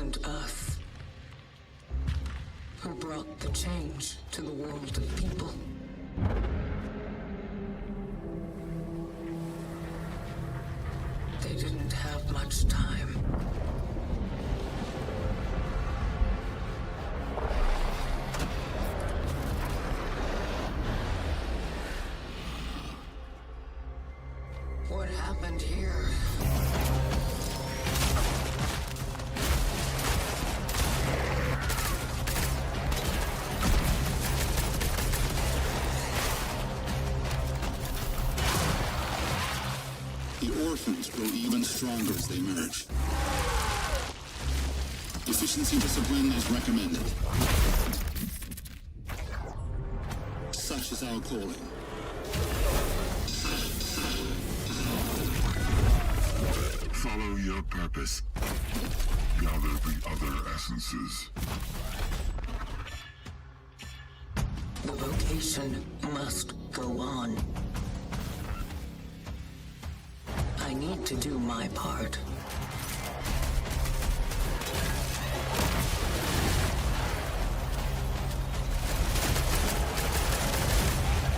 wasn't us who brought the change to the world of people. They didn't have much time. What happened here? The orphans grow even stronger as they merge. Efficiency discipline is recommended. Such is our calling. Follow your purpose. Gather the other essences. The vocation must go on. I need to do my part.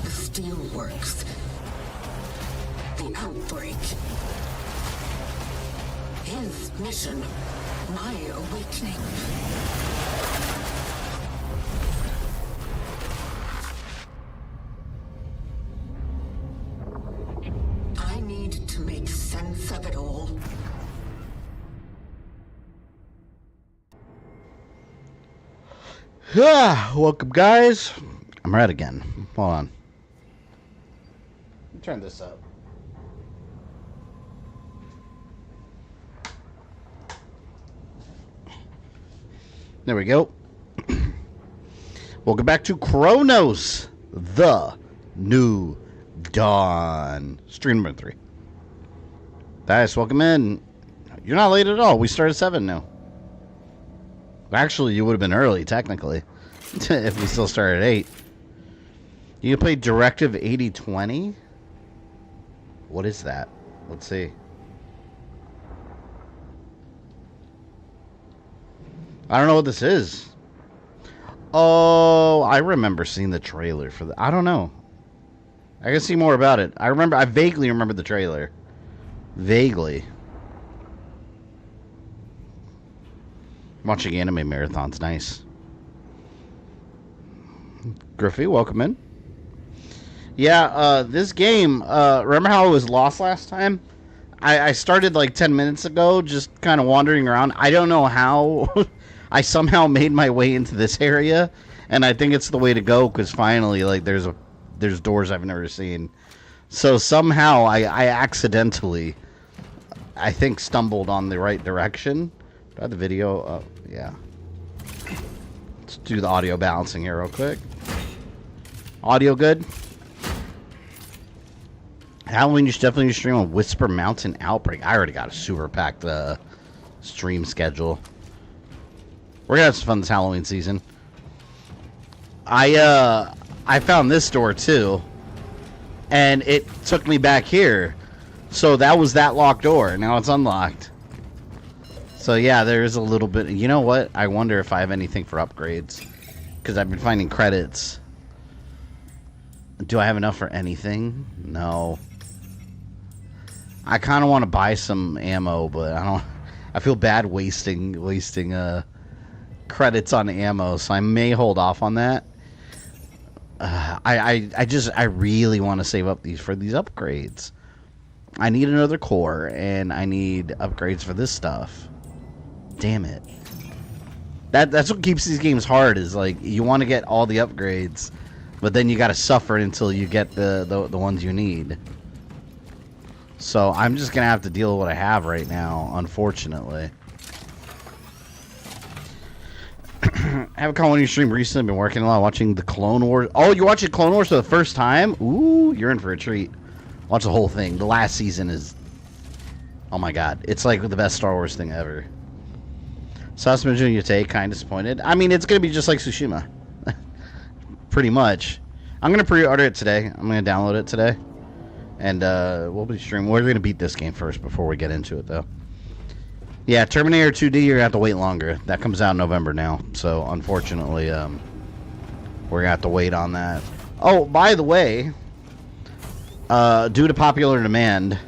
The steelworks. The outbreak. His mission. My awakening. I need to make sense of it all. Welcome, guys. I'm red again. Hold on. Let me turn this up. There we go. Welcome back to Cronos, the New Dawn. Stream number 3. Guys, welcome in. You're not late at all. We started at 7 now. Actually, you would have been early, technically, if we still started at 8. You play Directive 8020? What is that? Let's see. I don't know what this is. Oh, I remember seeing the trailer for the... I don't know. I can see more about it. I vaguely remember the trailer. Vaguely. Watching anime marathons, nice. Griffey, welcome in. Yeah, this game, remember how I was lost last time? I started like 10 minutes ago, just kind of wandering around. I don't know how I somehow made my way into this area, and I think it's the way to go, because finally, like, there's doors I've never seen. So somehow I accidentally, I think, stumbled on the right direction. Do I have the video up? Yeah. Let's do the audio balancing here real quick. Audio good? Halloween, you should definitely stream on Whisper Mountain Outbreak. I already got a super packed stream schedule. We're gonna have some fun this Halloween season. I found this door too, and it took me back here. So that was that locked door. Now it's unlocked. So yeah, there is a little bit. You know what? I wonder if I have anything for upgrades, because I've been finding credits. Do I have enough for anything? No. I kind of want to buy some ammo, but I don't. I feel bad wasting credits on ammo, so I may hold off on that. I really want to save up for these upgrades. I need another core, and I need upgrades for this stuff. Damn it. That's what keeps these games hard, is like you want to get all the upgrades, but then you got to suffer until you get the ones you need. So I'm just gonna have to deal with what I have right now, unfortunately. I haven't caught one of your stream recently. I've been working a lot, watching the Clone Wars. Oh, you're watching Clone Wars for the first time? Ooh, you're in for a treat. Watch the whole thing. The last season is... Oh my god. It's like the best Star Wars thing ever. Suspension Yute, kind of disappointed. I mean, it's going to be just like Tsushima. Pretty much. I'm going to pre-order it today. I'm going to download it today. And we'll be streaming. We're going to beat this game first before we get into it, though. Yeah, Terminator 2D, you're going to have to wait longer. That comes out in November now. So, unfortunately, we're going to have to wait on that. Oh, by the way, due to popular demand,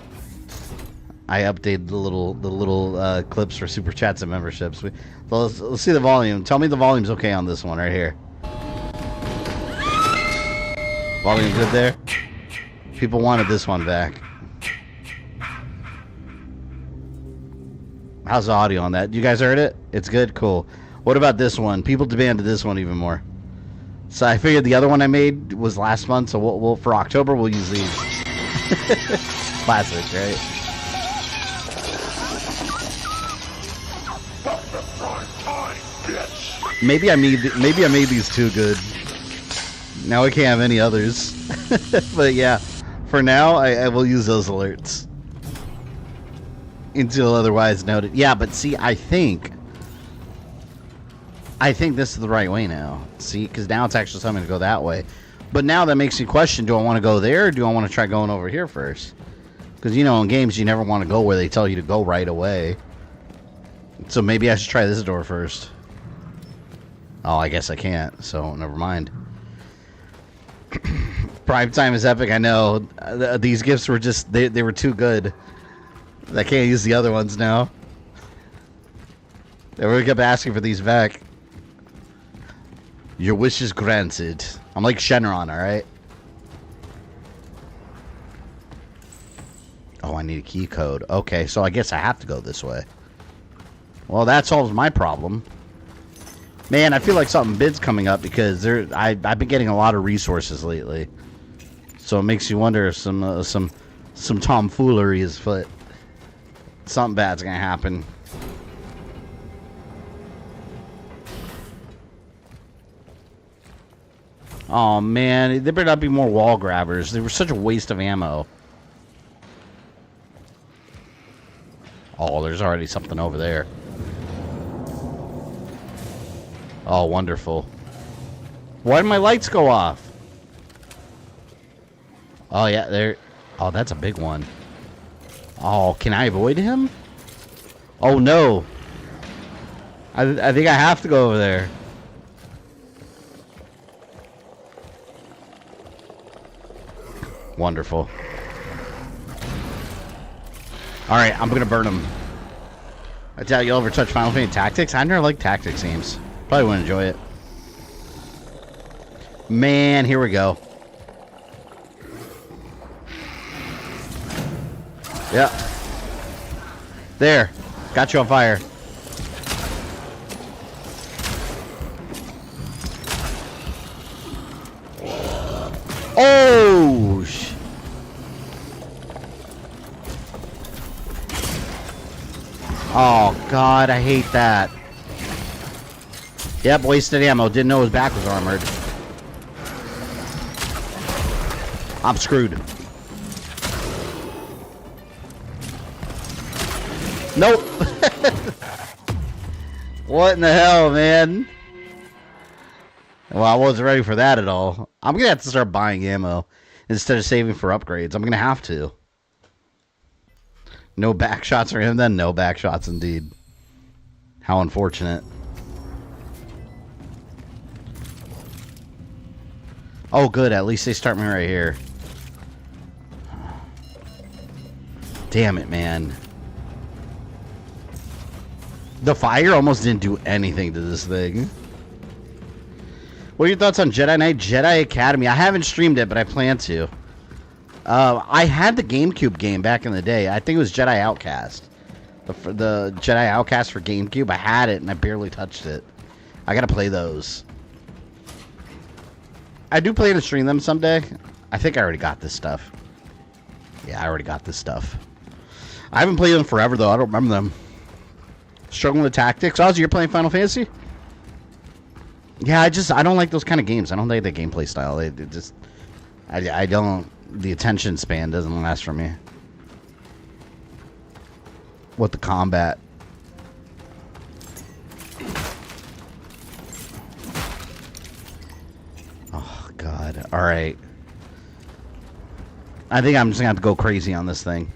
I updated the little clips for Super Chats and memberships. Let's see the volume. Tell me the volume's okay on this one right here. Volume good there? People wanted this one back. How's the audio on that? You guys heard it? It's good? Cool. What about this one? People demanded this one even more. So I figured the other one I made was last month, so we'll for October we'll use these. Classic, right? Maybe I made these too good. Now I can't have any others. But yeah, for now I will use those alerts. Until otherwise noted. Yeah, but see, I think this is the right way now. See, because now it's actually something to go that way. But now that makes me question, do I want to go there or do I want to try going over here first? Because, you know, in games you never want to go where they tell you to go right away. So maybe I should try this door first. Oh, I guess I can't, so never mind. Prime time is epic, I know. These gifts were just, they were too good. I can't use the other ones now. They really kept asking for these back. Your wish is granted. I'm like Shenron, alright? Oh, I need a key code. Okay, so I guess I have to go this way. Well, that solves my problem. Man, I feel like something big's coming up because I've been getting a lot of resources lately. So it makes you wonder if some tomfoolery is afoot. Something bad's gonna happen. Oh man, there better not be more wall grabbers. They were such a waste of ammo. Oh, there's already something over there. Oh, wonderful. Why did my lights go off? Oh yeah, there. Oh, that's a big one. Oh, can I avoid him? Oh, no. I think I have to go over there. Wonderful. Alright, I'm going to burn him. I doubt you'll ever touch Final Fantasy Tactics. I never liked Tactics games. Probably wouldn't enjoy it. Man, here we go. Yep. There. Got you on fire. Oh! Oh, God, I hate that. Yep, wasted ammo. Didn't know his back was armored. I'm screwed. Nope. What in the hell, man? Well, I wasn't ready for that at all. I'm going to have to start buying ammo instead of saving for upgrades. I'm going to have to. No back shots for him then? No back shots indeed. How unfortunate. Oh, good. At least they start me right here. Damn it, man. The fire almost didn't do anything to this thing. What are your thoughts on Jedi Knight Jedi Academy? I haven't streamed it, but I plan to. I had the GameCube game back in the day. I think it was Jedi Outcast. The Jedi Outcast for GameCube. I had it, and I barely touched it. I gotta play those. I do plan to stream them someday. I think I already got this stuff. Yeah, I already got this stuff. I haven't played them forever, though. I don't remember them. Struggling with tactics. Ozzy, you're playing Final Fantasy? Yeah, I don't like those kind of games. I don't like the gameplay style. They just... I don't... The attention span doesn't last for me. What the combat... Oh, God. Alright. I think I'm just gonna have to go crazy on this thing.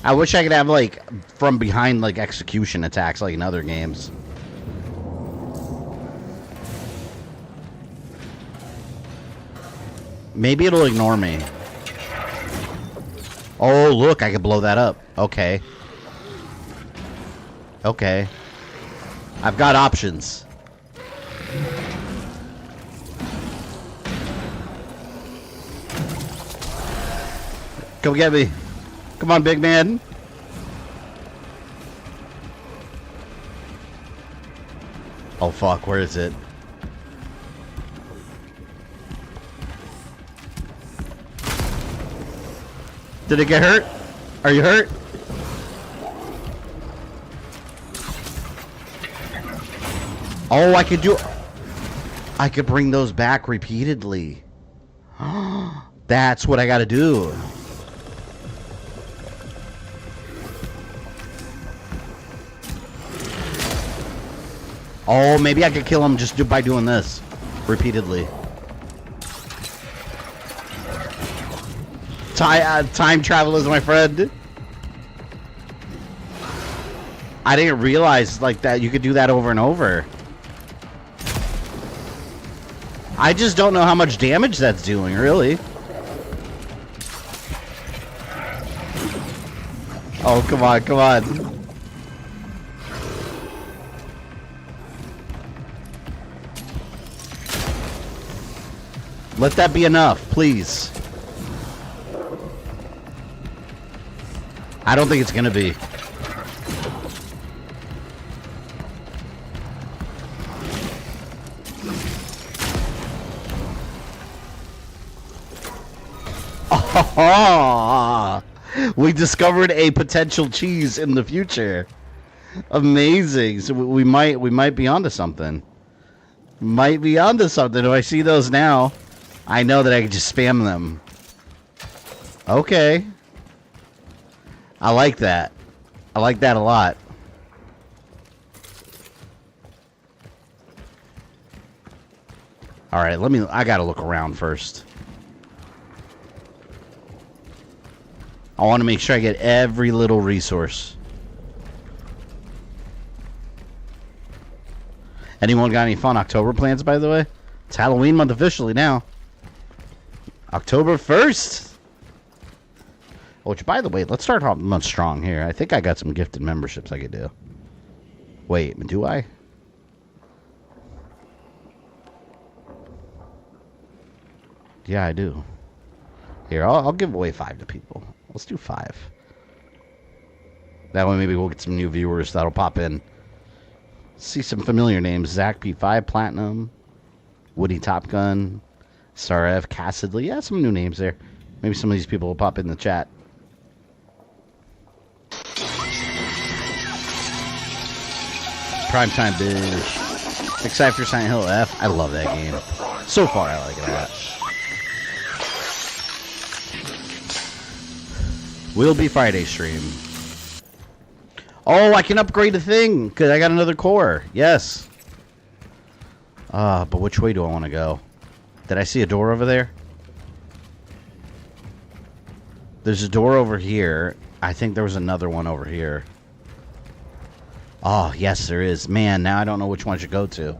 I wish I could have, like, from behind, like, execution attacks like in other games. Maybe it'll ignore me. Oh, look, I can blow that up. Okay. Okay. I've got options. Come get me. Come on, big man. Oh, fuck. Where is it? Did it get hurt? Are you hurt? Oh, I could do... I could bring those back repeatedly. That's what I gotta do. Oh, maybe I could kill him just by doing this repeatedly. Time travel is my friend. I didn't realize like that you could do that over and over. I just don't know how much damage that's doing, really. Oh, come on, come on. Let that be enough, please. I don't think it's gonna be. Oh, we discovered a potential cheese in the future. Amazing. So we might be onto something. Might be onto something. If I see those now, I know that I can just spam them. Okay. I like that. I like that a lot. All right, I gotta look around first. I want to make sure I get every little resource. Anyone got any fun October plans, by the way? It's Halloween month officially now. October 1st. Which, by the way, let's start off month strong here. I think I got some gifted memberships I could do. Wait, do I? Yeah, I do. Here, I'll give away 5 to people. Let's do 5. That way maybe we'll get some new viewers that'll pop in. See some familiar names. Zach P5 Platinum. Woody Top Gun. Saref Cassidly. Yeah, some new names there. Maybe some of these people will pop in the chat. Primetime bitch. Excited for Silent Hill F. I love that game. So far, I like it a lot. Will be Friday stream. Oh, I can upgrade the thing because I got another core. Yes. But which way do I want to go? Did I see a door over there? There's a door over here. I think there was another one over here. Oh, yes, there is. Man, now I don't know which one I should go to.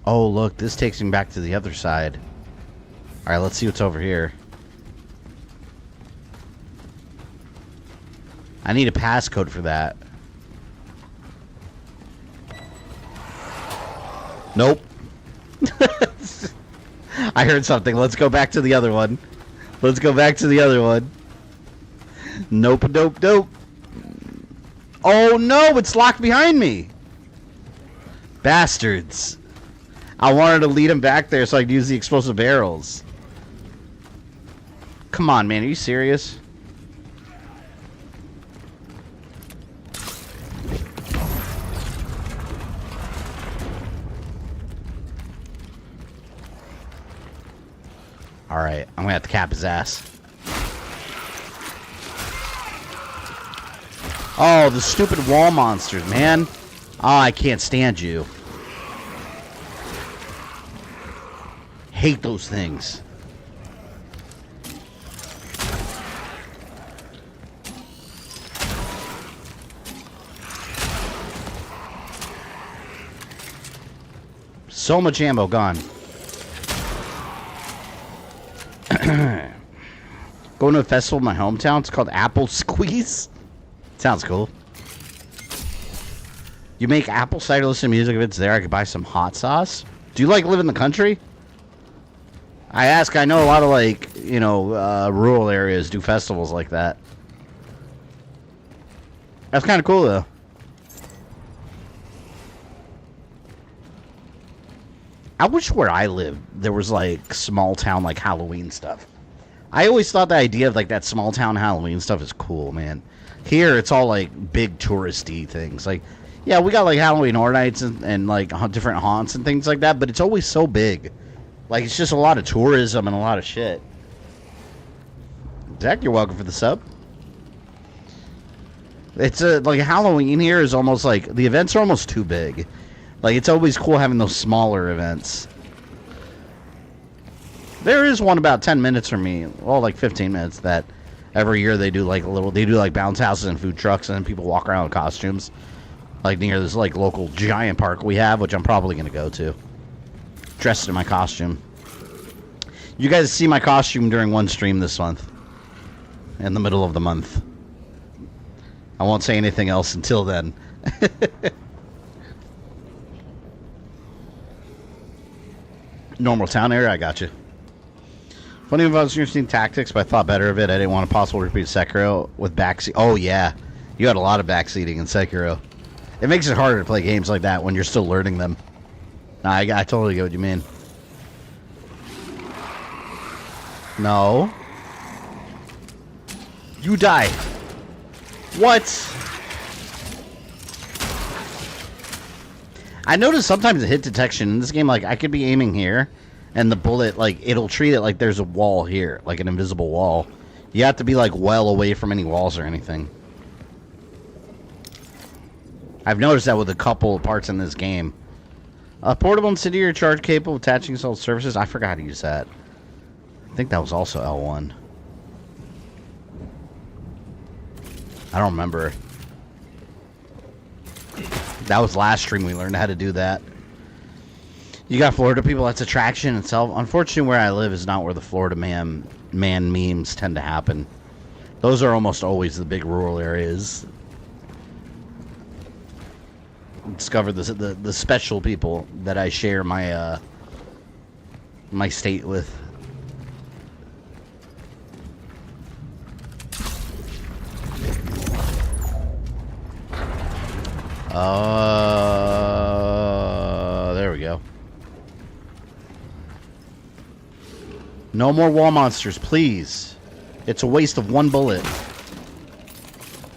Oh, look, this takes me back to the other side. Alright, let's see what's over here. I need a passcode for that. Nope. I heard something. Let's go back to the other one. Let's go back to the other one. Nope, nope, nope. Oh, no, it's locked behind me. Bastards. I wanted to lead him back there so I could use the explosive barrels. Come on, man. Are you serious? Alright, I'm gonna have to cap his ass. Oh, the stupid wall monsters, man. Oh, I can't stand you. hate those things. So much ammo gone. Going to a festival in my hometown. It's called Apple Squeeze. Sounds cool. You make apple cider, listen to music. If it's there, I could buy some hot sauce. Do you like live in the country? I ask. I know a lot of like, you know, rural areas do festivals like that. That's kind of cool though. I wish where I live there was like small town like Halloween stuff. I always thought the idea of like that small town Halloween stuff is cool, man. Here it's all like big touristy things. Like, yeah, we got like Halloween Horror Nights and like different haunts and things like that, but it's always so big. Like, it's just a lot of tourism and a lot of shit. Zach, you're welcome for the sub. It's like Halloween here is almost like the events are almost too big. Like, it's always cool having those smaller events. There is one about 10 minutes from me, well, like 15 minutes, that every year they do like they do like bounce houses and food trucks, and then people walk around in costumes. Like near this like local giant park we have, which I'm probably going to go to. Dressed in my costume. You guys see my costume during one stream this month. In the middle of the month. I won't say anything else until then. Normal town area, I got you. Funny about interesting tactics, but I thought better of it. I didn't want a possible repeat of Sekiro with backseat. Oh yeah, you had a lot of backseating in Sekiro. It makes it harder to play games like that when you're still learning them. Nah, I totally get what you mean. No. You die. What? I noticed sometimes the hit detection in this game, like, I could be aiming here, and the bullet, like, it'll treat it like there's a wall here, like an invisible wall. You have to be, like, well away from any walls or anything. I've noticed that with a couple of parts in this game. Portable incendiary charge capable of attaching solid surfaces. I forgot to use that. I think that was also L1. I don't remember. That was last stream we learned how to do that. You got Florida people, that's attraction itself. Unfortunately, where I live is not where the Florida man memes tend to happen. Those are almost always the big rural areas. Discovered the special people that I share my my state with. There we go. No more wall monsters, please. It's a waste of one bullet.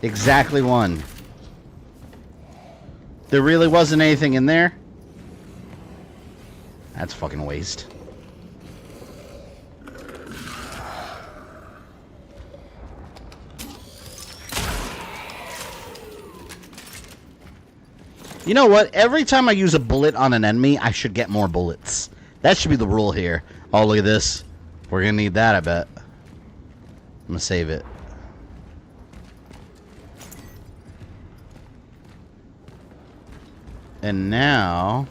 Exactly one. There really wasn't anything in there? That's fucking waste. You know what? Every time I use a bullet on an enemy, I should get more bullets. That should be the rule here. Oh, look at this. We're gonna need that, I bet. I'm gonna save it. And now...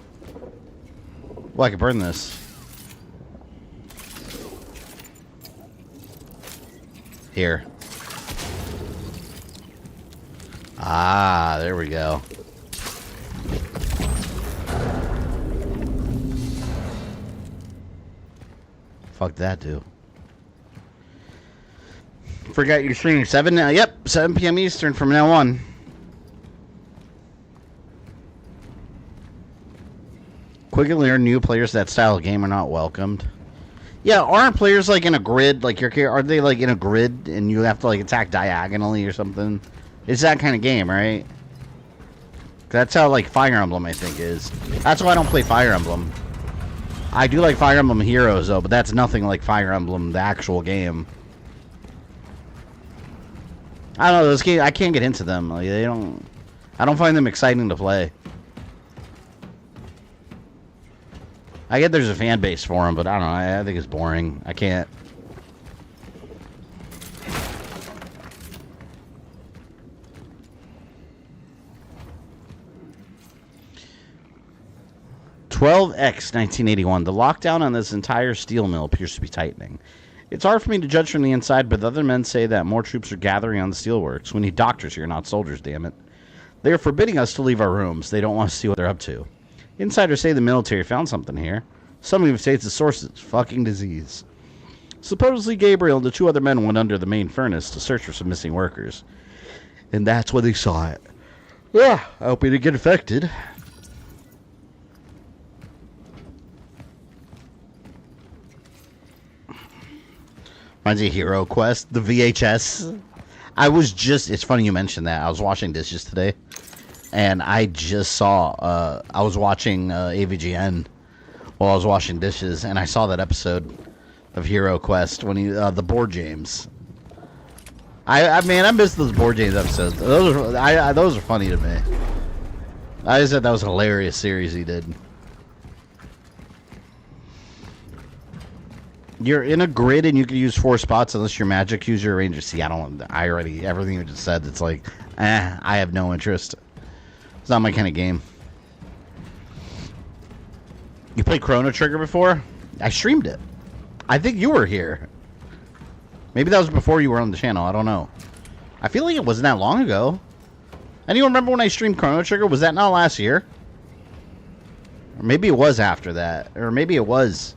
well, I can burn this. Here. Ah, there we go. Fuck that, dude. Forgot you're streaming 7 now. Yep, 7 p.m. Eastern from now on. Quickly learn new players to that style of game are not welcomed. Yeah, aren't players like in a grid? Like are they like in a grid and you have to like attack diagonally or something? It's that kind of game, right? That's how like Fire Emblem I think is. That's why I don't play Fire Emblem. I do like Fire Emblem Heroes though, but that's nothing like Fire Emblem, the actual game. I don't know, those games I can't get into them. Like, I don't find them exciting to play. I get there's a fan base for him, but I don't know. I think it's boring. I can't. $12X 1981. The lockdown on this entire steel mill appears to be tightening. It's hard for me to judge from the inside, but the other men say that more troops are gathering on the steelworks. We need doctors here, not soldiers, damn it. They are forbidding us to leave our rooms. They don't want to see what they're up to. Insiders say the military found something here. Some even say it's the source of this fucking disease. Supposedly Gabriel and the 2 other men went under the main furnace to search for some missing workers. And that's when they saw it. Yeah, I hope he didn't get infected. Reminds me of Hero Quest, the VHS. I was just, it's funny you mentioned that. I was washing dishes today, and I just saw, I was watching AVGN while I was washing dishes, and I saw that episode of Hero Quest when he, the board games. I missed those board games episodes. Those are funny to me. I just said that was a hilarious series he did. You're in a grid and you can use 4 spots unless you're magic user or ranger. See, everything you just said, it's like, I have no interest. It's not my kind of game. You played Chrono Trigger before? I streamed it. I think you were here. Maybe that was before you were on the channel. I don't know. I feel like it wasn't that long ago. Anyone remember when I streamed Chrono Trigger? Was that not last year? Or maybe it was after that. Or maybe it was...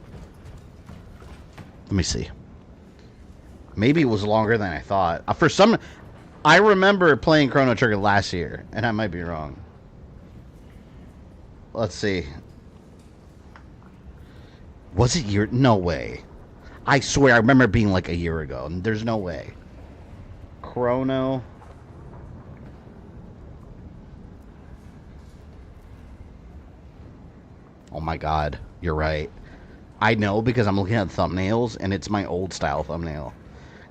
Let me see. Maybe it was longer than I thought. I remember playing Chrono Trigger last year, and I might be wrong. Let's see. Was it year? No way. I swear, I remember it being like a year ago. There's no way. Chrono. Oh my God, you're right. I know because I'm looking at thumbnails, and it's my old style thumbnail.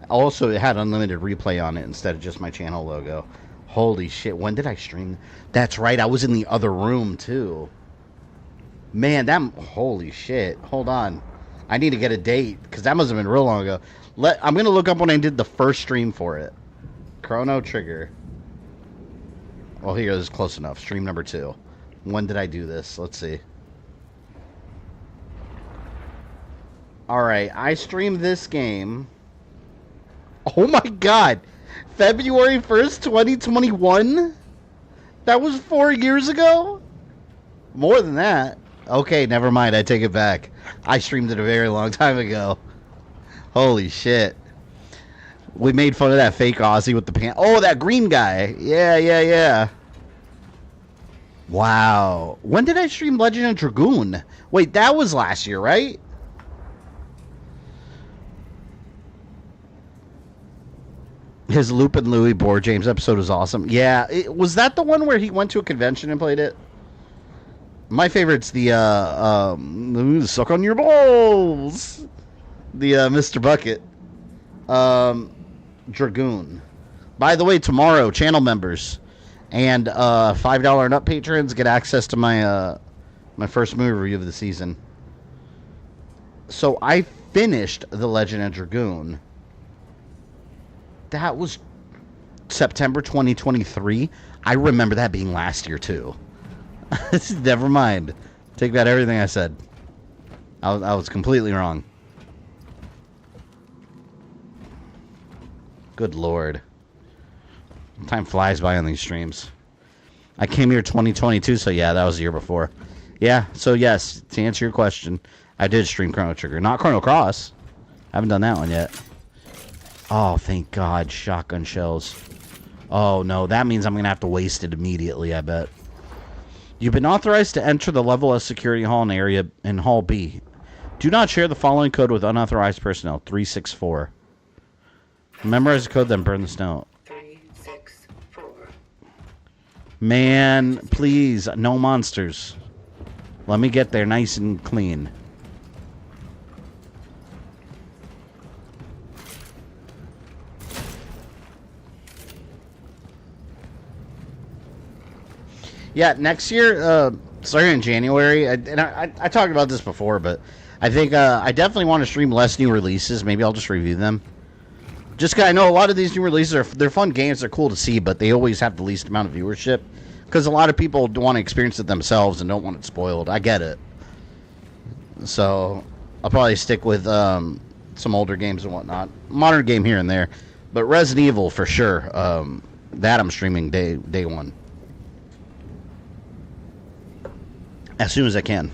Also, it had unlimited replay on it instead of just my channel logo. Holy shit, when did I stream? That's right, I was in the other room, too. Man, holy shit. Hold on. I need to get a date, because that must have been real long ago. I'm going to look up when I did the first stream for it. Chrono Trigger. Well, here is close enough. Stream number 2. When did I do this? Let's see. Alright, I streamed this game. Oh my God! February 1st, 2021? That was 4 years ago? More than that. Okay, never mind, I take it back. I streamed it a very long time ago. Holy shit. We made fun of that fake Aussie with the pants. Oh, that green guy! Yeah. Wow. When did I stream Legend of Dragoon? Wait, that was last year, right? His Lupin Louis board James episode was awesome. Yeah, was that the one where he went to a convention and played it? My favorite's the suck on your balls. The Mr. Bucket. Dragoon. By the way, tomorrow, channel members and $5 and up patrons get access to my my first movie review of the season. So I finished The Legend of Dragoon. That was September 2023. I remember that being last year, too. Never mind. Take back everything I said. I was completely wrong. Good Lord. Time flies by on these streams. I came here 2022, so yeah, that was the year before. Yeah, so yes, to answer your question, I did stream Chrono Trigger. Not Chrono Cross. I haven't done that one yet. Oh, thank God, shotgun shells. Oh, no, that means I'm going to have to waste it immediately, I bet. You've been authorized to enter the Level S security hall in area in Hall B. Do not share the following code with unauthorized personnel. 364. Memorize the code, then burn the note. 364. Man, please, no monsters. Let me get there nice and clean. Yeah, next year, starting in January. I talked about this before, but I think I definitely want to stream less new releases. Maybe I'll just review them. Just 'cause I know a lot of these new releases they're fun games, they're cool to see, but they always have the least amount of viewership because a lot of people want to experience it themselves and don't want it spoiled. I get it. So I'll probably stick with some older games and whatnot. Modern game here and there, but Resident Evil for sure. That I'm streaming day one. As soon as I can.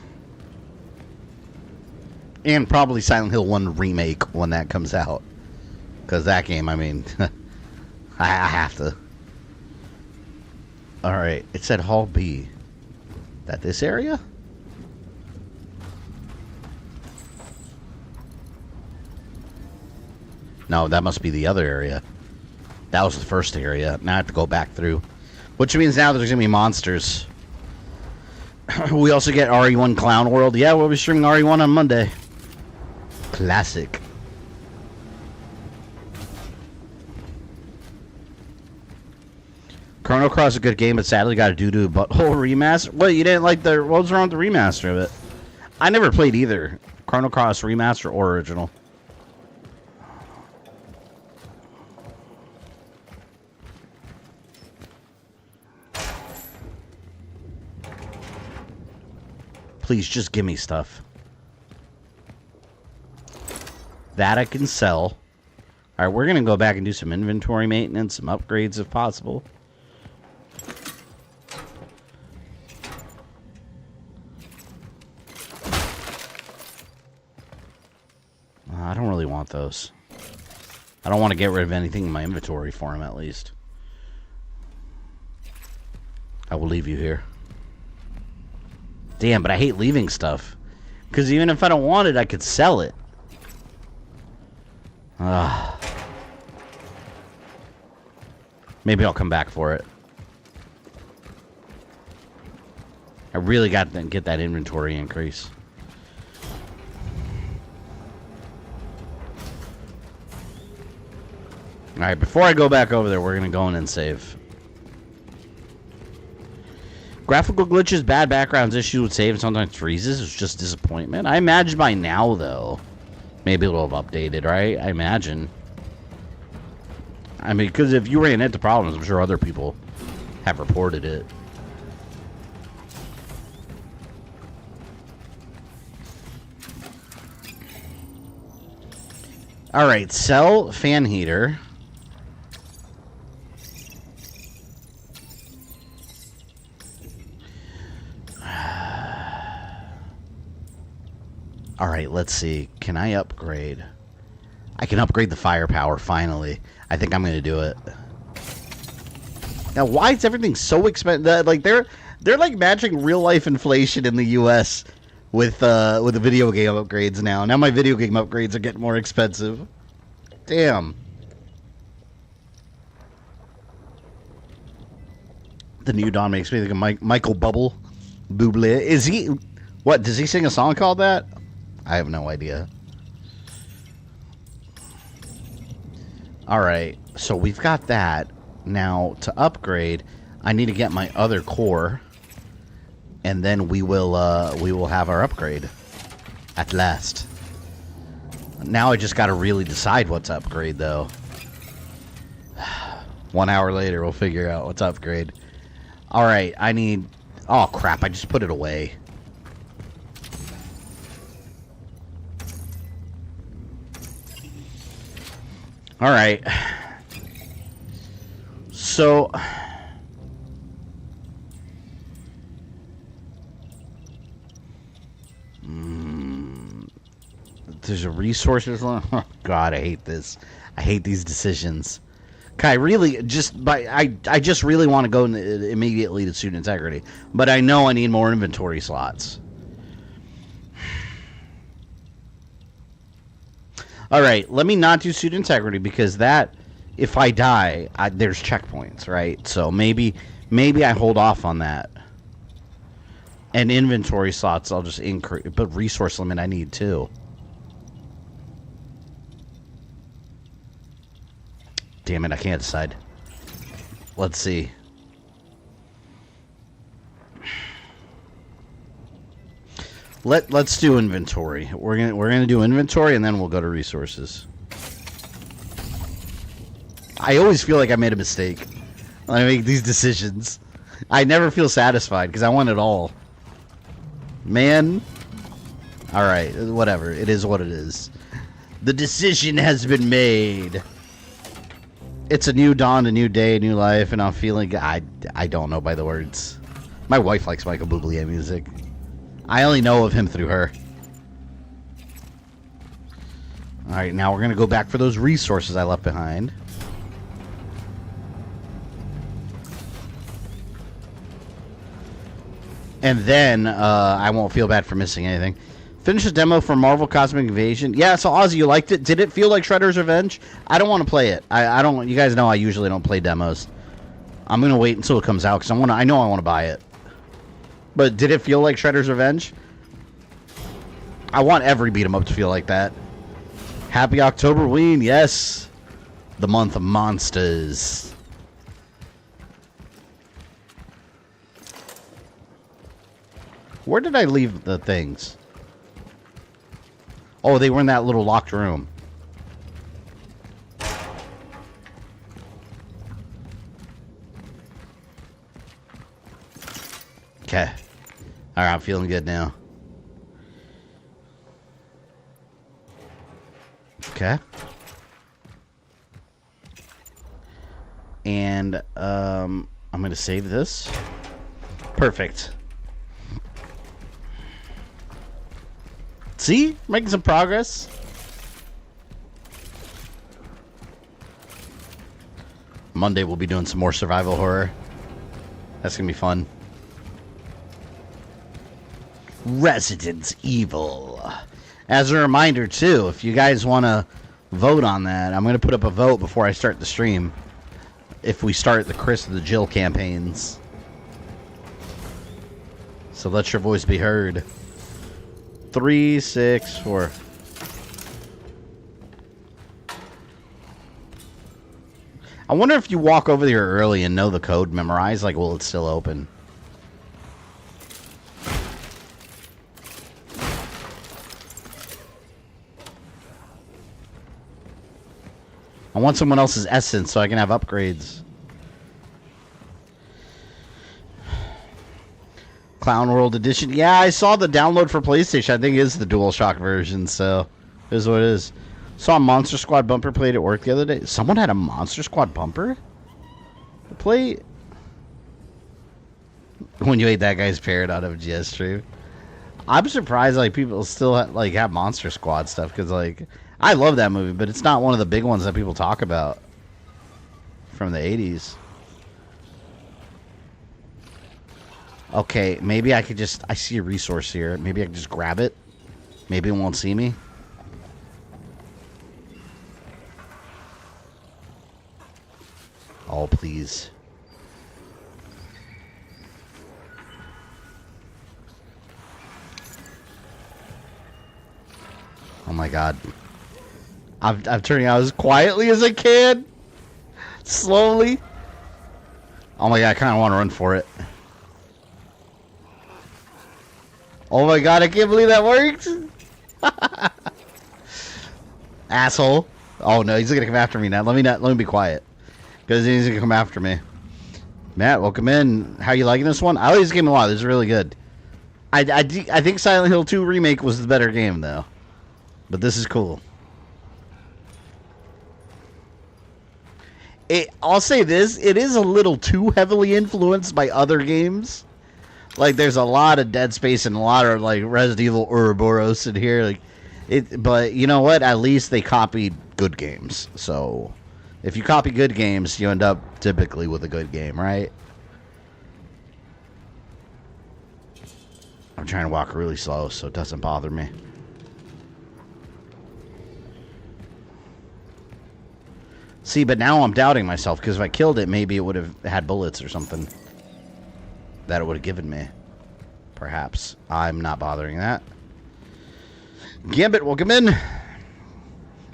And probably Silent Hill 1 remake when that comes out. Because that game, I mean, I have to. Alright, it said Hall B. That this area? No, that must be the other area. That was the first area. Now I have to go back through. Which means now there's going to be monsters. We also get RE1 Clown World. Yeah, we'll be streaming RE1 on Monday. Classic. Chrono Cross is a good game, but sadly got a doo-doo butthole remaster. What, you didn't like the... What was wrong with the remaster of it? I never played either. Chrono Cross remaster or original. Please, just give me stuff. That I can sell. Alright, we're going to go back and do some inventory maintenance, some upgrades if possible. I don't really want those. I don't want to get rid of anything in my inventory for him, at least. I will leave you here. Damn, but I hate leaving stuff. Because even if I don't want it, I could sell it. Maybe I'll come back for it. I really got to get that inventory increase. Alright, before I go back over there, we're going to go in and save. Graphical glitches, bad backgrounds, issues with save, and sometimes freezes. It's just disappointment. I imagine by now, though, maybe it'll have updated, right? I imagine. I mean, because if you ran into problems, I'm sure other people have reported it. Alright, sell fan heater. Alright, let's see. Can I upgrade? I can upgrade the firepower, finally. I think I'm going to do it. Now, why is everything so expensive? Like, they're like matching real-life inflation in the U.S. with the video game upgrades now. Now my video game upgrades are getting more expensive. Damn. The new Dawn makes me think of Michael Bublé. Is he... What, does he sing a song called that? I have no idea. Alright, so we've got that. Now, to upgrade, I need to get my other core. And then we will have our upgrade. At last. Now I just gotta really decide what to upgrade, though. 1 hour later, we'll figure out what's upgrade. Alright, I need... Oh, crap, I just put it away. Alright. So... There's a resources one. Oh, God, I hate this. I hate these decisions. I really just... I just really want to go immediately to student integrity. But I know I need more inventory slots. Alright, let me not do student integrity because that, if I die, there's checkpoints, right? So maybe I hold off on that. And inventory slots, I'll just increase. But resource limit, I need too. Damn it, I can't decide. Let's see. Let's do inventory. We're gonna do inventory, and then we'll go to resources. I always feel like I made a mistake when I make these decisions. I never feel satisfied because I want it all. Man. Alright, whatever. It is what it is. The decision has been made. It's a new dawn, a new day, a new life, and I'm feeling... I don't know by the words. My wife likes Michael Bublé music. I only know of him through her. Alright, now we're going to go back for those resources I left behind. And then, I won't feel bad for missing anything. Finish the demo for Marvel Cosmic Invasion. Yeah, so Ozzy, you liked it? Did it feel like Shredder's Revenge? I don't want to play it. I don't. You guys know I usually don't play demos. I'm gonna wait until it comes out because I know I want to buy it. But did it feel like Shredder's Revenge? I want every beat 'em up to feel like that. Happy Octoberween, yes. The month of monsters. Where did I leave the things? Oh, they were in that little locked room. Okay. Alright, I'm feeling good now. Okay. And, I'm going to save this. Perfect. See? Making some progress. Monday we'll be doing some more survival horror. That's going to be fun. Resident Evil. As a reminder, too, if you guys want to vote on that, I'm going to put up a vote before I start the stream. If we start the Chris and the Jill campaigns. So let your voice be heard. 3, 6, 4. I wonder if you walk over there early and know the code memorized, like, will it still open? I want someone else's essence so I can have upgrades. Clown World Edition. Yeah, I saw the download for PlayStation. I think it is the DualShock version, so it is what it is. Saw a Monster Squad bumper played at work the other day. Someone had a Monster Squad bumper? Play when you ate that guy's parrot out of GS stream. I'm surprised like people still have Monster Squad stuff because like I love that movie, but it's not one of the big ones that people talk about from the 80s. Okay, maybe I could just... I see a resource here. Maybe I can just grab it. Maybe it won't see me. Oh, please. Oh my god. I'm turning out as quietly as I can. Slowly. Oh my god, I kind of want to run for it. Oh my god, I can't believe that worked! Asshole. Oh no, he's gonna come after me now. Let me be quiet. Because he's gonna come after me. Matt, welcome in. How you liking this one? I like this game a lot. This is really good. I think Silent Hill 2 Remake was the better game though. But this is cool. I'll say this, it is a little too heavily influenced by other games. Like, there's a lot of Dead Space and a lot of, like, Resident Evil Ouroboros in here. Like, but you know what? At least they copied good games. So, if you copy good games, you end up typically with a good game, right? I'm trying to walk really slow so it doesn't bother me. See, but now I'm doubting myself, because if I killed it, maybe it would have had bullets or something that it would have given me. Perhaps. I'm not bothering that. Gambit, welcome in.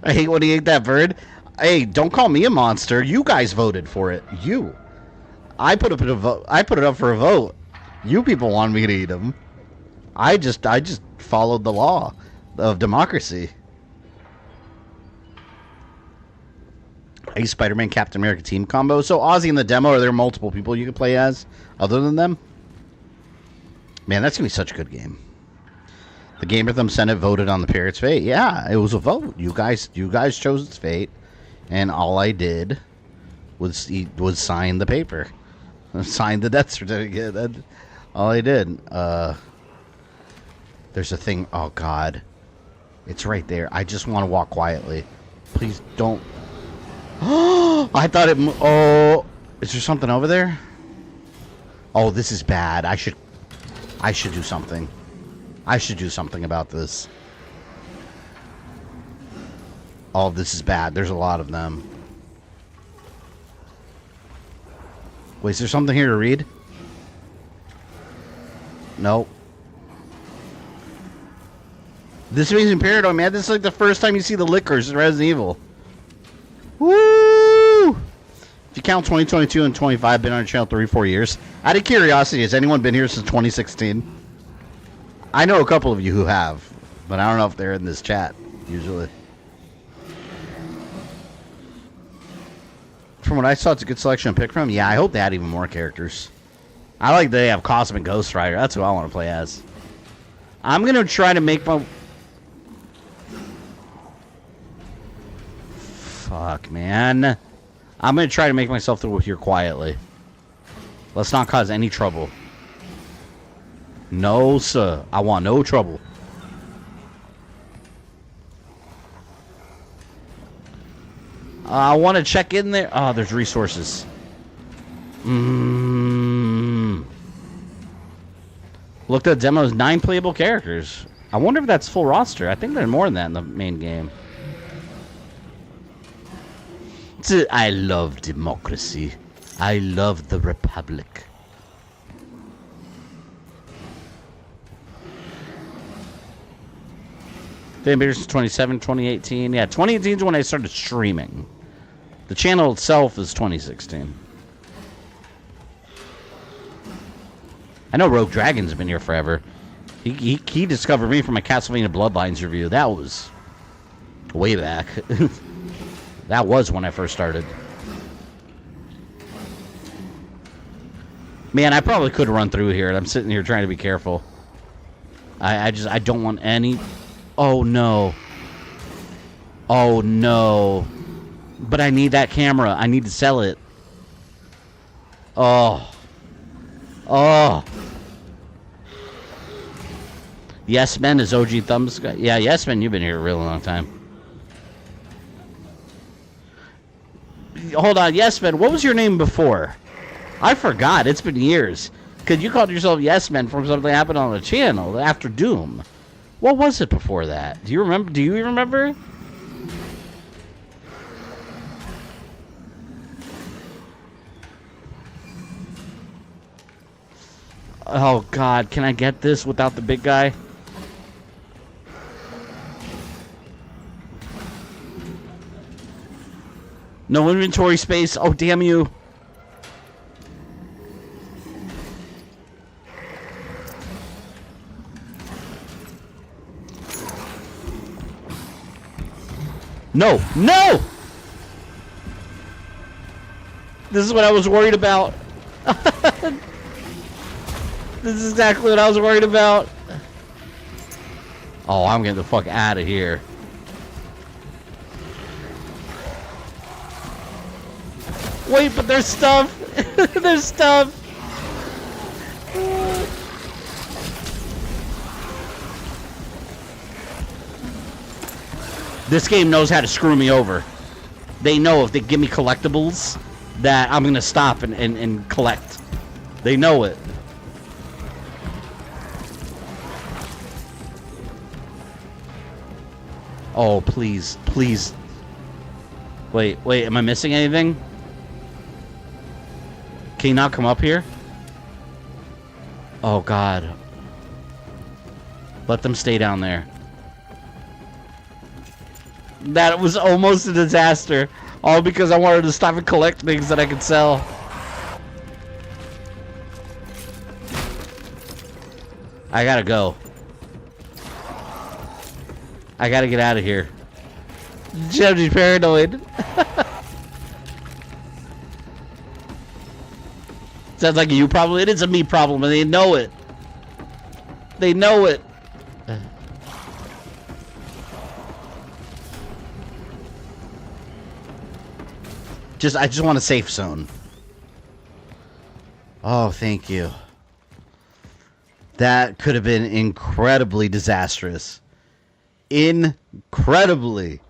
I hate when he ate that bird. Hey, don't call me a monster. You guys voted for it. You. I put up a vote. I put it up for a vote. You people wanted me to eat him. I just followed the law of democracy. A Spider-Man Captain America team combo. So Ozzy in the demo, are there multiple people you can play as other than them? Man, that's gonna be such a good game. The GamerThumb Senate voted on the Pirate's fate. Yeah, it was a vote. You guys chose its fate, and all I did was sign the paper, sign the death certificate. That's all I did. There's a thing. Oh God, it's right there. I just want to walk quietly. Please don't. I thought it. Oh, is there something over there? Oh, this is bad. I should do something. I should do something about this. Oh, this is bad. There's a lot of them. Wait, is there something here to read? Nope. This Amazing Paradigm, man. This is like the first time you see the liquors in Resident Evil. Woo! If you count 2022 and 25, I've been on the channel 3-4 years. Out of curiosity, has anyone been here since 2016? I know a couple of you who have, but I don't know if they're in this chat, usually. From what I saw, it's a good selection to pick from. Yeah, I hope they add even more characters. I like that they have Cosmic Ghost Rider. That's who I want to play as. I'm going to try to make my... Fuck, man. I'm going to try to make myself through here quietly. Let's not cause any trouble. No, sir. I want no trouble. I want to check in there. Oh, there's resources. Looked at the demos, 9 playable characters. I wonder if that's full roster. I think there's more than that in the main game. I love democracy. I love the Republic. Been here since 2018. Yeah, 2018 is when I started streaming. The channel itself is 2016. I know Rogue Dragon's been here forever. He discovered me from a Castlevania Bloodlines review. That was way back. That was when I first started. Man, I probably could run through here. I'm sitting here trying to be careful. I don't want any... Oh, no. Oh, no. But I need that camera. I need to sell it. Oh. Oh. Yes Men is OG Thumbs. Yeah, Yes Men, you've been here a really long time. Hold on, Yes Men, what was your name before? I forgot. It's been years. Because you called yourself Yes Men from something that happened on the channel after Doom. What was it before that? Do you remember? Do you remember? Oh, God. Can I get this without the big guy? No inventory space. Oh, damn you. No! No! This is what I was worried about. This is exactly what I was worried about. Oh, I'm getting the fuck out of here. Wait, but there's stuff. There's stuff. This game knows how to screw me over. They know if they give me collectibles that I'm gonna stop and collect. They know it. Oh, please, please. Wait, am I missing anything? Can you not come up here? Oh, God. Let them stay down there. That was almost a disaster. All because I wanted to stop and collect things that I could sell. I gotta go. I gotta get out of here. Jeff's paranoid. Sounds like a you problem. It is a me problem, and they know it. They know it. I just want a safe zone. Oh, thank you. That could have been incredibly disastrous. Incredibly.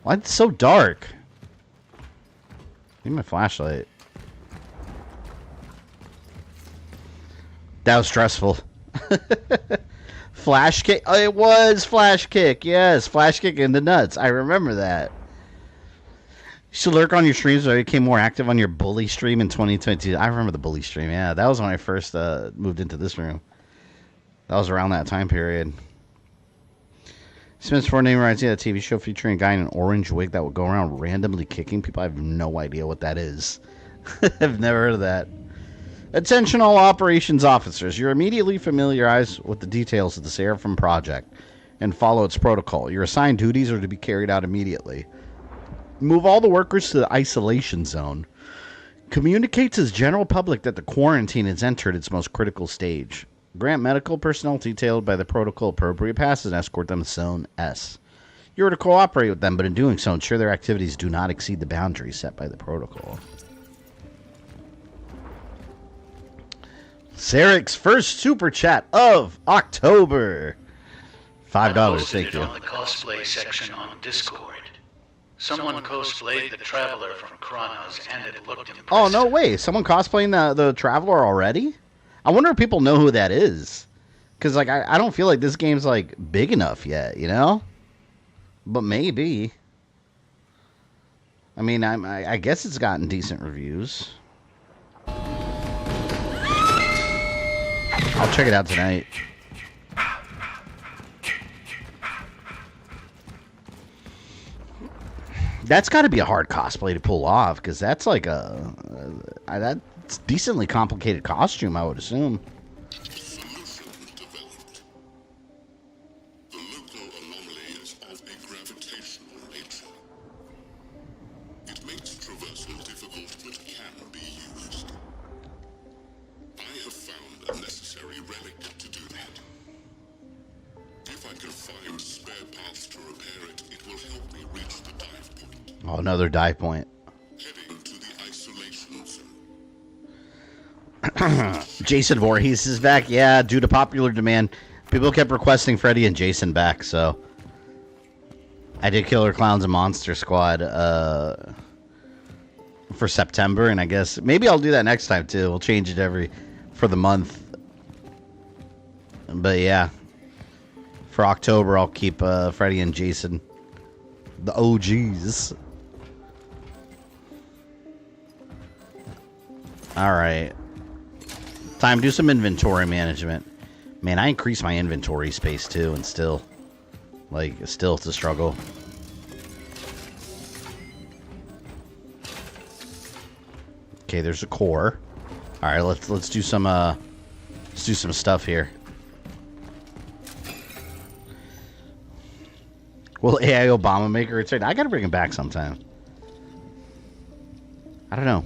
Why it's so dark? Need my flashlight. That was stressful. Flash kick. Oh, it was flash kick. Yes, flash kick in the nuts. I remember that. You should lurk on your streams, or I became more active on your bully stream in 2022. I remember the bully stream. Yeah, that was when I first moved into this room. That was around that time period. Spence for name rights. Yeah, a TV show featuring a guy in an orange wig that would go around randomly kicking people. I have no idea what that is. I've never heard of that. Attention all operations officers. You're immediately familiarized with the details of the Seraphim project and follow its protocol. Your assigned duties are to be carried out immediately. Move all the workers to the isolation zone. Communicate to the general public that the quarantine has entered its most critical stage. Grant medical personnel detailed by the protocol appropriate passes and escort them to Zone S. You are to cooperate with them, but in doing so, ensure their activities do not exceed the boundaries set by the protocol. Sarek's first super chat of October. $5, thank you. On the cosplay section on Discord. Someone cosplayed the Traveler from Cronos, and it looked impressive. Oh, no way. Someone cosplaying the Traveler already? I wonder if people know who that is. Because, like, I don't feel like this game's, like, big enough yet, you know? But maybe. I mean, I guess it's gotten decent reviews. I'll check it out tonight. That's got to be a hard cosplay to pull off, because that's like that's decently complicated costume, I would assume. Solution developed. The local anomaly is of a gravitational nature. It makes traversal difficult, but can be used. I have found a necessary relic to do that. If I can find spare parts to repair it, it will help me reach the dive point. Oh, another dive point. Heading to the isolation zone. Jason Voorhees is back. Yeah, due to popular demand, people kept requesting Freddy and Jason back, so I did Killer Clowns and Monster Squad for September, and I guess maybe I'll do that next time too. We'll change it for the month. But yeah, for October I'll keep Freddy and Jason, the OGs. Alright. Time to do some inventory management. Man, I increased my inventory space too, and still it's a struggle. Okay, there's a core. Alright, let's do some stuff here. Will AI Obama make a return? I gotta bring him back sometime. I don't know.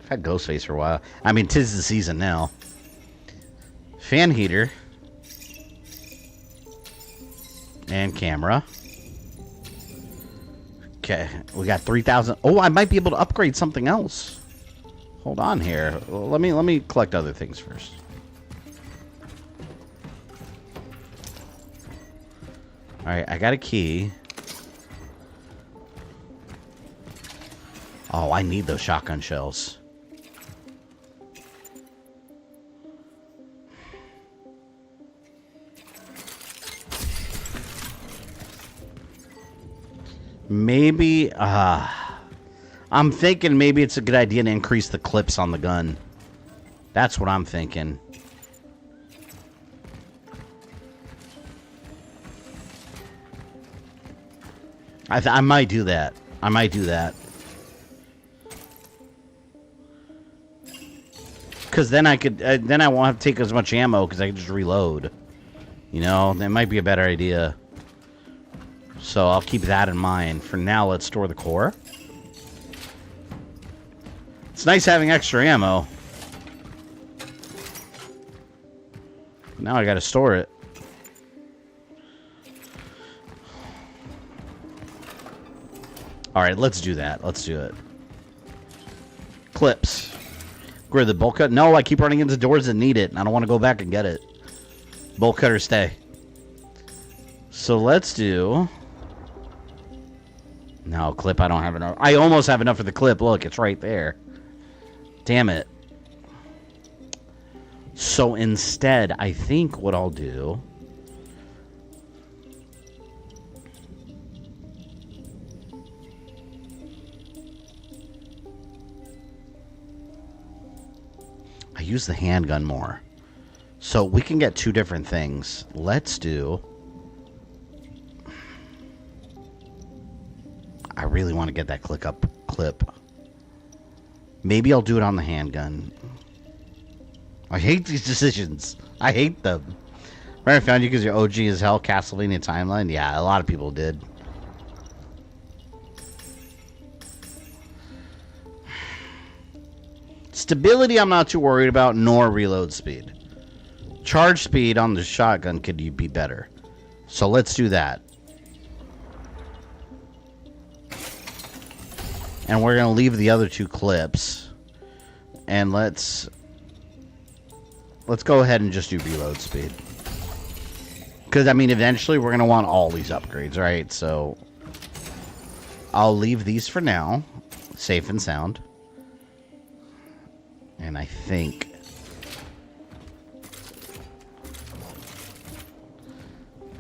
I've had Ghostface for a while. I mean, 'tis the season now. Fan heater. And camera. Okay, we got 3,000. Oh, I might be able to upgrade something else. Hold on here. Well, let me collect other things first. All right, I got a key. Oh, I need those shotgun shells. Maybe, I'm thinking maybe it's a good idea to increase the clips on the gun. That's what I'm thinking. I might do that. I might do that. Because then I could, then I won't have to take as much ammo because I can just reload. You know, that might be a better idea. So I'll keep that in mind. For now, let's store the core. It's nice having extra ammo. Now I gotta store it. Alright, let's do that. Let's do it. Clips. Where the bolt cut? No, I keep running into doors that need it, and I don't want to go back and get it. Bolt cutter, stay. So let's do... No, clip, I don't have enough. I almost have enough for the clip. Look, it's right there. Damn it. So instead, I think what I'll do... I use the handgun more. So we can get two different things. Let's do... I really want to get that clip. Maybe I'll do it on the handgun. I hate these decisions. I hate them. Right, I found you because you're OG as hell, Castlevania timeline. Yeah, a lot of people did. Stability I'm not too worried about, nor reload speed. Charge speed on the shotgun could be better. So let's do that. And we're going to leave the other two clips. And let's go ahead and just do reload speed. Because, I mean, eventually we're going to want all these upgrades, right? So I'll leave these for now. Safe and sound. And I think...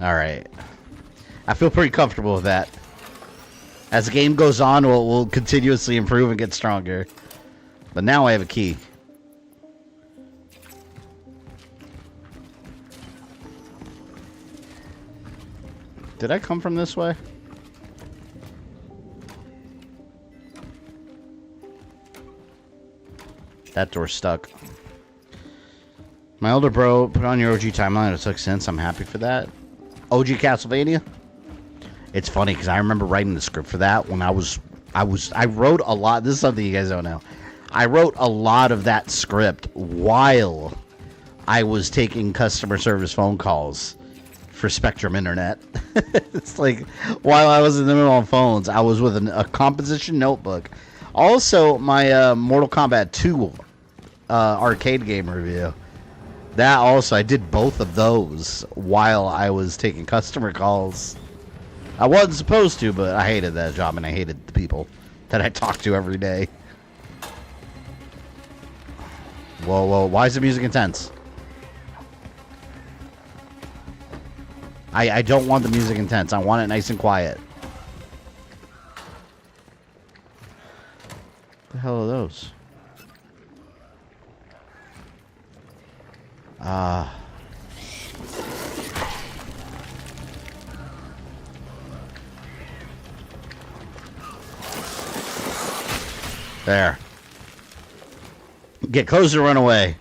Alright. I feel pretty comfortable with that. As the game goes on, we'll continuously improve and get stronger. But now I have a key. Did I come from this way? That door's stuck. My older bro put on your OG timeline. It took sense. I'm happy for that. OG Castlevania? It's funny because I remember writing the script for that when I wrote a lot. This is something you guys don't know. I wrote a lot of that script while I was taking customer service phone calls for Spectrum Internet. It's like while I was in the middle of phones, I was with a composition notebook. Also, my Mortal Kombat 2 arcade game review. That also, I did both of those while I was taking customer calls. I wasn't supposed to, but I hated that job, and I hated the people that I talked to every day. Whoa, whoa, why is the music intense? I don't want the music intense. I want it nice and quiet. What the hell are those? There. Get closer, run away.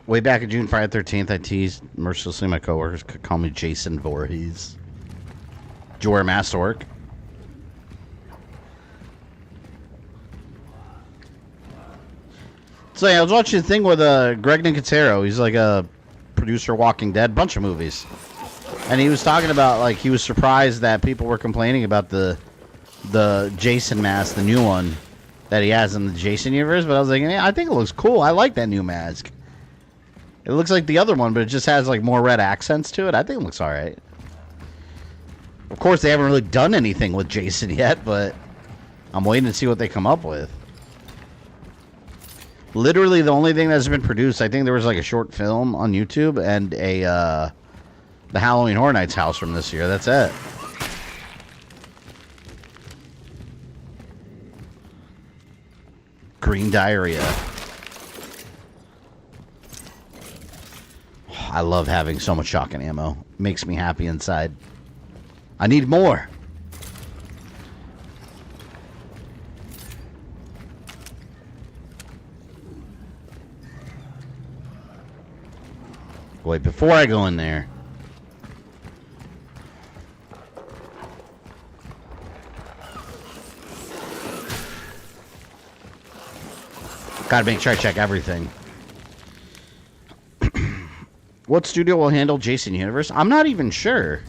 Way back in June, Friday 13th, I teased mercilessly my coworkers could call me Jason Voorhees. Did you wear a mask to work? So yeah, I was watching a thing with Greg Nicotero. He's like a producer, Walking Dead, bunch of movies. And he was talking about, like, he was surprised that people were complaining about the Jason mask, the new one that he has in the Jason universe. But I was like, yeah, I think it looks cool. I like that new mask. It looks like the other one, but it just has, like, more red accents to it. I think it looks alright. Of course, they haven't really done anything with Jason yet, but I'm waiting to see what they come up with. Literally, the only thing that's been produced, I think there was, like, a short film on YouTube and the Halloween Horror Nights house from this year. That's it. Green diarrhea. I love having so much shotgun ammo. Makes me happy inside. I need more. Wait, before I go in there. Gotta make sure I check everything. What studio will handle Jason Universe? I'm not even sure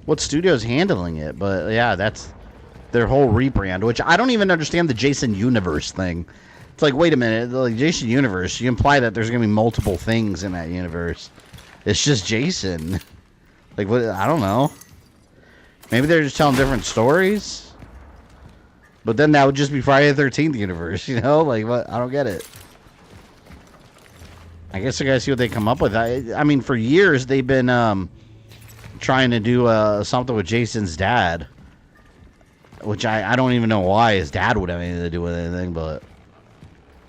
what studio's handling it, but yeah, that's their whole rebrand, which I don't even understand the Jason Universe thing. It's like, wait a minute, like Jason Universe, you imply that there's gonna be multiple things in that universe. It's just Jason. Like, what? I don't know. Maybe they're just telling different stories. But then that would just be Friday the 13th universe, you know? Like, what? I don't get it. I guess I gotta see what they come up with. I mean, for years they've been trying to do something with Jason's dad, which I don't even know why his dad would have anything to do with anything, but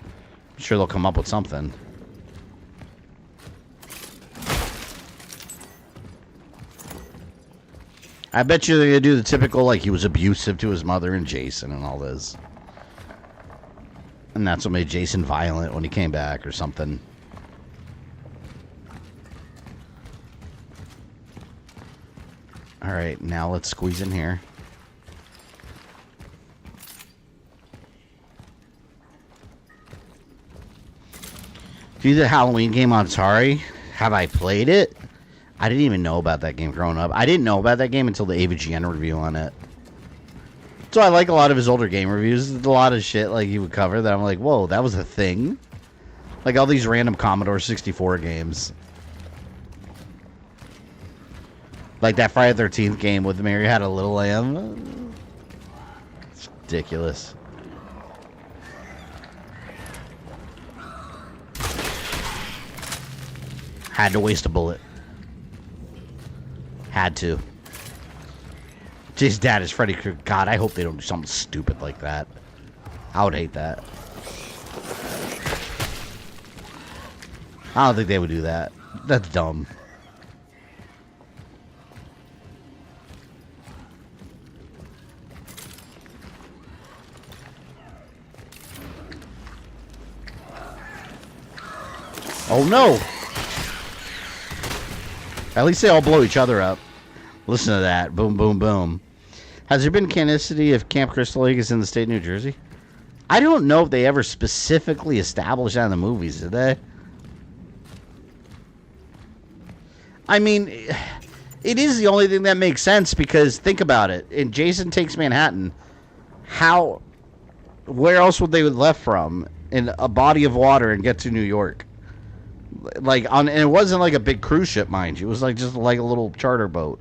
I'm sure they'll come up with something. I bet you they're gonna do the typical, like, he was abusive to his mother and Jason and all this, and that's what made Jason violent when he came back or something. Alright, now let's squeeze in here. Do the Halloween game on Atari? Have I played it? I didn't even know about that game growing up. I didn't know about that game until the AVGN review on it. So I like a lot of his older game reviews. There's a lot of shit like he would cover that I'm like, whoa, that was a thing? Like all these random Commodore 64 games. Like that Friday the 13th game with Mary Had a Little Lamb. It's ridiculous. Had to waste a bullet. Had to. His dad is Freddy Krueger. God, I hope they don't do something stupid like that. I would hate that. I don't think they would do that. That's dumb. Oh no! At least they all blow each other up. Listen to that. Boom, boom, boom. Has there been canonicity if Camp Crystal Lake is in the state of New Jersey? I don't know if they ever specifically established that in the movies, did they? I mean, it is the only thing that makes sense because think about it. In Jason Takes Manhattan, where else would they have left from? In a body of water and get to New York? And it wasn't like a big cruise ship, mind you. It was like just like a little charter boat.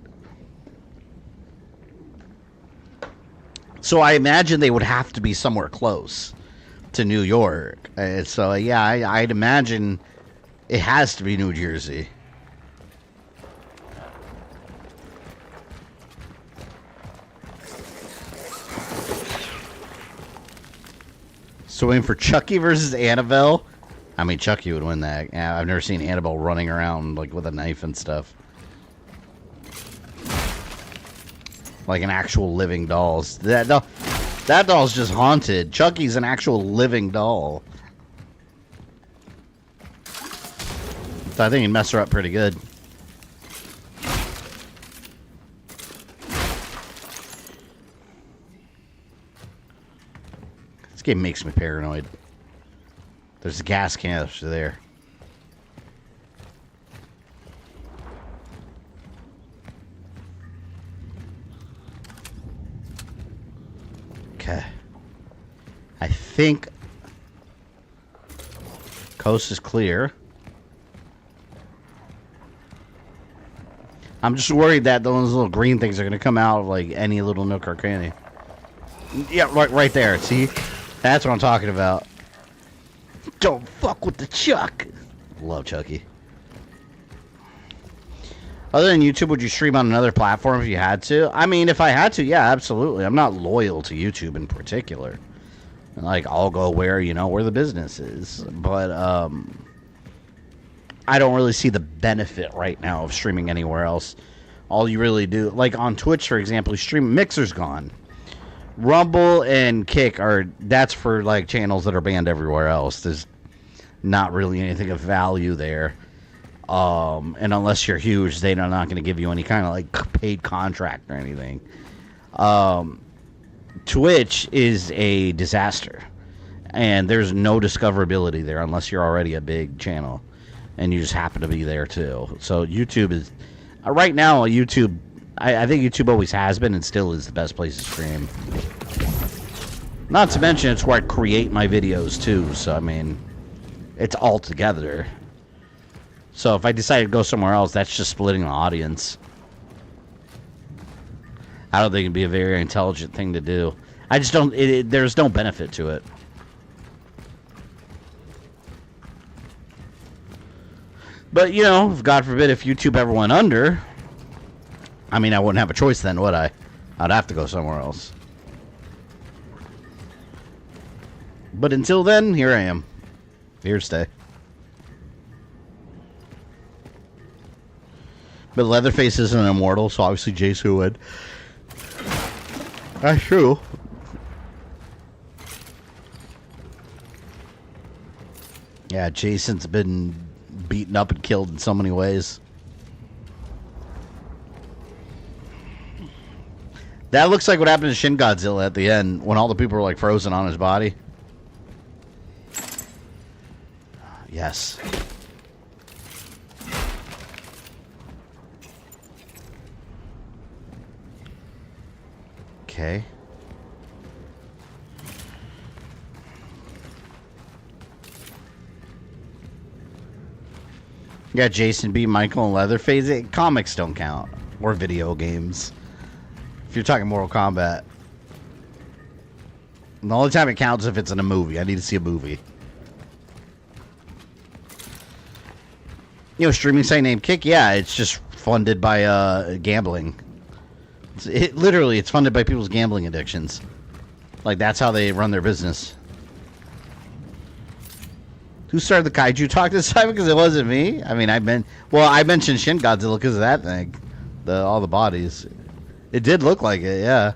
So I imagine they would have to be somewhere close to New York. So yeah, I'd imagine it has to be New Jersey. So aim for Chucky versus Annabelle. I mean, Chucky would win that. Yeah, I've never seen Annabelle running around like with a knife and stuff. Like an actual living doll. That doll's just haunted. Chucky's an actual living doll. So I think he'd mess her up pretty good. This game makes me paranoid. There's a gas canister there. Okay. I think coast is clear. I'm just worried that those little green things are going to come out of like any little nook or cranny. Yeah, right there. See? That's what I'm talking about. Don't fuck with the Chuck. Love Chucky. Other than YouTube, would you stream on another platform if you had to? I mean, if I had to, yeah, absolutely. I'm not loyal to YouTube in particular. Like, I'll go where the business is. But, I don't really see the benefit right now of streaming anywhere else. All you really do, like on Twitch, for example, you stream, Mixer's gone. Rumble and Kick that's for like channels that are banned everywhere else. There's not really anything of value there. And unless you're huge, they're not going to give you any kind of like paid contract or anything. Twitch is a disaster, and there's no discoverability there unless you're already a big channel and you just happen to be there too. So YouTube is right now. YouTube, I think YouTube always has been and still is the best place to stream. Not to mention it's where I create my videos too. So I mean, it's all together. So if I decide to go somewhere else, that's just splitting the audience. I don't think it'd be a very intelligent thing to do. I just don't. There's no benefit to it. But you know, if God forbid, if YouTube ever went under, I mean, I wouldn't have a choice then, would I? I'd have to go somewhere else. But until then, here I am. Here to stay. But Leatherface isn't immortal, so obviously Jason would. That's true. Yeah, Jason's been beaten up and killed in so many ways. That looks like what happened to Shin Godzilla at the end, when all the people were like frozen on his body. Yes. Okay. Yeah, Jason beat Michael and Leatherface. Comics don't count. Or video games. If you're talking Mortal Kombat. The only time it counts is if it's in a movie. I need to see a movie. You know, streaming site named Kick? Yeah, it's just funded by gambling. Literally, it's funded by people's gambling addictions. Like, that's how they run their business. Who started the kaiju talk this time? Because it wasn't me. I mean, I mentioned Shin Godzilla because of that thing. All the bodies. It did look like it, yeah.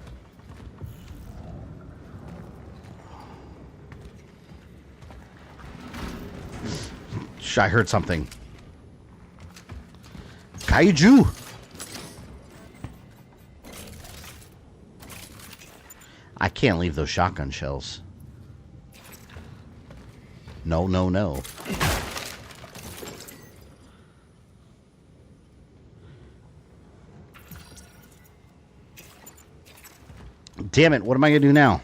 I heard something. Kaiju! I can't leave those shotgun shells. No, no, no. Damn it, what am I going to do now?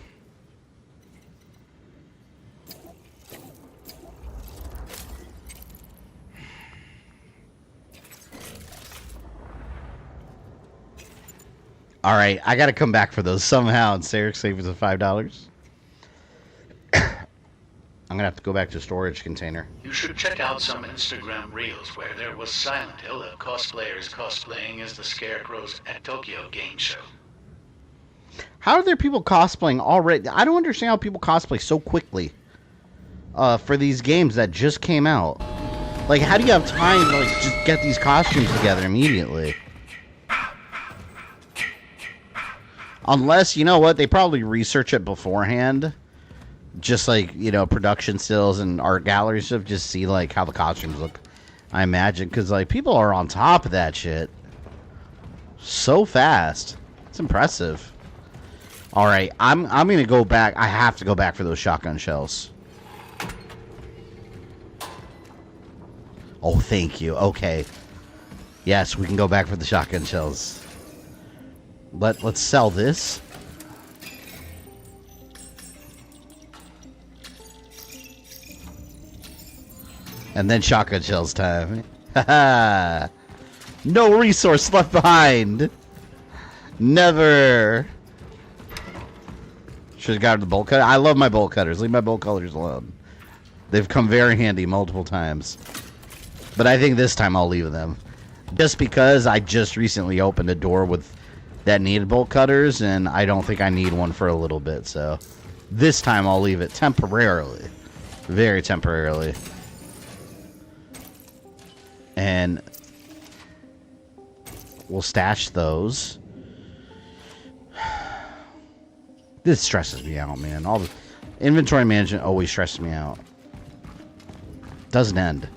Alright, I gotta come back for those somehow, and Sarah saves us $5. I'm gonna have to go back to storage container. You should check out some Instagram reels where there was Silent Hill of cosplayers cosplaying as the Scarecrows at Tokyo Game Show. How are there people cosplaying already? I don't understand how people cosplay so quickly for these games that just came out. Like, how do you have time to like just get these costumes together immediately? Unless, you know what, they probably research it beforehand. Just like, you know, production stills and art gallery stuff. Just see, like, how the costumes look. I imagine. Because, like, people are on top of that shit. So fast. It's impressive. Alright, I'm going to go back. I have to go back for those shotgun shells. Oh, thank you. Okay. Yes, we can go back for the shotgun shells. Let's sell this. And then shotgun shells time. Haha. No resource left behind. Never. Should have gotten the bolt cutter. I love my bolt cutters. Leave my bolt cutters alone. They've come very handy multiple times. But I think this time I'll leave them. Just because I just recently opened a door with that needed bolt cutters, and I don't think I need one for a little bit, so this time I'll leave it temporarily. Very temporarily. And we'll stash those. This stresses me out, man. All the inventory management always stresses me out. Doesn't end.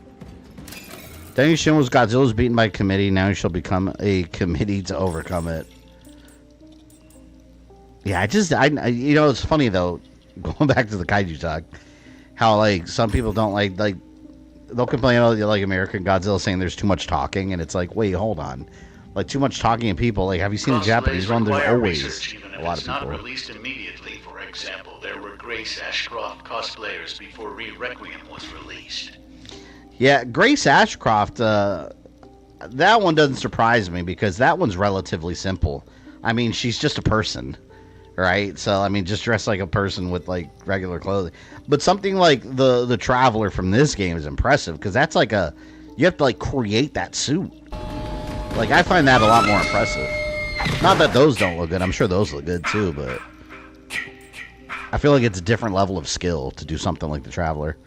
Daniel Shin was Godzilla's beaten by a committee. Now he shall become a committee to overcome it. Yeah, you know, it's funny though, going back to the kaiju talk, how like some people don't like they'll complain about like American Godzilla saying there's too much talking, and it's like, wait, hold on, like too much talking and people like, have you seen the Japanese one? There's always a lot of people. Not released immediately. For example, there were Grace Ashcroft cosplayers before Requiem was released. Yeah, Grace Ashcroft, that one doesn't surprise me because that one's relatively simple. I mean, she's just a person, right? So, I mean, just dress like a person with, like, regular clothing. But something like the Traveler from this game is impressive because that's like you have to, like, create that suit. Like, I find that a lot more impressive. Not that those don't look good. I'm sure those look good, too, but I feel like it's a different level of skill to do something like the Traveler.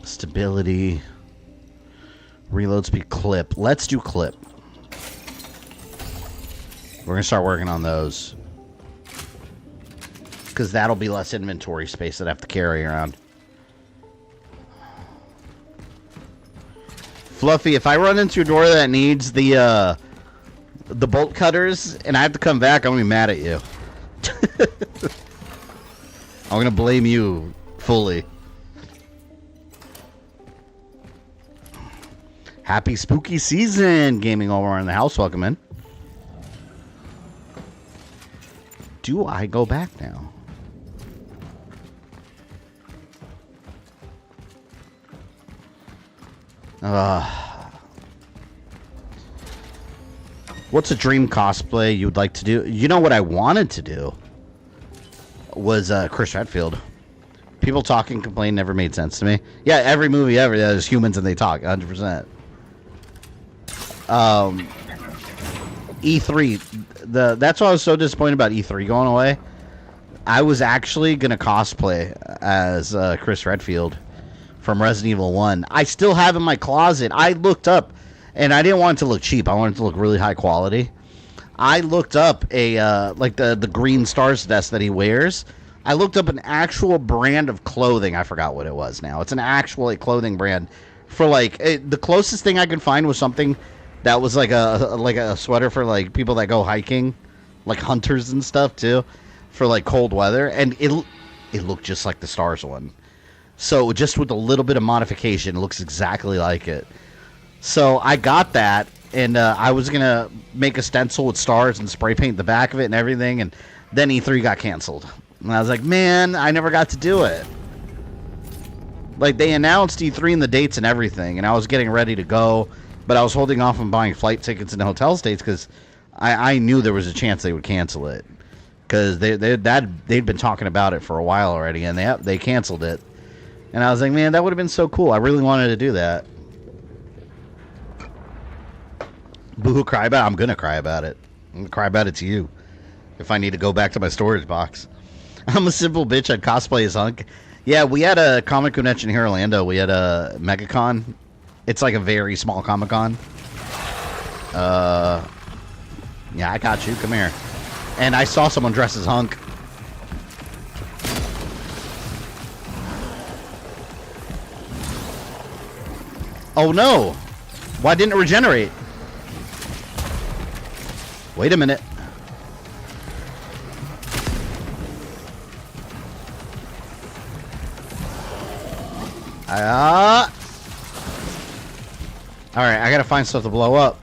Stability, reload speed, clip. Let's do clip. We're gonna start working on those because that'll be less inventory space that I have to carry around. Fluffy, if I run into a door that needs the bolt cutters and I have to come back, I'm gonna be mad at you. I'm gonna blame you fully. Happy spooky season, gaming all around the house. Welcome in. Do I go back now? What's a dream cosplay you would like to do? You know what I wanted to do was Chris Redfield. People talking, complain never made sense to me. Yeah, every movie ever, there's humans and they talk, 100%. E3, that's why I was so disappointed about E3 going away. I was actually gonna cosplay as Chris Redfield from Resident Evil 1. I still have in my closet. I looked up, and I didn't want it to look cheap. I wanted it to look really high quality. I looked up like the green stars vest that he wears. I looked up an actual brand of clothing. I forgot what it was now. It's an actual clothing brand for the closest thing I could find was something that was like a sweater for like people that go hiking, like hunters and stuff too, for like cold weather, and it looked just like the stars one. So just with a little bit of modification, it looks exactly like it. So I got that, and I was gonna make a stencil with stars and spray paint the back of it and everything, and then E3 got canceled, and I was like, man, I never got to do it. Like, they announced E3 and the dates and everything, and I was getting ready to go, but I was holding off on buying flight tickets and hotel stays because I knew there was a chance they would cancel it, because they'd been talking about it for a while already, and they canceled it. And I was like, man, that would have been so cool. I really wanted to do that. Boo-hoo, cry about it? I'm gonna cry about it. I'm gonna cry about it to you if I need to go back to my storage box. I'm a simple bitch. I'd cosplay as Hunk. Yeah, we had a comic convention here in Orlando. We had a MegaCon. It's like a very small Comic-Con. Yeah, I got you. Come here. And I saw someone dressed as Hunk. Oh no! Why didn't it regenerate? Wait a minute. Alright, I gotta find stuff to blow up.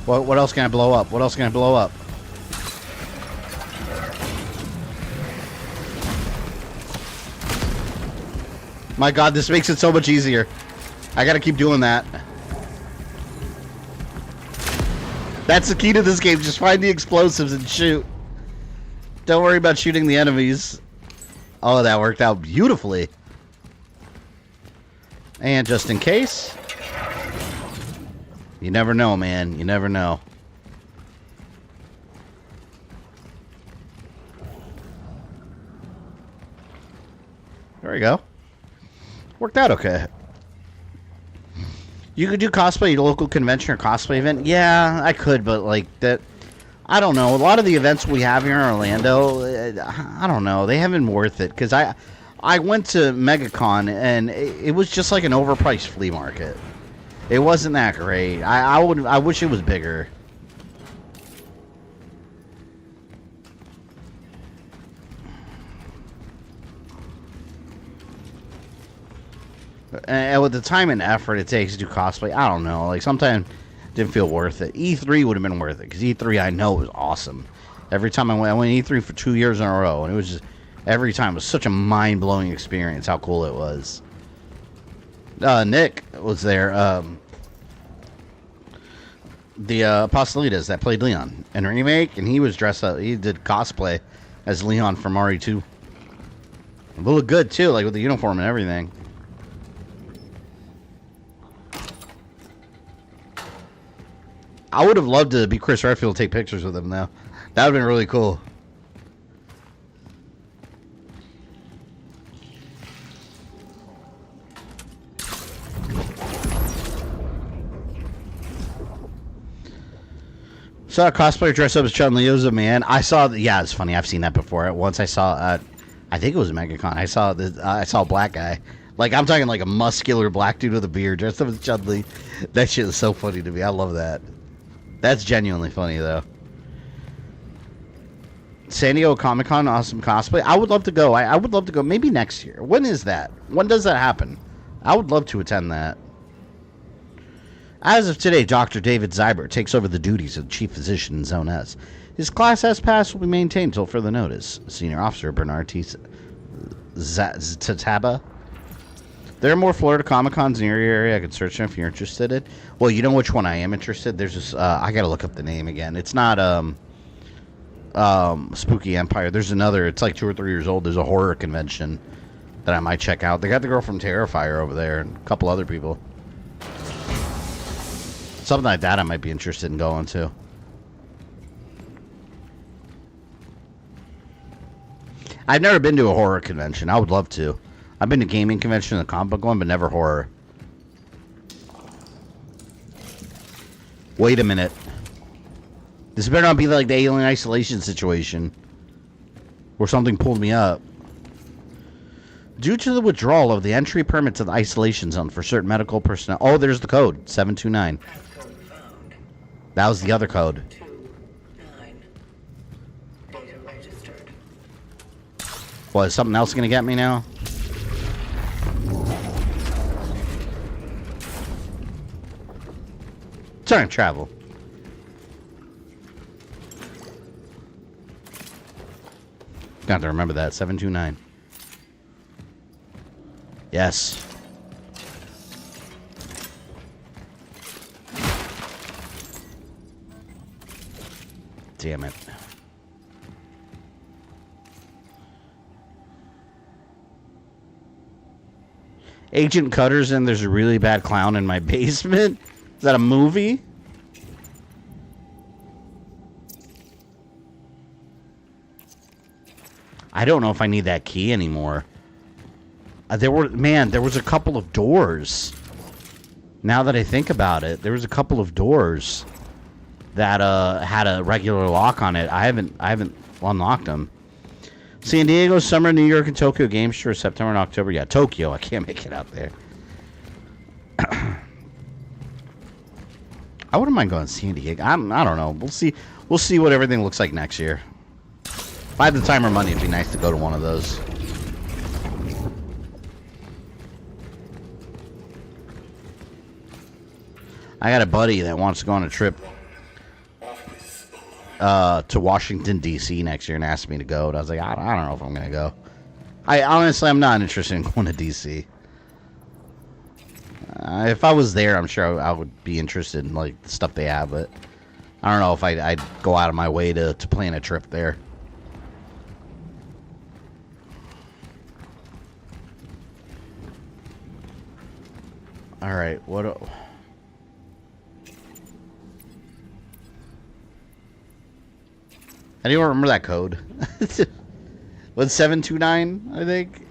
What else can I blow up? What else can I blow up? My god, this makes it so much easier. I gotta keep doing that. That's the key to this game. Just find the explosives and shoot. Don't worry about shooting the enemies. Oh, that worked out beautifully. And just in case. You never know, man. You never know. There we go. Worked out okay. You could do cosplay at a local convention or cosplay event. Yeah, I could, but like that, I don't know. A lot of the events we have here in Orlando, I don't know. They haven't been worth it because I went to MegaCon and it was just like an overpriced flea market. It wasn't that great. I wish it was bigger. And with the time and effort it takes to do cosplay, I don't know. Like sometimes it didn't feel worth it. E3 would have been worth it because E3 I know was awesome. Every time I went E3 for 2 years in a row, and it was just every time it was such a mind-blowing experience. How cool it was. Nick was there. The Apostolitas that played Leon in Remake, and he was dressed up. He did cosplay as Leon from RE2. It looked good too, like with the uniform and everything. I would have loved to be Chris Redfield and take pictures with him, though. That would have been really cool. Saw a cosplayer dress up as Chun-Li. It was a man. I saw. Yeah, it's funny. I've seen that before. Once I saw. I think it was MegaCon. I saw this. I saw a black guy. Like I'm talking like a muscular black dude with a beard dressed up as Chun-Li. That shit is so funny to me. I love that. That's genuinely funny, though. San Diego Comic-Con, awesome cosplay. I would love to go. I would love to go. Maybe next year. When is that? When does that happen? I would love to attend that. As of today, Dr. David Zyber takes over the duties of Chief Physician in Zone S. His Class S pass will be maintained until further notice. Senior Officer Bernard T. Tataba. There are more Florida Comic-Cons in your area. I could search them if you're interested in. Well, you know which one I am interested. There's this. I gotta look up the name again. It's not Spooky Empire. There's another. It's like 2 or 3 years old. There's a horror convention that I might check out. They got the girl from Terrifier over there and a couple other people. Something like that I might be interested in going to. I've never been to a horror convention. I would love to. I've been to gaming convention and the comic book one, but never horror. Wait a minute. This better not be like the Alien Isolation situation where something pulled me up. Due to the withdrawal of the entry permit to the isolation zone for certain medical personnel. Oh, there's the code. 729. That was the other code. 29. Data registered. What, is something else going to get me now? Time travel. Got to remember that. 729. Yes. Damn it. Agent Cutter's in There's a Really Bad Clown in My Basement. Is that a movie? I don't know if I need that key anymore. There was a couple of doors. Now that I think about it, there was a couple of doors that had a regular lock on it. I haven't unlocked them. San Diego, Summer, New York, and Tokyo Game Show, September and October. Yeah, Tokyo. I can't make it out there. I wouldn't mind going to San Diego. I don't know. We'll see. We'll see what everything looks like next year. If I had the time or money, it'd be nice to go to one of those. I got a buddy that wants to go on a trip to Washington, D.C. next year and asked me to go. And I was like, I don't know if I'm going to go. I'm not interested in going to D.C. If I was there, I'm sure I would be interested in like the stuff they have, but I don't know if I'd go out of my way to plan a trip there. All right, what? Anyone remember that code? What's 729? I think.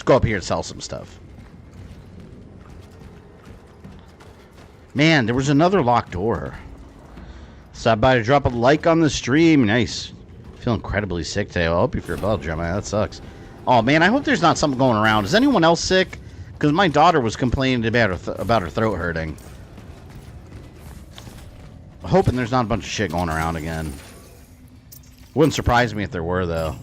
go up here and sell some stuff. Man, there was another locked door. Stop by to drop a like on the stream. Nice. Feel incredibly sick today. Well, I hope you feel better, Jeremiah. That sucks. Oh, man, I hope there's not something going around. Is anyone else sick? Because my daughter was complaining about her throat hurting. Hoping there's not a bunch of shit going around again. Wouldn't surprise me if there were, though.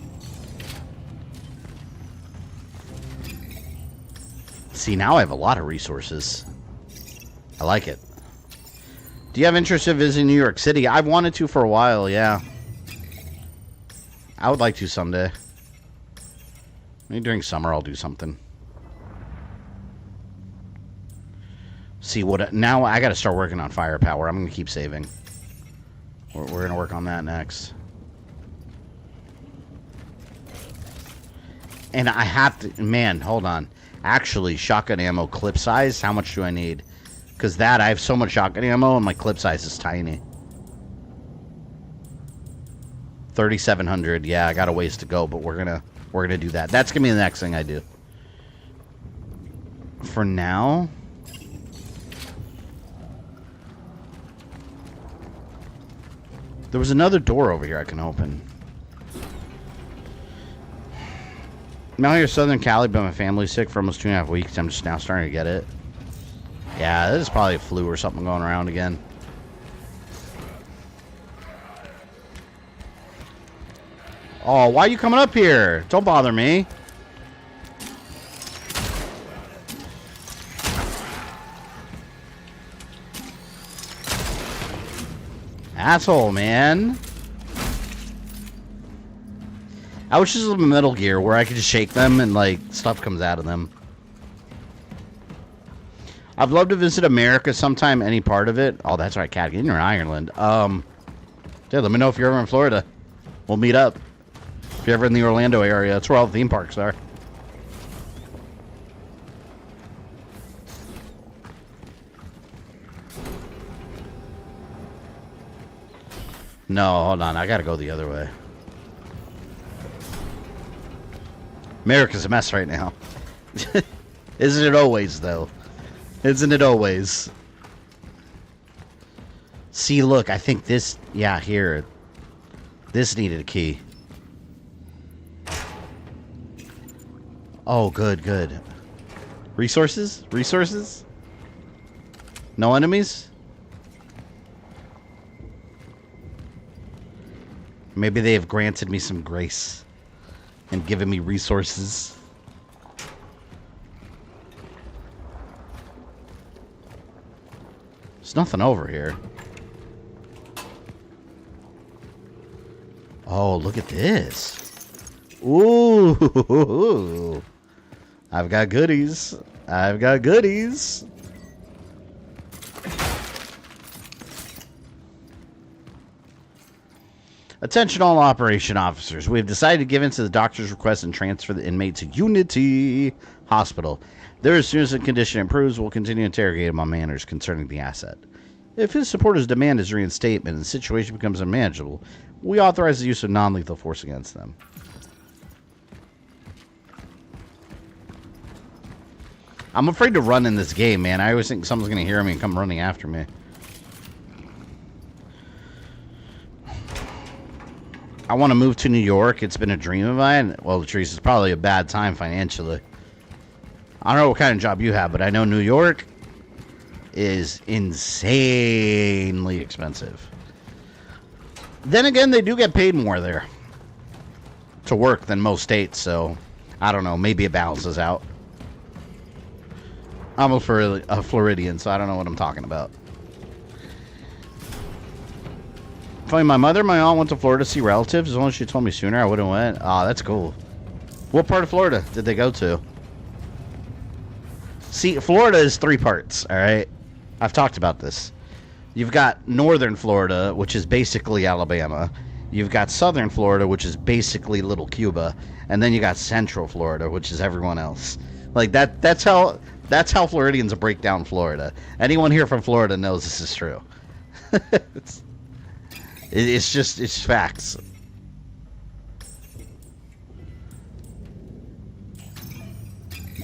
See, now I have a lot of resources. I like it. Do you have interest in visiting New York City? I've wanted to for a while, yeah. I would like to someday. Maybe during summer I'll do something. See what... Now I gotta start working on firepower. I'm gonna keep saving. We're gonna work on that next. And I have to... Man, hold on. Actually, shotgun ammo clip size, how much do I need? Because I have so much shotgun ammo and my clip size is tiny. 3,700. Yeah, I got a ways to go, but we're gonna do that. That's gonna be the next thing I do. For now, there was another door over here I can open. I'm out here in Southern Cali, but my family's sick for almost 2.5 weeks. I'm just now starting to get it. Yeah, this is probably a flu or something going around again. Oh, why are you coming up here? Don't bother me. Asshole, man. I wish this was a Metal Gear where I could just shake them and, like, stuff comes out of them. I'd love to visit America sometime, any part of it. Oh, that's right, Cat. You're in Ireland. Dude, let me know if you're ever in Florida. We'll meet up. If you're ever in the Orlando area, that's where all the theme parks are. No, hold on. I gotta go the other way. America's a mess right now. Isn't it always, though? Isn't it always? See, look, I think this... Yeah, here. This needed a key. Oh, good, good. Resources? Resources? No enemies? Maybe they have granted me some grace and given me resources. There's nothing over here. Oh, look at this. Ooh. I've got goodies. I've got goodies. Attention all operation officers. We have decided to give in to the doctor's request and transfer the inmate to Unity Hospital. There, as soon as the condition improves, we'll continue to interrogate him on matters concerning the asset. If his supporters demand his reinstatement and the situation becomes unmanageable, we authorize the use of non-lethal force against them. I'm afraid to run in this game, man. I always think someone's going to hear me and come running after me. I want to move to New York. It's been a dream of mine. Well, Latrice, it's probably a bad time financially. I don't know what kind of job you have, but I know New York is insanely expensive. Then again, they do get paid more there to work than most states, so I don't know. Maybe it balances out. I'm a Floridian, so I don't know what I'm talking about. Funny, my mother and my aunt went to Florida to see relatives. As long as she told me sooner, I would have went. Oh, that's cool. What part of Florida did they go to? See, Florida is 3 parts, all right? I've talked about this. You've got northern Florida, which is basically Alabama. You've got southern Florida, which is basically Little Cuba. And then you got central Florida, which is everyone else. Like, that's how Floridians break down Florida. Anyone here from Florida knows this is true. It's facts.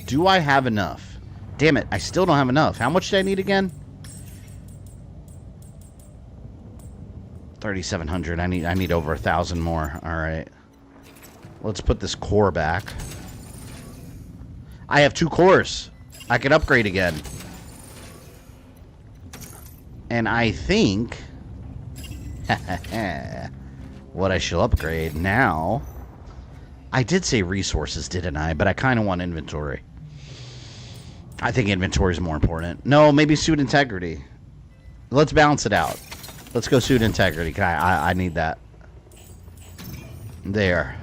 Do I have enough? Damn it, I still don't have enough. How much do I need again? 3,700. I need over 1,000 more. All right. Let's put this core back. I have 2 cores. I can upgrade again. And I think what I shall upgrade now. I did say resources, didn't I? But I kind of want inventory. I think inventory is more important. No, maybe suit integrity. Let's balance it out. Let's go suit integrity. I need that. There.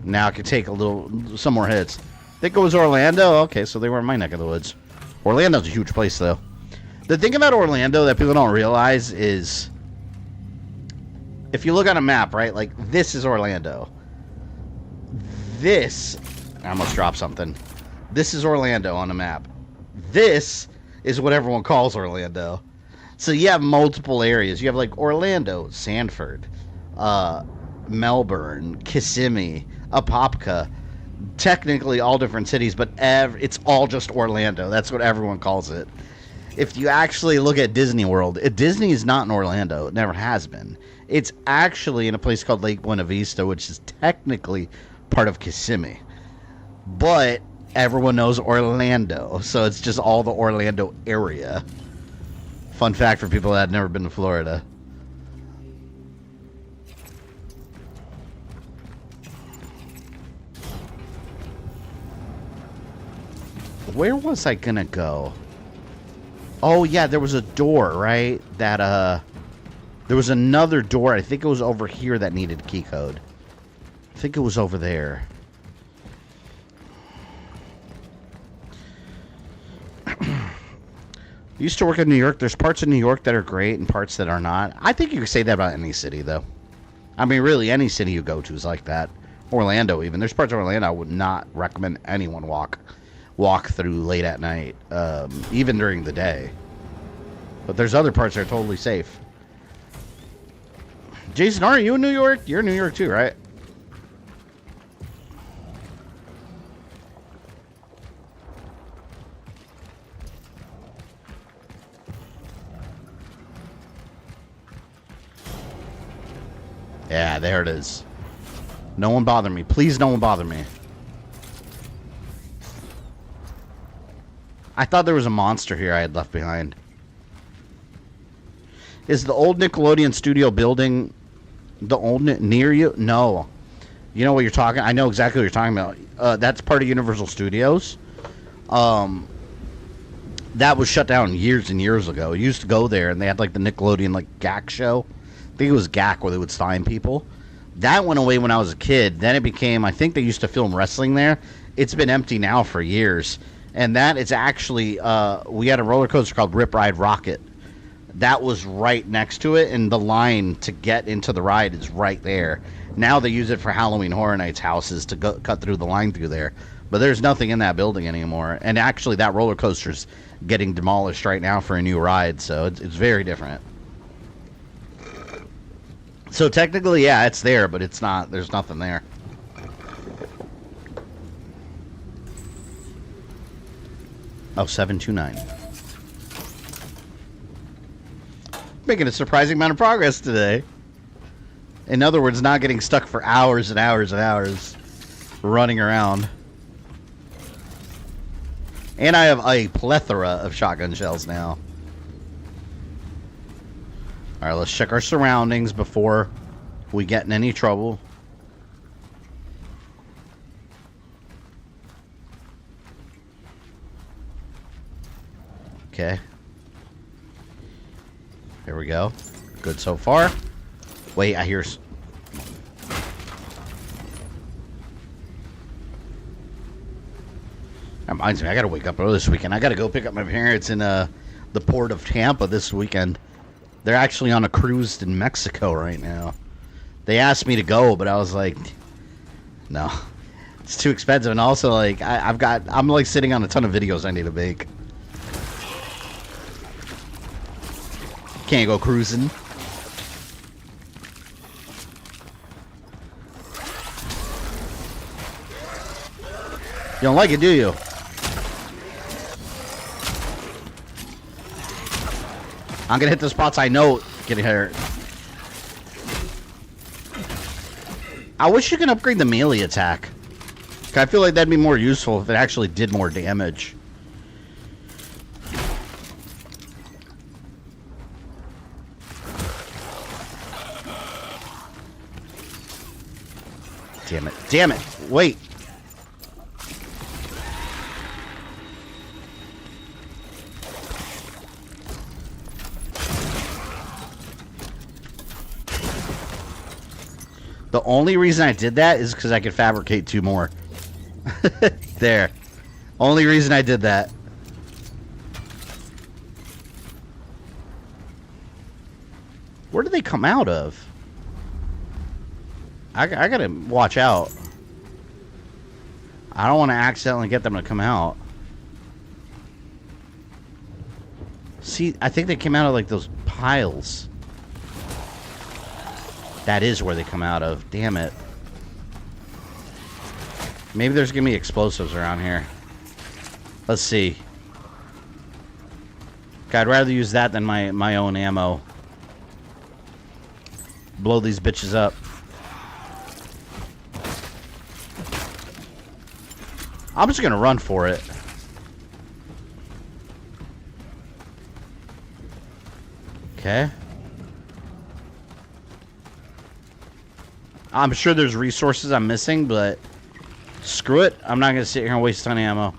Now I can take some more hits. Think it was Orlando? Okay, so they were in my neck of the woods. Orlando's a huge place, though. The thing about Orlando that people don't realize is, if you look on a map, right, like, this is Orlando. This, I almost dropped something. This is Orlando on a map. This is what everyone calls Orlando. So you have multiple areas. You have, like, Orlando, Sanford, Melbourne, Kissimmee, Apopka. Technically all different cities, but it's all just Orlando. That's what everyone calls it. If you actually look at Disney World, Disney is not in Orlando. It never has been. It's actually in a place called Lake Buena Vista, which is technically part of Kissimmee. But everyone knows Orlando, so it's just all the Orlando area. Fun fact for people that had never been to Florida. Where was I gonna go? Oh yeah, there was a door, right? That there was another door. I think it was over here that needed a key code. I think it was over there. Used to work in New York. There's parts of New York that are great and parts that are not. I think you could say that about any city, though. I mean, really, any city you go to is like that. Orlando, even. There's parts of Orlando I would not recommend anyone walk through late at night, even during the day. But there's other parts that are totally safe. Jason, are you in New York? You're in New York too, right? Yeah, there it is. No one bother me. Please, no one bother me. I thought there was a monster here I had left behind. Is the old Nickelodeon studio building the old near you? No. You know what you're talking? I know exactly what you're talking about. That's part of Universal Studios. That was shut down years and years ago. You used to go there, and they had like the Nickelodeon like GAC show. I think it was GAC where they would sign people. That went away when I was a kid. Then it became, I think they used to film wrestling there. It's been empty now for years. And that is actually, we had a roller coaster called Rip Ride Rocket. That was right next to it, and the line to get into the ride is right there. Now they use it for Halloween Horror Nights houses to cut through the line through there. But there's nothing in that building anymore. And actually, that roller coaster's getting demolished right now for a new ride, so it's very different. So technically, yeah, it's there, but it's not. There's nothing there. Oh, 729. Making a surprising amount of progress today. In other words, not getting stuck for hours and hours and hours running around. And I have a plethora of shotgun shells now. Alright, let's check our surroundings before we get in any trouble. Okay. Here we go. Good so far. Wait, I hear... That reminds me, I gotta wake up early this weekend. I gotta go pick up my parents in the port of Tampa this weekend. They're actually on a cruise in Mexico right now. They asked me to go, but I was like, no. It's too expensive, and also, like, I'm like sitting on a ton of videos I need to make. Can't go cruising. You don't like it, do you? I'm gonna hit the spots I know getting hurt. I wish you could upgrade the melee attack. I feel like that'd be more useful if it actually did more damage. Damn it. Damn it. Wait. The only reason I did that is because I could fabricate 2 more. There. Only reason I did that. Where do they come out of? I gotta watch out. I don't want to accidentally get them to come out. See, I think they came out of like those piles. That is where they come out of. Damn it. Maybe there's gonna be explosives around here. Let's see. I'd rather use that than my own ammo. Blow these bitches up. I'm just gonna run for it. Okay. I'm sure there's resources I'm missing, but screw it. I'm not gonna sit here and waste a ton of ammo.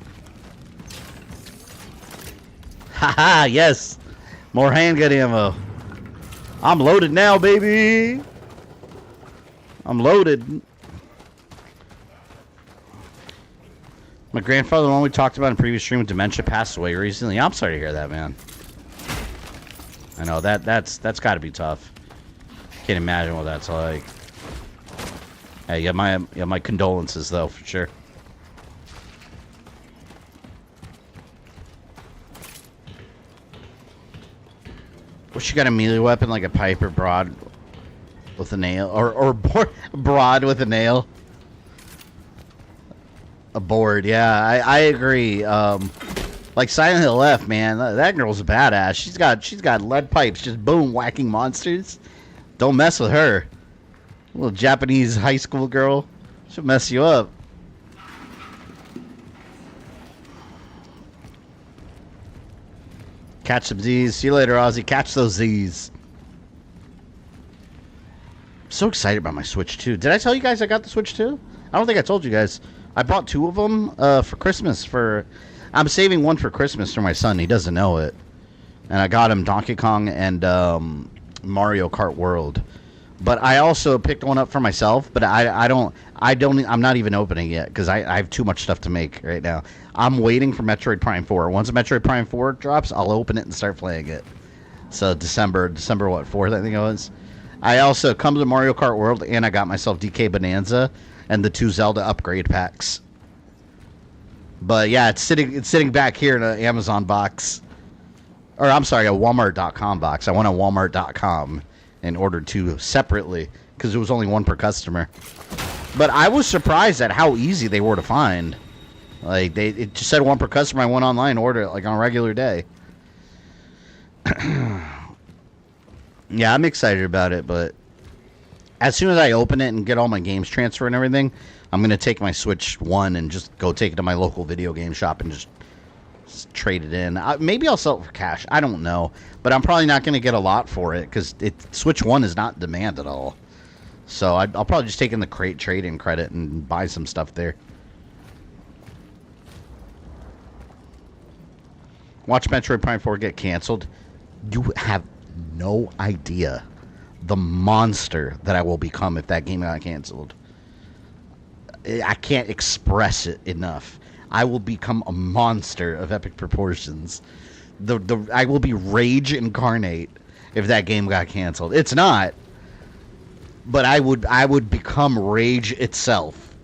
Haha, yes. More handgun ammo. I'm loaded now, baby. I'm loaded. My grandfather, the one we talked about in previous stream with dementia, passed away recently. I'm sorry to hear that, man. I know that's got to be tough. Can't imagine what that's like. Hey, you got my condolences though, for sure. Wish you got a melee weapon like a pipe or broad with a nail, or broad with a nail. A board, yeah, I agree. Like Silent Hill F, man, that girl's a badass. She's got lead pipes, just boom, whacking monsters. Don't mess with her. Little Japanese high school girl, she'll mess you up. Catch some Z's. See you later, Ozzy. Catch those Z's. I'm so excited about my Switch 2. Did I tell you guys I got the Switch 2? I don't think I told you guys. I bought 2 of them for Christmas. I'm saving one for Christmas for my son. He doesn't know it. And I got him Donkey Kong and Mario Kart World. But I also picked one up for myself. But I'm not even opening it because I have too much stuff to make right now. I'm waiting for Metroid Prime 4. Once Metroid Prime 4 drops, I'll open it and start playing it. So December what, 4th, I think it was. I also come to Mario Kart World, and I got myself DK Bonanza and the 2 Zelda upgrade packs. But yeah, it's sitting back here in an Amazon box. Or I'm sorry, a Walmart.com box. I went on Walmart.com and ordered 2 separately because it was only 1 per customer. But I was surprised at how easy they were to find. Like it just said 1 per customer. I went online and ordered it like on a regular day. Yeah, I'm excited about it, but as soon as I open it and get all my games transferred and everything, I'm going to take my Switch 1 and just go take it to my local video game shop and just trade it in. Maybe I'll sell it for cash. I don't know. But I'm probably not going to get a lot for it because Switch 1 is not in demand at all. So I'll probably just take in the crate trade-in credit and buy some stuff there. Watch Metroid Prime 4 get canceled. You have no idea the monster that I will become if that game got canceled. I can't express it enough. I will become a monster of epic proportions. I will be rage incarnate if that game got canceled. It's not, but I would become rage itself.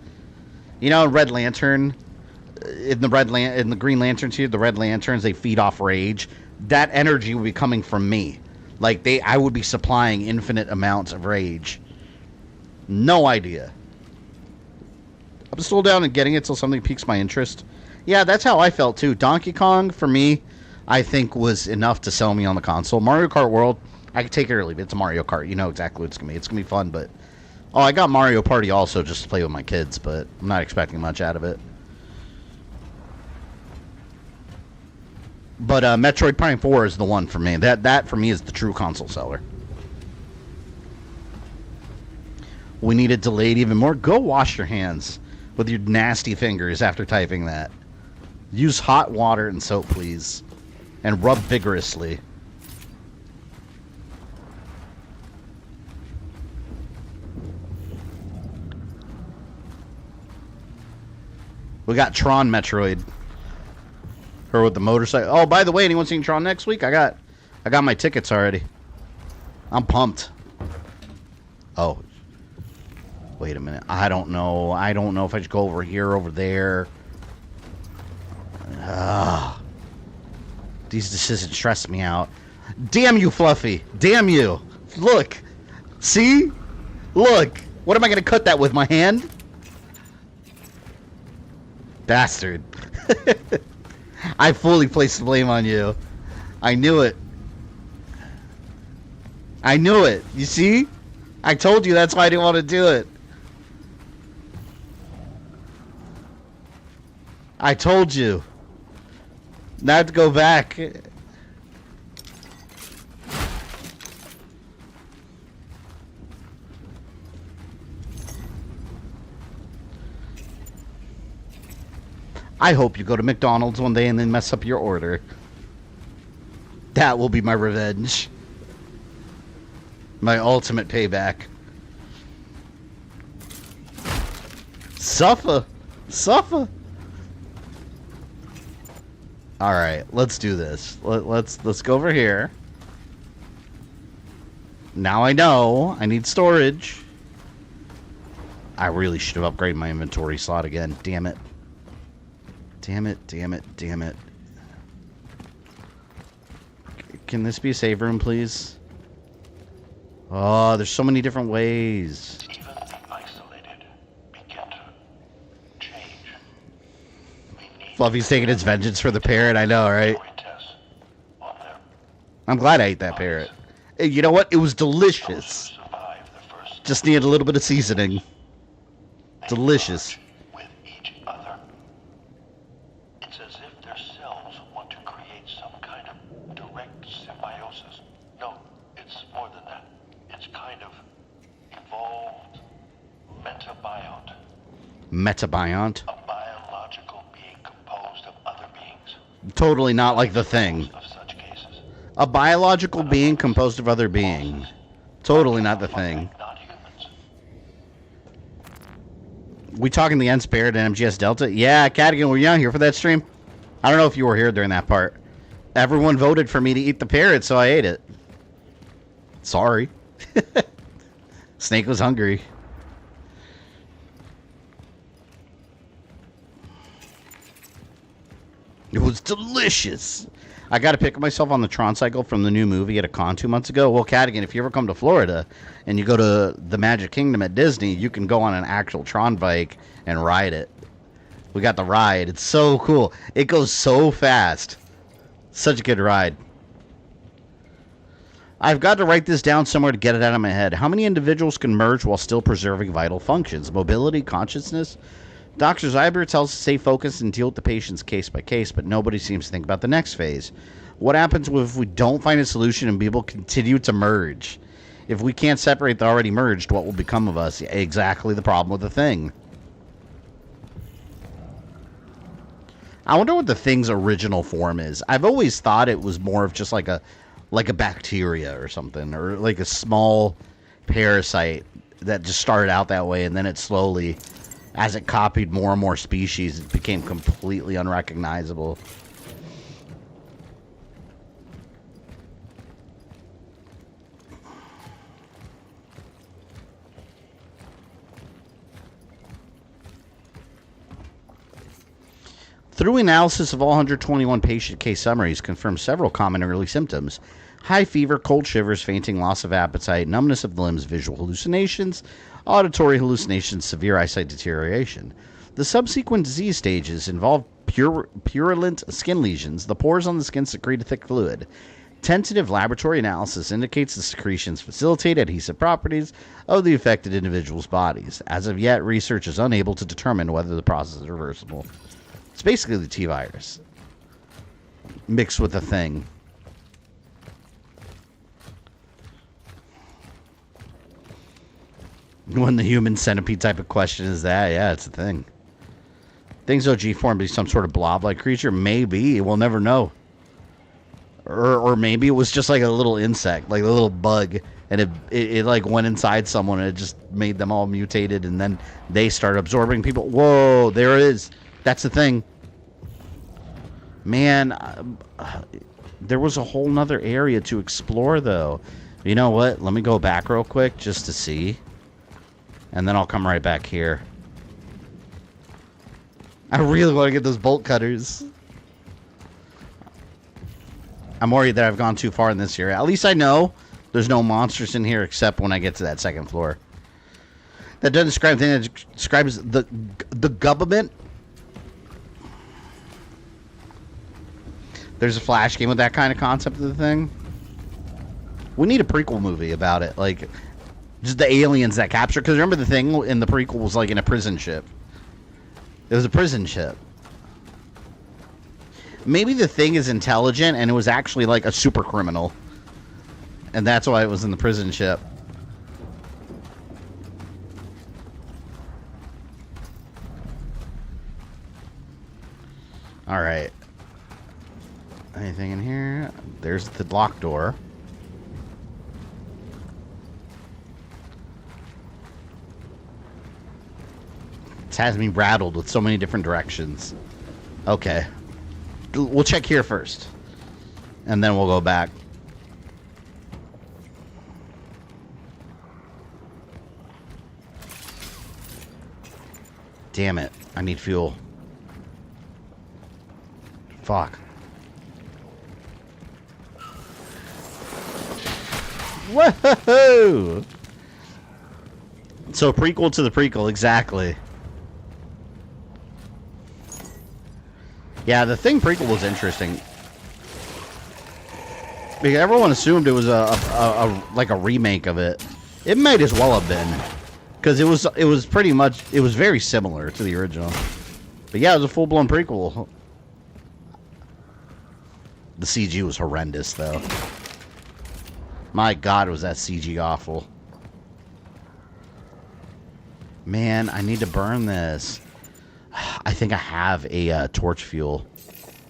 You know, Red Lantern, in the Green Lantern series, the Red Lanterns, they feed off rage. That energy would be coming from me. Like I would be supplying infinite amounts of rage. No idea. I'm still down and getting it till something piques my interest. Yeah, that's how I felt too. Donkey Kong, for me, I think was enough to sell me on the console. Mario Kart World, I could take it early, but it's a Mario Kart. You know exactly what it's going to be. It's going to be fun, but... Oh, I got Mario Party also just to play with my kids, but I'm not expecting much out of it. But Metroid Prime 4 is the one for me. That for me is the true console seller. We need it delayed even more. Go wash your hands with your nasty fingers after typing that. Use hot water and soap, please. And rub vigorously. We got Tron Metroid. Her with the motorcycle. Oh, by the way, anyone seeing Tron next week? I got my tickets already. I'm pumped. Oh. Wait a minute. I don't know. I don't know if I should go over here, over there. These decisions stress me out. Damn you, Fluffy. Damn you. Look. See? Look. What am I going to cut that with, my hand? Bastard. I fully placed the blame on you. I knew it. I knew it. You see? I told you that's why I didn't want to do it. I told you. Not to go back. I hope you go to McDonald's one day and then mess up your order. That will be my revenge. My ultimate payback. Suffer. Suffer. Alright, let's do this. Let's go over here. Now I know I need storage. I really should have upgraded my inventory slot again. Damn it. Damn it, damn it, damn it. Can this be a save room, please? Oh, there's so many different ways. Even the isolated begin to change. Fluffy's taking his vengeance for the parrot, I know, right? I'm glad I ate that parrot. Hey, you know what? It was delicious. Just needed a little bit of seasoning. Delicious. With each other. It's as if their cells want to create some kind of direct symbiosis. No, it's more than that. It's kind of evolved metabiont. Metabiont? A biological being composed of other beings. Totally not like the Thing. Of such cases. A biological being composed of other beings. Totally not the Thing. Not humans. We talking the Ents Parrot and MGS Delta? Yeah, Cadigan, were you out here for that stream? I don't know if you were here during that part. Everyone voted for me to eat the parrot, so I ate it. Sorry. Snake was hungry. It was delicious. I got to pick myself on the Tron cycle from the new movie at a con 2 months ago. Well, Cadigan, if you ever come to Florida and you go to the Magic Kingdom at Disney, you can go on an actual Tron bike and ride it. We got the ride. It's so cool. It goes so fast. Such a good ride. I've got to write this down somewhere to get it out of my head. How many individuals can merge while still preserving vital functions? Mobility, consciousness? Dr. Zyber tells us to stay focused and deal with the patients case by case, but nobody seems to think about the next phase. What happens if we don't find a solution and people continue to merge? If we can't separate the already merged, what will become of us? Exactly the problem with the Thing. I wonder what the Thing's original form is. I've always thought it was more of just like a bacteria or something, or like a small parasite that just started out that way, and then it slowly, as it copied more and more species, it became completely unrecognizable. Through analysis of all 121 patient case summaries, confirmed several common early symptoms: high fever, cold shivers, fainting, loss of appetite, numbness of the limbs, visual hallucinations, auditory hallucinations, severe eyesight deterioration. The subsequent disease stages involve purulent skin lesions. The pores on the skin secrete a thick fluid. Tentative laboratory analysis indicates the secretions facilitate adhesive properties of the affected individual's bodies. As of yet, research is unable to determine whether the process is reversible. It's basically the T-virus mixed with a thing. When the human centipede type of question is that, yeah, it's a thing. Things OG form be some sort of blob-like creature? Maybe. We'll never know. Or maybe it was just like a little insect, like a little bug, and it like went inside someone and it just made them all mutated, and then they started absorbing people. Whoa, there it is. That's the thing. Man, there was a whole nother area to explore, though. You know what? Let me go back real quick just to see. And then I'll come right back here. I really want to get those bolt cutters. I'm worried that I've gone too far in this area. At least I know there's no monsters in here except when I get to that second floor. That doesn't describe anything. That describes the government. There's a Flash game with that kind of concept of the thing. We need a prequel movie about it. Like, just the aliens that capture. Because remember the thing in the prequel was like in a prison ship. It was a prison ship. Maybe the thing is intelligent and it was actually like a super criminal. And that's why it was in the prison ship. Alright. Anything in here? There's the locked door. This has me rattled with so many different directions. Okay. We'll check here first. And then we'll go back. Damn it. I need fuel. Fuck. Whoa! So prequel to the prequel, exactly. Yeah, the Thing prequel was interesting. Because everyone assumed it was like a remake of it. It might as well have been, because it was pretty much, it was very similar to the original. But yeah, it was a full-blown prequel. The CG was horrendous, though. My God, was that CG awful. Man, I need to burn this. I think I have a torch fuel.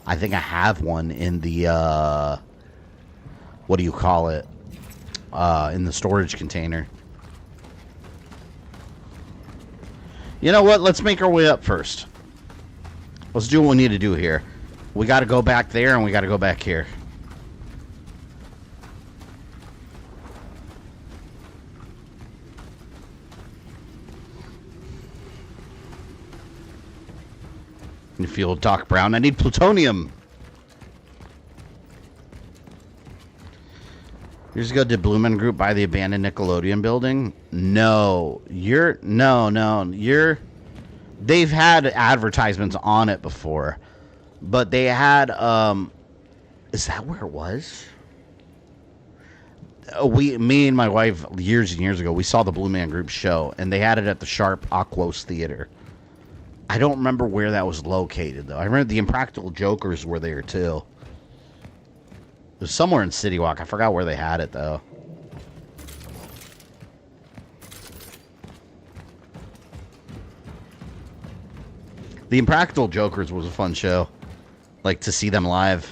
I think I have one in the, what do you call it? In the storage container. You know what? Let's make our way up first. Let's do what we need to do here. We got to go back there and we got to go back here. You feel Doc Brown. I need plutonium. Years ago, did Blue Man Group buy the abandoned Nickelodeon building? No. They've had advertisements on it before. But they had, is that where it was? Me and my wife, years and years ago, we saw the Blue Man Group show, and they had it at the Sharp Aquos Theater. I don't remember where that was located, though. I remember the Impractical Jokers were there, too. It was somewhere in City Walk. I forgot where they had it, though. The Impractical Jokers was a fun show. Like, to see them live.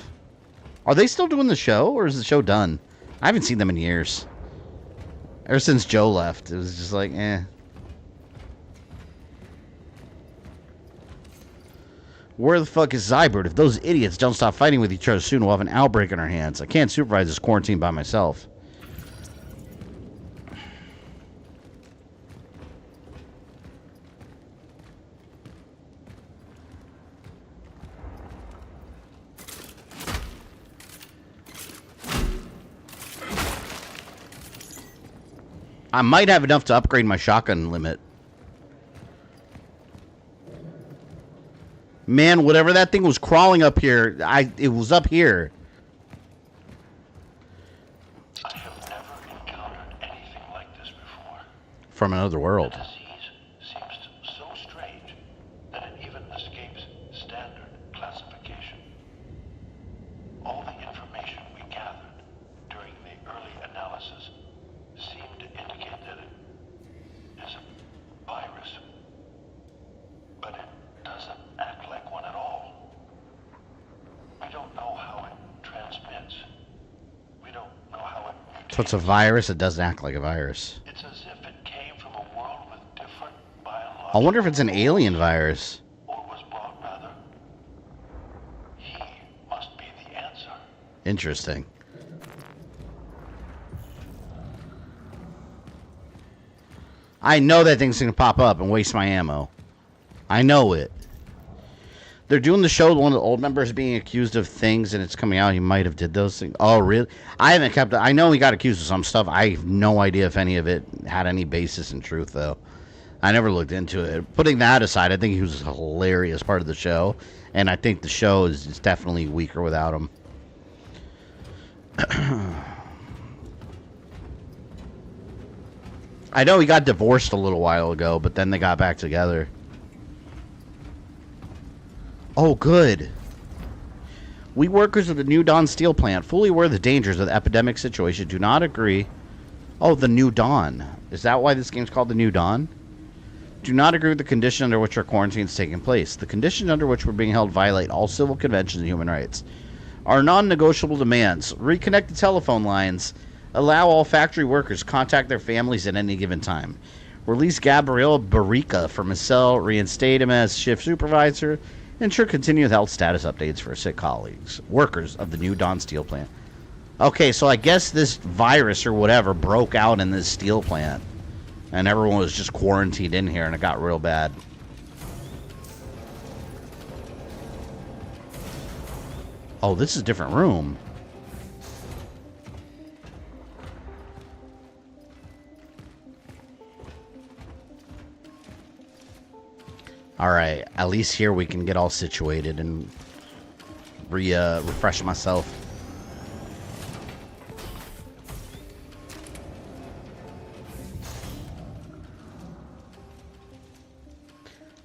Are they still doing the show, or is the show done? I haven't seen them in years. Ever since Joe left, it was just like, eh. Where the fuck is Zybird? If those idiots don't stop fighting with each other soon, we'll have an outbreak on our hands. I can't supervise this quarantine by myself. I might have enough to upgrade my shotgun limit. Man, whatever that thing was crawling up here, it was up here. I have never encountered anything like this before. From another world. The disease seems so strange that it even escapes standard classification. All the information we gathered during the early analysis seemed to indicate that it is a virus, but it doesn't act like one at all. We don't know how it transmits. We don't know how it mutates. So it's a virus. It doesn't act like a virus. It's as if it came from a world with different biological... I wonder if it's an alien virus. Or was brought, rather. He must be the answer. Interesting. I know that thing's gonna pop up and waste my ammo. I know it. They're doing the show, one of the old members being accused of things, and it's coming out he might have did those things. Oh, really? I haven't kept... I know he got accused of some stuff. I have no idea if any of it had any basis in truth, though. I never looked into it. Putting that aside, I think he was a hilarious part of the show, and I think the show is definitely weaker without him. I know he got divorced a little while ago, but then they got back together. Oh, good. We workers of the New Dawn steel plant, fully aware of the dangers of the epidemic situation, do not agree... Oh, the New Dawn. Is that why this game's called the New Dawn? Do not agree with the condition under which our quarantine is taking place. The conditions under which we're being held violate all civil conventions and human rights. Our non-negotiable demands: reconnect the telephone lines, allow all factory workers to contact their families at any given time, release Gabriel Barica from his cell, reinstate him as shift supervisor, ensure continued health status updates for sick colleagues, workers of the New Dawn steel plant. Okay, so I guess this virus or whatever broke out in this steel plant, and everyone was just quarantined in here, and it got real bad. Oh, this is a different room. Alright, at least here we can get all situated and refresh myself.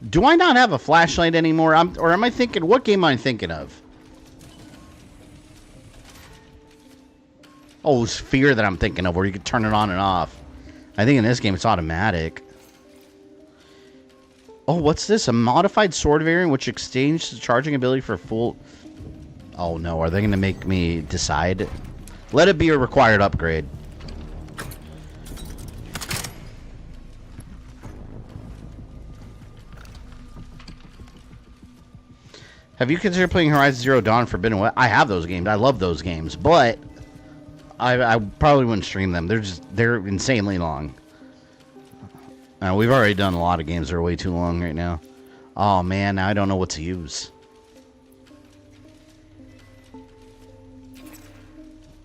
Do I not have a flashlight anymore? Or am I thinking, what game am I thinking of? Oh, it's Fear that I'm thinking of, where you can turn it on and off. I think in this game it's automatic. Oh, what's this? A modified sword variant which exchanges the charging ability for full... Oh no, are they going to make me decide? Let it be a required upgrade. Have you considered playing Horizon Zero Dawn Forbidden West? I have those games. I love those games, but I probably wouldn't stream them. They're insanely long. We've already done a lot of games that are way too long right now. Oh man, now I don't know what to use.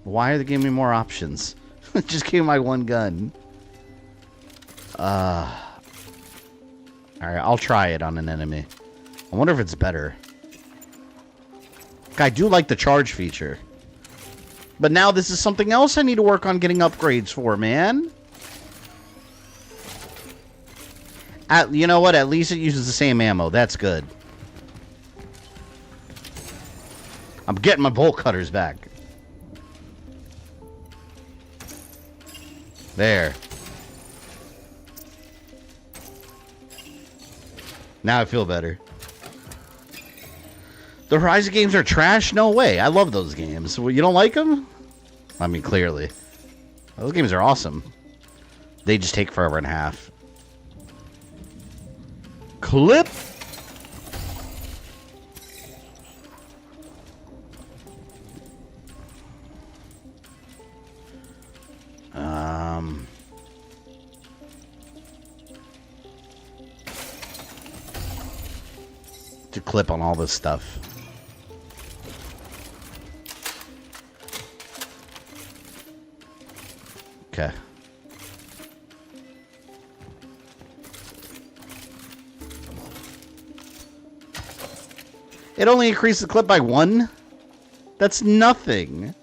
Why are they giving me more options? Just give me my one gun. Alright, I'll try it on an enemy. I wonder if it's better. I do like the charge feature. But now this is something else I need to work on getting upgrades for, man. You know what? At least it uses the same ammo. That's good. I'm getting my bolt cutters back. There. Now I feel better. The Horizon games are trash? No way. I love those games. Well, you don't like them? I mean, clearly. Those games are awesome. They just take forever and a half. Clip! To clip on all this stuff. Okay. It only increased the clip by 1? That's nothing.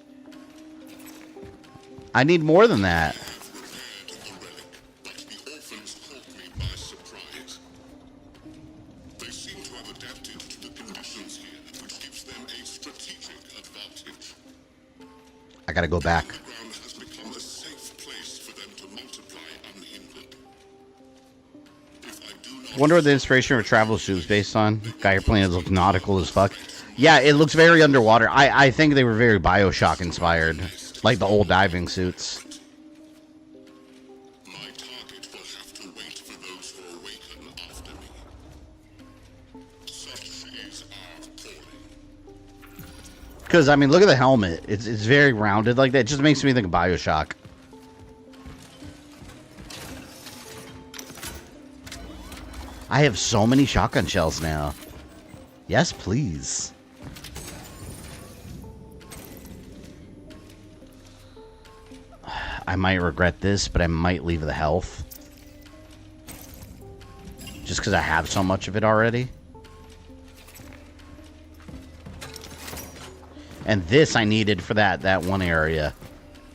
I need more than that. But the orphans caught me by surprise. They seem to have adapted to the conditions here, which gives them a strategic advantage. I gotta go back. The ground has become a safe place for them to multiply unhindered. If I do not Wonder what the inspiration for travel suit was based on. Guy you're playing looks nautical as fuck. Yeah, it looks very underwater. I think they were very Bioshock inspired. Like the old diving suits. my target will have to wait for those who awaken after me. Such is our calling. Because, I mean, look at the helmet. It's very rounded like that. It just makes me think of Bioshock. I have so many shotgun shells now. Yes, please. I might regret this, but I might leave the health. Just because I have so much of it already. And this I needed for that one area.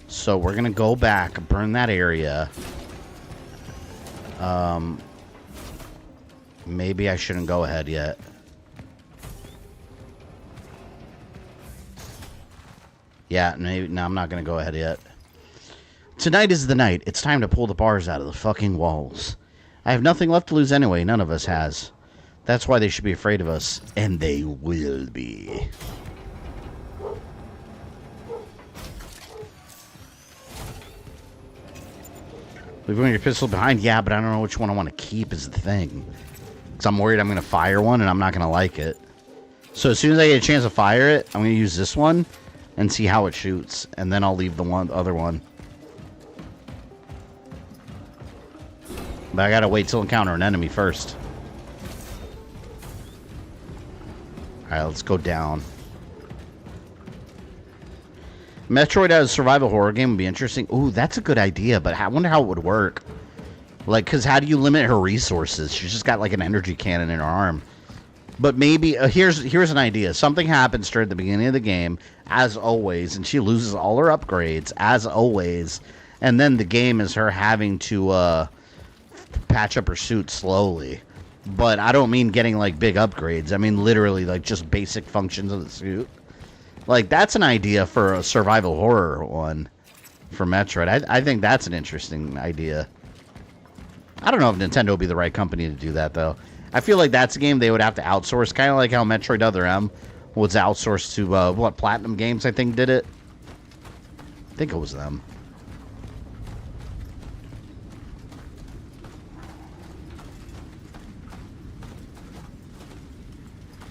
So we're going to go back, burn that area. Maybe I shouldn't go ahead yet. Yeah, maybe, no, I'm not going to go ahead yet. Tonight is the night. It's time to pull the bars out of the fucking walls. I have nothing left to lose anyway. None of us has. That's why they should be afraid of us. And they will be. Leaving your pistol behind? Yeah, but I don't know which one I want to keep is the thing. Because I'm worried I'm going to fire one and I'm not going to like it. So as soon as I get a chance to fire it, I'm going to use this one and see how it shoots. And then I'll leave the other one. But I gotta wait till I encounter an enemy first. Alright, let's go down. Metroid as a survival horror game would be interesting. Ooh, that's a good idea, but I wonder how it would work. Like, because how do you limit her resources? She's just got like an energy cannon in her arm. But maybe, here's an idea. Something happens during the beginning of the game, as always, and she loses all her upgrades, as always. And then the game is her having to, patch up her suit slowly. But I don't mean getting like big upgrades. I mean literally like just basic functions of the suit. Like that's an idea for a survival horror one for Metroid. I think that's an interesting idea. I don't know if Nintendo would be the right company to do that though. I feel like that's a game they would have to outsource, kind of like how Metroid Other M was outsourced to what, Platinum Games I think did it. I think it was them.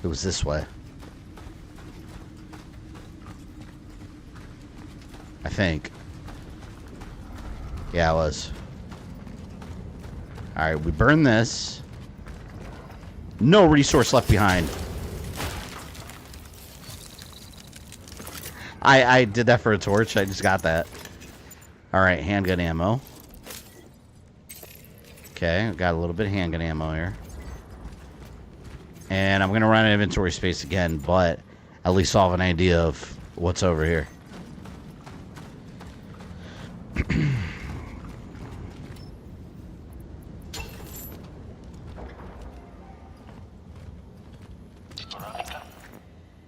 It was this way. I think. Yeah, it was. Alright, we burn this. No resource left behind. I did that for a torch. I just got that. Alright, handgun ammo. Okay, got a little bit of handgun ammo here. And I'm going to run out of inventory space again, but at least I'll have an idea of what's over here.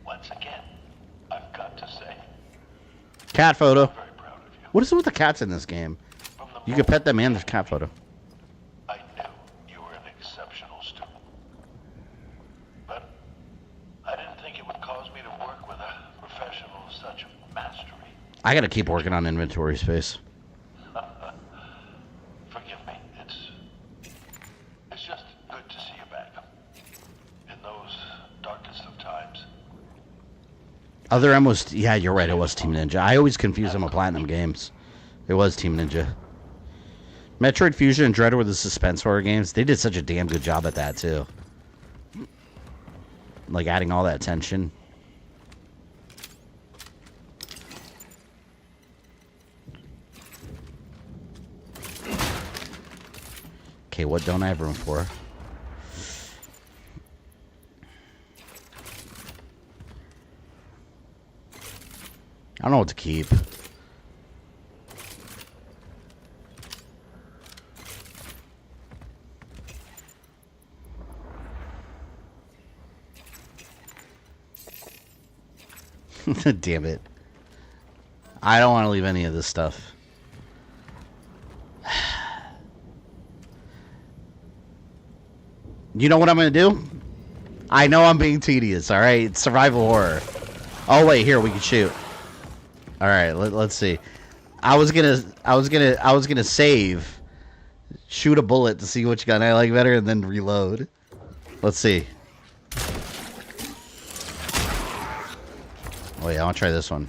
Once again, I've got to say, Cat photo. I'm very proud of you. What is it with the cats in this game? From the You can pet them and there's cat photo. I knew you were an exceptional student. But I didn't think it would cause me to work with a professional of such mastery. I got to keep working on inventory space. Forgive me. It's just good to see you back. In those darkest of times. Other M was, yeah, you're right, it was Team Ninja. I always confuse them with Platinum Games. It was Team Ninja. Metroid Fusion and Dread were the suspense horror games. They did such a damn good job at that, too. Like, adding all that tension. Okay, what don't I have room for? don't know what to keep. Damn it. I don't want to leave any of this stuff. You know what I'm going to do? I know I'm being tedious, alright? It's survival horror. Oh, wait, here, we can shoot. Alright, let's see. I was gonna save, shoot a bullet to see which gun I like better, and then reload. Let's see. Oh yeah, I'll try this one.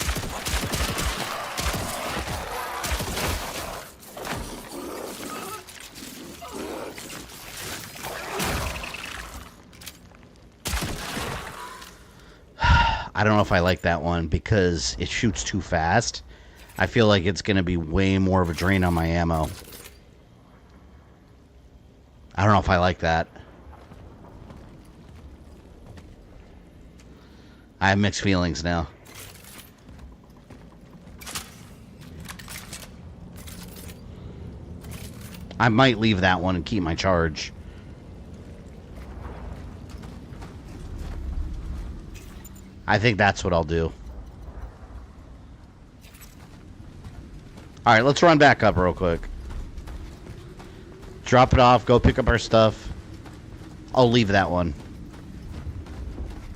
I don't know if I like that one because it shoots too fast. I feel like it's going to be way more of a drain on my ammo. I don't know if I like that. I have mixed feelings now. I might leave that one and keep my charge. I think that's what I'll do. Alright, let's run back up real quick. Drop it off, go pick up our stuff. I'll leave that one.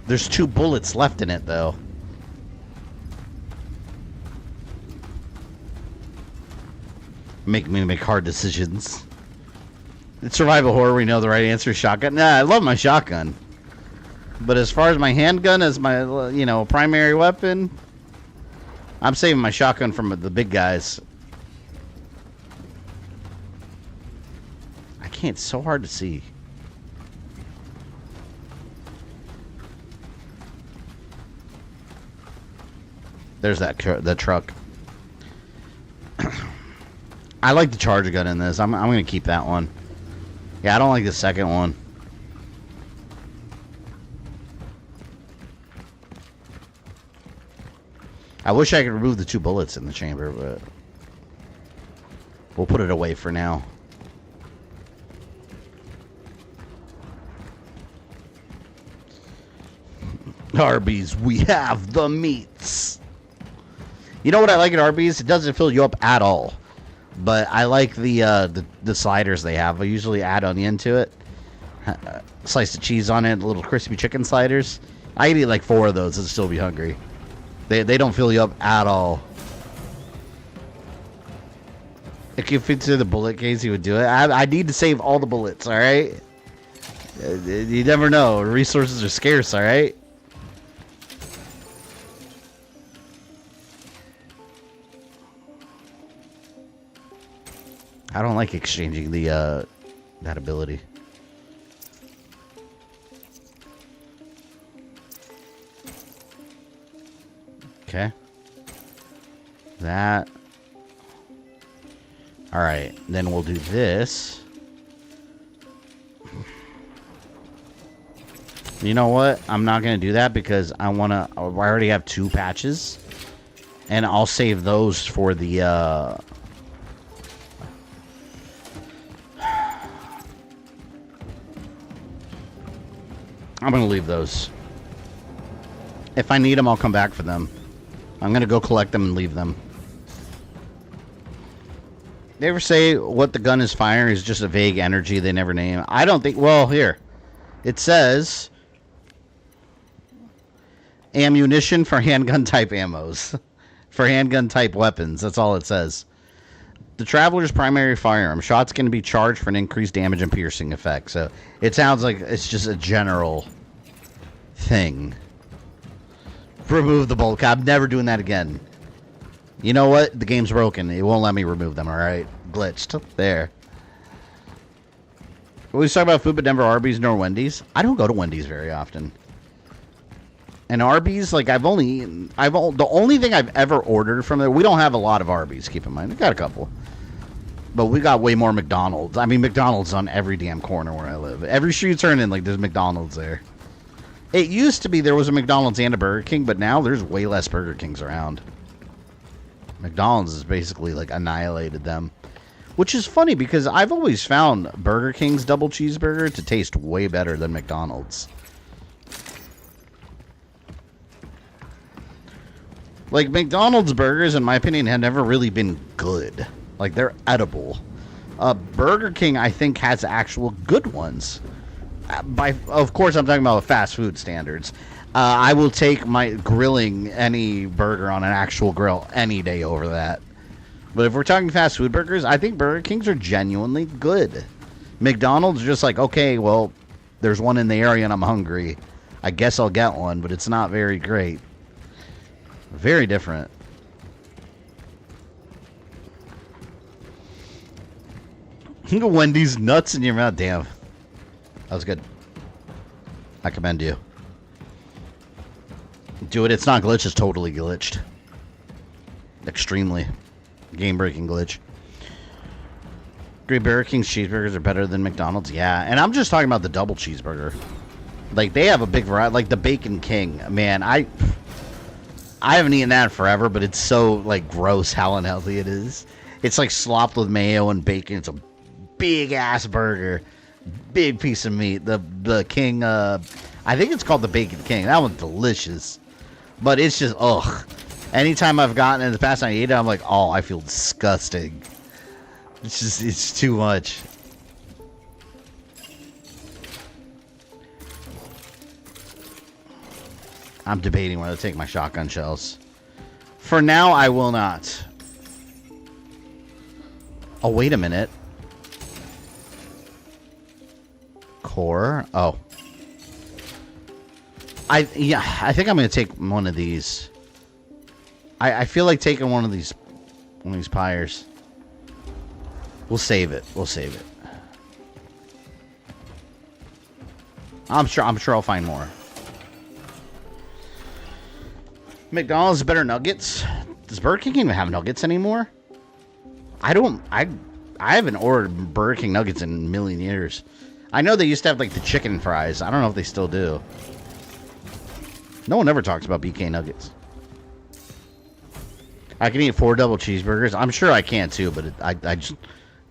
There's 2 bullets left in it, though. Make me make hard decisions. It's survival horror, we know the right answer is shotgun. Nah, I love my shotgun. But as far as my handgun as my, you know, primary weapon, I'm saving my shotgun from the big guys. I can't, it's so hard to see. There's that truck. I like the charger gun in this. I'm going to keep that one. Yeah, I don't like the second one. I wish I could remove the 2 bullets in the chamber, but we'll put it away for now. Arby's, we have the meats. You know what I like at Arby's? It doesn't fill you up at all. But I like the sliders they have. I usually add onion to it. Slice of cheese on it, little crispy chicken sliders. I could eat like 4 of those and still be hungry. They don't fill you up at all. If you fit through the bullet case, you would do it. I need to save all the bullets, alright? You never know. Resources are scarce, alright? I don't like exchanging the that ability. Okay. That. Alright, then we'll do this. You know what? I'm not going to do that because I already have 2 patches. And I'll save those for the, I'm going to leave those. If I need them, I'll come back for them. I'm going to go collect them and leave them. They ever say what the gun is firing is just a vague energy they never name? I don't think... Well, here. It says... ammunition for handgun-type ammos. For handgun-type weapons. That's all it says. The Traveler's primary firearm. Shots can be charged for an increased damage and piercing effect. So, it sounds like it's just a general thing. Remove the bullet. I'm never doing that again. You know what? The game's broken. It won't let me remove them, alright? Glitched. There. We talk about food, but never Arby's nor Wendy's. I don't go to Wendy's very often. And Arby's, like, the only thing I've ever ordered from there, we don't have a lot of Arby's, keep in mind. We got a couple. But we got way more McDonald's. I mean, McDonald's on every damn corner where I live. Every street you turn in, like, there's McDonald's there. It used to be there was a McDonald's and a Burger King, but now there's way less Burger Kings around. McDonald's has basically like annihilated them. Which is funny because I've always found Burger King's double cheeseburger to taste way better than McDonald's. Like, McDonald's burgers, in my opinion, have never really been good. Like, they're edible. Burger King, I think, has actual good ones. Of course, I'm talking about fast food standards. I will take my grilling any burger on an actual grill any day over that. But if we're talking fast food burgers, I think Burger King's are genuinely good. McDonald's just like, okay, well, there's one in the area and I'm hungry. I guess I'll get one, but it's not very great. Very different. You got Wendy's nuts in your mouth. Damn. That was good. I commend you. Do it. It's not glitched. It's totally glitched. Extremely. Game-breaking glitch. Great Burger King's cheeseburgers are better than McDonald's. Yeah. And I'm just talking about the double cheeseburger. Like, they have a big variety. Like, the Bacon King. Man, I haven't eaten that in forever, but it's so, like, gross how unhealthy it is. It's, like, slopped with mayo and bacon. It's a big-ass burger. Big piece of meat. The King, I think it's called the Bacon King. That one's delicious. But it's just, ugh. Anytime I've gotten in the past and I eat it, I'm like, oh, I feel disgusting. It's just, it's too much. I'm debating whether to take my shotgun shells. For now, I will not. Oh, wait a minute. Core. Oh. I think I'm going to take one of these. I feel like taking one of these pyres. We'll save it. We'll save it. I'm sure I'll find more. McDonald's better nuggets. Does Burger King even have nuggets anymore? I haven't ordered Burger King nuggets in a million years. I know they used to have like the chicken fries. I don't know if they still do. No one ever talks about BK nuggets. I can eat 4 double cheeseburgers. I'm sure I can too, but I just,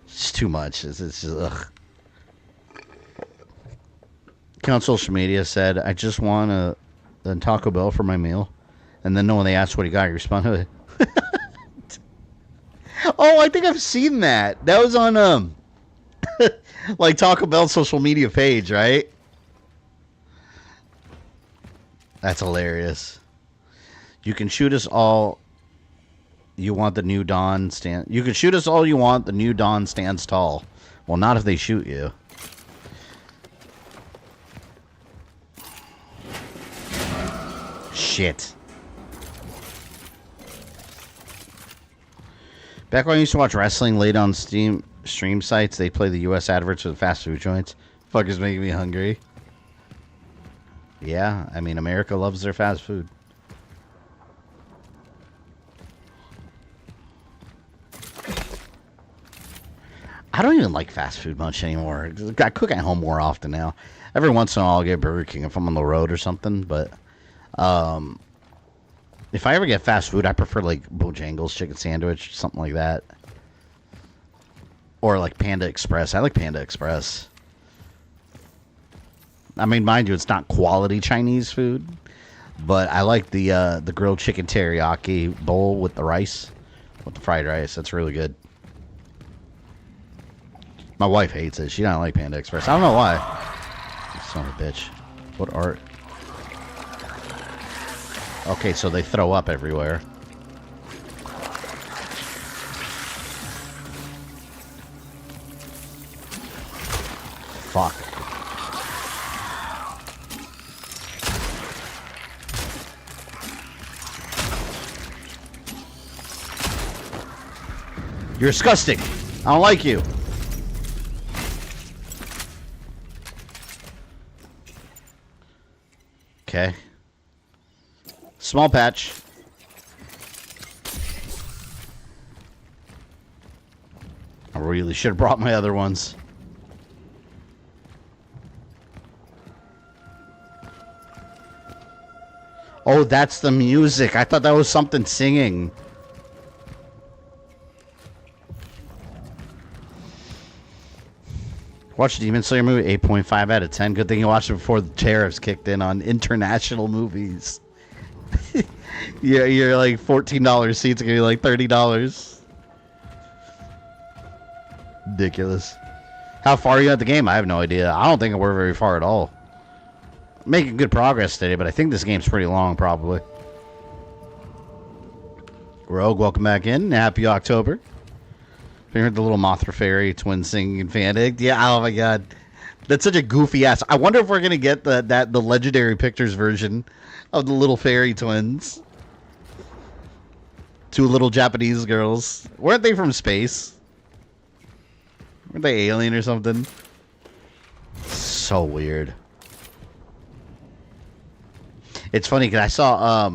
it's too much. It's just, ugh. On social media said, I just want a Taco Bell for my meal. And then when they asked what he got, he responded, oh, I think I've seen that. That was on, like, Taco Bell's social media page, right? That's hilarious. You can shoot us all you want, the new Dawn stand. You can shoot us all you want, the new Dawn stands tall. Well, not if they shoot you. Shit. Back when I used to watch wrestling late on stream sites, they play the U.S. adverts for the fast food joints. Fuck is making me hungry. Yeah, I mean, America loves their fast food. I don't even like fast food much anymore. I cook at home more often now. Every once in a while I'll get Burger King if I'm on the road or something, but if I ever get fast food, I prefer like Bojangles chicken sandwich, something like that. Or like Panda Express. I like Panda Express. I mean, mind you, it's not quality Chinese food, but I like the grilled chicken teriyaki bowl with the rice, with the fried rice. That's really good. My wife hates it. She don't like Panda Express. I don't know why. Son of a bitch. What art? Okay, so they throw up everywhere. Fuck. You're disgusting. I don't like you. Okay. Small patch. I really should have brought my other ones. Oh, that's the music. I thought that was something singing. Watch Demon Slayer movie, 8.5 out of 10. Good thing you watched it before the tariffs kicked in on international movies. You're like $14 seats are gonna be like $30. Ridiculous. How far are you at the game? I have no idea. I don't think we're very far at all. Making good progress today, but I think this game's pretty long, probably. Rogue, welcome back in. Happy October. You heard the little Mothra Fairy twin singing in Fandic? Yeah, oh my god. That's such a goofy ass. I wonder if we're gonna get the Legendary Pictures version of the little fairy twins. Two little Japanese girls. Weren't they from space? Weren't they alien or something? So weird. It's funny because I saw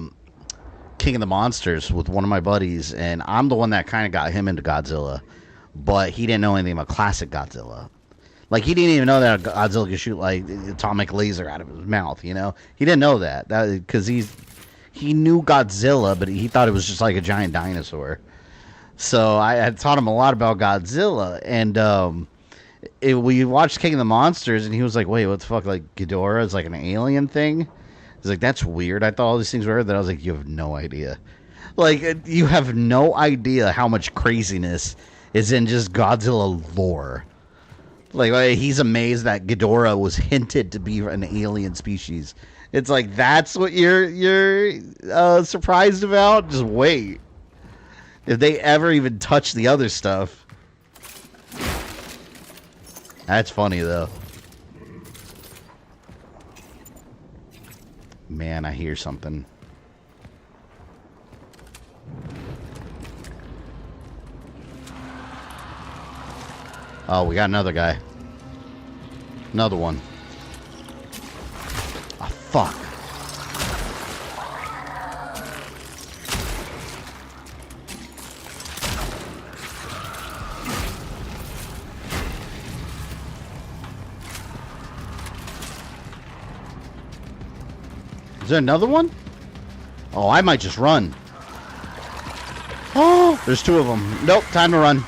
King of the Monsters with one of my buddies, and I'm the one that kind of got him into Godzilla, but he didn't know anything about classic Godzilla. Like, he didn't even know that Godzilla could shoot like atomic laser out of his mouth. You know, he didn't know that because he knew Godzilla, but he thought it was just like a giant dinosaur. So I had taught him a lot about Godzilla, and we watched King of the Monsters, and he was like, "Wait, what the fuck? Like Ghidorah is like an alien thing?" He's like, "That's weird. I thought all these things were." Then I was like, "You have no idea. Like, you have no idea how much craziness is in just Godzilla lore." Like he's amazed that Ghidorah was hinted to be an alien species. It's like, that's what you're surprised about? Just wait. If they ever even touch the other stuff. That's funny, though. Man, I hear something. Oh, we got another guy. Another one. Oh, fuck. Is there another one? Oh, I might just run. Oh, there's two of them. Nope, time to run.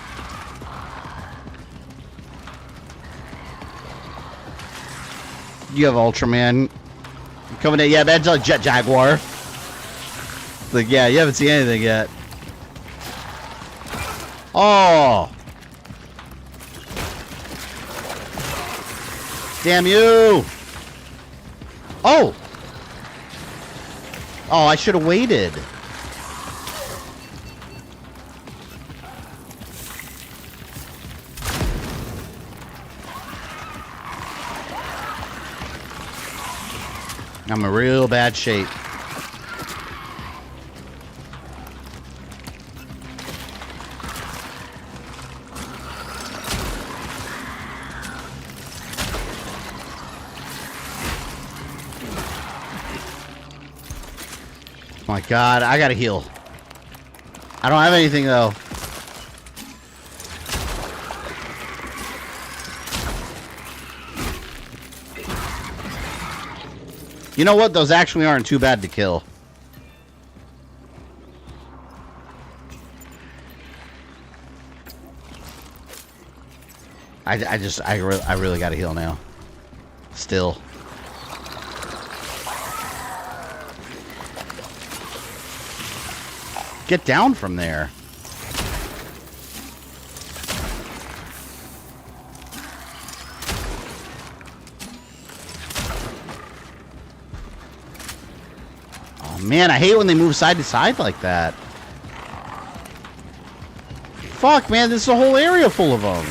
You have Ultraman coming in. Yeah, that's a Jet Jaguar. Like, yeah, you haven't seen anything yet. Oh. Damn you. Oh. Oh, I should have waited. I'm in real bad shape. My God, I gotta heal. I don't have anything though. You know what? Those actually aren't too bad to kill. I really gotta heal now. Still. Get down from there. Oh man, I hate when they move side to side like that. Fuck, man, this is a whole area full of them.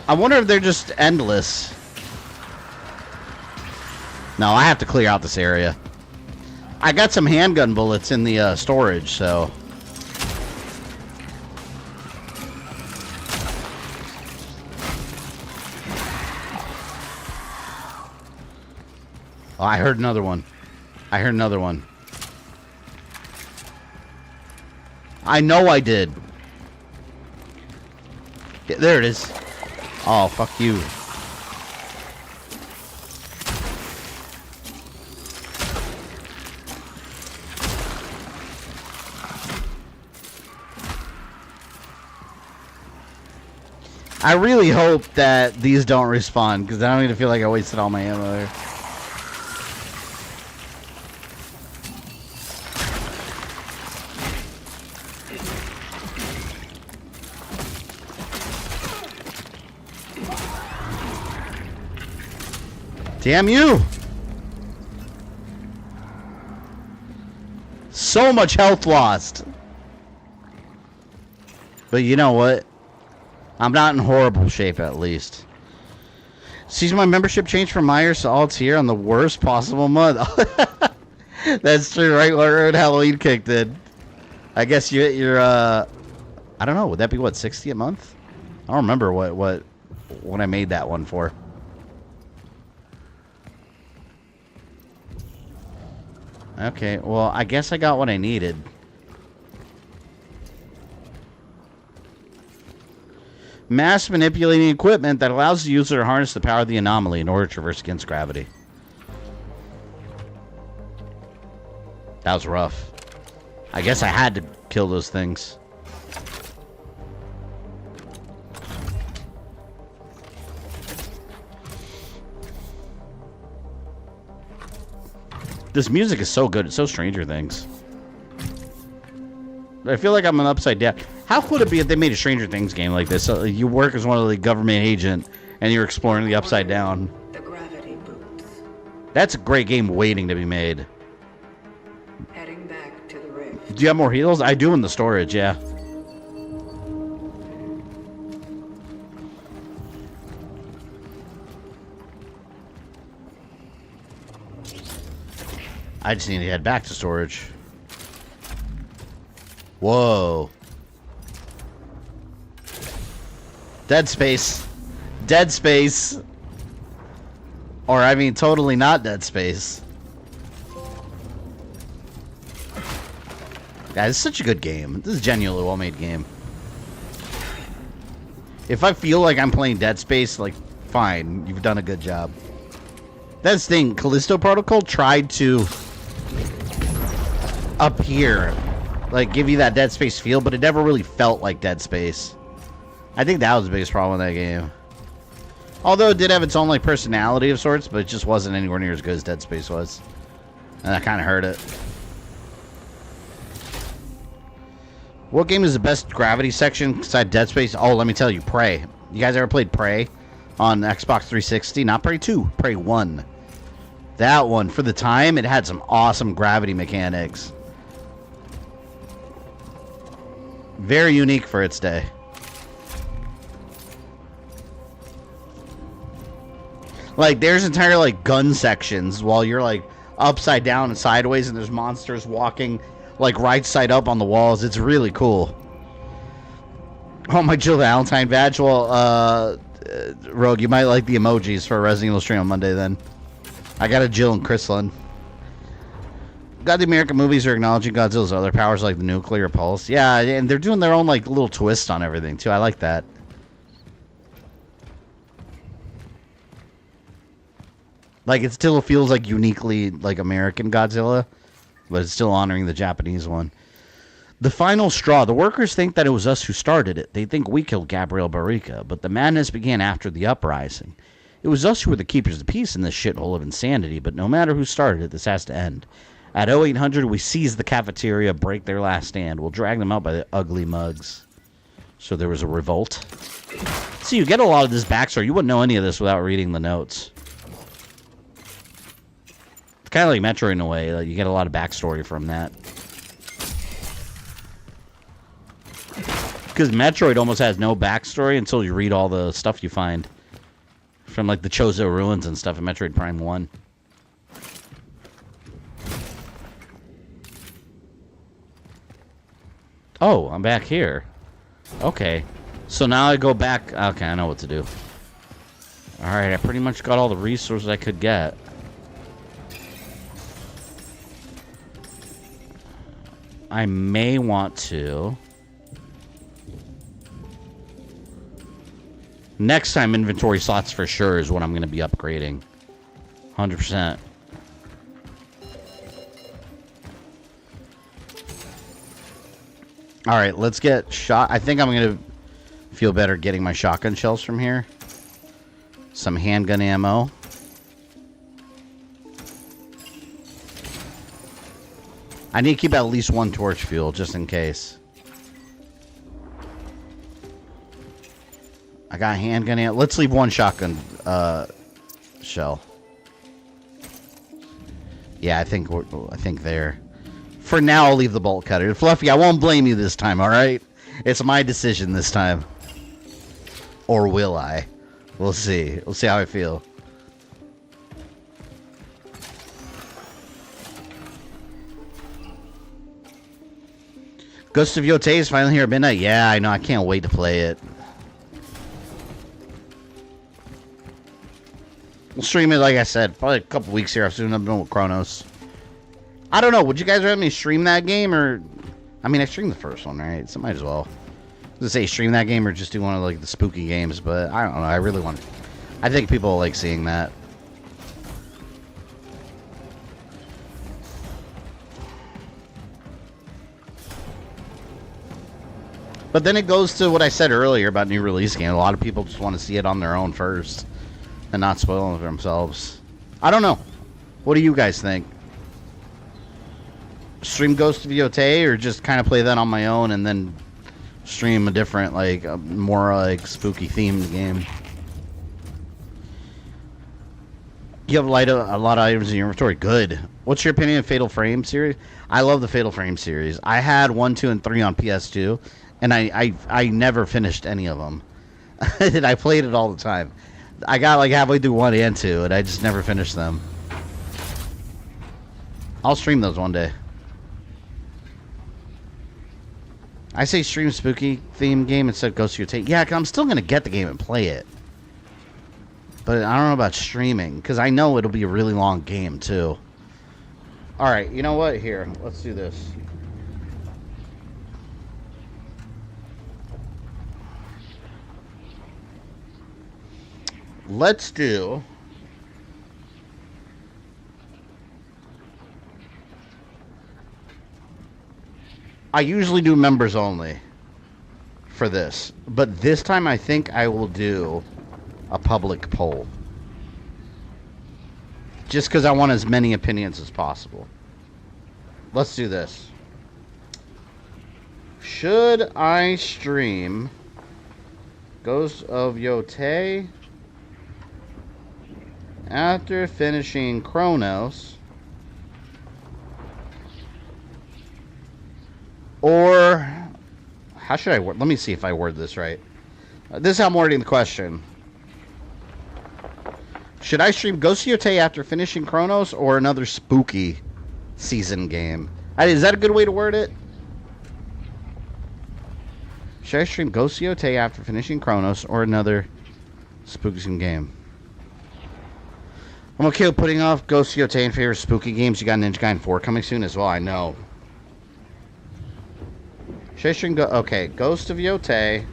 I wonder if they're just endless. No, I have to clear out this area. I got some handgun bullets in the storage, so... Oh, I heard another one. I heard another one. I know I did. Yeah, there it is. Oh, fuck you. I really hope that these don't respawn, because I don't even feel like I wasted all my ammo there. Damn you! So much health lost. But you know what? I'm not in horrible shape, at least. Sees my membership change from Myers to all tier on the worst possible month. That's true, right? When Halloween kicked in. I guess you're I don't know. Would that be what, 60 a month? I don't remember what I made that one for. Okay, well, I guess I got what I needed. Mass manipulating equipment that allows the user to harness the power of the anomaly in order to traverse against gravity. That was rough. I guess I had to kill those things. This music is so good. It's so Stranger Things. I feel like I'm an upside down. How could it be if they made a Stranger Things game like this? So you work as one of the government agent and you're exploring the upside down. The gravity boots. That's a great game waiting to be made. Heading back to the rift. Do you have more heals? I do in the storage, yeah. I just need to head back to storage. Whoa. Dead Space. Dead Space. Or, I mean, totally not Dead Space. Guys, it's such a good game. This is a genuinely well-made game. If I feel like I'm playing Dead Space, like, fine. You've done a good job. That's the thing. Callisto Protocol tried to up here, like, give you that Dead Space feel, but it never really felt like Dead Space. I think that was the biggest problem with that game. Although it did have its own, like, personality of sorts, but it just wasn't anywhere near as good as Dead Space was. And that kind of hurt it. What game is the best gravity section beside Dead Space? Oh, let me tell you, Prey. You guys ever played Prey on Xbox 360? Not Prey 2, Prey 1. That one, for the time, it had some awesome gravity mechanics. Very unique for its day. Like, there's entire, like, gun sections while you're, like, upside down and sideways, and there's monsters walking, like, right side up on the walls. It's really cool. Oh, my Jill Valentine badge. Well, Rogue, you might like the emojis for a Resident Evil stream on Monday, then. I got a Jill and Chrislyn. Glad the American movies are acknowledging Godzilla's other powers, like the nuclear pulse. Yeah, and they're doing their own, like, little twist on everything, too. I like that. Like, it still feels like uniquely, like, American Godzilla, but it's still honoring the Japanese one. The final straw. The workers think that it was us who started it. They think we killed Gabriel Barica, but the madness began after the uprising. It was us who were the keepers of peace in this shithole of insanity, but no matter who started it, this has to end. At 0800, we seize the cafeteria, break their last stand. We'll drag them out by the ugly mugs. So there was a revolt. See, you get a lot of this backstory. You wouldn't know any of this without reading the notes. It's kind of like Metroid in a way. Like, you get a lot of backstory from that. Because Metroid almost has no backstory until you read all the stuff you find. From, like, the Chozo ruins and stuff in Metroid Prime 1. Oh, I'm back here. Okay. So now I go back. Okay, I know what to do. Alright, I pretty much got all the resources I could get. I may want to... Next time, inventory slots for sure is what I'm going to be upgrading. 100%. Alright, let's get shot. I think I'm going to Feel better getting my shotgun shells from here. Some handgun ammo. I need to keep at least one torch fuel, just in case. I got handgun ammo. Let's leave one shotgun shell. Yeah, I think there. For now, I'll leave the bolt cutter. Fluffy, I won't blame you this time, alright? It's my decision this time. Or will I? We'll see. We'll see how I feel. Ghost of Yotei is finally here at midnight. Yeah, I know. I can't wait to play it. We'll stream it, like I said, probably a couple weeks here. I've soon I'm done with Cronos. I don't know. Would you guys rather me stream that game or... I mean, I streamed the first one, right? So might as well. I was gonna say stream that game or just do one of like the spooky games, but I don't know. I really want to... I think people like seeing that. But then it goes to what I said earlier about new release game. A lot of people just want to see it on their own first and not spoil it for themselves. I don't know. What do you guys think? Stream Ghost of Yotei or just kind of play that on my own and then stream a different, like, more like spooky themed game? You have a lot of items in your inventory. Good. What's your opinion of Fatal Frame series? I love the Fatal Frame series. I had 1, 2, and 3 on PS2, and I never finished any of them. And I played it all the time. I got like halfway through 1 and 2, and I just never finished them. I'll stream those one day. I say stream spooky theme game instead of Ghost of Yotei. Yeah, 'cause I'm still going to get the game and play it. But I don't know about streaming, because I know it'll be a really long game, too. Alright, you know what? Here, let's do this. Let's do... I usually do members only for this, but this time I think I will do a public poll. Just because I want as many opinions as possible. Let's do this. Should I stream Ghost of Yotei after finishing Cronos? Or, how should I word? Let me see if I word this right. This is how I'm wording the question. Should I stream Ghost of Yotei after finishing Cronos or another spooky season game? Is that a good way to word it? Should I stream Ghost of Yotei after finishing Cronos or another spooky season game? I'm okay with putting off Ghost of Yotei in favor of spooky games. You got Ninja Gaiden 4 coming soon as well, I know. Should I stream okay, Ghost of Yotei.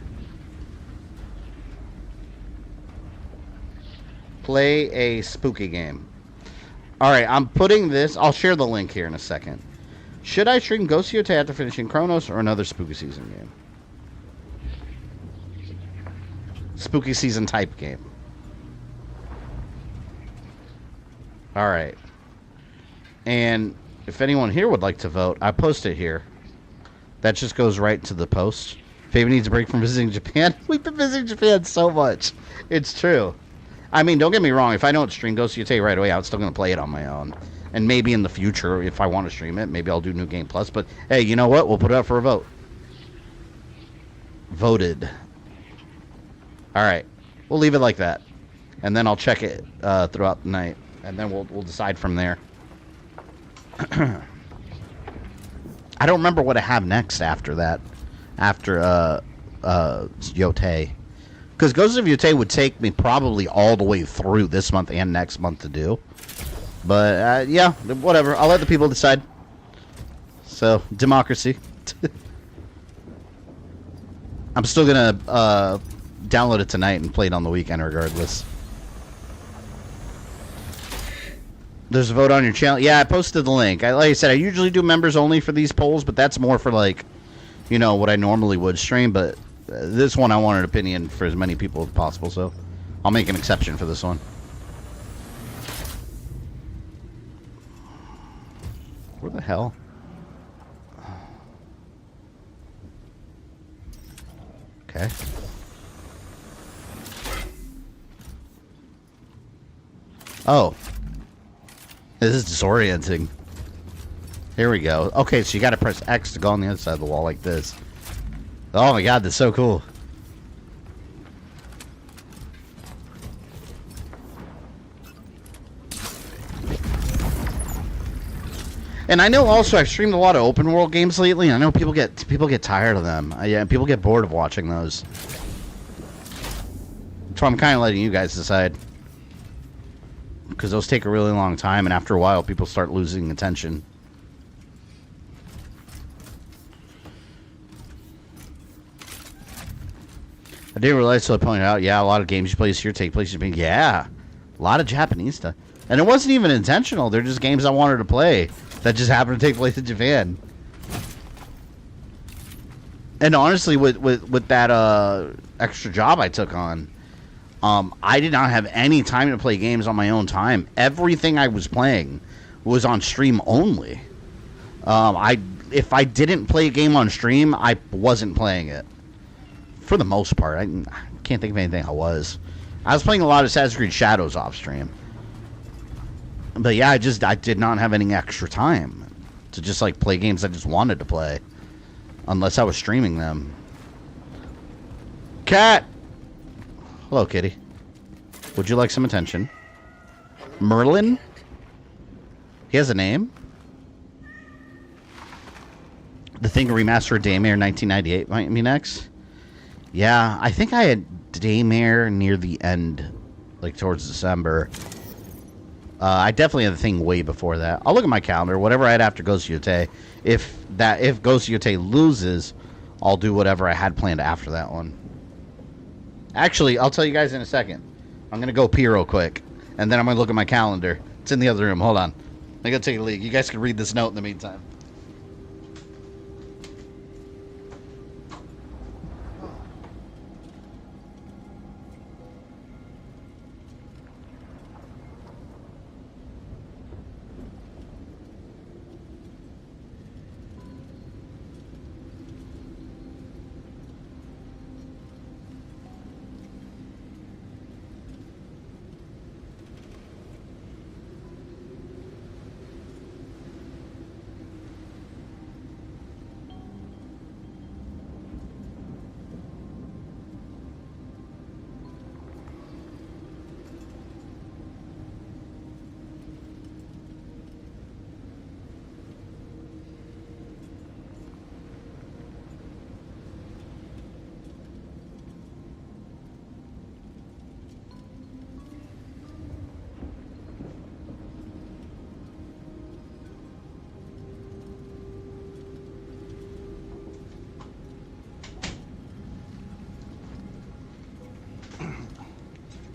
Play a spooky game. Alright, I'm putting this... I'll share the link here in a second. Should I stream Ghost of Yotei after finishing Cronos or another spooky season game? Spooky season type game. Alright. And if anyone here would like to vote, I post it here. That just goes right to the post. Fabi needs a break from visiting Japan. We've been visiting Japan so much. It's true. I mean, don't get me wrong. If I don't stream Ghost of Yotei right away, I'm still going to play it on my own. And maybe in the future, if I want to stream it, maybe I'll do New Game Plus. But, hey, you know what? We'll put it up for a vote. Voted. Alright. We'll leave it like that. And then I'll check it throughout the night. And then we'll decide from there. I don't remember what I have next after that. After Yotei. Because Ghost of Yotei would take me probably all the way through this month and next month to do. But, yeah, whatever. I'll let the people decide. So, democracy. I'm still going to download it tonight and play it on the weekend regardless. There's a vote on your channel. Yeah, I posted the link. Like I said, I usually do members only for these polls, but that's more for, like, you know, what I normally would stream. But this one I want an opinion for as many people as possible, so I'll make an exception for this one. Where the hell? Okay. Oh. This is disorienting. Here we go. Okay, so you gotta press X to go on the other side of the wall like this. Oh my god, that's so cool. And I know also I've streamed a lot of open world games lately, and I know people get tired of them. Yeah, people get bored of watching those. So I'm kind of letting you guys decide. Because those take a really long time, and after a while people start losing attention. I didn't realize until I pointed out, yeah, a lot of games you play here take place in Japan. Yeah, a lot of Japanese stuff. And it wasn't even intentional. They're just games I wanted to play that just happened to take place in Japan. And honestly, with that extra job I took on, I did not have any time to play games on my own time. Everything I was playing was on stream only. If I didn't play a game on stream, I wasn't playing it. For the most part, I can't think of anything I was playing a lot of Assassin's Creed Shadows off stream. But yeah, I did not have any extra time to just like play games I just wanted to play, unless I was streaming them. Cat! Hello, kitty. Would you like some attention? Merlin? He has a name? The Thing remastered Daymare 1998 might be next. Yeah, I think I had Daymare near the end, like towards December. I definitely had the Thing way before that. I'll look at my calendar. Whatever I had after Ghost Yotei. If Ghost Yotei loses, I'll do whatever I had planned after that one. Actually, I'll tell you guys in a second. I'm gonna go pee real quick, and then I'm gonna look at my calendar. It's in the other room. Hold on. I'm gonna take a leak. You guys can read this note in the meantime.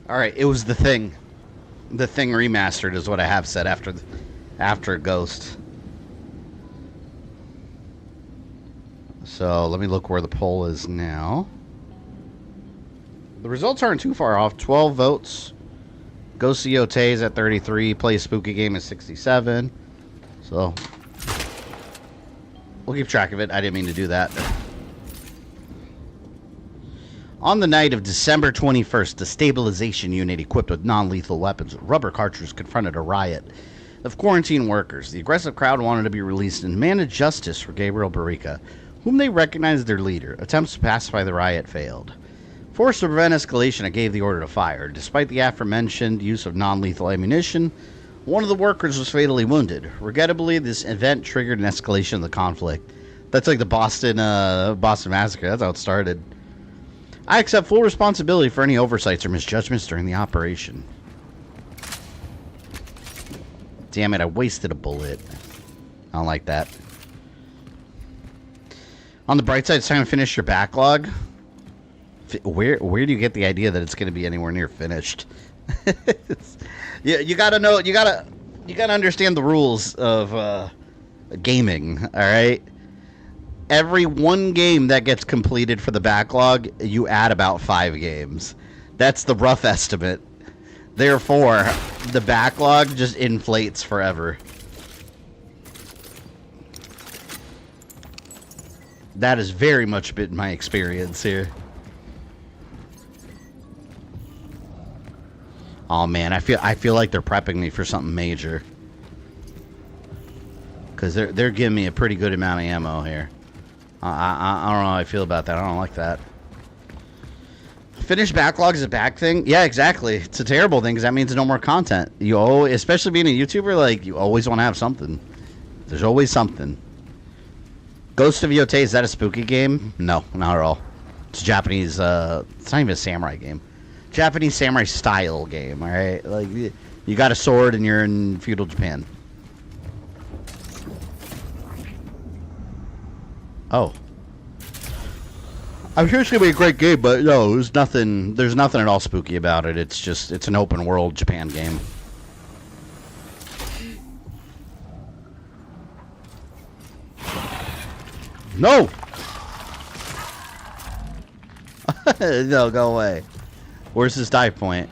Alright, it was The Thing. The Thing remastered is what I have said after Ghost. So, let me look where the poll is now. The results aren't too far off. 12 votes. Ghost Yotei is at 33. Play a Spooky Game is 67. So, we'll keep track of it. I didn't mean to do that. On the night of December 21st, the stabilization unit equipped with non-lethal weapons with rubber cartridges confronted a riot of quarantine workers. The aggressive crowd wanted to be released and demanded justice for Gabriel Barica, whom they recognized as their leader. Attempts to pacify the riot failed. Forced to prevent escalation, it gave the order to fire. Despite the aforementioned use of non-lethal ammunition, one of the workers was fatally wounded. Regrettably, this event triggered an escalation of the conflict. That's like the Boston Massacre. That's how it started. I accept full responsibility for any oversights or misjudgments during the operation. Damn it, I wasted a bullet. I don't like that. On the bright side, it's time to finish your backlog. Where do you get the idea that it's going to be anywhere near finished? you gotta know, you gotta understand the rules of gaming, alright? every one game that gets completed for the backlog, you add about 5 games. That's the rough estimate. Therefore, the backlog just inflates forever. That has very much been my experience here. Oh man, I feel like they're prepping me for something major. Cause they're giving me a pretty good amount of ammo here. I don't know how I feel about that. I don't like that. Finished backlog is a bad thing? Yeah, exactly. It's a terrible thing because that means no more content. You always, especially being a YouTuber, like you always want to have something. There's always something. Ghost of Yotei, is that a spooky game? No, not at all. It's a Japanese. It's not even a samurai game. Japanese samurai style game. All right, like you got a sword and you're in feudal Japan. Oh. I'm sure it's gonna be a great game, but no, there's nothing at all spooky about it. It's an open world Japan game. No! No, go away. Where's this dive point?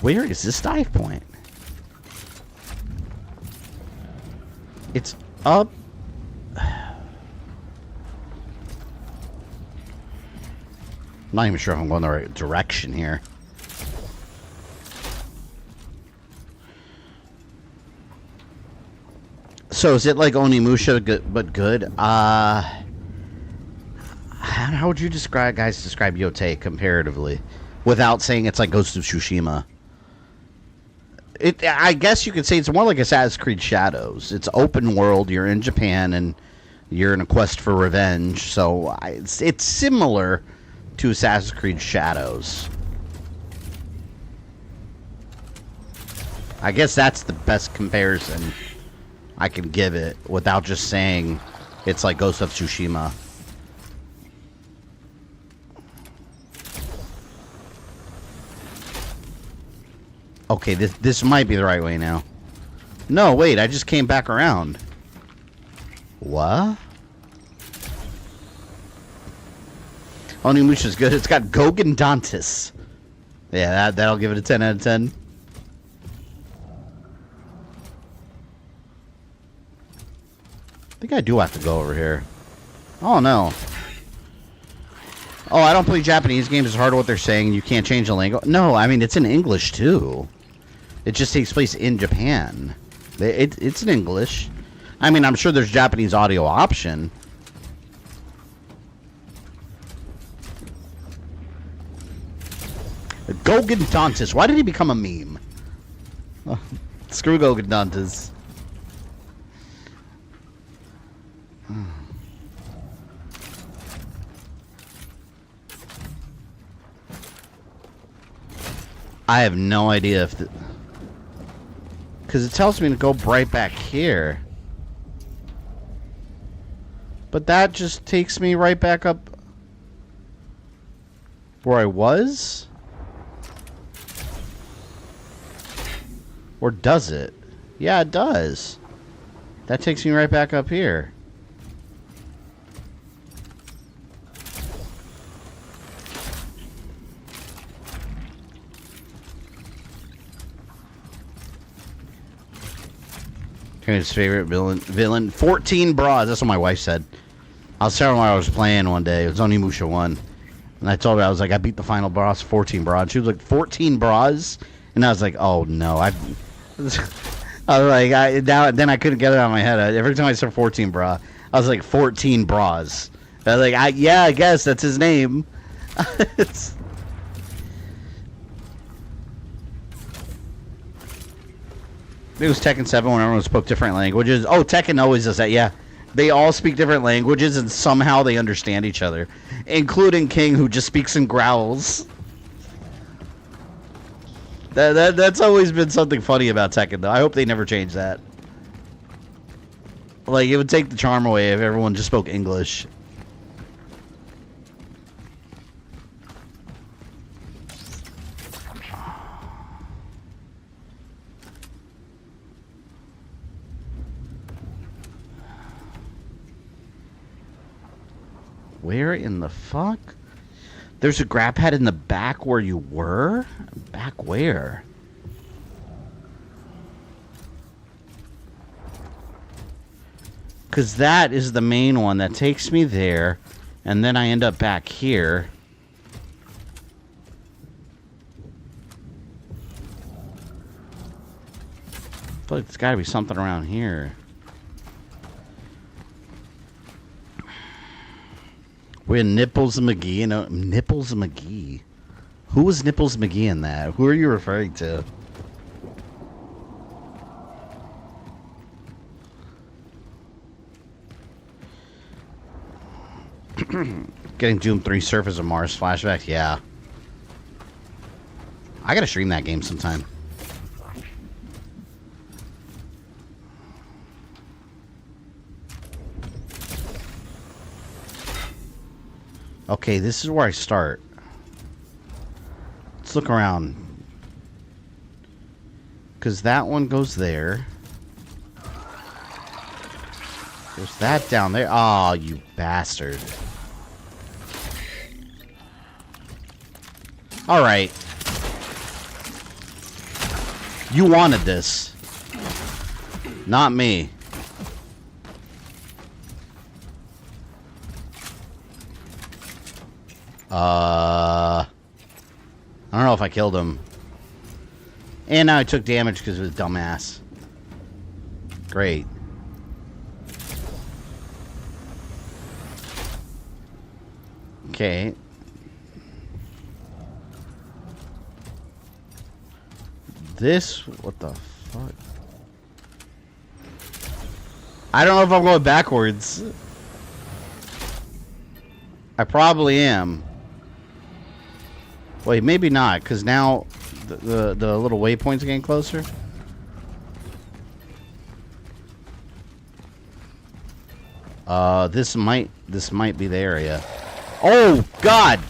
Where is this dive point? It's up. I'm not even sure if I'm going the right direction here. So is it like Onimusha but good? How would you describe Yotei comparatively without saying it's like Ghost of Tsushima? I guess you could say it's more like Assassin's Creed Shadows. It's open world. You're in Japan and you're in a quest for revenge. So it's similar to Assassin's Creed Shadows. I guess that's the best comparison I can give it without just saying it's like Ghost of Tsushima. Okay, this might be the right way now. No, wait, I just came back around. What? Onimusha's good. It's got Gogen Dantis. Yeah, that'll give it a 10 out of 10. I think I do have to go over here. Oh, no. Oh, I don't play Japanese games. It's hard what they're saying. You can't change the language. No, I mean, it's in English, too. It just takes place in Japan. It's in English. I mean, I'm sure there's Japanese audio option. Gogen Dantis. Why did he become a meme? Oh, screw Gogen Dantis. I have no idea if because it tells me to go right back here. But that just takes me right back up where I was? Or does it? Yeah, it does. That takes me right back up here. His favorite villain 14 bras. That's what my wife said. I was telling her I was playing one day. It was Onimusha 1. And I told her, I was like, I beat the final boss, 14 bras. She was like, 14 bras? And I was like, oh no. I was like, then I couldn't get it out of my head. Every time I said 14 bra, I was like, 14 bras. I was like, yeah, I guess that's his name. It was Tekken 7 when everyone spoke different languages. Oh, Tekken always does that, yeah. They all speak different languages and somehow they understand each other. Including King, who just speaks in growls. That's always been something funny about Tekken, though. I hope they never change that. Like, it would take the charm away if everyone just spoke English. Where in the fuck? There's a grab pad in the back where you were? Back where? Because that is the main one that takes me there, and then I end up back here. I feel like there's got to be something around here. We're Nipples McGee. Nipples McGee? Who was Nipples McGee in that? Who are you referring to? Getting Doom 3 Surface of Mars flashback, yeah. I gotta stream that game sometime. Okay, this is where I start. Let's look around. Because that one goes there. There's that down there. Oh, you bastard. Alright. You wanted this. Not me. I don't know if I killed him. And now I took damage because of his dumbass. Great. Okay. This, what the fuck? I don't know if I'm going backwards. I probably am. Wait, maybe not, because now the little waypoints are getting closer. This might be the area. Oh God!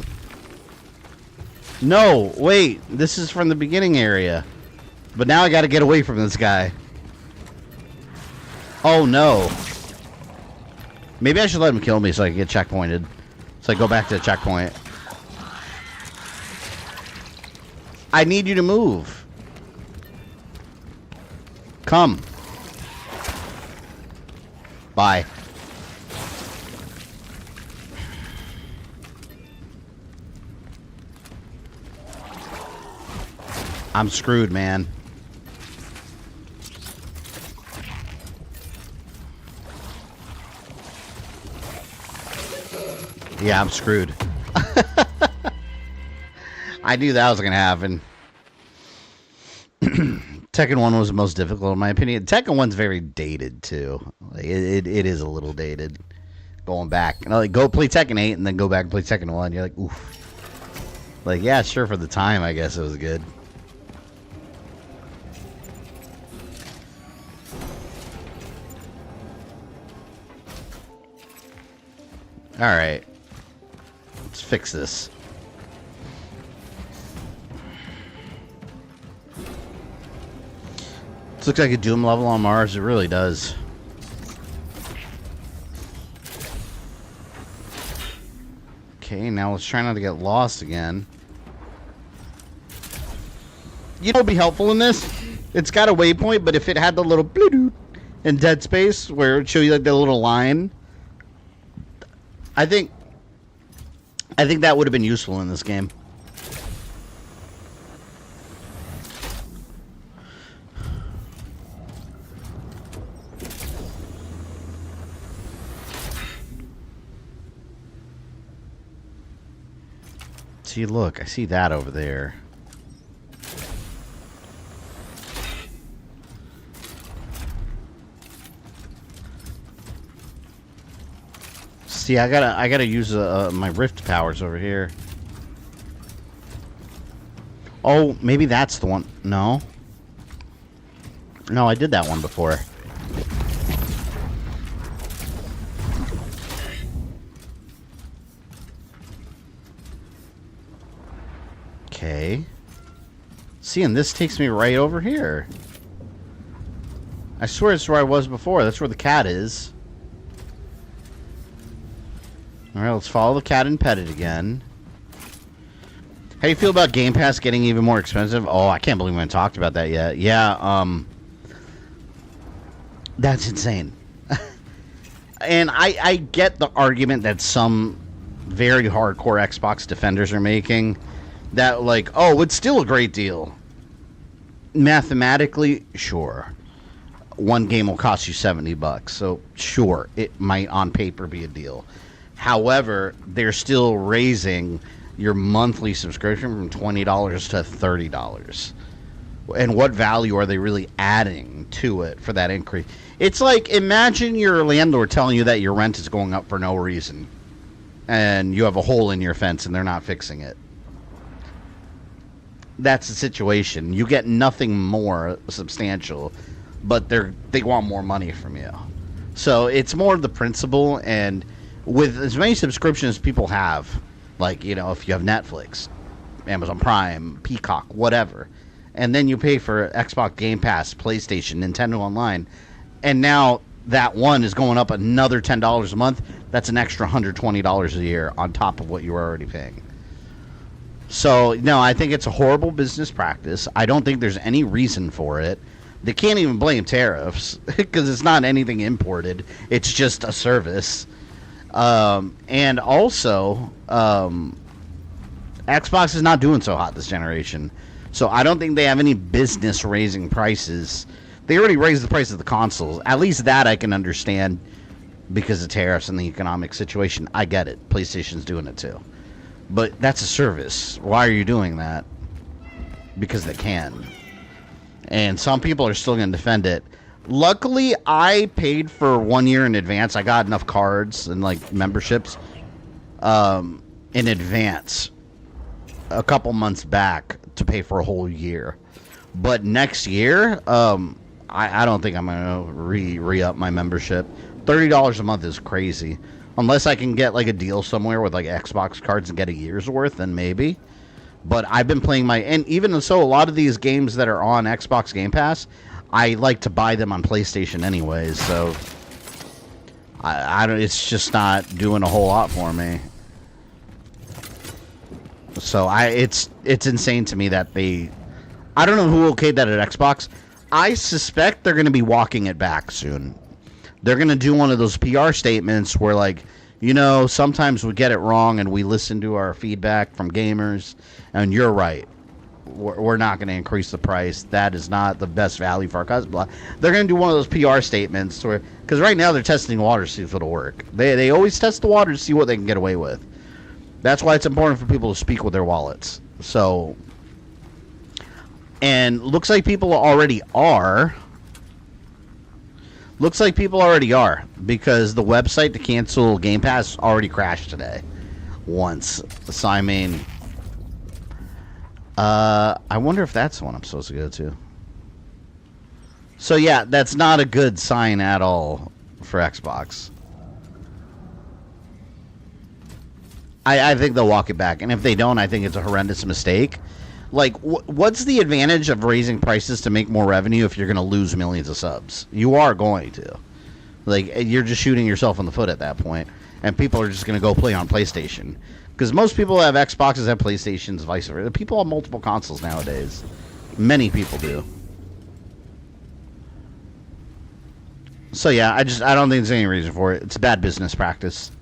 No, wait, this is from the beginning area. But now I gotta get away from this guy. Oh no. Maybe I should let him kill me so I can get checkpointed. So I go back to the checkpoint. I need you to move. Come. Bye. I'm screwed, man. Yeah, I'm screwed. I knew that was going to happen. Tekken 1 was the most difficult, in my opinion. Tekken 1's very dated, too. Like, it is a little dated. Going back. You know, like, go play Tekken 8 and then go back and play Tekken 1. You're like, oof. Like, yeah, sure, for the time, I guess it was good. Alright. Let's fix this. This looks like a Doom level on Mars. It really does. Okay, now let's try not to get lost again. You know what would be helpful in this? It's got a waypoint, but if it had the little bloop in Dead Space where it would show you like the little line, I think that would have been useful in this game. See, look, I see that over there. See, I gotta use my rift powers over here. Oh, maybe that's the one. No. No, I did that one before. Okay. See, and this takes me right over here. I swear it's where I was before. That's where the cat is. Alright, let's follow the cat and pet it again. How do you feel about Game Pass getting even more expensive? Oh, I can't believe we haven't talked about that yet. Yeah, that's insane. And I get the argument that some very hardcore Xbox defenders are making. That, like, oh, it's still a great deal. Mathematically, sure. One game will cost you $70, so sure, it might on paper be a deal. However, they're still raising your monthly subscription from $20 to $30. And what value are they really adding to it for that increase? It's like, imagine your landlord telling you that your rent is going up for no reason. And you have a hole in your fence and they're not fixing it. That's the situation. You get nothing more substantial, but they want more money from you. So it's more of the principle, and with as many subscriptions as people have, like, you know, if you have Netflix, Amazon Prime, Peacock, whatever, and then you pay for Xbox Game Pass, PlayStation, Nintendo Online, and now that one is going up another $10 a month, that's an extra $120 a year on top of what you were already paying. So, no, I think it's a horrible business practice. I don't think there's any reason for it. They can't even blame tariffs because it's not anything imported. It's just a service. And also, Xbox is not doing so hot this generation. So I don't think they have any business raising prices. They already raised the price of the consoles. At least that I can understand because of tariffs and the economic situation. I get it. PlayStation's doing it too. But that's a service. Why are you doing that? Because they can. And some people are still going to defend it. Luckily, I paid for 1 year in advance. I got enough cards and, like, memberships in advance a couple months back to pay for a whole year. But next year, I don't think I'm going to re-up my membership. $30 a month is crazy. Unless I can get, like, a deal somewhere with, like, Xbox cards and get a year's worth, then maybe. But I've been playing and even so, a lot of these games that are on Xbox Game Pass, I like to buy them on PlayStation anyways, so I don't. It's just not doing a whole lot for me. So it's insane to me that I don't know who okayed that at Xbox. I suspect they're going to be walking it back soon. They're going to do one of those PR statements where, like, you know, sometimes we get it wrong and we listen to our feedback from gamers, and you're right. We're not going to increase the price. That is not the best value for our customers. They're going to do one of those PR statements where, because right now they're testing the water to see if it'll work. They always test the water to see what they can get away with. That's why it's important for people to speak with their wallets. So, and looks like people already are. Looks like people already are, because the website to cancel Game Pass already crashed today. Once. So, I mean, I wonder if that's the one I'm supposed to go to. So, yeah, that's not a good sign at all for Xbox. I think they'll walk it back. And if they don't, I think it's a horrendous mistake. Like, what's the advantage of raising prices to make more revenue if you're going to lose millions of subs? You are going to. Like, you're just shooting yourself in the foot at that point. And people are just going to go play on PlayStation. Because most people have Xboxes, have PlayStations, vice versa. People have multiple consoles nowadays. Many people do. So, yeah, I don't think there's any reason for it. It's bad business practice.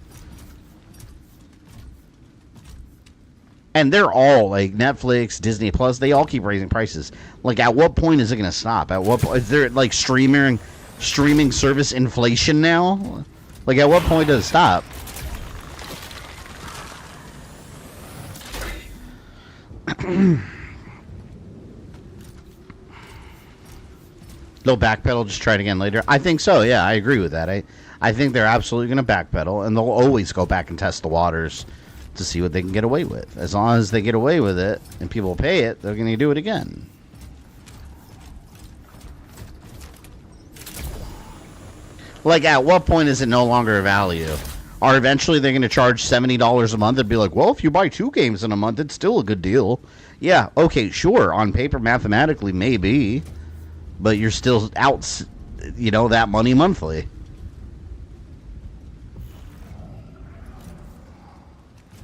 And they're all, like, Netflix, Disney Plus, they all keep raising prices. Like, at what point is it going to stop? At what point? Is there, like, streaming service inflation now? Like, at what point does it stop? They'll backpedal, just try it again later? I think so, yeah, I agree with that. I think they're absolutely going to backpedal, and they'll always go back and test the waters to see what they can get away with. As long as they get away with it and people pay it, they're going to do it again. Like, at what point is it no longer a value? Or eventually they're going to charge $70 a month and be like, well, if you buy 2 games in a month, it's still a good deal. Yeah, okay, sure. On paper, mathematically, maybe. But you're still out, you know, that money monthly.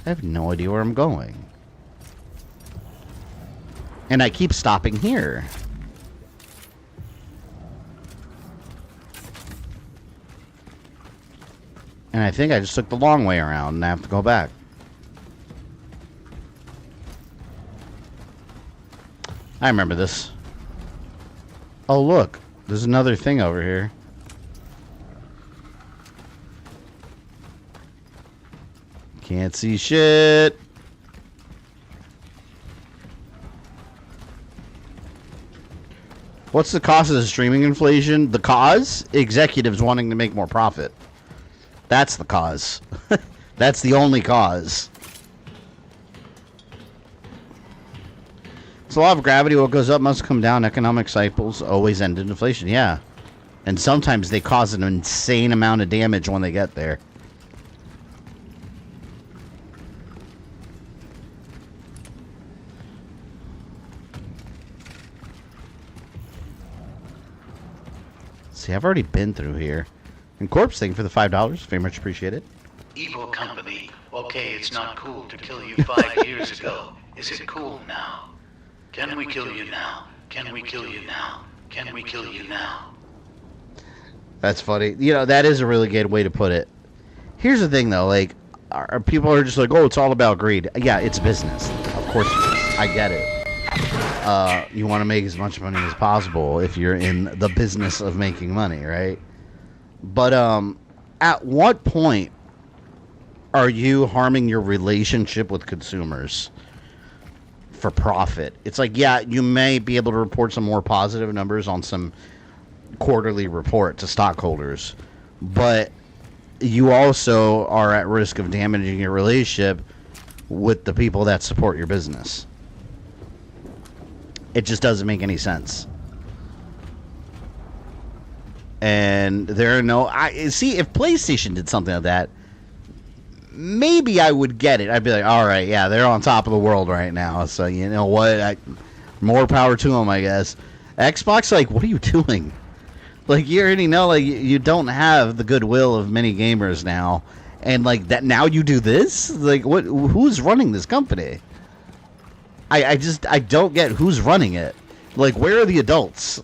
I have no idea where I'm going. And I keep stopping here. And I think I just took the long way around and I have to go back. I remember this. Oh, look. There's another thing over here. Can't see shit. What's the cause of the streaming inflation? The cause? Executives wanting to make more profit. That's the cause. That's the only cause. It's a law of gravity. What goes up must come down. Economic cycles always end in inflation. Yeah. And sometimes they cause an insane amount of damage when they get there. See, I've already been through here. And Corpse, thank you for the $5. Very much appreciated. Evil company. Okay, it's not cool to kill you 5 years ago. Is it cool now? Can we kill you now? Can we kill you now? Can we kill you now? That's funny. You know, that is a really good way to put it. Here's the thing, though. Like, people are just like, oh, it's all about greed. Yeah, it's business. Of course it is. I get it. You want to make as much money as possible if you're in the business of making money, right? But at what point are you harming your relationship with consumers for profit? It's like, yeah, you may be able to report some more positive numbers on some quarterly report to stockholders, but you also are at risk of damaging your relationship with the people that support your business. It just doesn't make any sense. And there are no... see, if PlayStation did something like that, maybe I would get it. I'd be like, all right, yeah, they're on top of the world right now. So, you know what? More power to them, I guess. Xbox, like, what are you doing? Like, you already know, like, you don't have the goodwill of many gamers now. And, like, that now you do this? Like, what? Who's running this company? I don't get who's running it. Like, where are the adults?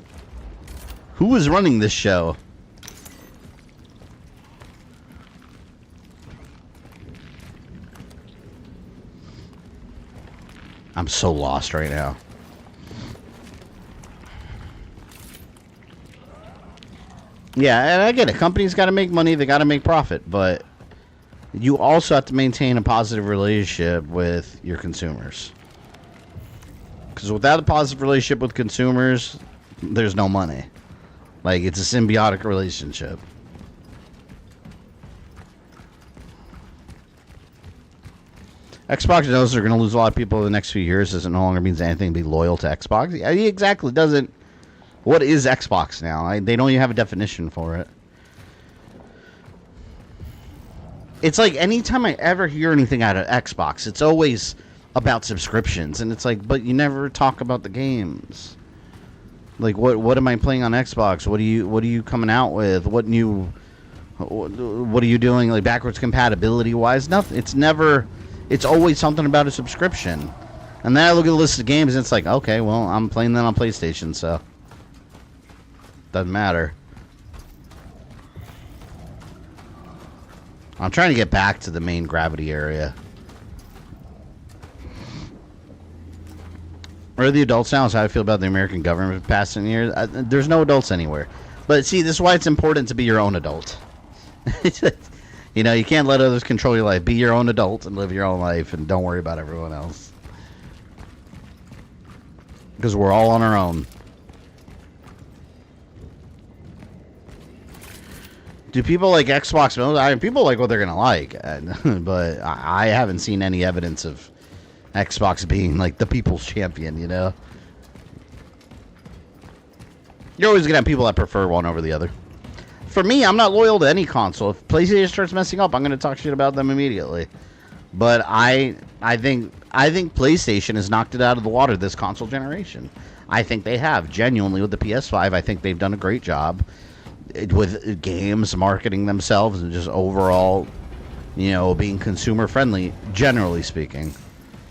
Who is running this show? I'm so lost right now. Yeah, and I get it. Companies got to make money. They got to make profit. But you also have to maintain a positive relationship with your consumers. Because without a positive relationship with consumers, there's no money. Like, it's a symbiotic relationship. Xbox knows they're going to lose a lot of people in the next few years. Doesn't no longer means anything to be loyal to Xbox. Yeah, exactly. Doesn't. What is Xbox now? They don't even have a definition for it. It's like anytime I ever hear anything out of Xbox, it's always about subscriptions, and it's like, but you never talk about the games. Like, what am I playing on Xbox? What are you coming out with? What are you doing, like, backwards compatibility wise? Nothing. It's always something about a subscription. And then I look at the list of games and it's like, okay, well, I'm playing that on PlayStation, so doesn't matter. I'm trying to get back to the main gravity area. Where are the adults now is how I feel about the American government passing years. There's no adults anywhere. But see, this is why it's important to be your own adult. You know, you can't let others control your life. Be your own adult and live your own life and don't worry about everyone else. Because we're all on our own. Do people like Xbox? People like what they're going to like. But I haven't seen any evidence of Xbox being like the people's champion, you know? You're always going to have people that prefer one over the other. For me, I'm not loyal to any console. If PlayStation starts messing up, I'm going to talk shit about them immediately. But I think PlayStation has knocked it out of the water this console generation. I think they have. Genuinely, with the PS5, I think they've done a great job with games, marketing themselves, and just overall you know, being consumer friendly, generally speaking.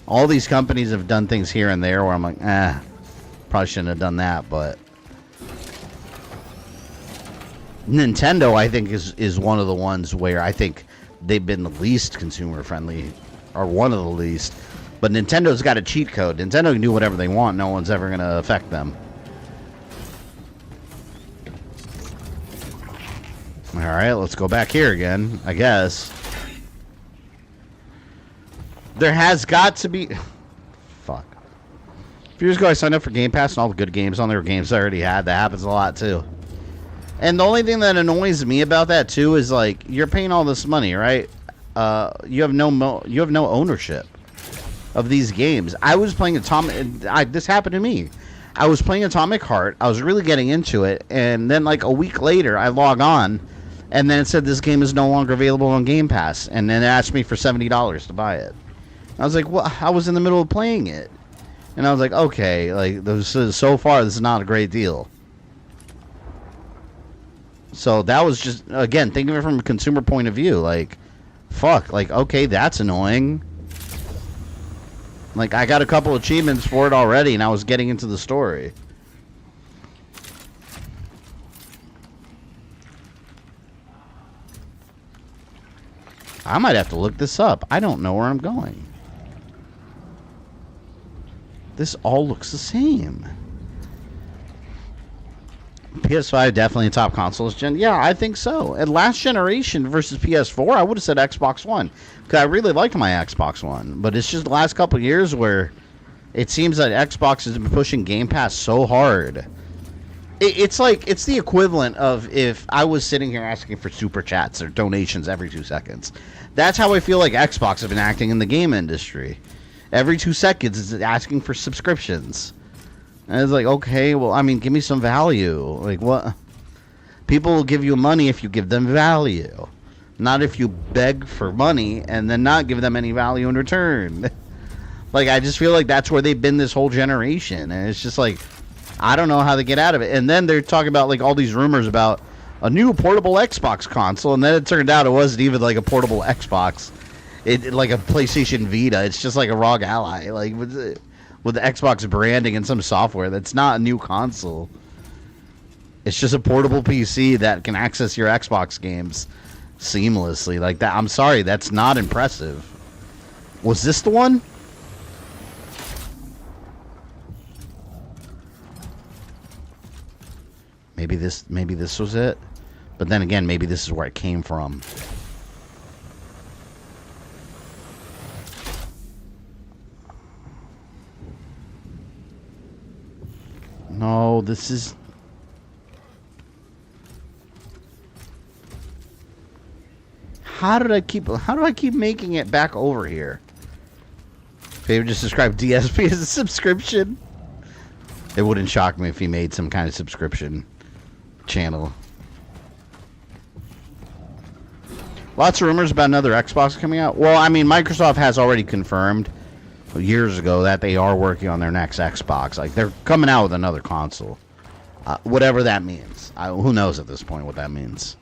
All these companies have done things here and there where I'm like, probably shouldn't have done that, but Nintendo, I think, is one of the ones where I think they've been the least consumer friendly, or one of the least. But Nintendo's got a cheat code. Nintendo can do whatever they want. No one's ever going to affect them. Alright, let's go back here again, I guess. There has got to be... Fuck. A few years ago, I signed up for Game Pass, and all the good games on there were games I already had. That happens a lot, too. And the only thing that annoys me about that, too, is, like, you're paying all this money, right? You have no ownership of these games. I was playing this happened to me. I was playing Atomic Heart. I was really getting into it, and then, like, a week later, I log on, and then it said this game is no longer available on Game Pass, and then it asked me for $70 to buy it. I was like, well, I was in the middle of playing it. And I was like, okay, like, so far, this is not a great deal. So that was just, again, think of it from a consumer point of view. Like, fuck, like, okay, that's annoying. Like, I got a couple achievements for it already, and I was getting into the story. I might have to look this up. I don't know where I'm going. This all looks the same. PS5 definitely a top console gen. Yeah, I think so. And last generation versus PS4, I would have said Xbox One. Because I really liked my Xbox One. But it's just the last couple of years where it seems that Xbox has been pushing Game Pass so hard. It's like, it's the equivalent of if I was sitting here asking for super chats or donations every 2 seconds. That's how I feel like Xbox has been acting in the game industry. Every 2 seconds, it's asking for subscriptions. And it's like, okay, well, I mean, give me some value. Like, what? People will give you money if you give them value. Not if you beg for money and then not give them any value in return. Like, I just feel like that's where they've been this whole generation. And it's just like, I don't know how they get out of it. And then they're talking about, like, all these rumors about a new portable Xbox console. And then it turned out it wasn't even, like, a portable Xbox. Like a PlayStation Vita. It's just like a ROG Ally. Like, with the Xbox branding and some software. That's not a new console. It's just a portable PC that can access your Xbox games seamlessly. Like that. I'm sorry, that's not impressive. Was this the one? Maybe this was it. But then again, maybe this is where it came from. No, this is... How do I keep making it back over here? They would just describe DSP as a subscription. It wouldn't shock me if he made some kind of subscription channel. Lots of rumors about another Xbox coming out. Well, I mean, Microsoft has already confirmed years ago that they are working on their next Xbox. Like, they're coming out with another console. Whatever that means. Who knows at this point what that means.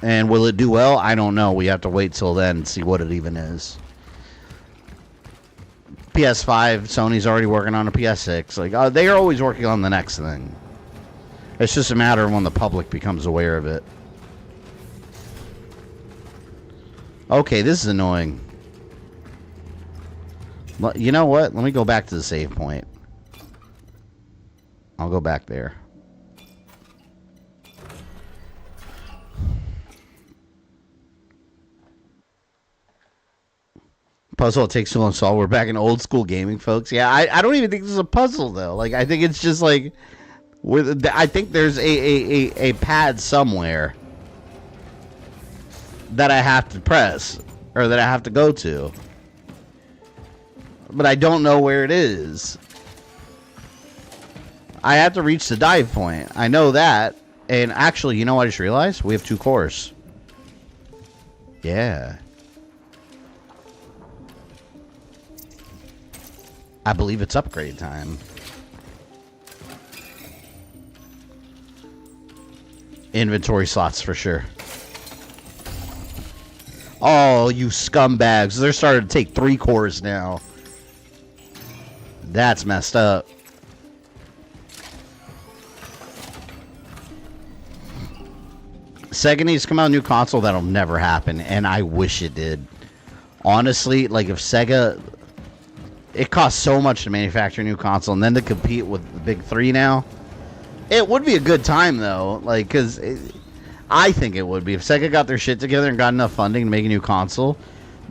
And will it do well? I don't know. We have to wait till then and see what it even is. PS5, Sony's already working on a PS6. Like, they are always working on the next thing. It's just a matter of when the public becomes aware of it. Okay, this is annoying. You know what? Let me go back to the save point. I'll go back there. Puzzle, it takes too long to solve. We're back in old school gaming, folks. Yeah, I don't even think this is a puzzle, though. Like, I think it's just like... I think there's a pad somewhere that I have to press, or that I have to go to. But I don't know where it is. I have to reach the dive point. I know that. And actually, you know what I just realized? We have 2 cores. Yeah. I believe it's upgrade time. Inventory slots for sure. Oh, you scumbags. They're starting to take 3 cores now. That's messed up. Sega needs to come out with a new console. That'll never happen, and I wish it did. Honestly, like if Sega... It costs so much to manufacture a new console, and then to compete with the big 3 now. It would be a good time, though. Like, because... I think it would be. If Sega got their shit together and got enough funding to make a new console,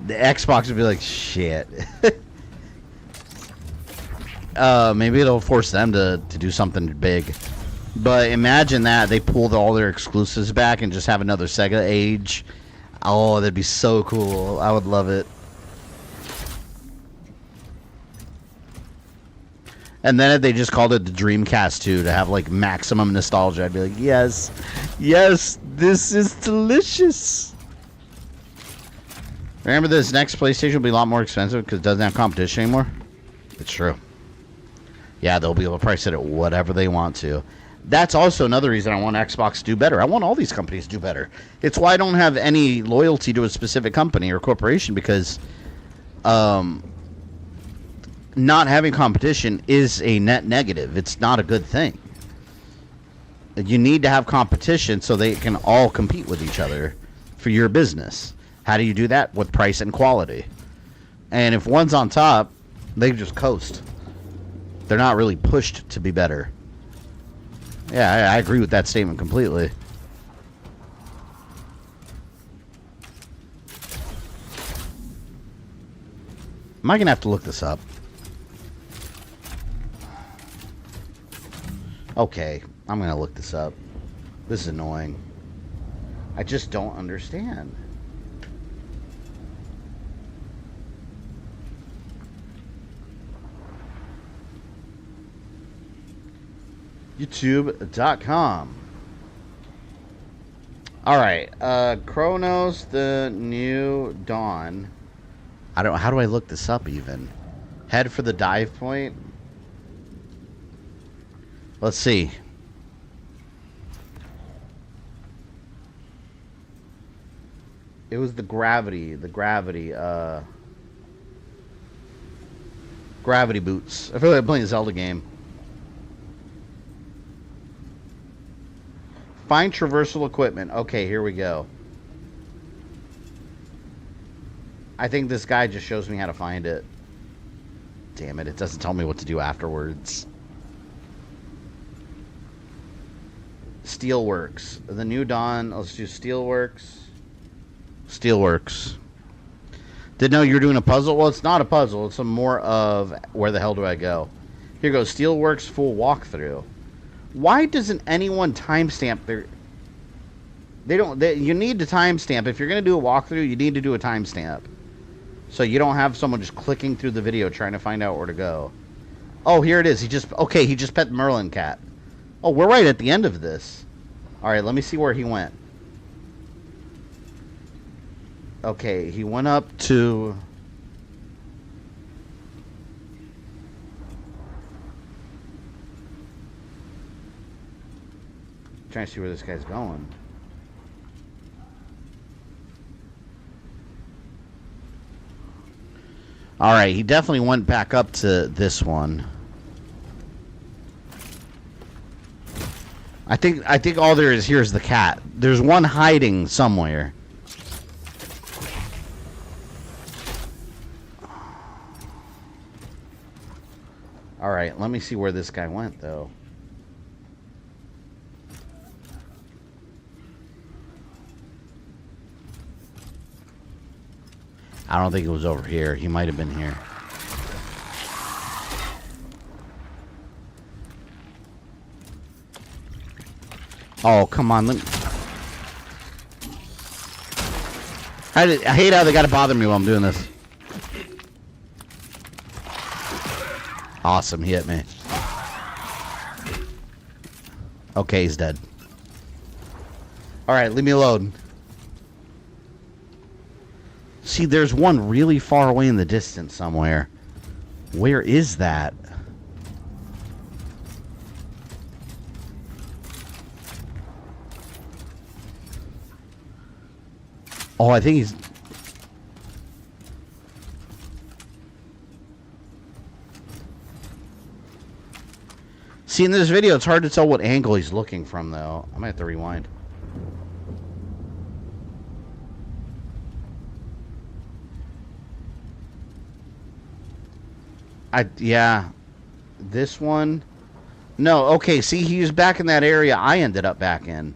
the Xbox would be like, shit. Maybe it'll force them to do something big. But imagine that. They pulled all their exclusives back and just have another Sega age. Oh, that'd be so cool. I would love it. And then if they just called it the Dreamcast 2 to have like maximum nostalgia, I'd be like, yes, yes, this is delicious. Remember, this next PlayStation will be a lot more expensive because it doesn't have competition anymore. It's true. Yeah, they'll be able to price it at whatever they want to. That's also another reason I want Xbox to do better. I want all these companies to do better. It's why I don't have any loyalty to a specific company or corporation, because not having competition is a net negative. It's not a good thing. You need to have competition so they can all compete with each other for your business. How do you do that? With price and quality. And if one's on top, they just coast. They're not really pushed to be better. Yeah, I agree with that statement completely. Am I going to have to look this up? Okay, I'm going to look this up. This is annoying. I just don't understand. YouTube.com. Alright, Cronos, the New Dawn. How do I look this up even? Head for the dive point. Let's see. It was the gravity boots. I feel like I'm playing a Zelda game. Find traversal equipment. Okay, here we go. I think this guy just shows me how to find it. Damn it, it doesn't tell me what to do afterwards. Steelworks. The New Dawn. Let's do Steelworks. Steelworks. Didn't know you were doing a puzzle? Well, it's not a puzzle. It's a more of where the hell do I go? Here goes Steelworks full walkthrough. Why doesn't anyone timestamp their... You need to timestamp. If you're going to do a walkthrough, you need to do a timestamp. So you don't have someone just clicking through the video trying to find out where to go. Oh, here it is. He just pet the Merlin cat. Oh, we're right at the end of this. Alright, let me see where he went. Okay, he went up to... Trying to see where this guy's going. Alright, he definitely went back up to this one. I think all there is here is the cat. There's one hiding somewhere. Alright, let me see where this guy went, though. I don't think it was over here. He might have been here. Oh, come on. I hate how they gotta bother me while I'm doing this. Awesome, he hit me. Okay, he's dead. Alright, leave me alone. See, there's one really far away in the distance somewhere. Where is that? Oh, I think he's... See, in this video, it's hard to tell what angle he's looking from, though. I might have to rewind. Yeah. This one... No, okay, see, he was back in that area I ended up back in.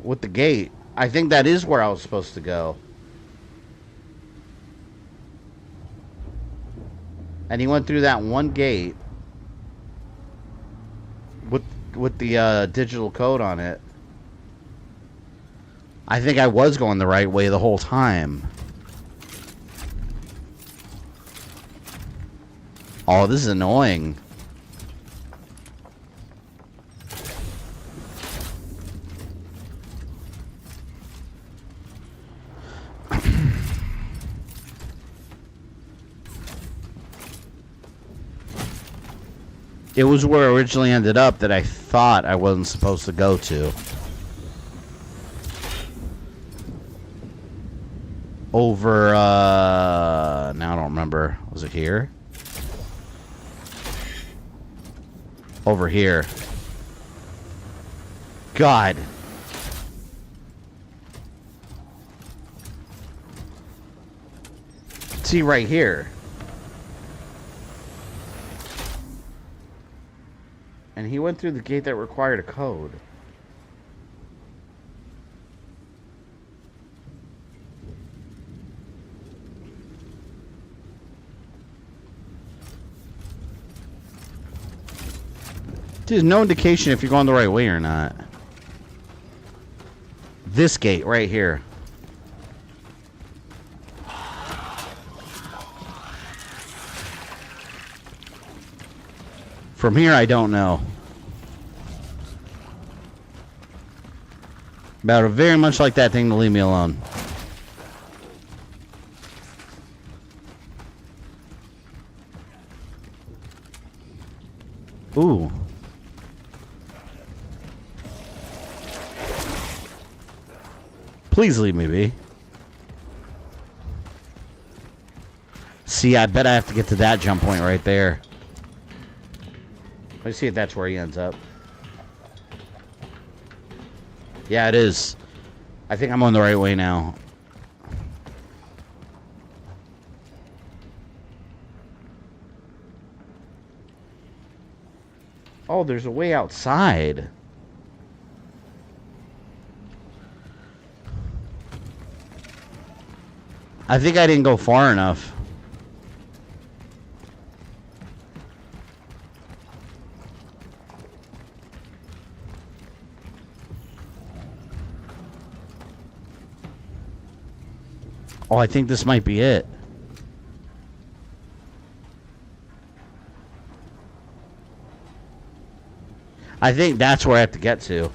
With the gate. I think that is where I was supposed to go. And he went through that one gate. With the digital code on it. I think I was going the right way the whole time. Oh, this is annoying. It was where I originally ended up that I thought I wasn't supposed to go to. Over, now I don't remember. Was it here? Over here. God. See, right here. And he went through the gate that required a code. There's no indication if you're going the right way or not. This gate right here. From here, I don't know. But very much like that thing to leave me alone. Ooh. Please leave me be. See, I bet I have to get to that jump point right there. Let's see if that's where he ends up. Yeah, it is. I think I'm on the right way now. Oh, there's a way outside. I think I didn't go far enough. Oh, I think this might be it. I think that's where I have to get to.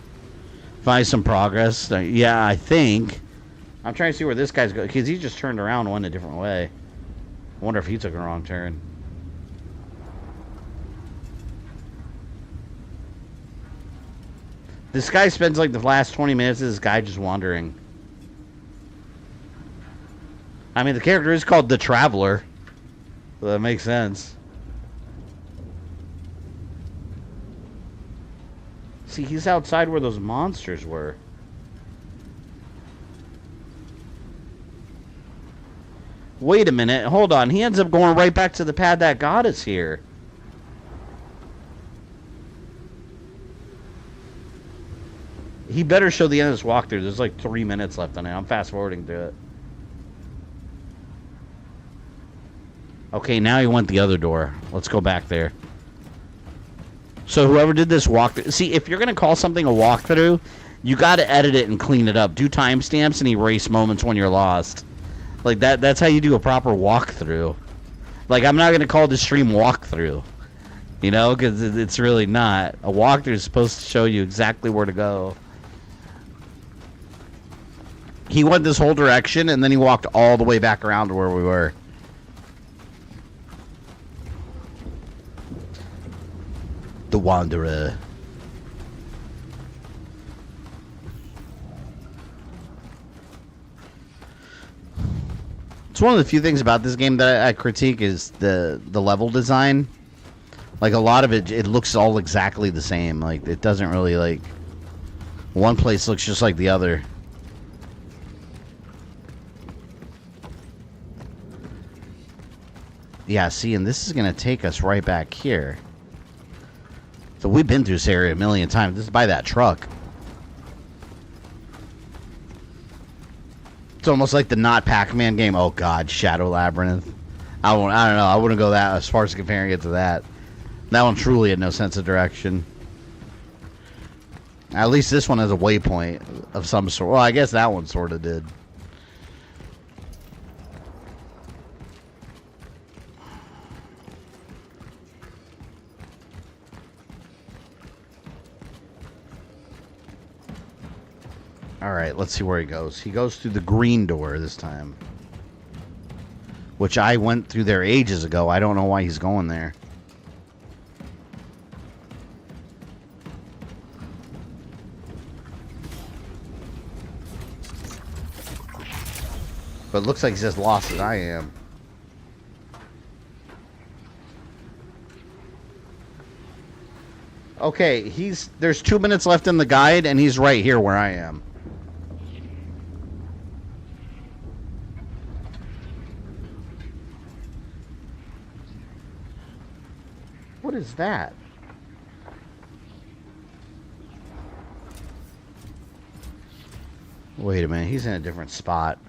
Find some progress. Yeah, I think. I'm trying to see where this guy's going, because he just turned around and went a different way. I wonder if he took a wrong turn. This guy spends like the last 20 minutes of this guy just wandering. I mean, the character is called The Traveler. So that makes sense. See, he's outside where those monsters were. Wait a minute. Hold on. He ends up going right back to the pad that got us here. He better show the end of this walkthrough. There's like 3 minutes left on it. I'm fast forwarding through it. Okay, now he went the other door. Let's go back there. So whoever did this walkthrough... See, if you're going to call something a walkthrough, you got to edit it and clean it up. Do timestamps and erase moments when you're lost. Like, that's how you do a proper walkthrough. Like, I'm not going to call this stream walkthrough. You know, because it's really not. A walkthrough is supposed to show you exactly where to go. He went this whole direction, and then he walked all the way back around to where we were. The Wanderer. It's one of the few things about this game that I critique is the level design. Like, a lot of it looks all exactly the same. Like, it doesn't really, like... One place looks just like the other. Yeah, see, and this is going to take us right back here. So we've been through this area a million times. This is by that truck. It's almost like the not Pac-Man game. Oh, God, Shadow Labyrinth. I don't know. I wouldn't go that as far as comparing it to that. That one truly had no sense of direction. At least this one has a waypoint of some sort. Well, I guess that one sort of did. Alright, let's see where he goes. He goes through the green door this time. Which I went through there ages ago. I don't know why he's going there. But it looks like he's as lost as I am. Okay, there's 2 minutes left in the guide, and he's right here where I am. What is that? Wait a minute, he's in a different spot.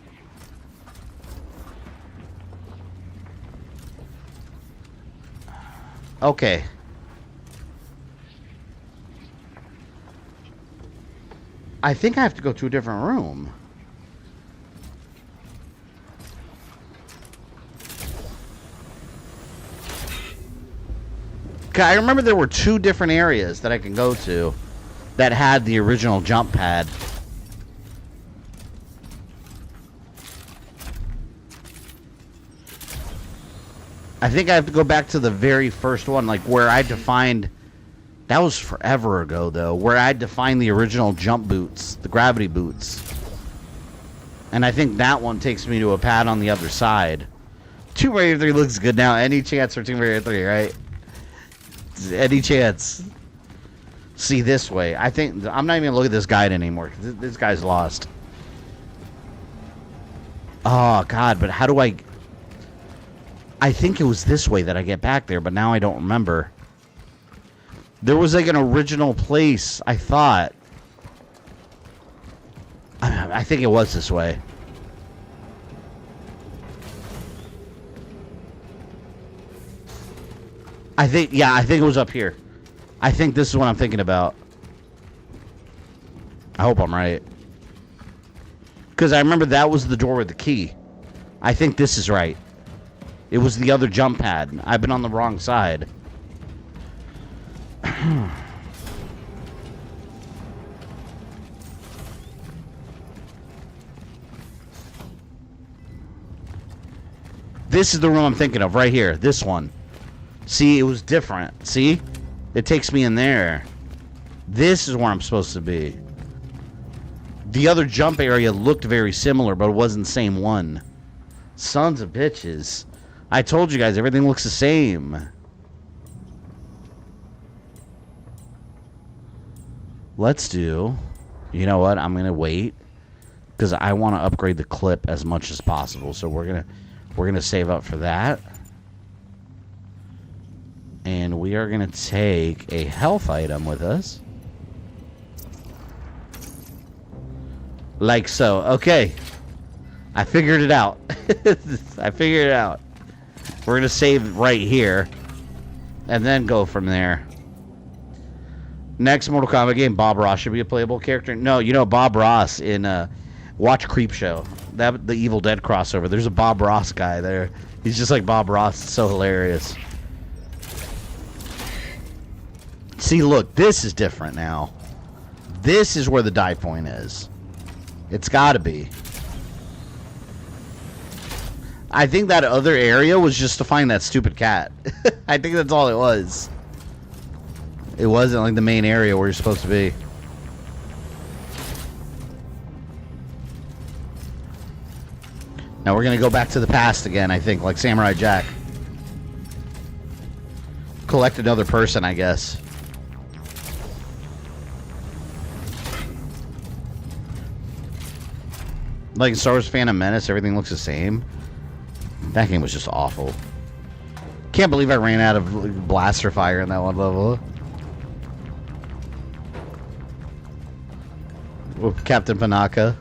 Okay. I think I have to go to a different room. I remember there were 2 different areas that I can go to that had the original jump pad. I think I have to go back to the very first one, like where I had to find... That was forever ago, though, where I had to find the original jump boots, the gravity boots. And I think that one takes me to a pad on the other side. Tomb Raider 3 looks good now. Any chance for Tomb Raider 3, right? Any chance. See, this way. I think... I'm not even going to look at this guide anymore. This guy's lost. Oh, God, but how do I... I think it was this way that I get back there, but now I don't remember. There was like an original place, I thought. I think it was this way. I think it was up here. I think this is what I'm thinking about. I hope I'm right. Because I remember that was the door with the key. I think this is right. It was the other jump pad. I've been on the wrong side. This is the room I'm thinking of, right here. This one. See, it was different. See? It takes me in there. This is where I'm supposed to be. The other jump area looked very similar, but it wasn't the same one. Sons of bitches. I told you guys, everything looks the same. Let's do... You know what? I'm going to wait. Because I want to upgrade the clip as much as possible. So we're going to save up for that. And we are going to take a health item with us. Like so. Okay. I figured it out. I figured it out. We're going to save right here. And then go from there. Next Mortal Kombat game, Bob Ross should be a playable character. No, you know Bob Ross in Watch Creepshow. The Evil Dead crossover. There's a Bob Ross guy there. He's just like Bob Ross. It's so hilarious. See, look. This is different now. This is where the die point is. It's got to be. I think that other area was just to find that stupid cat. I think that's all it was. It wasn't like the main area where you're supposed to be. Now we're gonna go back to the past again, I think, like Samurai Jack. Collect another person, I guess. Like Star Wars Phantom Menace, everything looks the same. That game was just awful. Can't believe I ran out of blaster fire in that one level. With Captain Panaka.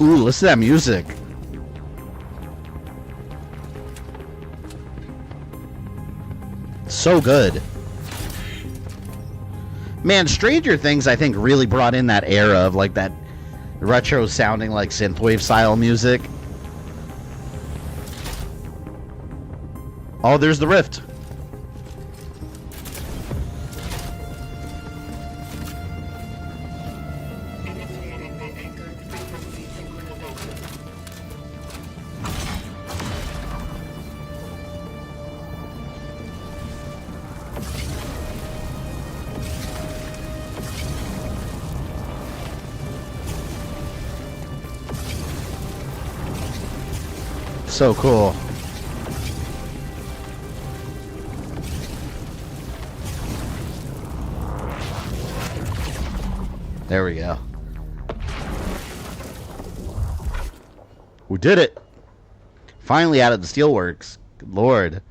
Ooh, listen to that music. So good. Man, Stranger Things, I think, really brought in that era of like that retro sounding like synthwave style music. Oh, there's the rift. Initiating the anchored frequency synchronization. So cool. There we go. We did it. Finally out of the steelworks. Good Lord.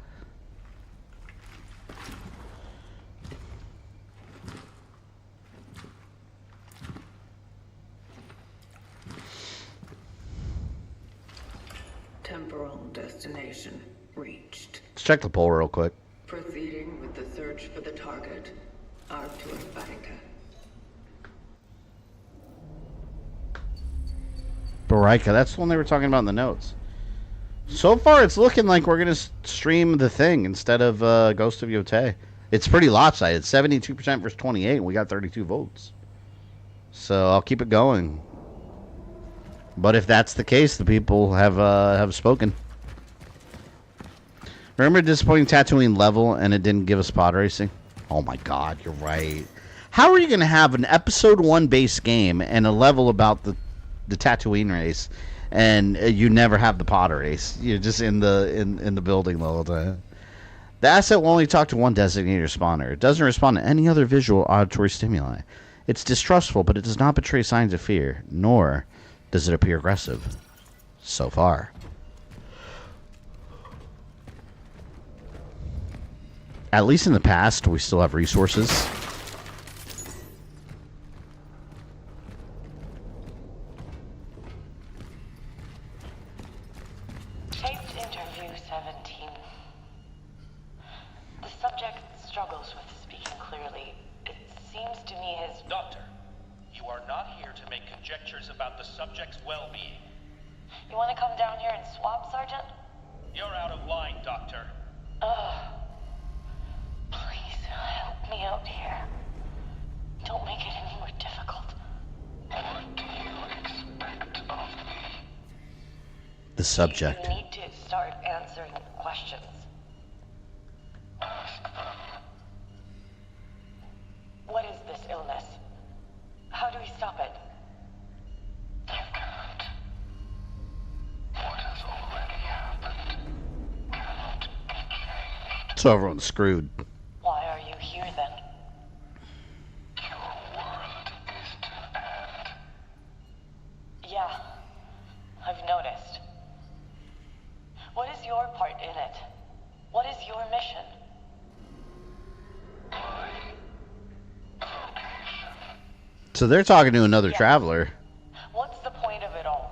Temporal destination reached. Let's check the poll real quick. Proceeding with the search for the target. Artur Barika. Barika, that's the one they were talking about in the notes. So far, it's looking like we're going to stream the thing instead of Ghost of Yotei. It's pretty lopsided. 72% versus 28, and we got 32 votes. So I'll keep it going. But if that's the case, the people have spoken. Remember disappointing Tatooine level and it didn't give us pod racing? Oh my god, you're right. How are you going to have an episode 1 base game and a level about the Tatooine race and you never have the pod race? You're just in the building the whole time. The asset will only talk to one designator spawner. It doesn't respond to any other visual auditory stimuli. It's distrustful, but it does not betray signs of fear, nor does it appear aggressive? So far. At least in the past, we still have resources. Taped interview 17. The subject struggles with speaking clearly. It seems to me his... Doctor, you are not here to make conjectures about the subject's well-being. You want to come down here and swap, Sergeant? You're out of line, Doctor. Please, help me out here. Don't make it any more difficult. What do you expect of me? The subject. You need to start answering questions. Ask them. What is this illness? How do we stop it? You can't. What has already happened cannot be changed. So everyone's screwed. Why are you here then? Your world is to end. Yeah, I've noticed. What is your part in it? What is your mission? My vocation. So they're talking to another traveler. What's the point of it all?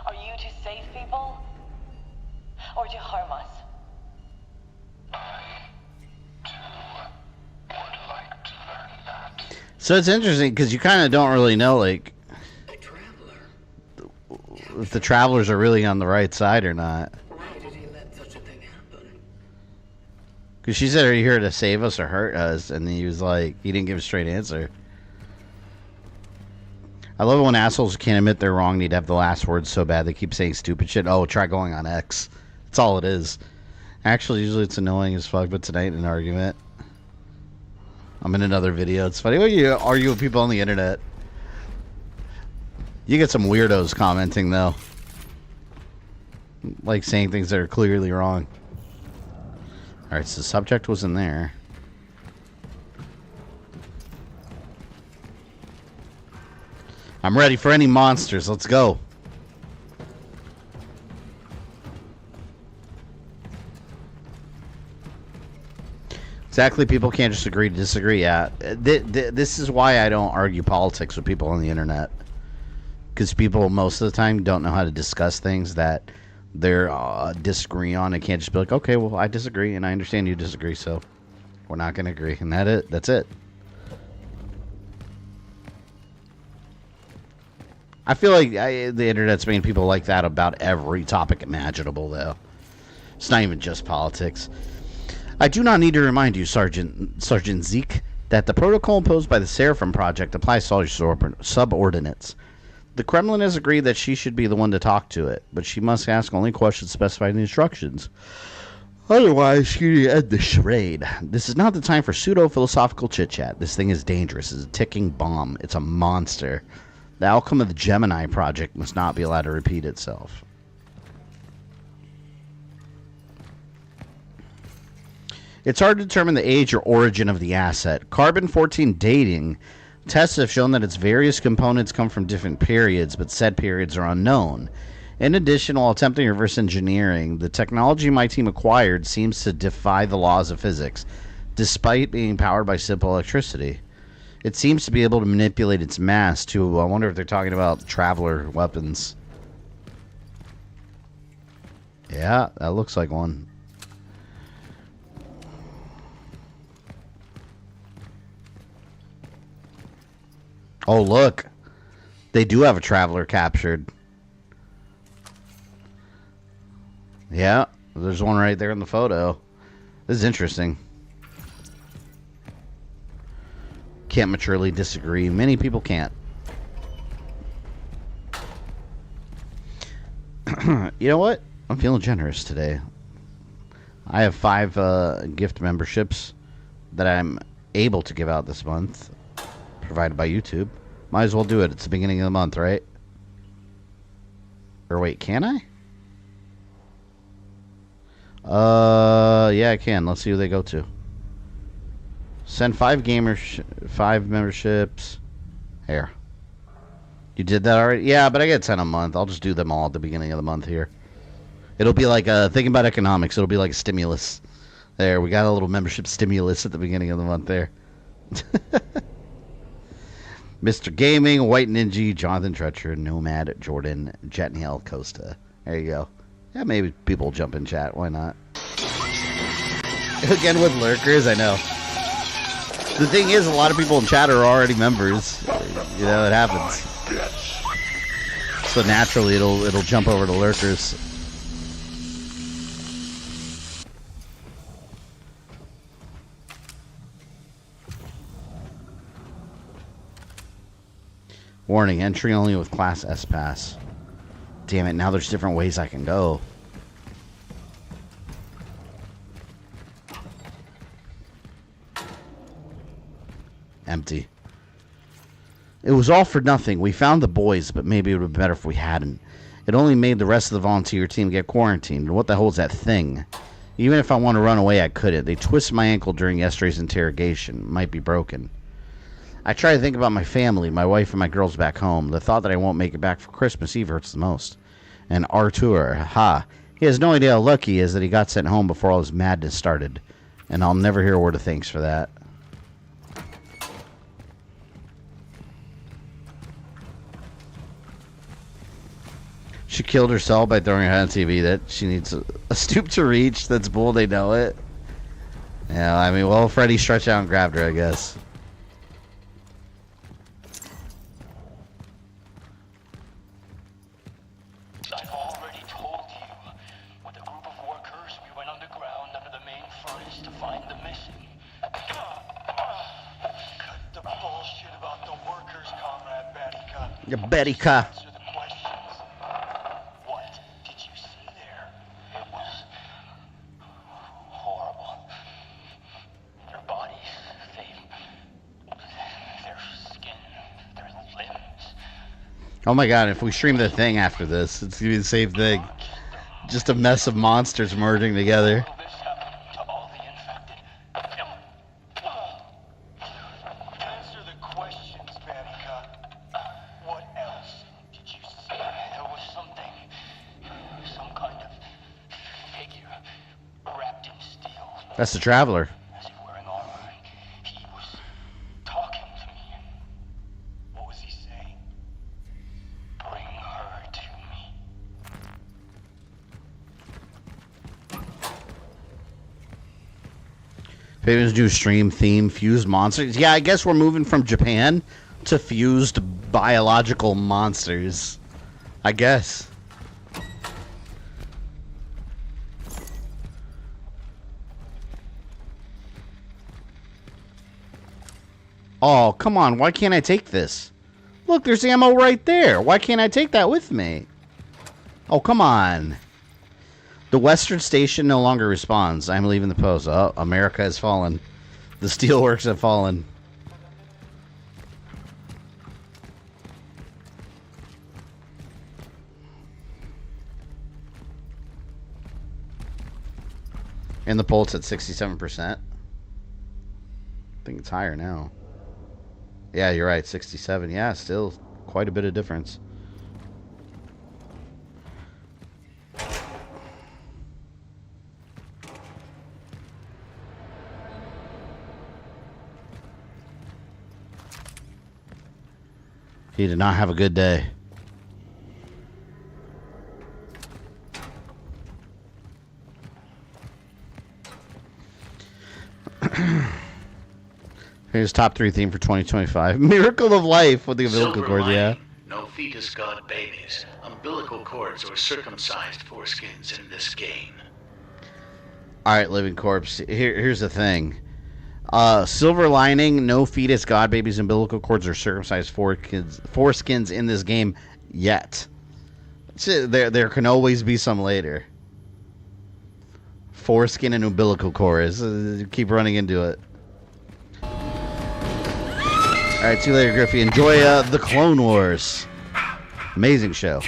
Are you to save people? Or to harm us? I, too, would like to learn that. So it's interesting because you kind of don't really know, like, A traveler? if the travelers are really on the right side or not. Why did he let such a thing happen? Because she said, are you here to save us or hurt us? And he was like, he didn't give a straight answer. I love it when assholes can't admit they're wrong, need to have the last word so bad they keep saying stupid shit. Oh, try going on X. That's all it is. Actually, usually it's annoying as fuck, but tonight in an argument. I'm in another video. It's funny when you argue with people on the internet. You get some weirdos commenting, though. Like saying things that are clearly wrong. Alright, so the subject was in there. I'm ready for any monsters. Let's go. Exactly, people can't just agree to disagree. Yeah, this is why I don't argue politics with people on the internet. Because people most of the time don't know how to discuss things that they're disagree on. They can't just be like, okay, well, I disagree, and I understand you disagree, so we're not going to agree. And that's it. I feel like the internet's made people like that about every topic imaginable, though. It's not even just politics. I do not need to remind you, Sergeant Zeke, that the protocol imposed by the Seraphim Project applies to all your subordinates. The Kremlin has agreed that she should be the one to talk to it, but she must ask only questions specified in the instructions. Otherwise, she end the charade. This is not the time for pseudo-philosophical chit-chat. This thing is dangerous. It's a ticking bomb. It's a monster. The outcome of the Gemini Project must not be allowed to repeat itself. It's hard to determine the age or origin of the asset. Carbon-14 dating tests have shown that its various components come from different periods, but said periods are unknown. In addition, while attempting reverse engineering, the technology my team acquired seems to defy the laws of physics, despite being powered by simple electricity. It seems to be able to manipulate its mass, too. I wonder if they're talking about traveler weapons. Yeah, that looks like one. Oh, look. They do have a traveler captured. Yeah, there's one right there in the photo. This is interesting. Can't maturely disagree. Many people can't. You know what? I'm feeling generous today. I have 5 gift memberships that I'm able to give out this month, provided by YouTube. Might as well do it. It's the beginning of the month, right? Or wait, can I? Yeah, I can. Let's see who they go to. Send 5 memberships. Here. You did that already? Yeah, but I get 10 a month. I'll just do them all at the beginning of the month here. It'll be like thinking about economics. It'll be like a stimulus. There, we got a little membership stimulus at the beginning of the month there. Mr. Gaming, White Ninja, Jonathan Treacher, Nomad, Jordan, Jetniel, Costa. There you go. Yeah, maybe people will jump in chat. Why not? Again with lurkers, I know. The thing is, a lot of people in chat are already members. You know, it happens. So naturally, it'll jump over to lurkers. Warning, entry only with Class S Pass. Damn it, now there's different ways I can go. Empty. It was all for nothing. We found the boys, but maybe it would have been better if we hadn't. It only made the rest of the volunteer team get quarantined. What the hell is that thing? Even if I want to run away, I couldn't. They twisted my ankle during yesterday's interrogation. It might be broken. I try to think about my family, my wife and my girls back home. The thought that I won't make it back for Christmas Eve hurts the most. And Artur, he has no idea how lucky he is that he got sent home before all his madness started. And I'll never hear a word of thanks for that. She killed herself by throwing her head on TV. That she needs a stoop to reach. That's bull, they know it. Yeah, I mean, well, Freddy stretched out and grabbed her, I guess. I've already told you. With a group of workers, we went underground under the main furnace to find the missing. Cut the bullshit about the workers, Comrade Bettyka. Yeah, Bettyka. Answer the questions. What did you see there? It was horrible. Their bodies, Oh my god, if we stream the thing after this, it's gonna be the same thing. Just a mess of monsters merging together. Will this happen to all the infected? Answer the questions, Vanica. What else did you see? There was something. Some kind of figure wrapped in steel. That's the Traveler. As if wearing armor. He was talking to me. What was he saying? Bring her to me. Famous new stream theme, fused monsters. Yeah, I guess we're moving from Japan to fused biological monsters. I guess. Oh, come on. Why can't I take this? Look, there's ammo right there. Why can't I take that with me? Oh, come on. The Western Station no longer responds. I'm leaving the post. Oh, America has fallen. The steelworks have fallen. And the poll's at 67%. I think it's higher now. Yeah, you're right. 67. Yeah, still quite a bit of difference. He did not have a good day. Here's top 3 theme for 2025. Miracle of Life with the umbilical cords, yeah. No fetus god babies, umbilical cords, or circumcised foreskins in this game. Alright, Living Corpse. Here's the thing. Silver lining, no fetus, god babies, umbilical cords, or circumcised foreskins in this game yet. There can always be some later. Foreskin and umbilical cords. Keep running into it. Alright, see you later, Griffey. Enjoy the Clone Wars. Amazing show.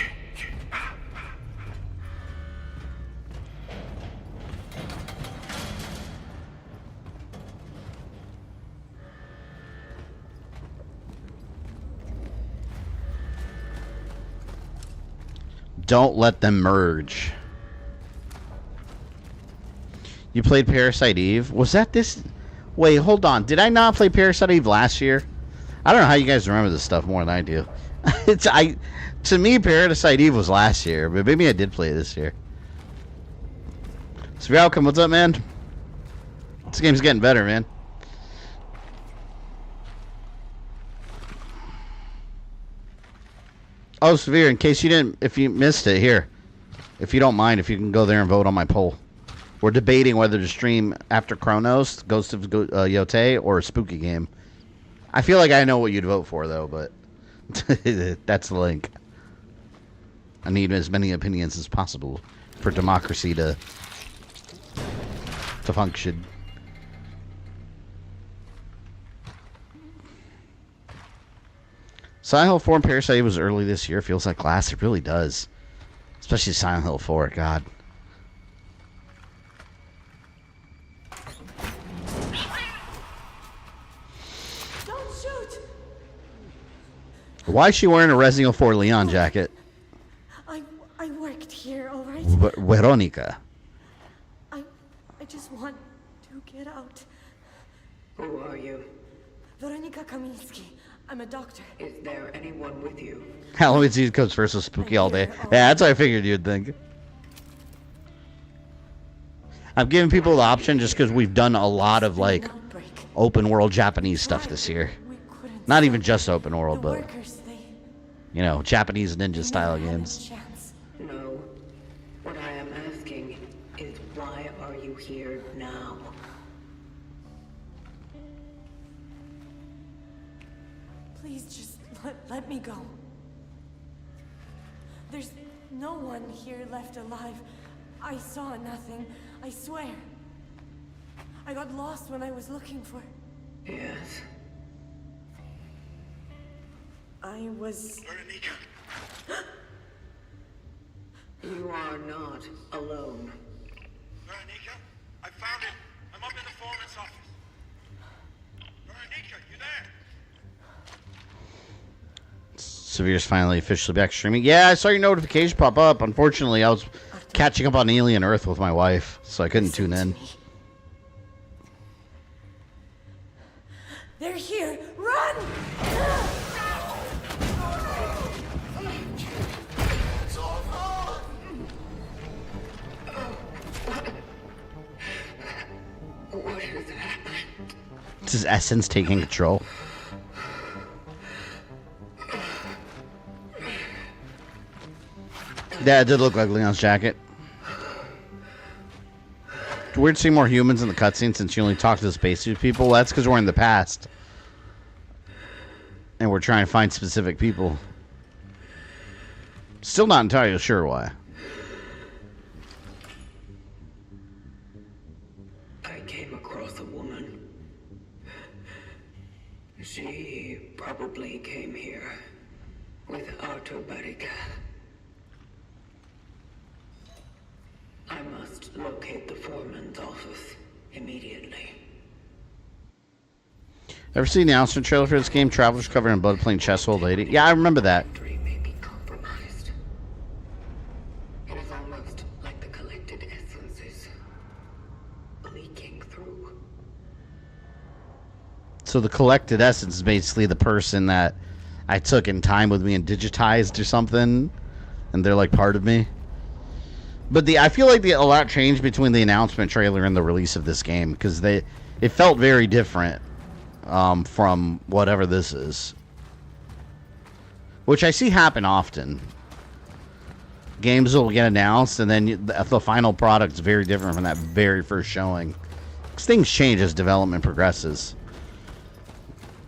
Don't let them merge. You played Parasite Eve? Was that this? Wait, hold on. Did I not play Parasite Eve last year? I don't know how you guys remember this stuff more than I do. To me, Parasite Eve was last year, but maybe I did play it this year. Svialcom, what's up, man? This game's getting better, man. Oh, Severe, in case you didn't, if you missed it, here. If you don't mind, if you can go there and vote on my poll. We're debating whether to stream after Cronos, Ghost of Yotei, or a spooky game. I feel like I know what you'd vote for, though, but that's the link. I need as many opinions as possible for democracy to function. Silent Hill 4 and Parasite was early this year. Feels like last. It really does. Especially Silent Hill 4. God. Don't shoot! Why is she wearing a Resident Evil 4 Leon jacket? I worked here, all right? Veronica. I just want to get out. Who are you? Veronica Kaminsky. I'm a doctor. Is there anyone with you? Halloween season comes first with spooky all day. Yeah, that's what I figured you'd think. I'm giving people the option just because we've done a lot of, like, open world Japanese stuff this year. Not even just open world, but, you know, Japanese ninja style games. No. What I am asking is why are you here now? Please just let me go. There's no one here left alive. I saw nothing, I swear. I got lost when I was looking for... Yes. I was... Veronica, You are not alone. Veronica, I found him. I'm up in the foreman's office. Veronica, you there? Severe's finally officially back streaming. Yeah, I saw your notification pop up. Unfortunately, I was catching up on Alien Earth with my wife, so I couldn't tune in. They're here! Run! What is happening? This is Essence taking control. Yeah, it did look like Leon's jacket. It's weird seeing more humans in the cutscene since you only talk to the spacesuit people. That's because we're in the past. And we're trying to find specific people. Still not entirely sure why. I came across a woman. She probably came here with Autobarica. I must locate the foreman's office immediately. Ever seen the announcement trailer for this game? Travelers covered in blood playing chess old lady. Yeah, I remember that. Factory may be compromised. It is almost like the collected essences leaking through. So the collected essence is basically the person that I took in time with me and digitized or something, and they're like part of me. But I feel like a lot changed between the announcement trailer and the release of this game, because it felt very different from whatever this is, which I see happen often. Games will get announced, and then the final product is very different from that very first showing. 'Cause things change as development progresses.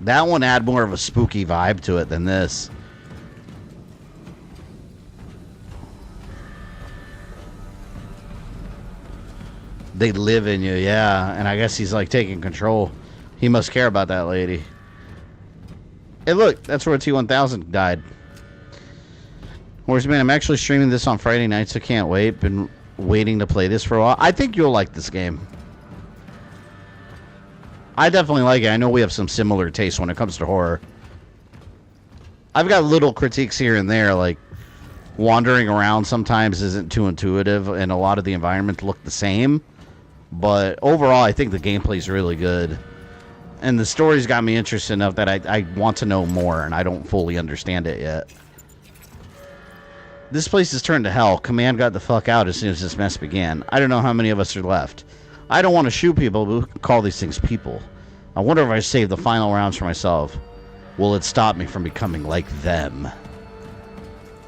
That one had more of a spooky vibe to it than this. They live in you, yeah. And I guess he's like taking control. He must care about that lady. Hey, look, that's where T1000 died. Whereas, man, I'm actually streaming this on Friday night, so can't wait. Been waiting to play this for a while. I think you'll like this game. I definitely like it. I know we have some similar tastes when it comes to horror. I've got little critiques here and there, like wandering around sometimes isn't too intuitive, and a lot of the environments look the same. But overall, I think the gameplay's really good. And the story's got me interested enough that I want to know more, and I don't fully understand it yet. This place is turned to hell. Command got the fuck out as soon as this mess began. I don't know how many of us are left. I don't want to shoot people who call these things people. I wonder if I save the final rounds for myself. Will it stop me from becoming like them?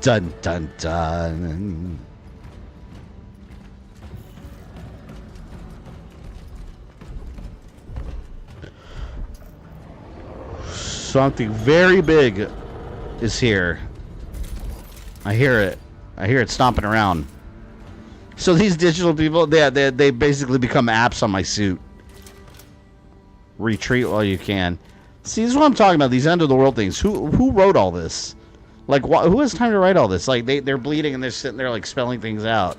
Dun dun dun. Something very big is here. I hear it. I hear it stomping around. So these digital people, they basically become apps on my suit. Retreat while you can. See, this is what I'm talking about. These end of the world things. Who wrote all this? Like, who has time to write all this? Like, they're bleeding and they're sitting there like spelling things out.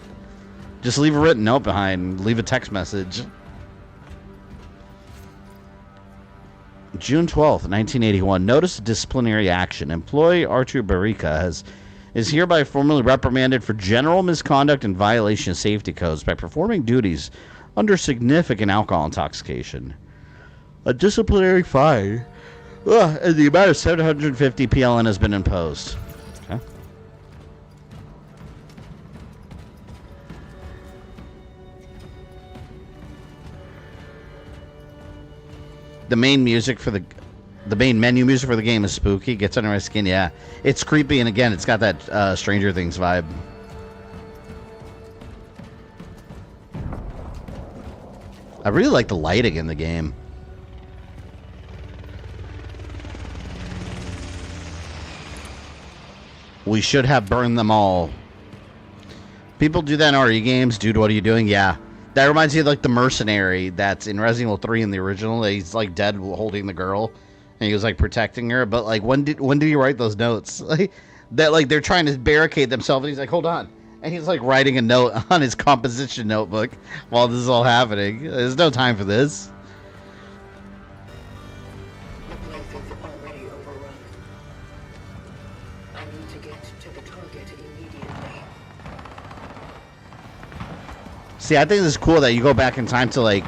Just leave a written note behind. Leave a text message. June 12th, 1981. Notice of disciplinary action. Employee Artur Barica is hereby formally reprimanded for general misconduct and violation of safety codes by performing duties under significant alcohol intoxication. A disciplinary fine and the amount of 750 PLN has been imposed. Okay. The main music for the main menu music for the game is spooky. Gets under my skin. Yeah, it's creepy, and again, it's got that Stranger Things vibe. I really like the lighting in the game. We should have burned them all. People do that in RE games. Dude, what are you doing? Yeah. That reminds me of like the mercenary that's in Resident Evil 3 in the original. He's like dead holding the girl. And he was like protecting her. But like when did he write those notes? Like that, like they're trying to barricade themselves and he's like, hold on. And he's like writing a note on his composition notebook while this is all happening. There's no time for this. The place is already overrun. I need to get to the target immediately. See, I think this is cool that you go back in time to like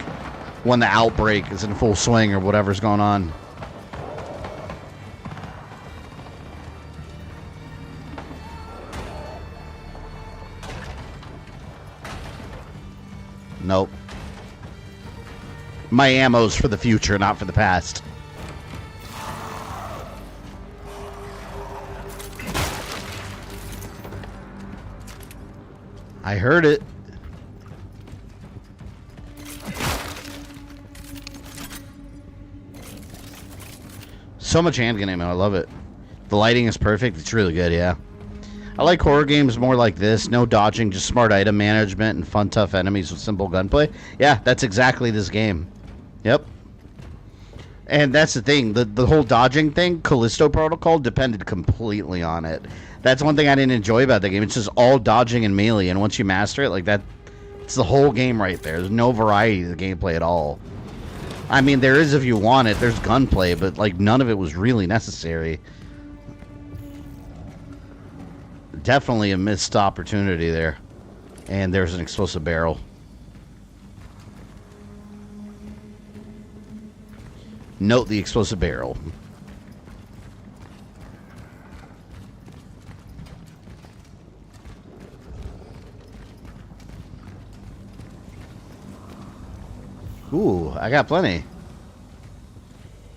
when the outbreak is in full swing or whatever's going on. Nope. My ammo's for the future, not for the past. I heard it. So much handgun ammo, I love it. The lighting is perfect, it's really good, yeah. I like horror games more like this. No dodging, just smart item management and fun, tough enemies with simple gunplay. Yeah, that's exactly this game. Yep. And that's the thing. The whole dodging thing, Callisto Protocol, depended completely on it. That's one thing I didn't enjoy about the game. It's just all dodging and melee. And once you master it, like that, it's the whole game right there. There's no variety of the gameplay at all. I mean, there is if you want it. There's gunplay, but like none of it was really necessary. Definitely a missed opportunity there. And there's an explosive barrel. Note the explosive barrel. Ooh, I got plenty.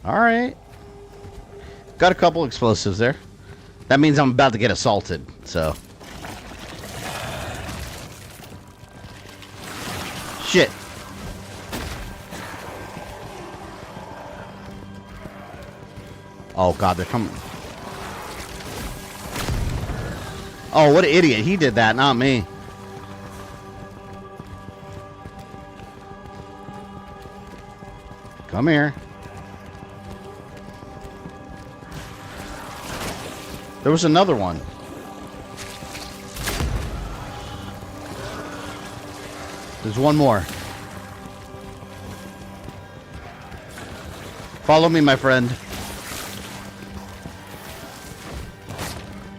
Alright. Got a couple explosives there. That means I'm about to get assaulted, so. Shit. Oh god, they're coming. Oh, what an idiot. He did that, not me. Come here. There was another one. There's one more. Follow me, my friend.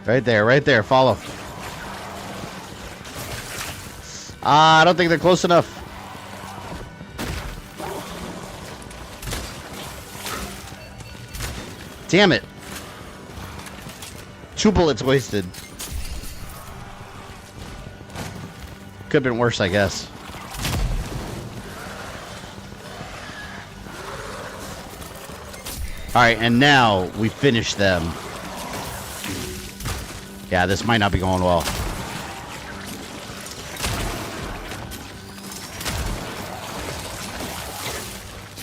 Right there, follow. I don't think they're close enough. Damn it. 2 bullets wasted. Could have been worse, I guess. Alright, and now we finish them. Yeah, this might not be going well.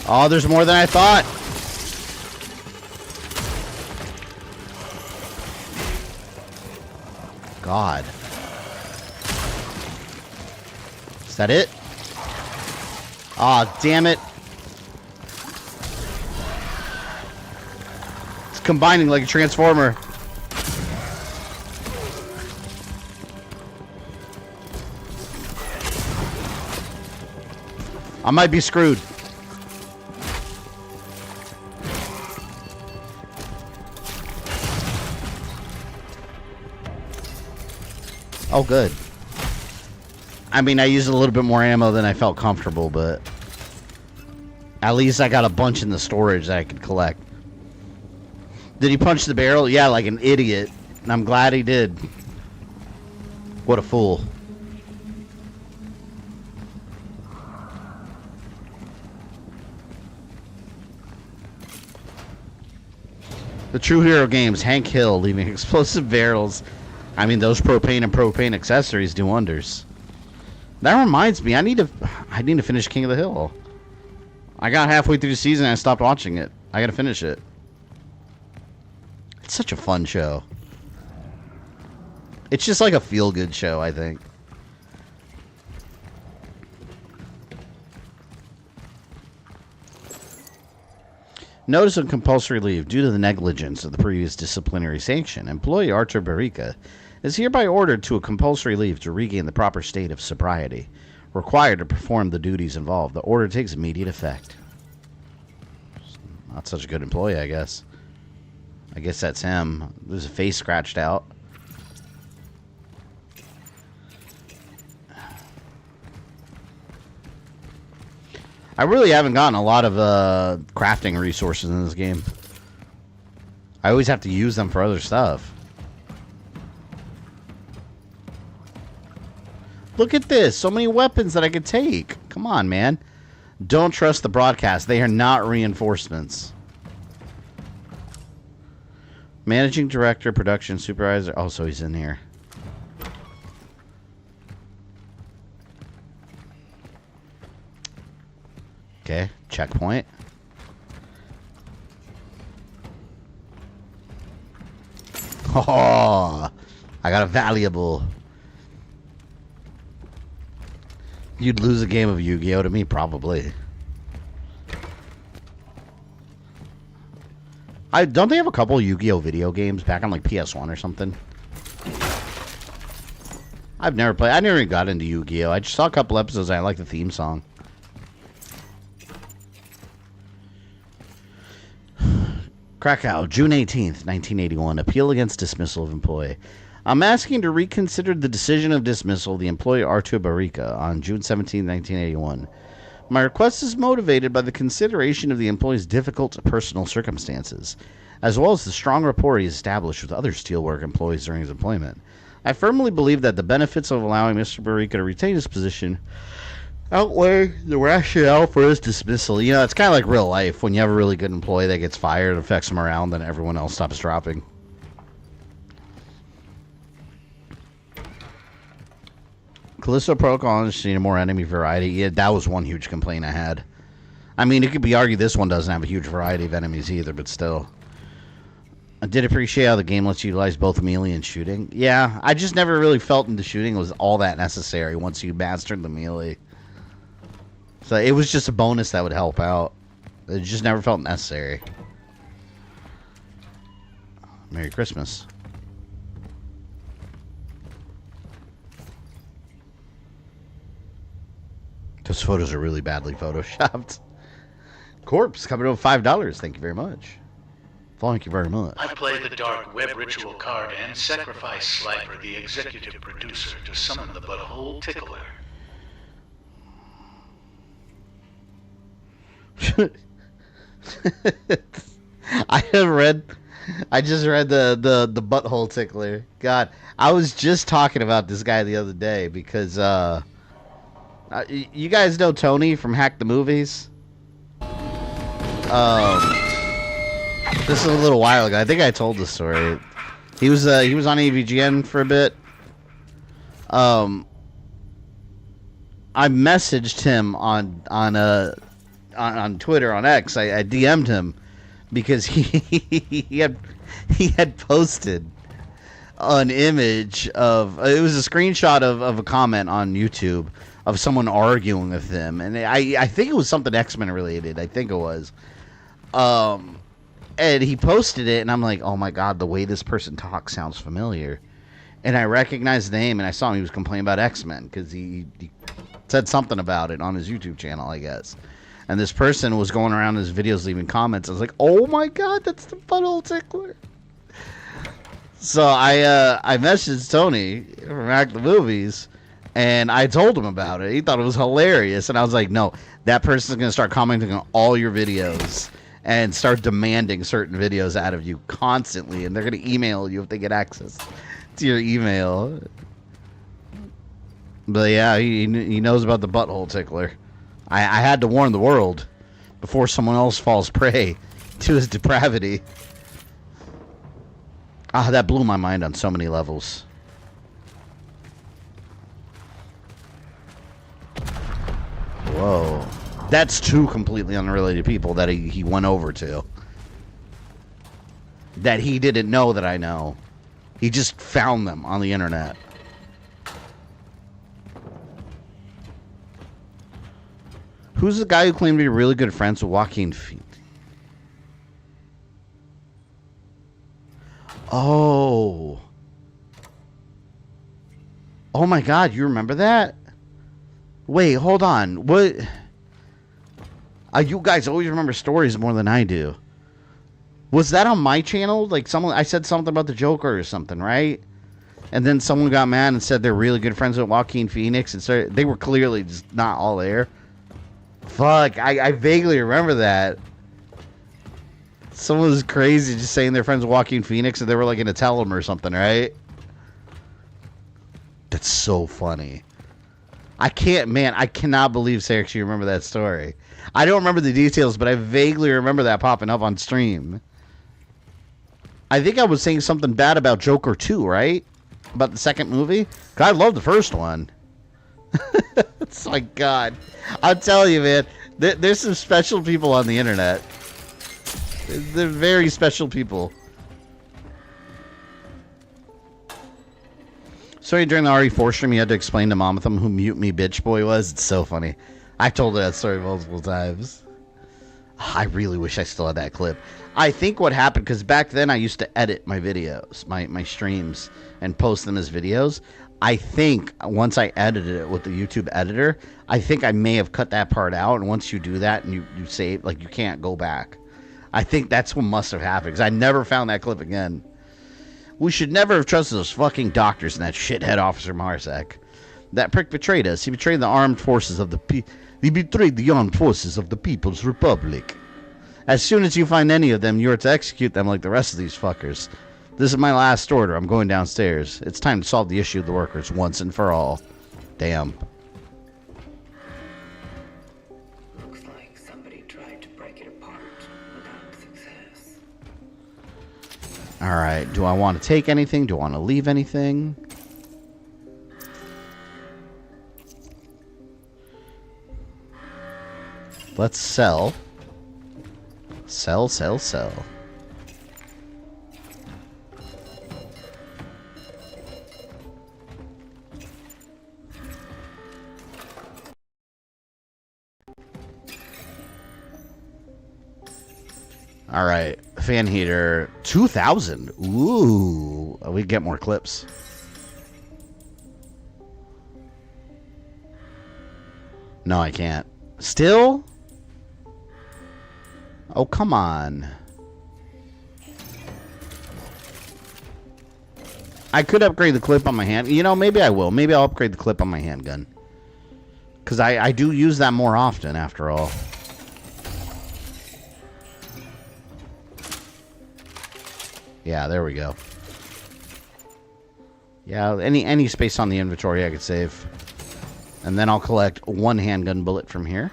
Oh, there's more than I thought. God. Is that it? Aw, damn it. It's combining like a transformer. I might be screwed. Oh, good. I mean, I used a little bit more ammo than I felt comfortable, but at least I got a bunch in the storage that I could collect. Did he punch the barrel? Yeah, like an idiot. And I'm glad he did. What a fool. The True Hero games, Hank Hill leaving explosive barrels. I mean, those propane and propane accessories do wonders. That reminds me, I need to finish King of the Hill. I got halfway through the season and I stopped watching it. I gotta finish it. It's such a fun show. It's just like a feel-good show, I think. Notice of compulsory leave due to the negligence of the previous disciplinary sanction. Employee Artur Barica is hereby ordered to a compulsory leave to regain the proper state of sobriety, required to perform the duties involved. The order takes immediate effect. Not such a good employee, I guess. I guess that's him. There's a face scratched out. I really haven't gotten a lot of crafting resources in this game. I always have to use them for other stuff. Look at this. So many weapons that I could take. Come on, man. Don't trust the broadcast. They are not reinforcements. Managing director, production supervisor. Oh, so he's in here. Okay, checkpoint. Oh, I got a valuable. You'd lose a game of Yu-Gi-Oh to me, probably. Don't they have a couple Yu-Gi-Oh video games back on like PS1 or something? I've never played. I never even got into Yu-Gi-Oh. I just saw a couple episodes and I like the theme song. Krakow, June 18th, 1981. Appeal against dismissal of employee. I'm asking to reconsider the decision of dismissal of the employee Artur Barika on June 17, 1981. My request is motivated by the consideration of the employee's difficult personal circumstances, as well as the strong rapport he established with other steelwork employees during his employment. I firmly believe that the benefits of allowing Mr. Barika to retain his position outweigh the rationale for his dismissal. You know, it's kind of like real life. When you have a really good employee that gets fired, it affects him around, then everyone else stops dropping. Callisto Protocol has seen a more enemy variety. Yeah, that was one huge complaint I had. I mean, it could be argued this one doesn't have a huge variety of enemies either, but still. I did appreciate how the game lets you utilize both melee and shooting. Yeah, I just never really felt the shooting was all that necessary once you mastered the melee. So it was just a bonus that would help out. It just never felt necessary. Merry Christmas. Those photos are really badly photoshopped. Corpse coming over $5. Thank you very much. Thank you very much. I play the dark web ritual card and sacrifice Slifer, the executive producer, to summon the butthole tickler. I just read the butthole tickler. God, I was just talking about this guy the other day because you guys know Tony from Hack the Movies? This is a little while ago. I think I told the story. He was on AVGN for a bit. I messaged him on Twitter, on X. I DM'd him because he had posted an image of, it was a screenshot of a comment on YouTube of someone arguing with him, and I think it was something X-Men related. I think it was. And he posted it, and I'm like, oh my god, the way this person talks sounds familiar. And I recognized the name, and I saw him. He was complaining about X-Men because he said something about it on his YouTube channel, I guess. And this person was going around his videos leaving comments. I was like, oh my god, that's the butthole tickler. So I messaged Tony from Hack the Movies, and I told him about it. He thought it was hilarious. And I was like, no, that person's going to start commenting on all your videos and start demanding certain videos out of you constantly. And they're going to email you if they get access to your email. But yeah, he knows about the butthole tickler. I had to warn the world before someone else falls prey to his depravity. Ah, that blew my mind on so many levels. Whoa. That's two completely unrelated people that he went over to. That he didn't know that I know. He just found them on the internet. Who's the guy who claimed to be really good friends with Joaquin Phoenix? Oh. Oh my God, you remember that? Wait, hold on. What? You guys always remember stories more than I do. Was that on my channel? Like I said something about the Joker or something, right? And then someone got mad and said they're really good friends with Joaquin Phoenix, and so they were clearly just not all there. Fuck, I vaguely remember that. Someone was crazy just saying they're friends with Joaquin Phoenix, and they were like gonna tell him or something, right? That's so funny. I cannot believe, Sarix, you remember that story. I don't remember the details, but I vaguely remember that popping up on stream. I think I was saying something bad about Joker 2, right? About the second movie? God, I love the first one. It's like, God. I'll tell you, man. There's some special people on the internet. They're very special people. Sorry, during the RE4 stream, you had to explain to Mom with him who Mute Me Bitch Boy was. It's so funny. I told her that story multiple times. I really wish I still had that clip. I think what happened, because back then I used to edit my videos, my streams, and post them as videos. I think once I edited it with the YouTube editor, I think I may have cut that part out. And once you do that and you save, like, you can't go back. I think that's what must have happened, because I never found that clip again. We should never have trusted those fucking doctors and that shithead Officer Marzak. That prick betrayed us. He betrayed the armed forces of He betrayed the armed forces of the People's Republic. As soon as you find any of them, you are to execute them like the rest of these fuckers. This is my last order. I'm going downstairs. It's time to solve the issue of the workers once and for all. Damn. Looks like somebody tried to break it apart without success. Alright, do I want to take anything? Do I want to leave anything? Let's sell. Sell, sell, sell. All right, fan heater 2,000. Ooh, we get more clips. No, I can't. Still? Oh, come on. I could upgrade the clip on my hand. You know, maybe I will. Maybe I'll upgrade the clip on my handgun. Because I do use that more often, after all. Yeah, there we go. Yeah, any space on the inventory I could save. And then I'll collect one handgun bullet from here.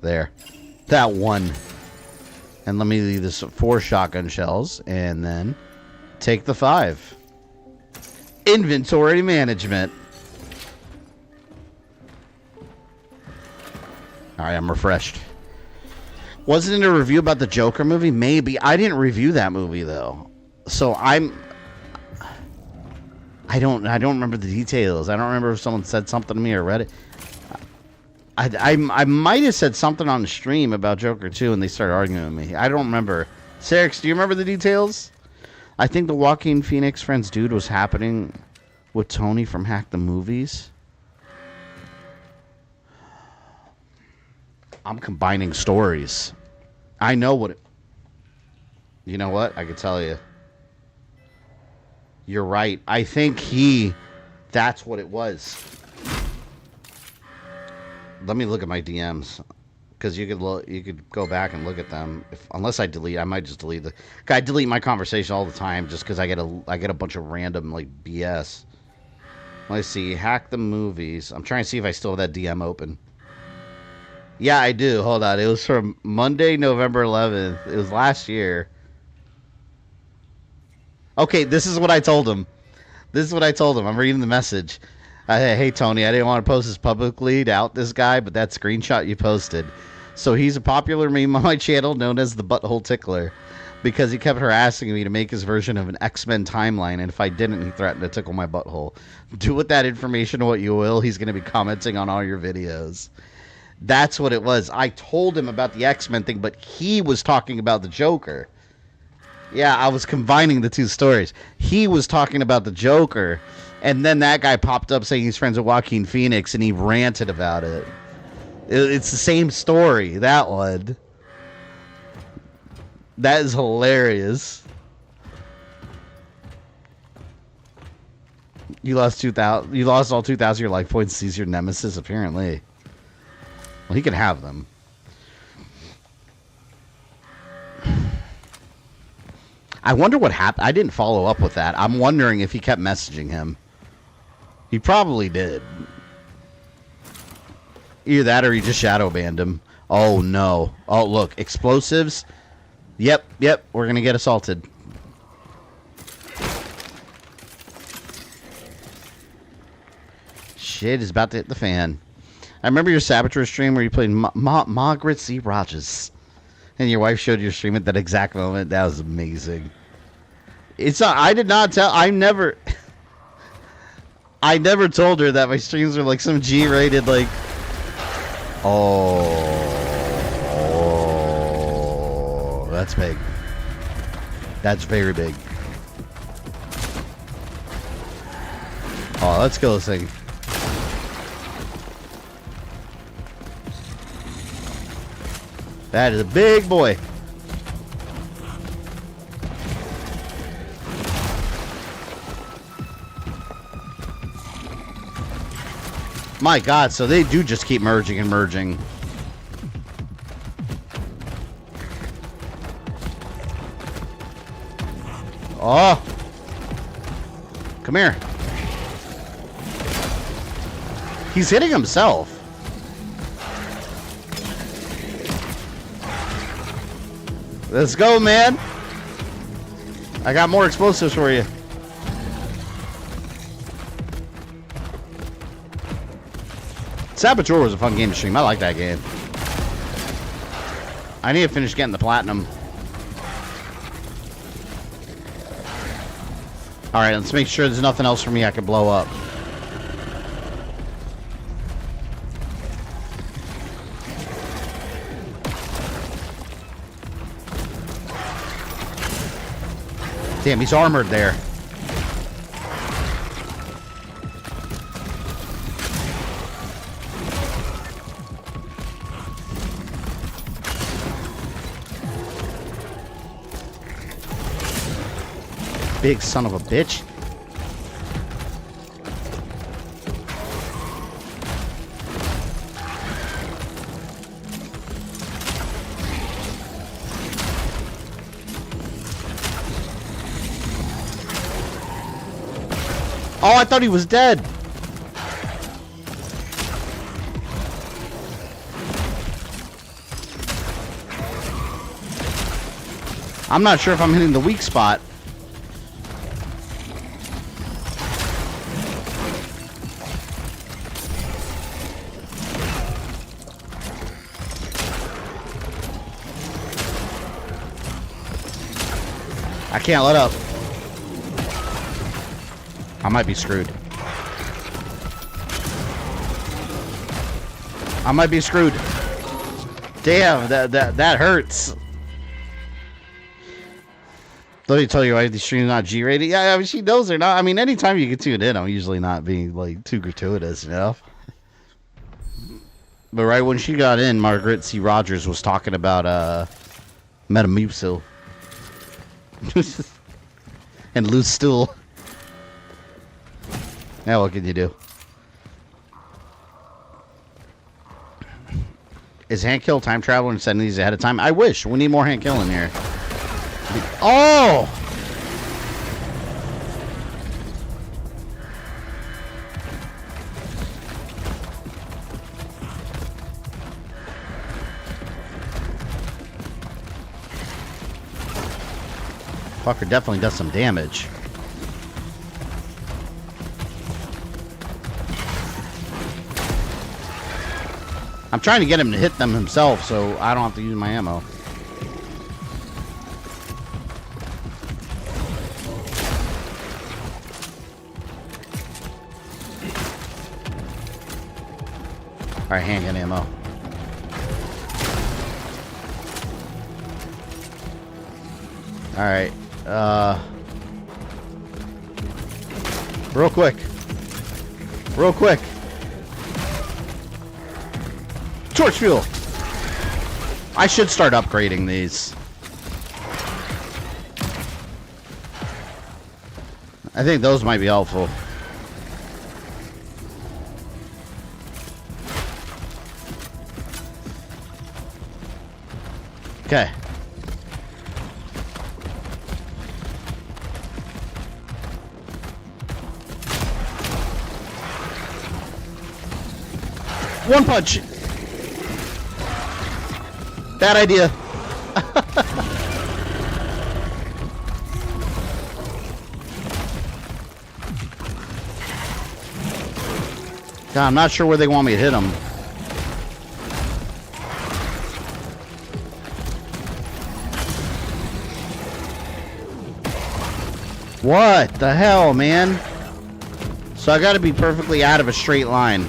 There. That one. And let me leave this 4 shotgun shells. And then take the 5. Inventory management. Alright, I'm refreshed. Wasn't it a review about the Joker movie? Maybe. I didn't review that movie, though. So I don't remember the details. I don't remember if someone said something to me or read it. I might have said something on the stream about Joker 2 and they started arguing with me. I don't remember. Sarix, do you remember the details? I think the Joaquin Phoenix Friends dude was happening with Tony from Hack the Movies. I'm combining stories. I know what it... You know what? I can tell you. You're right. I think that's what it was. Let me look at my DMs. Because you could go back and look at them. Unless I delete, I might just delete the... I delete my conversation all the time just because I get a bunch of random, like, BS. Let's see. Hack the Movies. I'm trying to see if I still have that DM open. Yeah, I do. Hold on. It was from Monday, November 11th. It was last year. Okay, this is what I told him. I'm reading the message. Hey, Tony, I didn't want to post this publicly to out this guy, but that screenshot you posted. So he's a popular meme on my channel known as the Butthole Tickler because he kept harassing me to make his version of an X-Men timeline, and if I didn't, he threatened to tickle my butthole. Do with that information what you will. He's going to be commenting on all your videos. That's what it was. I told him about the X-Men thing, but he was talking about the Joker. Yeah, I was combining the two stories. He was talking about the Joker, and then that guy popped up saying he's friends with Joaquin Phoenix, and he ranted about it. It's the same story, that one. That is hilarious. You lost 2,000. You lost all 2,000 of your life points. He's your nemesis, apparently. Well, he can have them. I wonder what happened. I didn't follow up with that. I'm wondering if he kept messaging him. He probably did. Either that or he just shadow banned him. Oh, no. Oh, look. Explosives. Yep. We're going to get assaulted. Shit is about to hit the fan. I remember your Saboteur stream where you played Margaret C. Rogers. And your wife showed your stream at that exact moment. That was amazing. It's not, I did not tell. I never told her that my streams were like some G-rated like. Oh, that's big. That's very big. Oh, let's kill this thing. That is a big boy. My God, so they do just keep merging and merging. Oh. Come here. He's hitting himself. Let's go, man. I got more explosives for you. Saboteur was a fun game to stream. I like that game. I need to finish getting the platinum. Alright, let's make sure there's nothing else for me I can blow up. Damn, he's armored there. Big son of a bitch. Oh, I thought he was dead. I'm not sure if I'm hitting the weak spot. I can't let up. I might be screwed. I might be screwed. Damn, that hurts. Let me tell you why these streams not G-rated. Yeah, I mean, she knows they're not. I mean, anytime you get tuned in, I'm usually not being like too gratuitous, you know. But right when she got in, Margaret C. Rogers was talking about Metamucil and loose stool. Yeah, what can you do? Is hand kill time travel and sending these ahead of time? I wish. We need more hand kill in here. Oh! Fucker definitely does some damage. I'm trying to get him to hit them himself so I don't have to use my ammo. Alright, handgun ammo. Alright. Real quick. Real quick. Torch fuel! I should start upgrading these. I think those might be helpful. Okay. One punch. Bad idea. God, I'm not sure where they want me to hit them. What the hell, man? So I gotta be perfectly out of a straight line.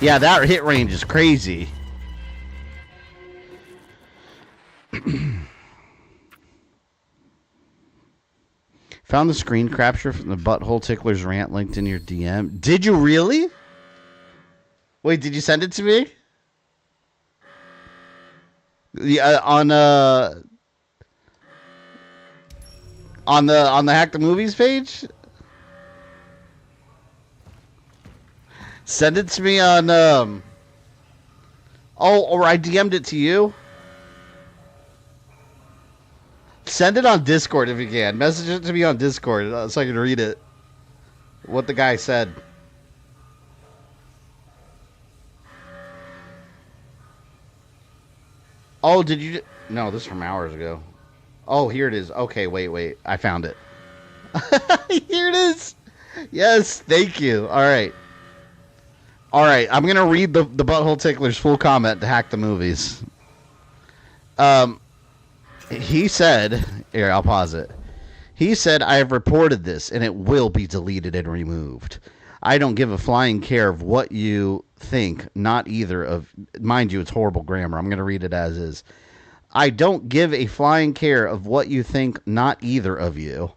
Yeah, that hit range is crazy. Found the screen capture from the Butthole Tickler's rant linked in your DM. Did you really? Wait, did you send it to me? Yeah, on the Hack the Movies page? Send it to me on or I DM'd it to you. Send it on Discord if you can. Message it to me on Discord so I can read it. What the guy said. Oh, did you... No, this is from hours ago. Oh, here it is. Okay, wait. I found it. Here it is. Yes, thank you. All right. I'm going to read the Butthole Tickler's full comment to Hack the Movies. He said, here, I'll pause it. He said, I have reported this and it will be deleted and removed. I don't give a flying care of what you think, not either of, mind you, it's horrible grammar. I'm going to read it as is. I don't give a flying care of what you think, not either of you.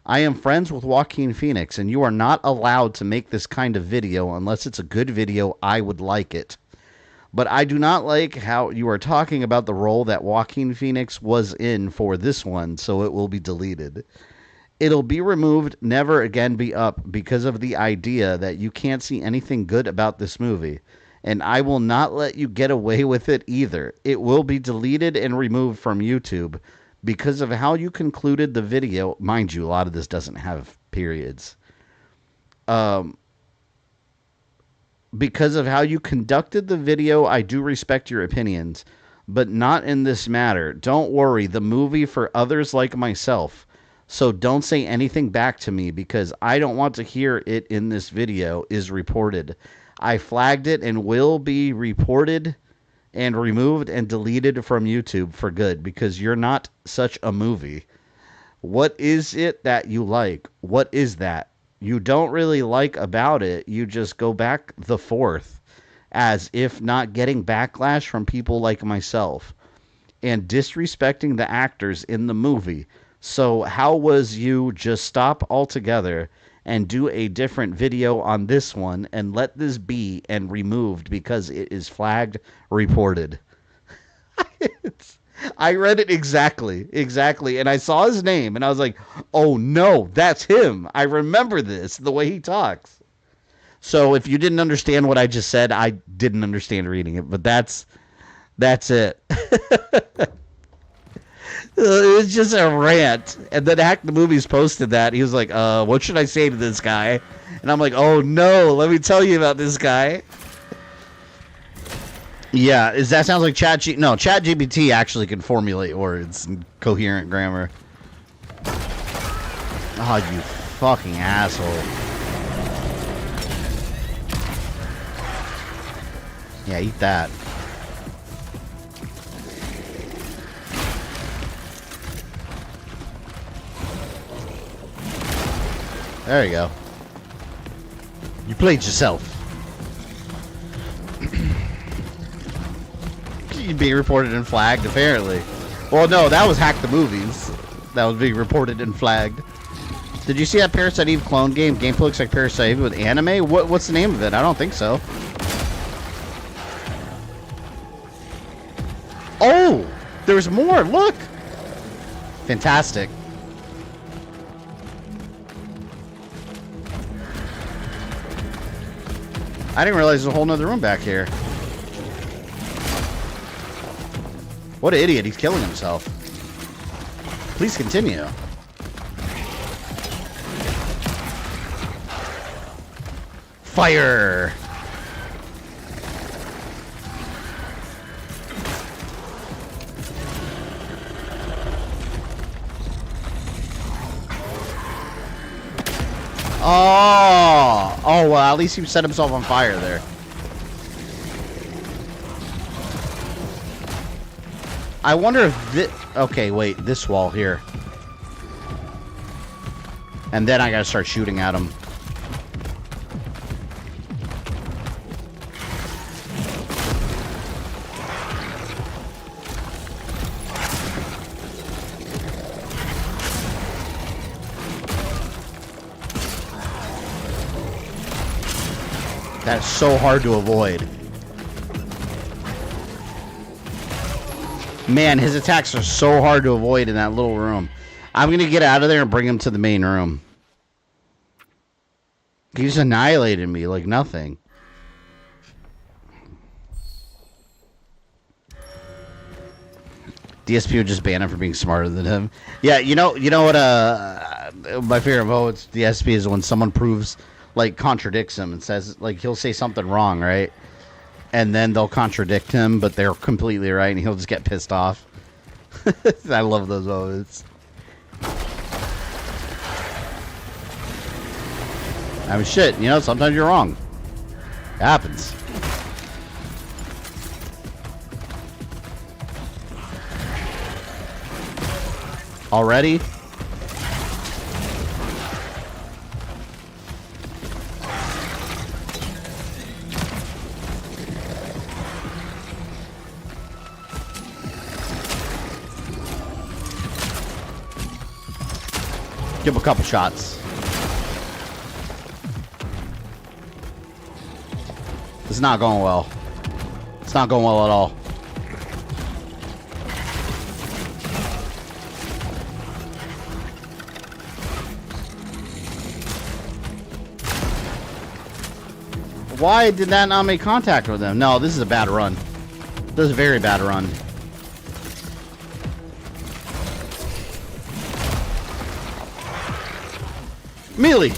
I am friends with Joaquin Phoenix and you are not allowed to make this kind of video unless it's a good video. I would like it. But I do not like how you are talking about the role that Joaquin Phoenix was in for this one, so it will be deleted. It'll be removed, never again be up, because of the idea that you can't see anything good about this movie. And I will not let you get away with it either. It will be deleted and removed from YouTube because of how you concluded the video. Mind you, a lot of this doesn't have periods. Because of how you conducted the video, I do respect your opinions, but not in this matter. Don't worry, the movie for others like myself. So don't say anything back to me because I don't want to hear it in this video is reported. I flagged it and will be reported and removed and deleted from YouTube for good because you're not such a movie. What is it that you like? What is that you don't really like about it? You just go back the forth as if not getting backlash from people like myself and disrespecting the actors in the movie. So how was you just stop altogether and do a different video on this one and let this be and removed because it is flagged reported? I read it exactly. And I saw his name and I was like, oh no, that's him. I remember this, the way he talks. So if you didn't understand what I just said, I didn't understand reading it, but that's it. It was just a rant. And then Hack the Movies posted that. He was like, what should I say to this guy? And I'm like, oh no, let me tell you about this guy. Yeah, that sounds like ChatGPT actually can formulate words and coherent grammar. Oh, you fucking asshole. Yeah, eat that. There you go. You played yourself. You're being reported and flagged, apparently. Well, no, that was Hack the Movies. That was being reported and flagged. Did you see that Parasite Eve clone game? Gameplay looks like Parasite Eve with anime? What's the name of it? I don't think so. Oh! There's more! Look! Fantastic. I didn't realize there's a whole nother room back here. What an idiot. He's killing himself. Please continue. Fire! Oh! Oh, well, at least he set himself on fire there. I wonder if this... Okay, wait. This wall here. And then I gotta start shooting at him. That's so hard to avoid. Man, his attacks are so hard to avoid in that little room. I'm going to get out of there and bring him to the main room. He's annihilated me like nothing. DSP would just ban him for being smarter than him. Yeah, you know what, my favorite moments DSP is when someone proves, like, contradicts him and says, like, he'll say something wrong, right? And then they'll contradict him, but they're completely right, and he'll just get pissed off. I love those moments. I mean, shit, you know, sometimes you're wrong. It happens. Already? Give him a couple shots. It's not going well. It's not going well at all. Why did that not make contact with him? No, this is a bad run. This is a very bad run. Melee.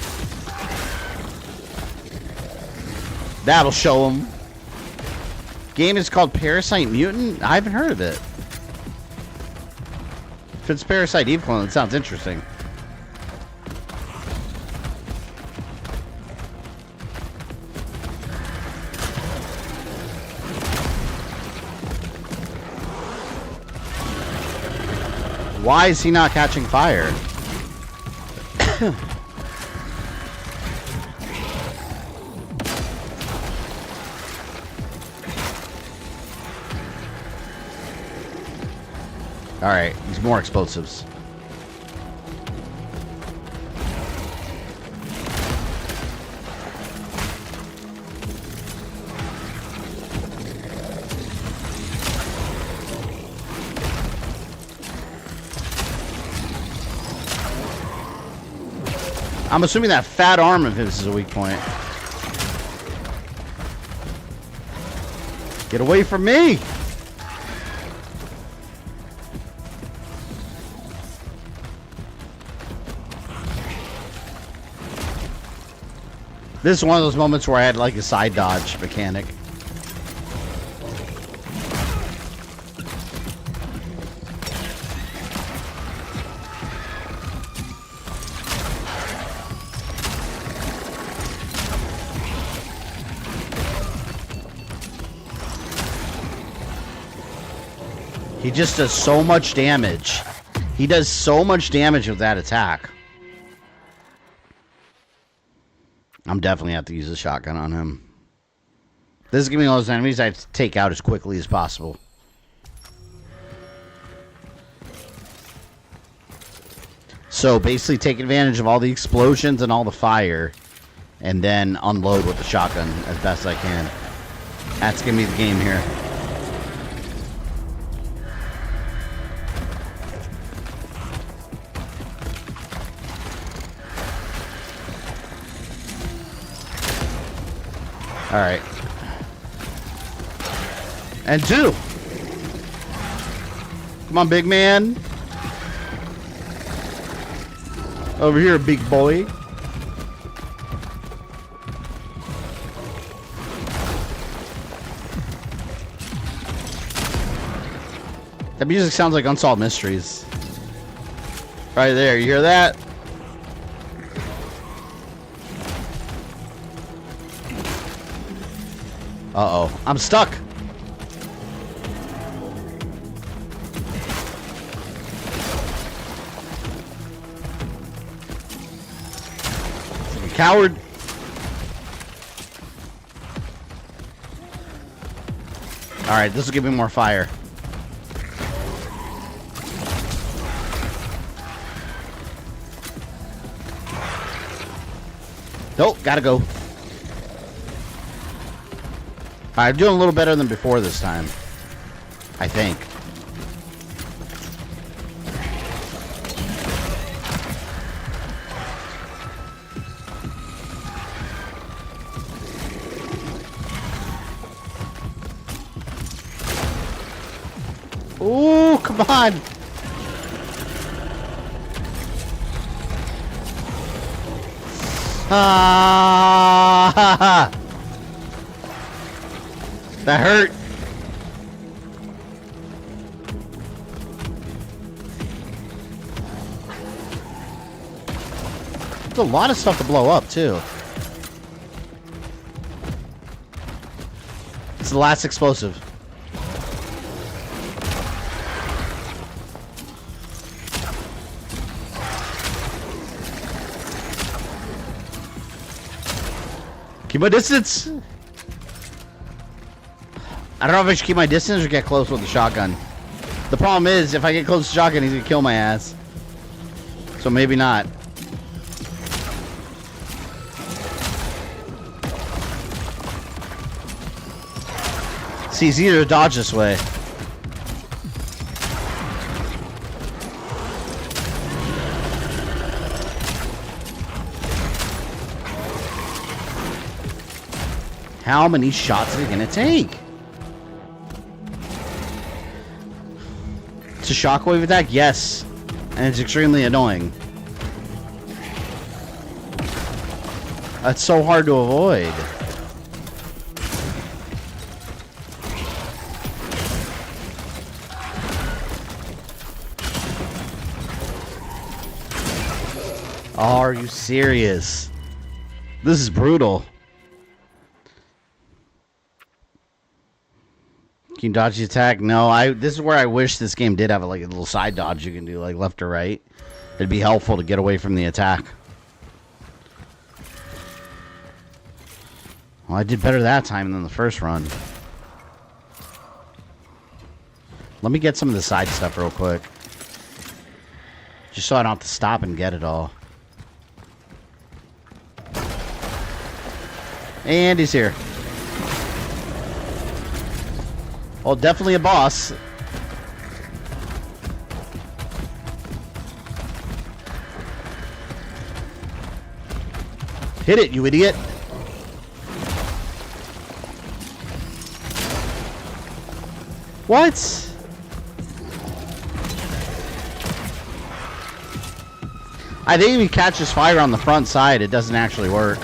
That'll show him. Game is called Parasite Mutant? I haven't heard of it. If it's Parasite Eve clone, it sounds interesting. Why is he not catching fire? Alright, there's more explosives. I'm assuming that fat arm of his is a weak point. Get away from me! This is one of those moments where I had like a side dodge mechanic. He just does so much damage. He does so much damage with that attack. I'm definitely have to use a shotgun on him. This is gonna be one of those enemies I have to take out as quickly as possible. So basically take advantage of all the explosions and all the fire, and then unload with the shotgun as best I can. That's gonna be the game here. Alright. And 2. Come on, big man. Over here, big boy. That music sounds like Unsolved Mysteries. Right there, you hear that? Uh-oh, I'm stuck. Coward. Alright, this will give me more fire. Nope, gotta go. I'm doing a little better than before this time, I think. Ooh, come on. Ah, that hurt. There's a lot of stuff to blow up, too. It's the last explosive. Keep my distance. I don't know if I should keep my distance or get close with the shotgun. The problem is, if I get close to the shotgun, he's gonna kill my ass. So maybe not. See, it's easier to dodge this way. How many shots are they gonna take? It's a shockwave attack? Yes. And it's extremely annoying. That's so hard to avoid. Are you serious? This is brutal. Can you dodge the attack? No, this is where I wish this game did have like a little side dodge you can do, like left or right. It'd be helpful to get away from the attack. Well, I did better that time than the first run. Let me get some of the side stuff real quick. Just so I don't have to stop and get it all. And he's here. Well, definitely a boss. Hit it, you idiot. What? I think if he catches fire on the front side, it doesn't actually work.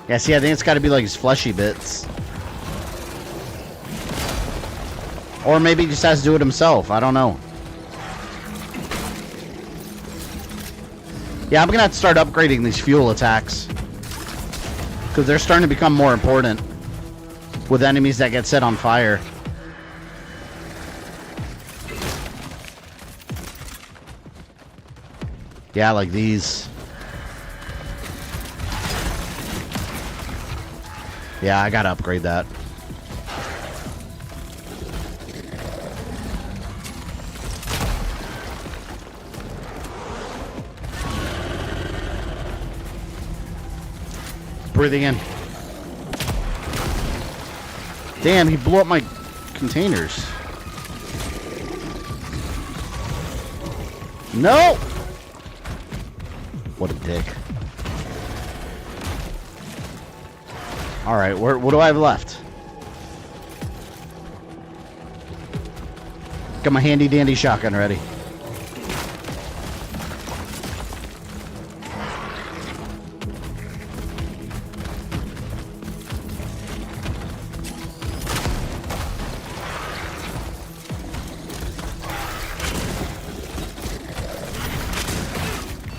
Yeah, see, I think it's got to be like his fleshy bits. Or maybe he just has to do it himself. I don't know. Yeah, I'm going to have to start upgrading these fuel attacks. Because they're starting to become more important. With enemies that get set on fire. Yeah, like these. Yeah, I gotta upgrade that. breathing in. Damn, he blew up my containers. No! What a dick. Alright, what do I have left? Got my handy dandy shotgun ready.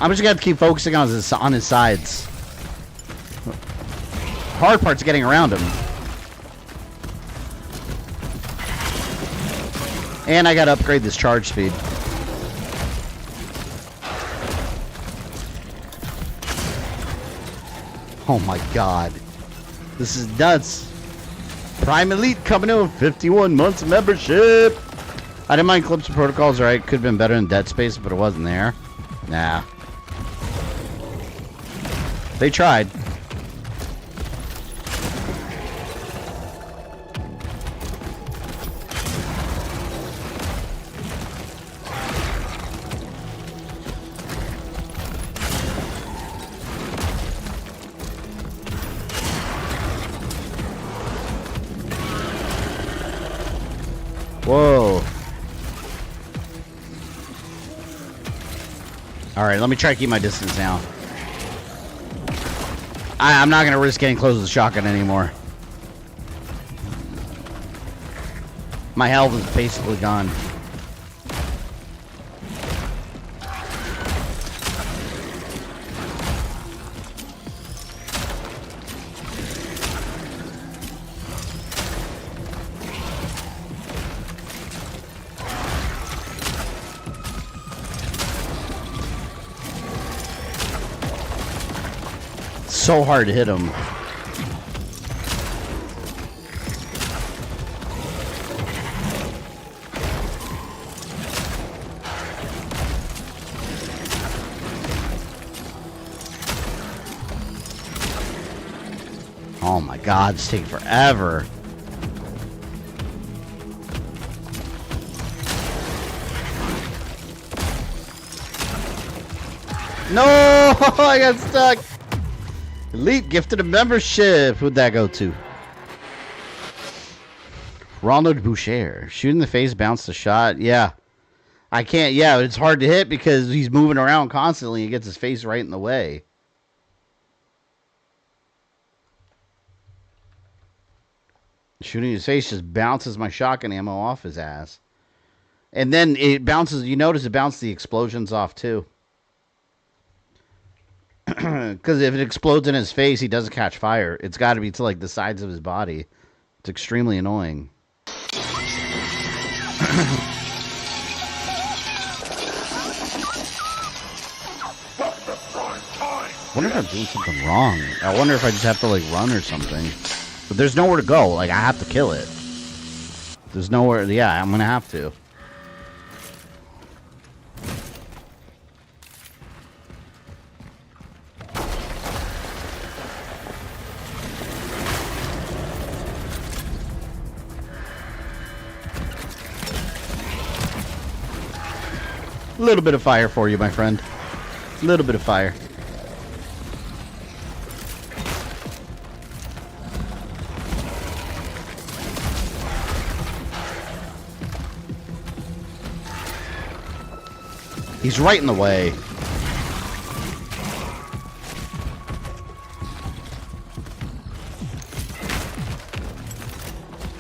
I'm just gonna have to keep focusing on his sides. Hard part's getting around him. And I gotta upgrade this charge speed. Oh my god. This is nuts. Prime Elite coming in with 51 months of membership. I didn't mind Clips and Protocols, right? Could have been better in Dead Space, but it wasn't there. Nah. They tried. Whoa. Alright, let me try to keep my distance now. I'm not going to risk getting close to the shotgun anymore. My health is basically gone. So hard to hit him. Oh my god, it's taking forever. No, I got stuck. Elite gifted a membership. Who'd that go to? Ronald Boucher. Shoot in the face, bounce the shot. Yeah. I can't. Yeah, it's hard to hit because he's moving around constantly. He gets his face right in the way. Shooting his face just bounces my shotgun ammo off his ass. And then it bounces. You notice it bounces the explosions off too. Because if it explodes in his face, he doesn't catch fire. It's got to be to like the sides of his body. It's extremely annoying. I wonder if I'm doing something wrong. I wonder if I just have to like run or something. But there's nowhere to go. Like I have to kill it. There's nowhere. Yeah, I'm gonna have to. A little bit of fire for you, my friend. A little bit of fire. He's right in the way.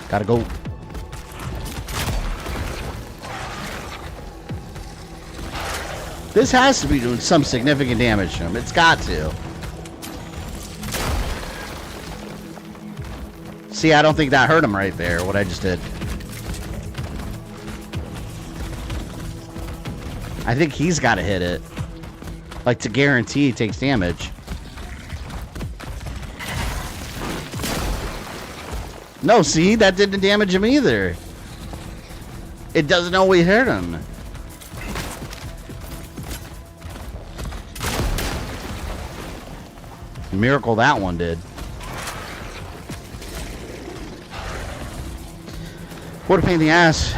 Gotta go. This has to be doing some significant damage to him. It's got to. See, I don't think that hurt him right there, what I just did. I think he's got to hit it. Like, to guarantee he takes damage. No, see? That didn't damage him either. It doesn't always hurt him. Miracle that one did. What a pain in the ass.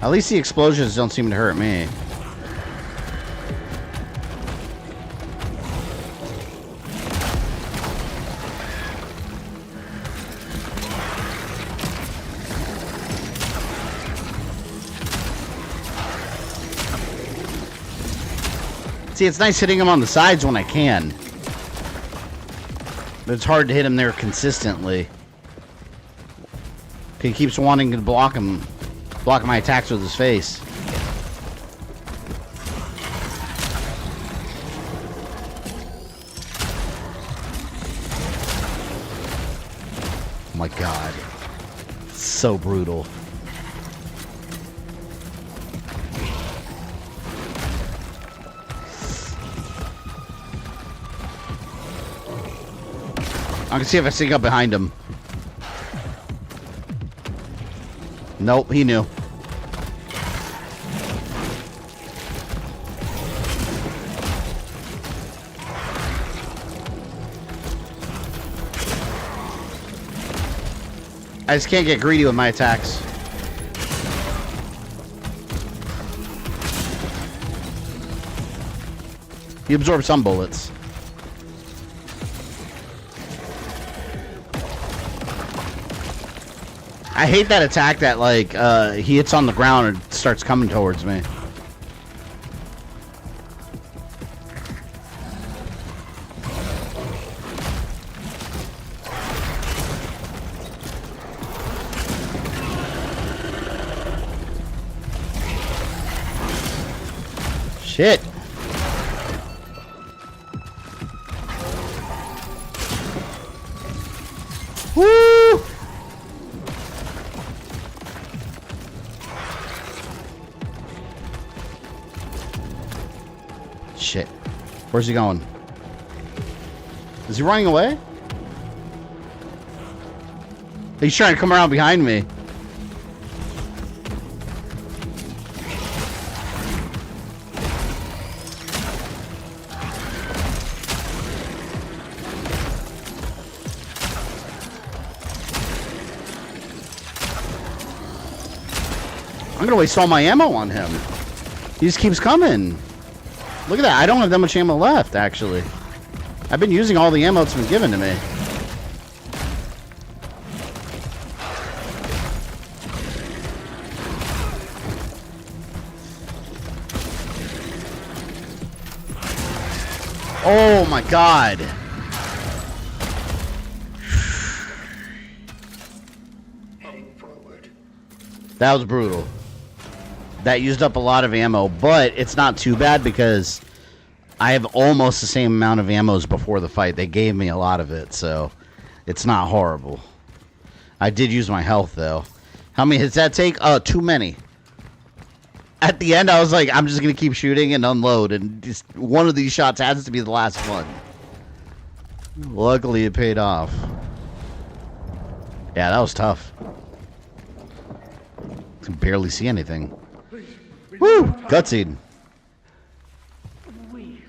At least the explosions don't seem to hurt me. See, it's nice hitting him on the sides when I can. But it's hard to hit him there consistently. He keeps wanting to block my attacks with his face. Oh my god. So brutal. I can see if I sneak up behind him. Nope, he knew. I just can't get greedy with my attacks. He absorbed some bullets. I hate that attack that, like, he hits on the ground and starts coming towards me. Shit. Woo! Shit. Where's he going? Is he running away? He's trying to come around behind me. I'm gonna waste all my ammo on him. He just keeps coming. Look at that. I don't have that much ammo left, actually. I've been using all the ammo that's been given to me. Oh my god. Heading forward. That was brutal. That used up a lot of ammo, but it's not too bad because I have almost the same amount of ammo as before the fight. They gave me a lot of it, so it's not horrible. I did use my health, though. How many hits that take? Too many. At the end, I was like, I'm just going to keep shooting and unload, and just one of these shots has to be the last one. Luckily, it paid off. Yeah, that was tough. I can barely see anything. Woo! Cutscene. We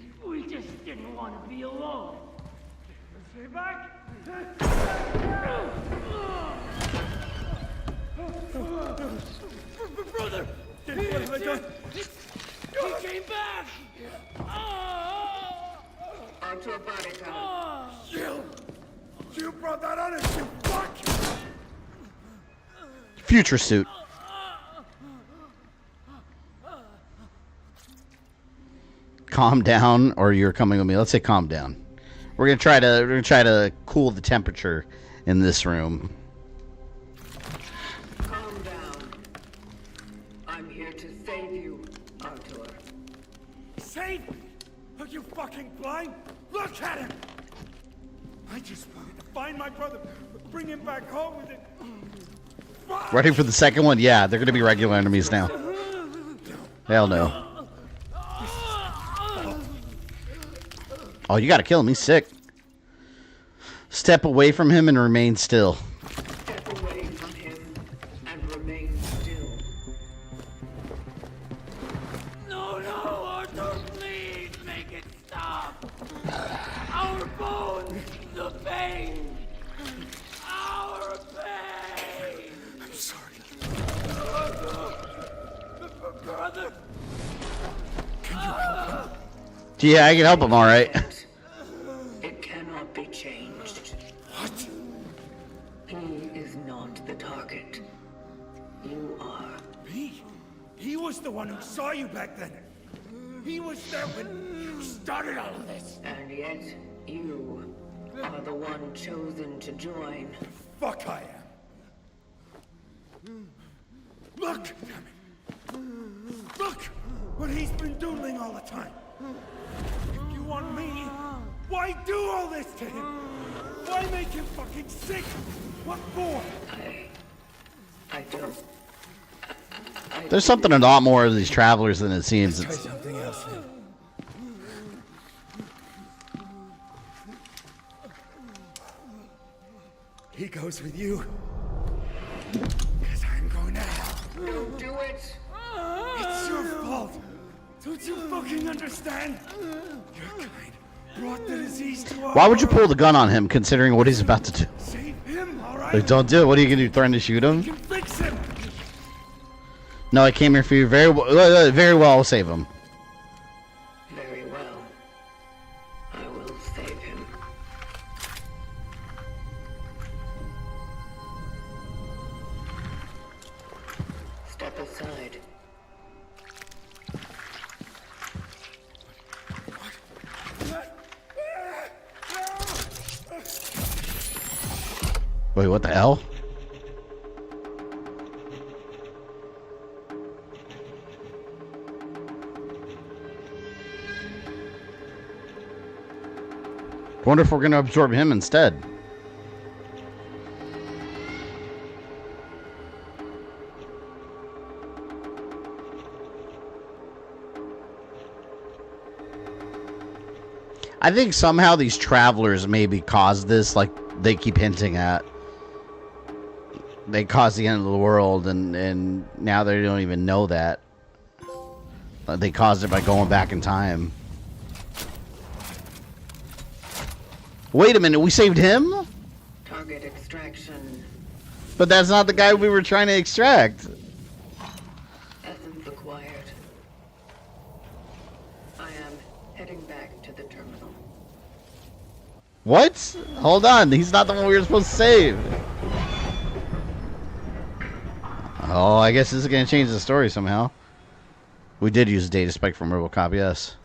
just didn't want to be alone. Stay back. Brother! He came back! Onto a body tunnel. You brought that on us, you fuck! Future suit. Calm down, or you're coming with me. Let's say calm down. We're gonna try to cool the temperature in this room. Calm down. I'm here to save you, Arthur. Save me? Are you fucking blind? Look at him! I just wanted to find my brother, bring him back home with it. Ready for the second one? Yeah, they're gonna be regular enemies now. Hell no. Oh, you gotta kill him. He's sick. Step away from him and remain still. Step away from him Yeah, I can help him, all right. It cannot be changed. What? He is not the target. You are. Me? He was the one who saw you back then. He was there when you started all of this. And yet, you are the one chosen to join. Fuck I am. Look! Damn it. Look! What he's been doing all the time. If you want me, why do all this to him? Why make him fucking sick? What for? I don't. There's something a lot more of these travelers than it seems. Try something else then. He goes with you. Because I'm going to hell. Don't do it! It's your fault. Don't you fucking understand? Your kind brought the disease to our Why would you pull world. the gun on him, considering what he's about to do? Save him, all right? Like, don't do it. What are you gonna do? Threaten to shoot him? You can fix him. No, I came here for you. Very well. Very well. I'll save him. Very well. I will save him. Step aside. Wait, what the hell? I wonder if we're gonna absorb him instead. I think somehow these travelers maybe caused this, like they keep hinting at. They caused the end of the world, and now they don't even know that. They caused it by going back in time. Wait a minute, we saved him? Target extraction. But that's not the guy we were trying to extract. Essence acquired. I am heading back to the terminal. What? Hold on, he's not the one we were supposed to save. Oh, I guess this is going to change the story somehow. We did use a data spec from RoboCop, yes.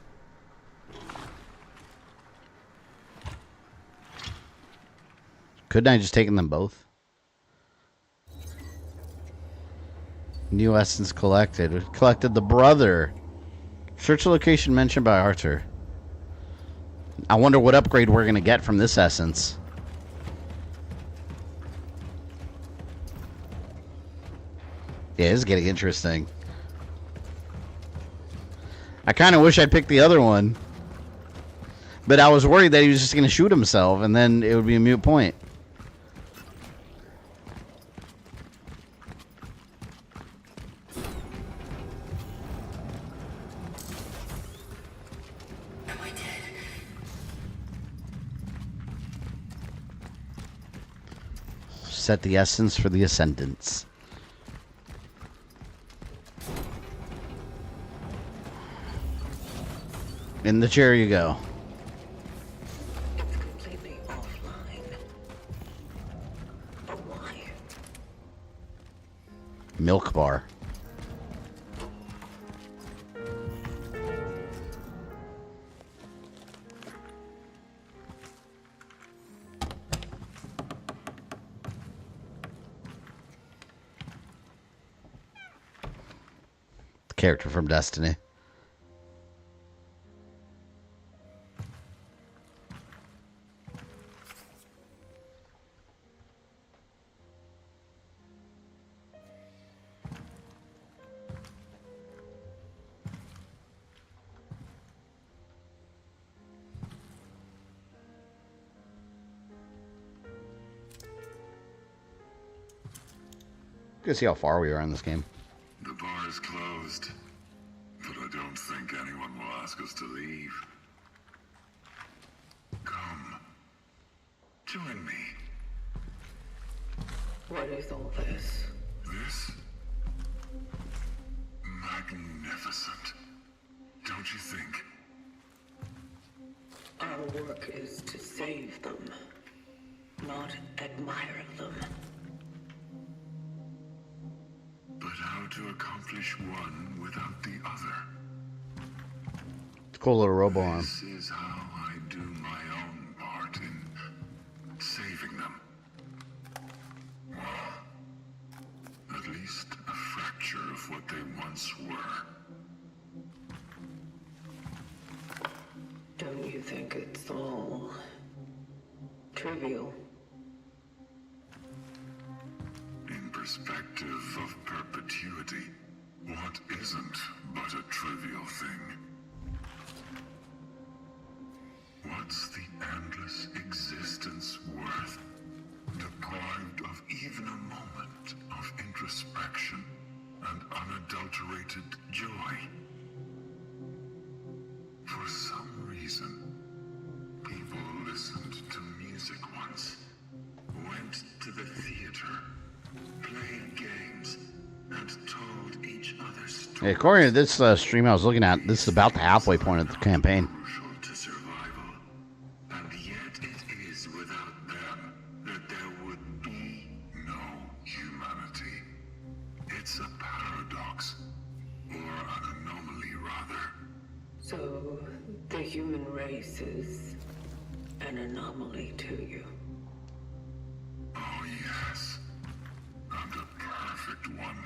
Couldn't I just taken them both? New essence collected. We collected the brother. Search the location mentioned by Arthur. I wonder what upgrade we're going to get from this essence. Yeah, it's getting interesting. I kind of wish I'd picked the other one. But I was worried that he was just going to shoot himself, and then it would be a moot point. Am I dead? Set the essence for the Ascendants. In the chair you go. It's completely offline. But why? Milk bar. The character from Destiny. Good to see how far we are in this game. The bar is closed, but I don't think anyone will ask us to leave. Come. Join me. What is all this? This? Magnificent. Don't you think? Our work is to save them, not admire them. But how to accomplish one without the other? It's a cool little robo-arm. This is how I do my own part in saving them. At least a fracture of what they once were. Don't you think it's all trivial? In perspective of perpetuity, what isn't but a trivial thing? What's the endless existence worth, deprived of even a moment of introspection and unadulterated joy? For some reason, people listened to music once, went to the theater, played games, and told each other stories. Hey, according to this stream I was looking at, this is about the halfway point of the campaign. Crucial to survival, and yet it is without them that there would be no humanity. It's a paradox, or an anomaly rather. So, the human race is an anomaly to you. Oh yes, and a perfect one.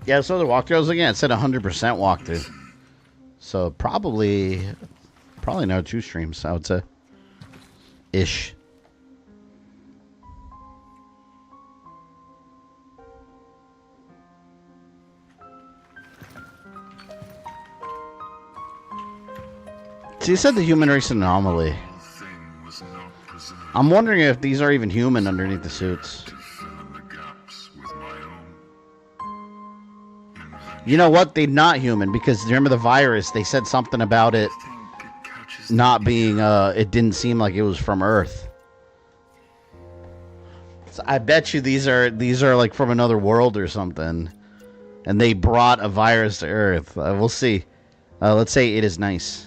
Yeah, so the walkthroughs again, it said 100% walkthrough. So probably no 2 streams, I would say. Ish. So you said the human race is an anomaly. Thing was not preserved I'm wondering if these are even human underneath the suits. to fill in the gaps with my own invention. You know what? They're not human because remember the virus? They said something about it I think it catches not being. It didn't seem like it was from Earth. So I bet you these are like from another world or something, and they brought a virus to Earth. We'll see. Let's say it is nice.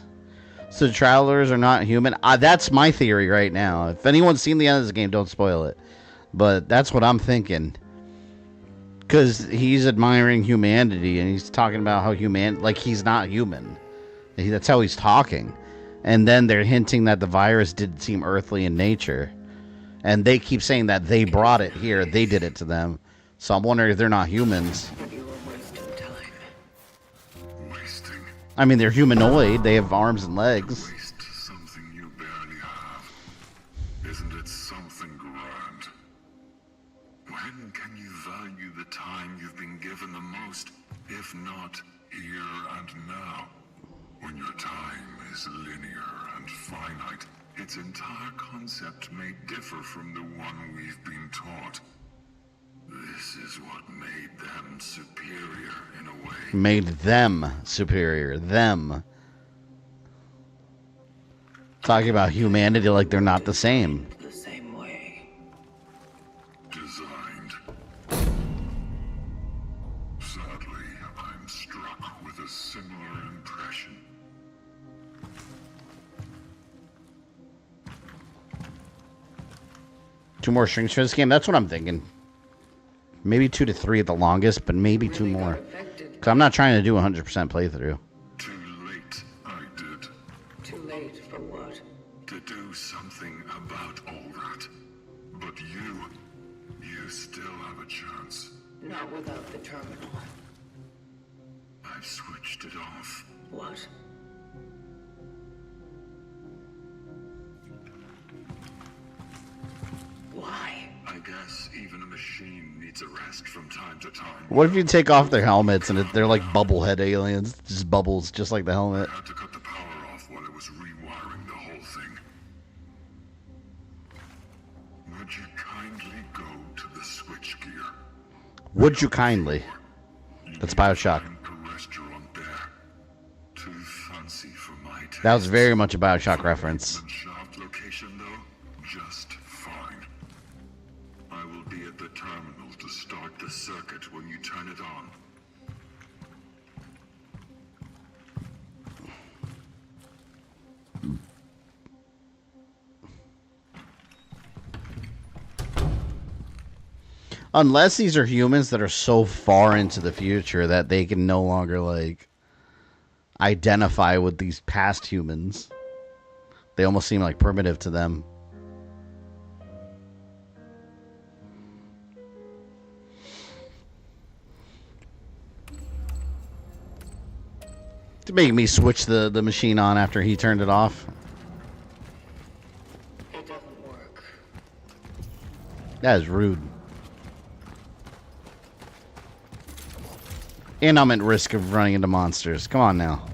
So the travelers are not human. That's my theory right now. If anyone's seen the end of this game, don't spoil it. But that's what I'm thinking. Because he's admiring humanity, and he's talking about how like he's not human. That's how he's talking. And then they're hinting that the virus did seem earthly in nature. And they keep saying that they brought it here. They did it to them. So I'm wondering if they're not humans. But you are wasting time. wasting. I mean, they're humanoid. They have arms and legs. Waste something you barely have. Isn't it something grand? When can you value the time you've been given the most, if not here and now? When your time is linear and finite, its entire concept may differ from the one we've been taught. This is what made them superior in a way. Made them superior. Them. Talking about humanity like they're not the same. The same way. Designed. Sadly, I'm struck with a similar impression. Two more strings for this game? That's what I'm thinking. Maybe 2 to 3 at the longest, but maybe 2 more. Because I'm not trying to do 100% playthrough. Too late, I did. Too late for what? To do something about all that. But you still have a chance. Not without the terminal. I've switched it off. What? Why? I guess even a machine needs a rest from time to time. What if you take off their helmets and they're like bubblehead aliens? Just bubbles, just like the helmet. I had to cut the power off while I was rewiring the whole thing. Would you kindly go to the switchgear? Would you kindly? That's Bioshock. Find a restaurant there. Too fancy for my taste. That was very much a Bioshock reference. Shaft location though, just fine. I will be at the terminal to start the circuit when you turn it on. Unless these are humans that are so far into the future that they can no longer, like, identify with these past humans. They almost seem like primitive to them. To make me switch the machine on after he turned it off. It doesn't work. That is rude. And I'm at risk of running into monsters. Come on now.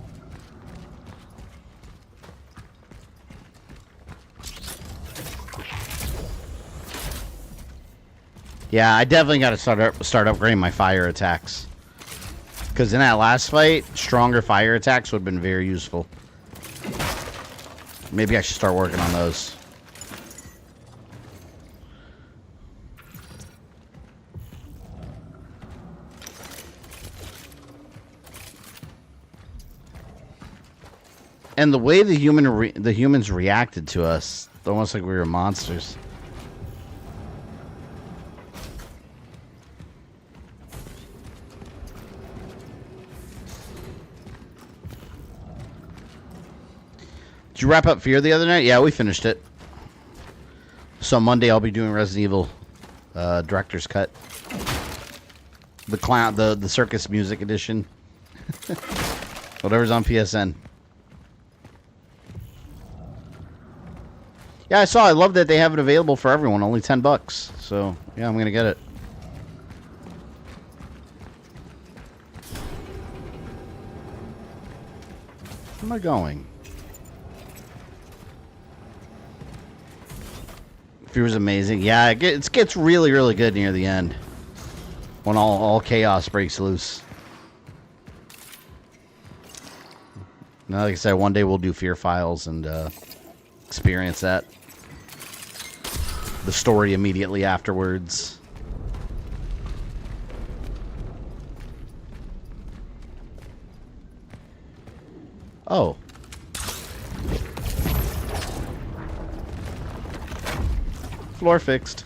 Yeah, I definitely got to start upgrading my fire attacks. Because in that last fight, stronger fire attacks would have been very useful. Maybe I should start working on those. And the way the humans reacted to us, almost like we were monsters. Did you wrap up Fear the other night? Yeah, we finished it. So Monday I'll be doing Resident Evil Director's Cut. The Circus Music Edition. Whatever's on PSN. Yeah, I saw. I love that they have it available for everyone. Only $10. So, yeah, I'm going to get it. Where am I going? Fear was amazing. Yeah, it gets really, really good near the end. When all chaos breaks loose. Now, like I said, one day we'll do Fear Files and experience that. The story immediately afterwards. Oh. Floor fixed.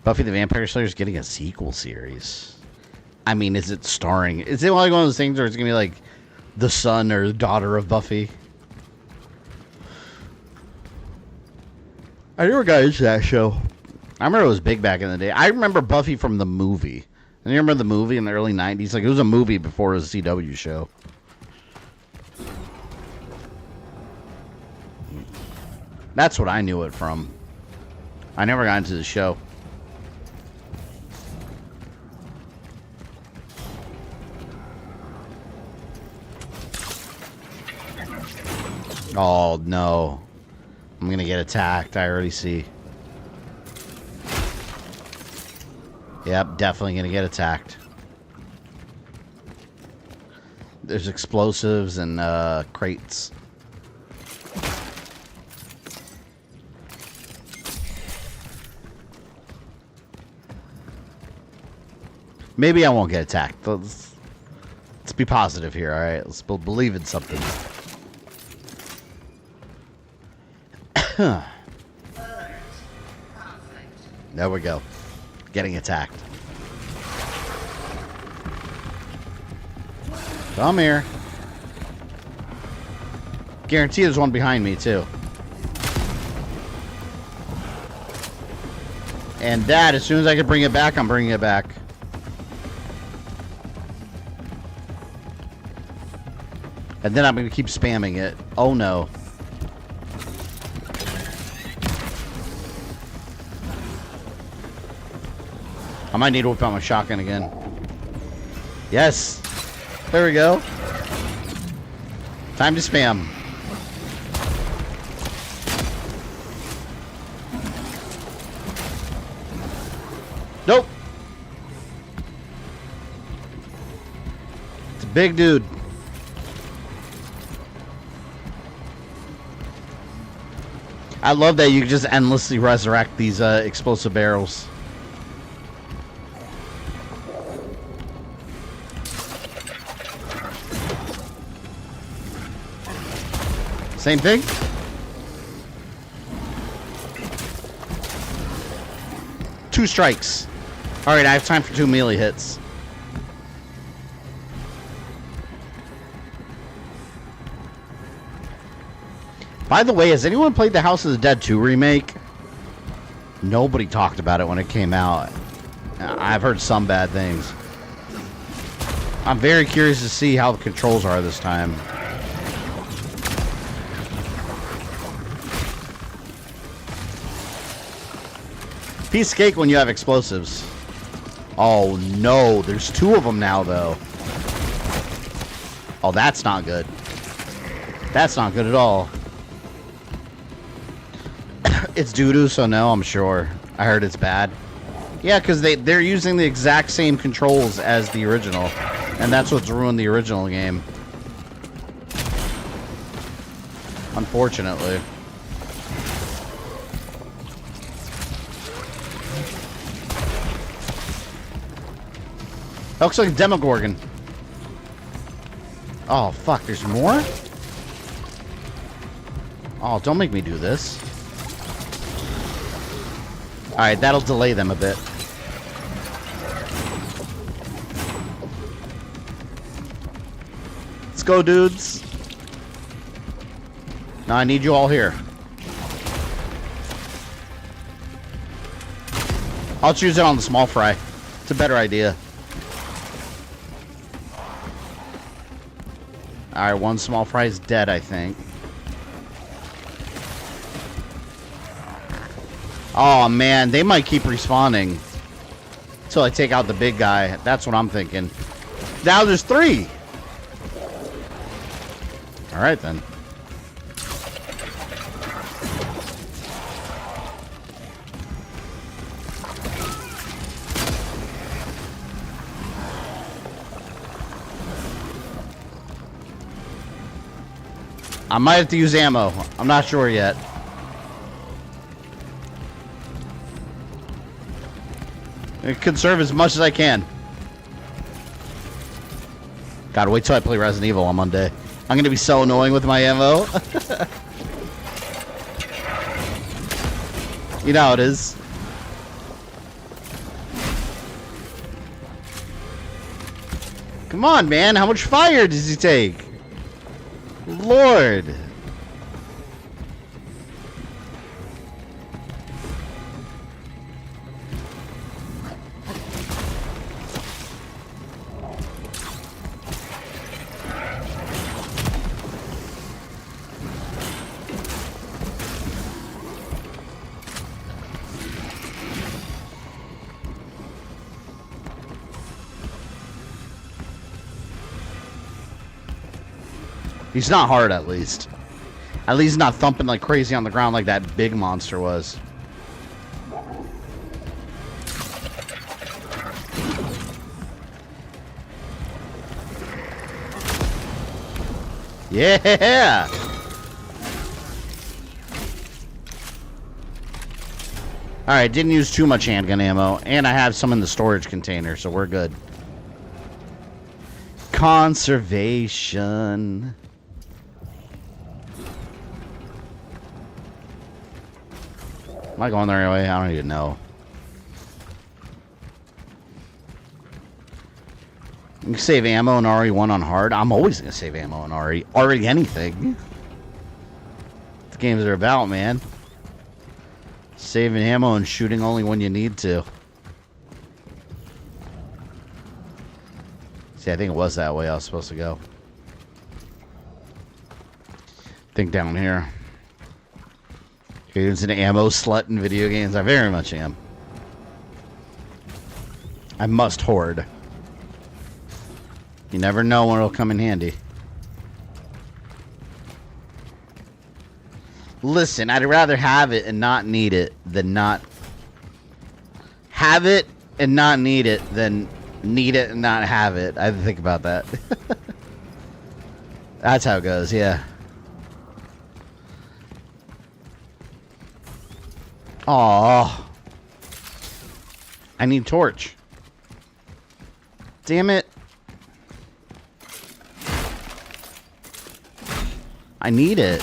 Buffy the Vampire Slayer is getting a sequel series. I mean, is it starring? Is it like one of those things where it's going to be like the son or daughter of Buffy? I never got into that show. I remember it was big back in the day. I remember Buffy from the movie. And you remember the movie in the early 90s? Like, it was a movie before it was a CW show. That's what I knew it from. I never got into the show. Oh, no. I'm gonna get attacked. I already see. Yep, definitely gonna get attacked. There's explosives and crates. Maybe I won't get attacked. Let's be positive here, alright? Let's believe in something. There we go. Getting attacked. Come here. Guarantee there's one behind me, too. And that, as soon as I can bring it back, I'm bringing it back. And then I'm going to keep spamming it. Oh, no. I might need to whip out my shotgun again. Yes. There we go. Time to spam. Nope. It's a big dude. I love that you can just endlessly resurrect these explosive barrels. Same thing? 2 strikes. Alright, I have time for 2 melee hits. By the way, has anyone played the House of the Dead 2 remake? Nobody talked about it when it came out. I've heard some bad things. I'm very curious to see how the controls are this time. Piece of cake when you have explosives. Oh no, there's 2 of them now though. Oh, that's not good. That's not good at all. It's doo-doo, so no, I'm sure. I heard it's bad. Yeah, because they're using the exact same controls as the original. And that's what's ruined the original game. Unfortunately. That looks like a Demogorgon. Oh, fuck, there's more? Oh, don't make me do this. Alright, that'll delay them a bit. Let's go, dudes. Now I need you all here. I'll choose it on the small fry. It's a better idea. Alright, 1 small fry is dead, I think. Oh man, they might keep respawning until I take out the big guy. That's what I'm thinking. Now there's 3. Alright then. I might have to use ammo. I'm not sure yet. I conserve as much as I can. God, wait till I play Resident Evil on Monday. I'm gonna be so annoying with my ammo. You know how it is. Come on, man. How much fire does he take? Lord. He's not hard, at least. At least not thumping like crazy on the ground like that big monster was. Yeah! Alright, didn't use too much handgun ammo, and I have some in the storage container, so we're good. Conservation. Am I going the right way? I don't even know. You can save ammo in RE1 on hard. I'm always going to save ammo in RE. Already anything. The games are about, man. Saving ammo and shooting only when you need to. See, I think it was that way I was supposed to go. I think down here. You're an ammo slut in video games. I very much am. I must hoard. You never know when it'll come in handy. Listen, I'd rather have it and not need it than not have it and not need it than need it and not have it. I had to think about that. That's how it goes, yeah. Aww. I need torch. Damn it. I need it.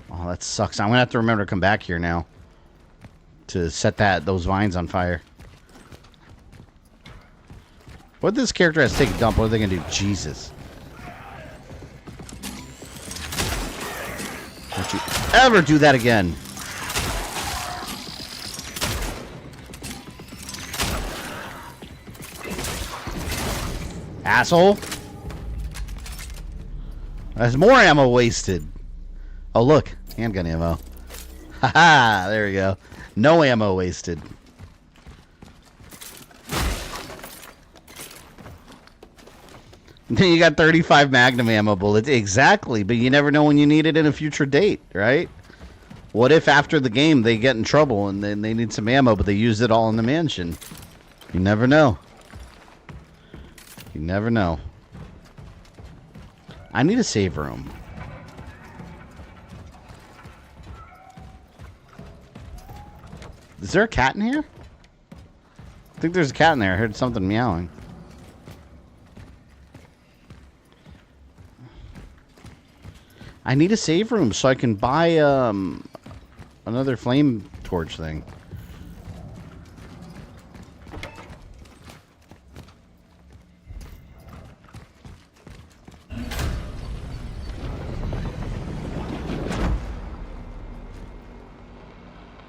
Oh, that sucks. I'm gonna have to remember to come back here now. to set those vines on fire. What this character has to take a dump? What are they gonna do? Jesus! Don't you ever do that again? Asshole! There's more ammo wasted. Oh look, handgun ammo. Haha, there we go. No ammo wasted. Then you got 35 Magnum ammo bullets. Exactly, but you never know when you need it in a future date, right? What if after the game they get in trouble and then they need some ammo, but they use it all in the mansion? You never know. You never know. I need a save room. Is there a cat in here? I think there's a cat in there. I heard something meowing. I need a save room so I can buy another flame torch thing.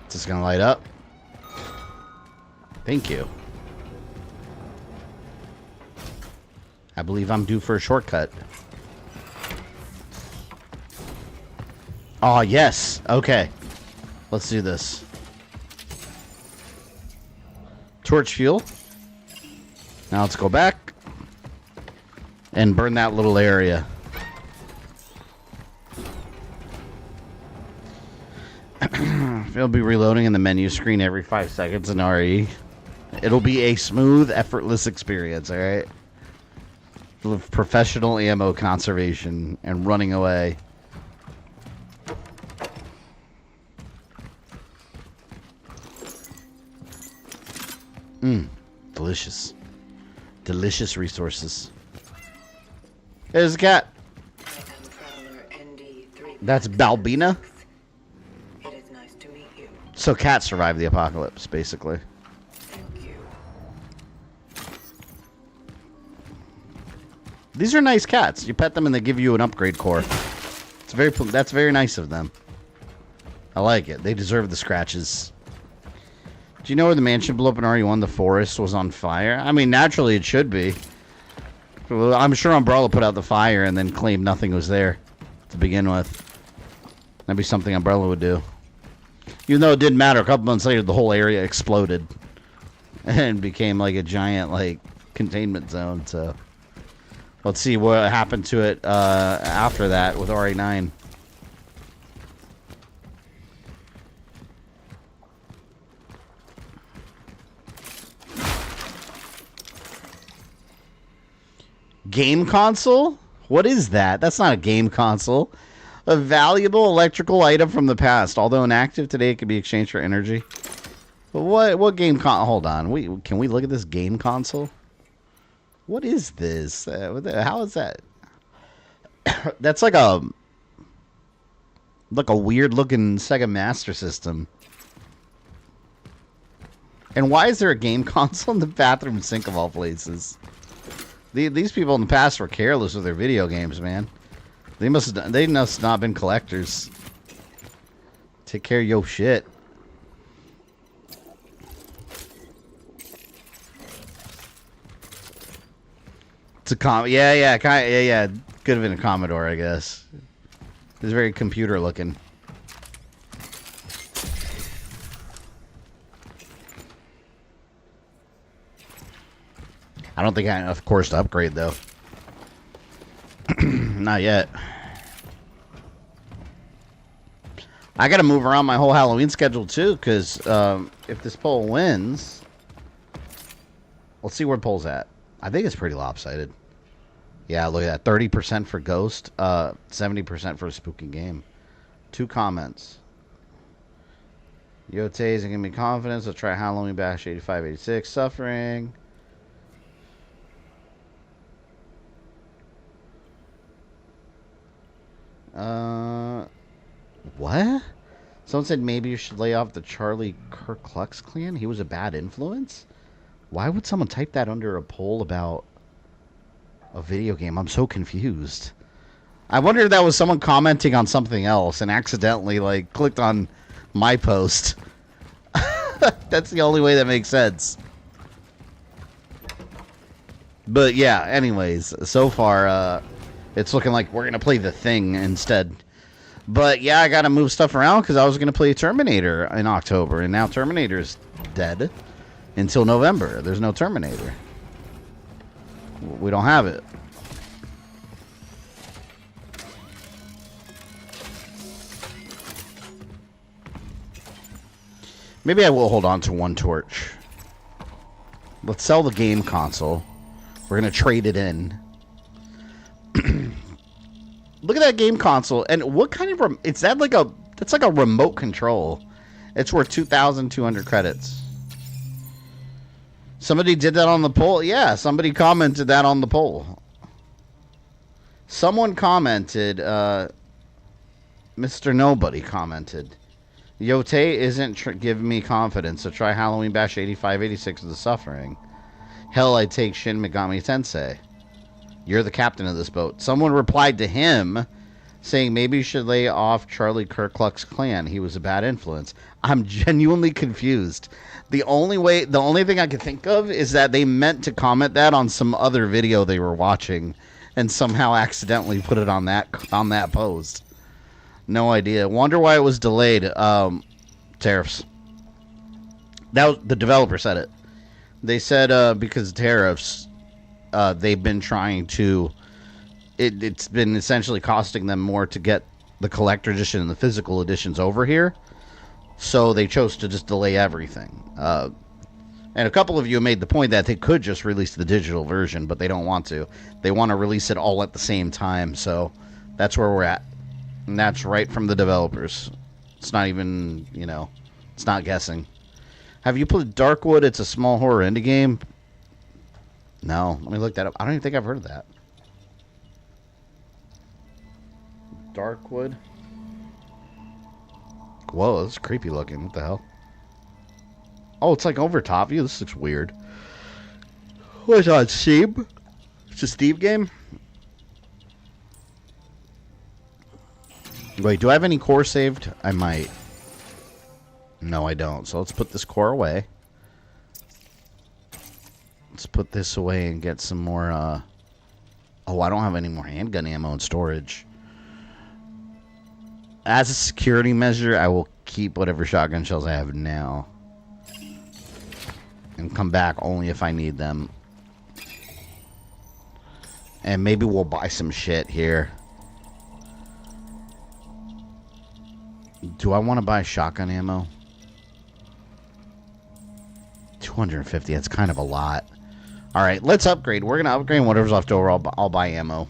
Is this gonna light up? Thank you. I believe I'm due for a shortcut. Oh, yes. Okay. Let's do this. Torch fuel. Now let's go back and burn that little area. It'll be reloading in the menu screen every 5 seconds in RE. It'll be a smooth, effortless experience, alright? With professional ammo conservation and running away. Delicious. Delicious resources. There's a cat. That's Balbina. It is nice to meet you. So cats survive the apocalypse, basically. Thank you. These are nice cats. You pet them and they give you an upgrade core. That's very nice of them. I like it. They deserve the scratches. Do you know where the mansion blew up in RE1? The forest was on fire. I mean, naturally it should be. Well, I'm sure Umbrella put out the fire and then claimed nothing was there to begin with. That'd be something Umbrella would do. Even though it didn't matter, a couple months later the whole area exploded and became like a giant like containment zone. So let's see what happened to it after that with RE9. Game console? What is that? That's not a game console. A valuable electrical item from the past. Although inactive today, it can be exchanged for energy. But what game hold on. Can we look at this game console? What is this? How is that? That's like a weird looking Sega Master System. And why is there a game console in the bathroom sink of all places? These people in the past were careless with their video games, man. They must not been collectors. Take care of your shit. It's a yeah. Could have been a Commodore, I guess. It's very computer looking. I don't think I have enough cores to upgrade, though. Not yet. I gotta move around my whole Halloween schedule, too, because if this poll wins... Let's see where poll's at. I think it's pretty lopsided. Yeah, look at that. 30% for Ghost, 70% for a spooky game. 2 comments. Yote isn't gonna be confidence. Let's try Halloween Bash 8586. Suffering. What? Someone said maybe you should lay off the Charlie Klux Klan. He was a bad influence. Why would someone type that under a poll about a video game? I'm so confused. I wonder if that was someone commenting on something else and accidentally like clicked on my post. That's the only way that makes sense. But yeah, anyways, so far it's looking like we're gonna play The Thing instead. But yeah, I gotta move stuff around because I was gonna play Terminator in October, and now Terminator's dead until November. There's no Terminator. We don't have it. Maybe I will hold on to one torch. Let's sell the game console. We're going to trade it in. Look at that game console. And what kind of... It's that like a... It's like a remote control. It's worth 2,200 credits. Somebody did that on the poll? Yeah, somebody commented that on the poll. Someone commented... Mr. Nobody commented... Yote isn't giving me confidence, so try Halloween Bash 8586 of the Suffering. Hell, I take Shin Megami Tensei. You're the captain of this boat. Someone replied to him saying maybe you should lay off Charlie Klux Klan. He was a bad influence. I'm genuinely confused. The only thing I can think of is that they meant to comment that on some other video they were watching and somehow accidentally put it on that post. No idea. Wonder why it was delayed. Tariffs. That was, the developer said it. They said because tariffs, they've been trying to... It's been essentially costing them more to get the collector edition and the physical editions over here. So they chose to just delay everything. And a couple of you made the point that they could just release the digital version, but they don't want to. They want to release it all at the same time. So that's where we're at. And that's right from the developers. It's not even, it's not guessing. Have you played Darkwood? It's a small horror indie game. No, let me look that up. I don't even think I've heard of that. Darkwood. Whoa, that's creepy looking. What the hell? Oh, it's like over top view. This looks weird. What's on Steam? It's a Steam game? Wait, do I have any core saved? I might. No, I don't. So let's put this core away. Let's put this away and get some more, Oh, I don't have any more handgun ammo in storage. As a security measure, I will keep whatever shotgun shells I have now. And come back only if I need them. And maybe we'll buy some shit here. Do I want to buy shotgun ammo? 250, that's kind of a lot. Alright, let's upgrade. We're going to upgrade, and whatever's left over, I'll buy ammo.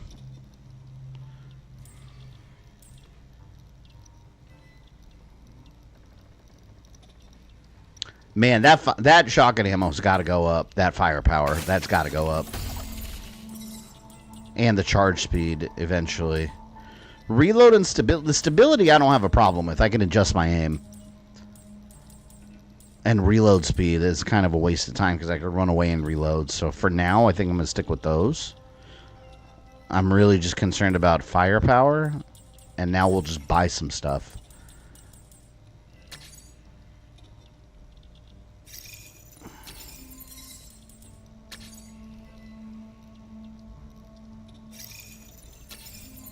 Man, that shotgun ammo's got to go up. That firepower, that's got to go up. And the charge speed, eventually. Reload and stability. The stability I don't have a problem with. I can adjust my aim. And reload speed is kind of a waste of time because I could run away and reload. So for now, I think I'm going to stick with those. I'm really just concerned about firepower. And now we'll just buy some stuff.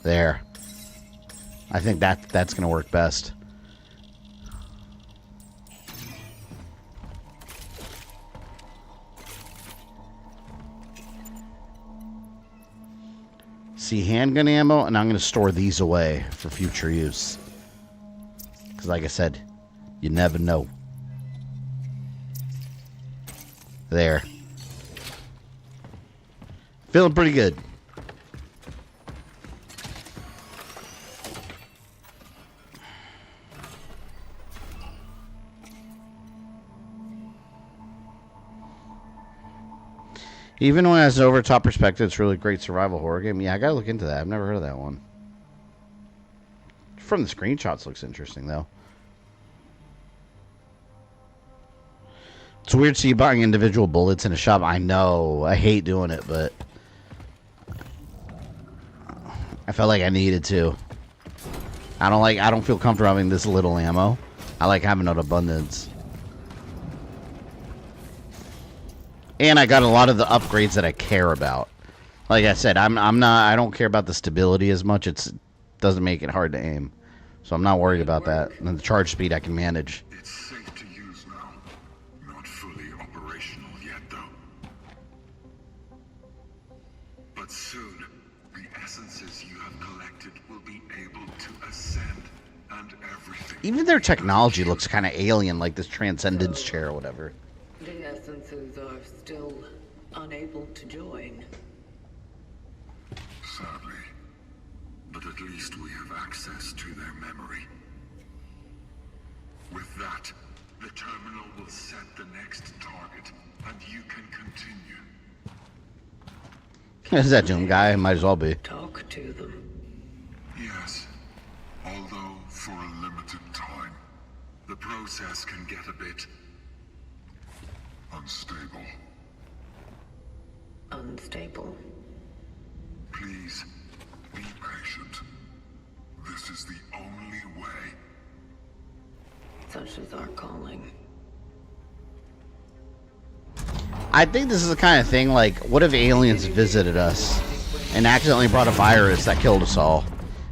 There. I think that's going to work best. See, handgun ammo, and I'm going to store these away for future use. Because like I said, you never know. There. Feeling pretty good. Even when it has an over-top perspective, it's a really great survival horror game. Yeah, I gotta look into that. I've never heard of that one. From the screenshots, looks interesting, though. It's weird to see you buying individual bullets in a shop. I know. I hate doing it, but I felt like I needed to. I don't feel comfortable having this little ammo. I like having an abundance. And I got a lot of the upgrades that I care about. Like I said, I don't care about the stability as much. It doesn't make it hard to aim. So I'm not worried about that. And the charge speed I can manage. It's safe to use now. Not fully operational yet, though. But soon, the essences you have collected will be able to ascend, and everything. Even their technology looks kind of alien, like this transcendence chair or whatever. The essences are still unable to join. Sadly. But at least we have access to their memory. With that, the terminal will set the next target, and you can continue. Is that Doom guy? Might as well be. Talk to them. Yes. Although for a limited time, the process can get a bit unstable. Unstable. Please, be patient. This is the only way. Such is our calling. I think this is the kind of thing, like, what if aliens visited us and accidentally brought a virus that killed us all?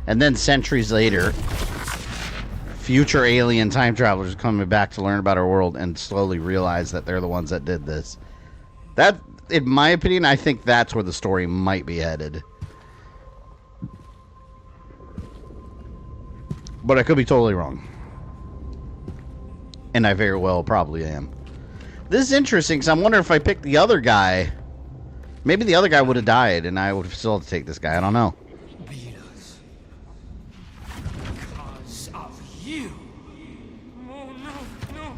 And then centuries later, future alien time travelers are coming back to learn about our world and slowly realize that they're the ones that did this. That, in my opinion, I think that's where the story might be headed. But I could be totally wrong. And I very well probably am. This is interesting because I'm wondering if I picked the other guy, maybe the other guy would have died and I would have still had to take this guy. I don't know. Beat us. Because of you. Oh, no.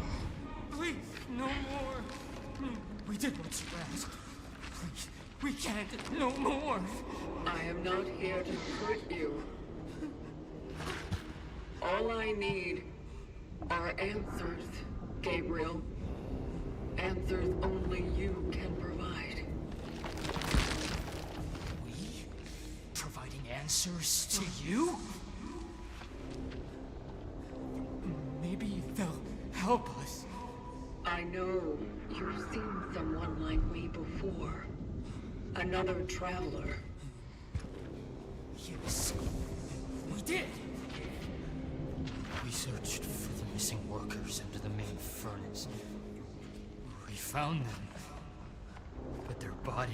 Please, no more. We did what you asked. Please, we can't. No more. I am not here to hurt you. All I need are answers, Gabriel. Answers only you can provide. We? Providing answers to you? Maybe they'll help us. I know you've seen someone like me before. Another traveler. Yes, we did. We searched for the missing workers under the main furnace. We found them, but their bodies.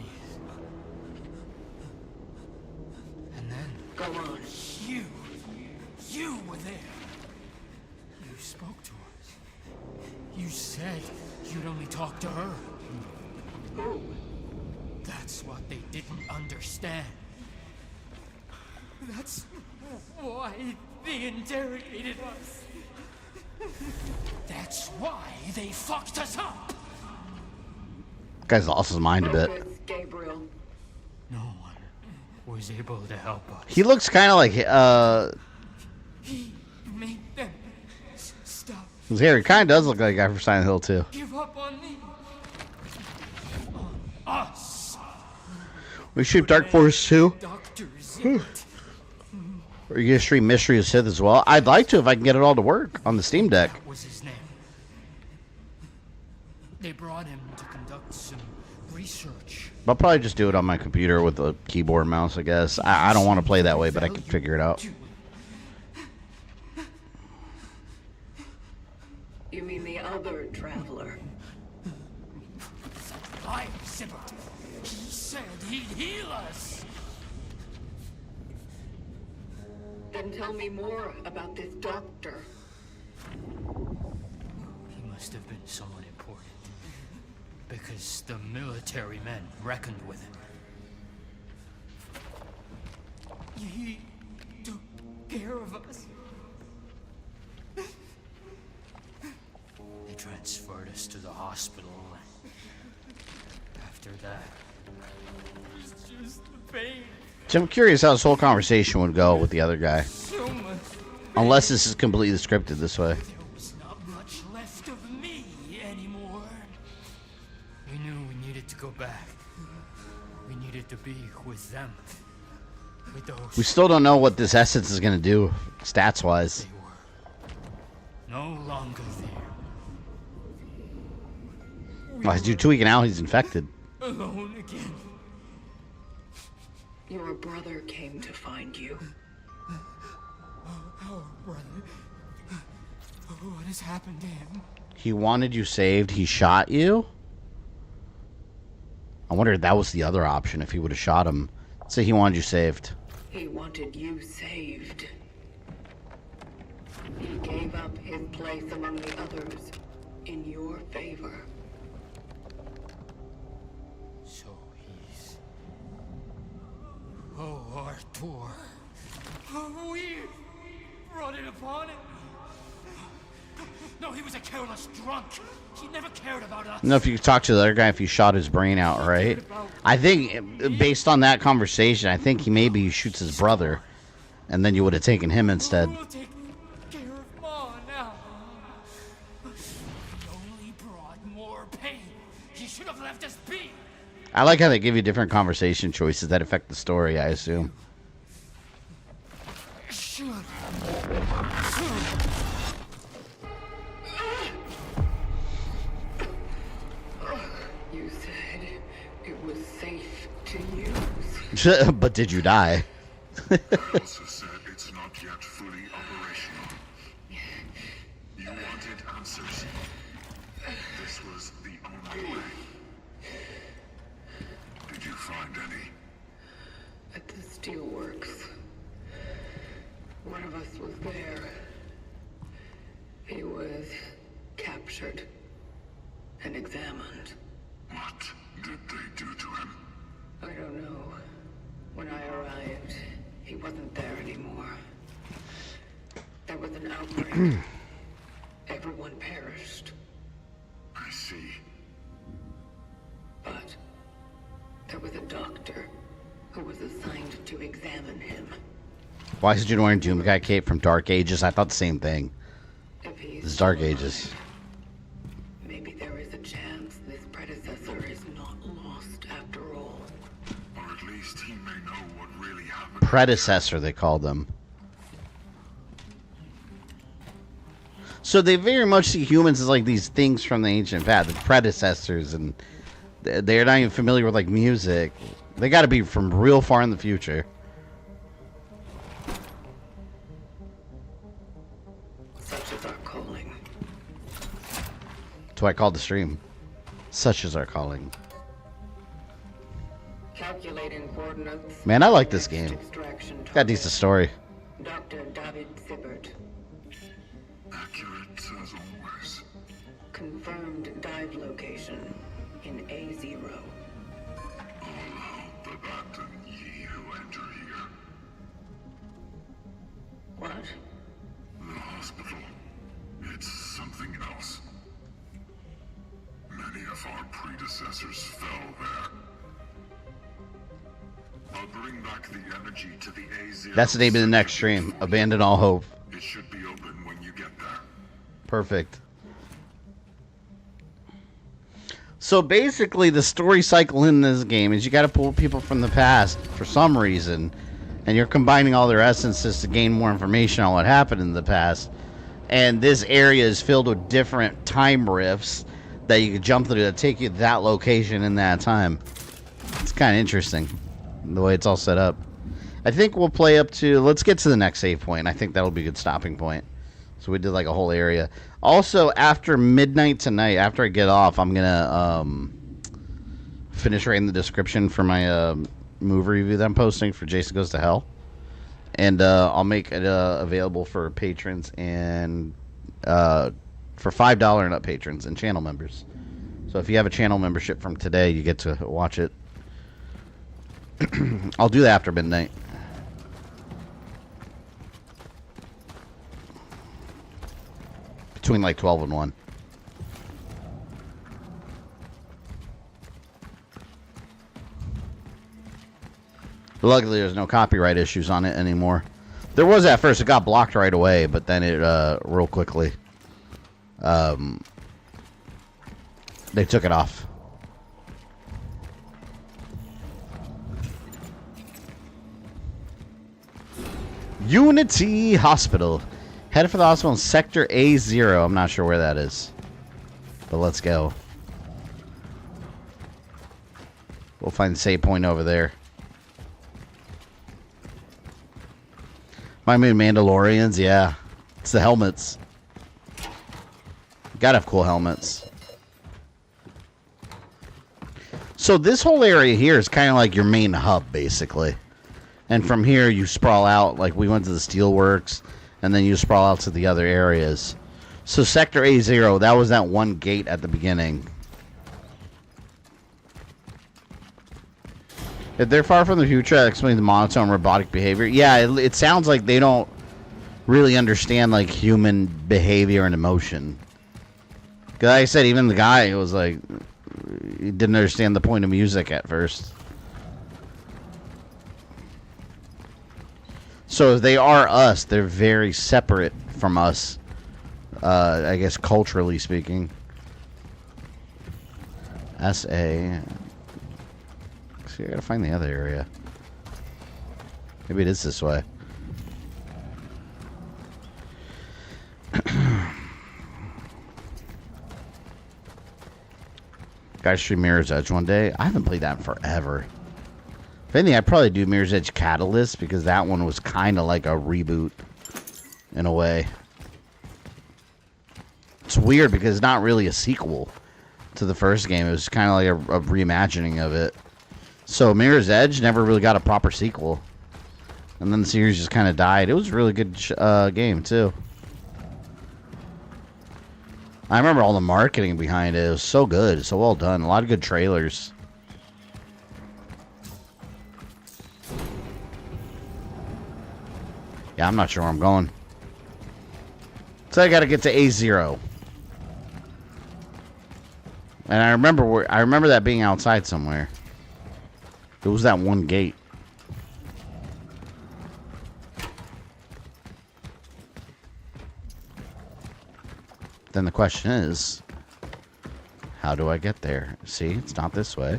And then... Go on. You were there. You spoke to us. You said you'd only talk to her. Who? That's what they didn't understand. That's why they interrogated us. That's why they fucked us up. Guy's lost his mind a bit. Focus, Gabriel. No one was able to help us. He looks kind of like, He made them stop. his hair kind of does look like a guy from Silent Hill too. Give up on me. On us. We shoot Dark Force too. Doctors. Or you gonna stream Mystery of Sith as well? I'd like to if I can get it all to work on the Steam Deck. That was his name. They brought him to conduct some research. I'll probably just do it on my computer with a keyboard and mouse, I guess. I don't want to play that way, but I can figure it out. You mean the other traveler? I Sibbert. He said he'd heal us. Then tell me more about this doctor. He must have been someone important. Because the military men reckoned with him. He took care of us. They transferred us to the hospital. After that, it's just the pain. So I'm curious how this whole conversation would go with the other guy. So much. Unless this is completely scripted this way. There was not much left of me anymore. needed to be with them. With those We still don't know what this essence is going to do, stats-wise. they were no longer there. Oh, he's tweaking out. He's infected. Alone again. Your brother came to find you. Our brother. What has happened to him? He wanted you saved. He shot you? I wonder if that was the other option, if he would have shot him. Say he wanted you saved. He wanted you saved. He gave up his place among the others in your favor. So he's... Oh, Arthur. Oh, we brought it upon him. No, he was a careless drunk. He never cared about us. No, if you talk to the other guy, if you shot his brain out, right? I think, based on that conversation, I think he maybe shoots his brother, and then you would have taken him instead. We'll take care of Ma now. He only brought more pain. He should have left us be. I like how they give you different conversation choices that affect the story, I assume. You said it was safe to use. But did you die? Also said it's not yet fully operational. You wanted answers. This was the only way. Did you find any? At the steelworks. One of us was there. He was captured and examined. What did they do to him? I don't know. When I arrived, he wasn't there anymore. There was an outbreak. Everyone perished. I see. But there was a doctor who was assigned to examine him. Why is June wearing Doom Guy cape from Dark Ages? I thought the same thing. If he's This is Dark alive, Ages. maybe there is a chance this predecessor is not lost after all. Or at least he may know what really happened. Predecessor, they call them. So they very much see humans as like these things from the ancient past, the predecessors, and they're not even familiar with like music. They got to be from real far in the future. Such is our calling. That's why I called the stream. Such is our calling. Calculating coordinates. Man, I like this Next game. extraction Got a target. decent story. Dr. David Sibbert. Accurate as always. Confirmed dive location in A0. All hope abandon ye who enter here. What? The hospital. It's something else. Many of our predecessors fell there. I'll bring back the energy to the A0. That's the name of the next stream. Abandon all hope. It should be open when you get there. Perfect. So basically, the story cycle in this game is you got to pull people from the past for some reason, and you're combining all their essences to gain more information on what happened in the past. And this area is filled with different time rifts that you can jump through that take you to that location in that time. It's kind of interesting the way it's all set up. I think we'll play up to, let's get to the next save point. I think that'll be a good stopping point. So we did like a whole area. Also, after midnight tonight, after I get off, I'm going to finish writing the description for my movie review that I'm posting for Jason Goes to Hell. And I'll make it available for patrons and for $5 and up patrons and channel members. So if you have a channel membership from today, you get to watch it. I'll do that after midnight. Between like 12 and 1. But luckily there's no copyright issues on it anymore. There was at first, it got blocked right away, but then it real quickly they took it off. Unity Hospital. Head for the hospital in Sector A0. I'm not sure where that is. But let's go. We'll find the save point over there. My main Mandalorians, yeah. It's the helmets. Gotta have cool helmets. So this whole area here is kind of like your main hub, basically. And from here, you sprawl out. Like, we went to the steelworks, and then you sprawl out to the other areas. So Sector A0, that was that one gate at the beginning. If they're far from the future, that explains the monotone robotic behavior. Yeah, it sounds like they don't really understand, like, human behavior and emotion. Because like I said, even the guy was like, he didn't understand the point of music at first. So if they are us, they're very separate from us, I guess culturally speaking. S.A. See, I gotta find the other area. Maybe it is this way. Guys, stream Mirror's Edge one day. I haven't played that in forever. If anything, I'd probably do Mirror's Edge Catalyst, because that one was kind of like a reboot in a way. It's weird because it's not really a sequel to the first game. It was kind of like a reimagining of it. So Mirror's Edge never really got a proper sequel. And then the series just kind of died. It was a really good game, too. I remember all the marketing behind it. It was so good. So well done. A lot of good trailers. Yeah, I'm not sure where I'm going. So I got to get to A0. And I remember that being outside somewhere. It was that one gate. Then the question is, how do I get there? See, it's not this way.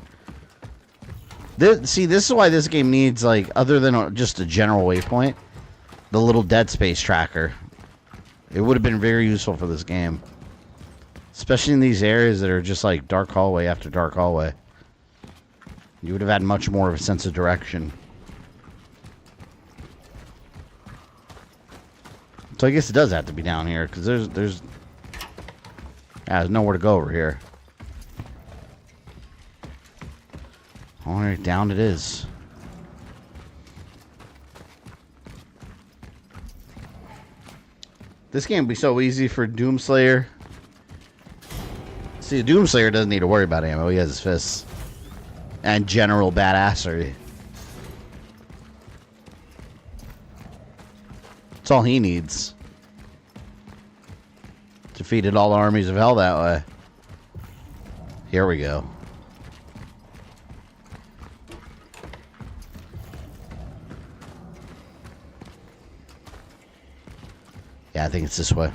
This is why this game needs, like, other than just a general waypoint, the little Dead Space tracker. It would have been very useful for this game. Especially in these areas that are just like dark hallway after dark hallway. You would have had much more of a sense of direction. So I guess it does have to be down here, because there's nowhere to go over here. Alright, down it is. This game would be so easy for Doomslayer. See, Doomslayer doesn't need to worry about ammo. He has his fists. And general badassery. That's all he needs. Defeated all armies of hell that way. Here we go. Yeah, I think it's this way.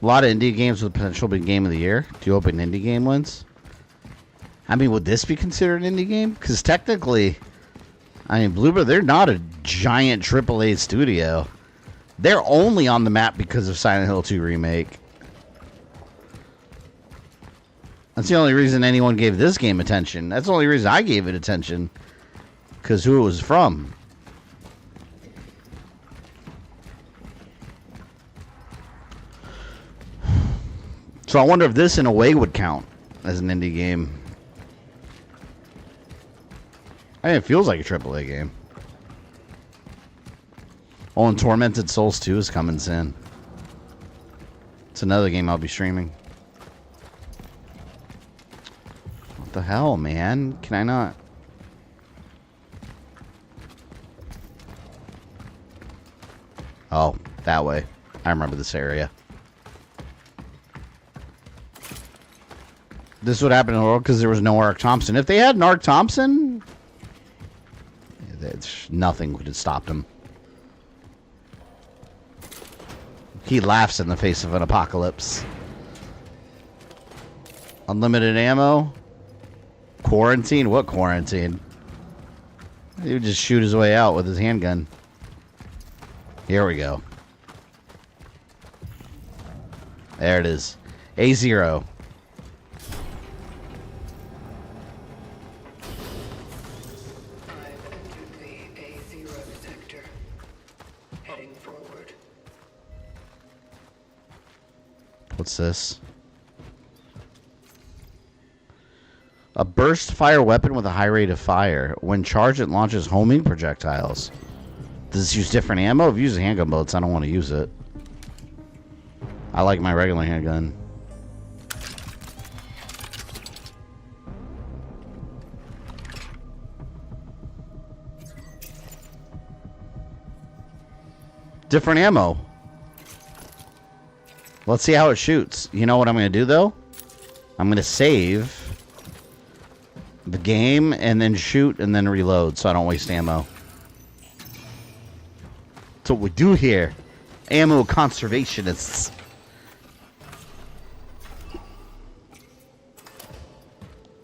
A lot of indie games with potential to be game of the year. Do you hope an indie game wins? I mean, would this be considered an indie game? Because technically, I mean, Bloober, they're not a giant AAA studio. They're only on the map because of Silent Hill 2 Remake. That's the only reason anyone gave this game attention. That's the only reason I gave it attention. Because who it was from. So I wonder if this in a way would count as an indie game. I mean, it feels like a AAA game. Oh, and Tormented Souls 2 is coming soon. It's another game I'll be streaming. What the hell, man? Can I not? Oh, that way. I remember this area. This would happen in the world because there was no Ark Thompson. If they had an Ark Thompson, nothing could have stopped him. He laughs in the face of an apocalypse. Unlimited ammo? Quarantine? What quarantine? He would just shoot his way out with his handgun. Here we go. There it is. A0. I've entered the A0 sector. Heading forward. What's this? A burst fire weapon with a high rate of fire. When charged, it launches homing projectiles. Does this use different ammo? If it uses handgun bullets, I don't want to use it. I like my regular handgun. Different ammo. Let's see how it shoots. You know what I'm going to do, though? I'm going to save the game and then shoot and then reload so I don't waste ammo. That's what we do here. Ammo conservationists.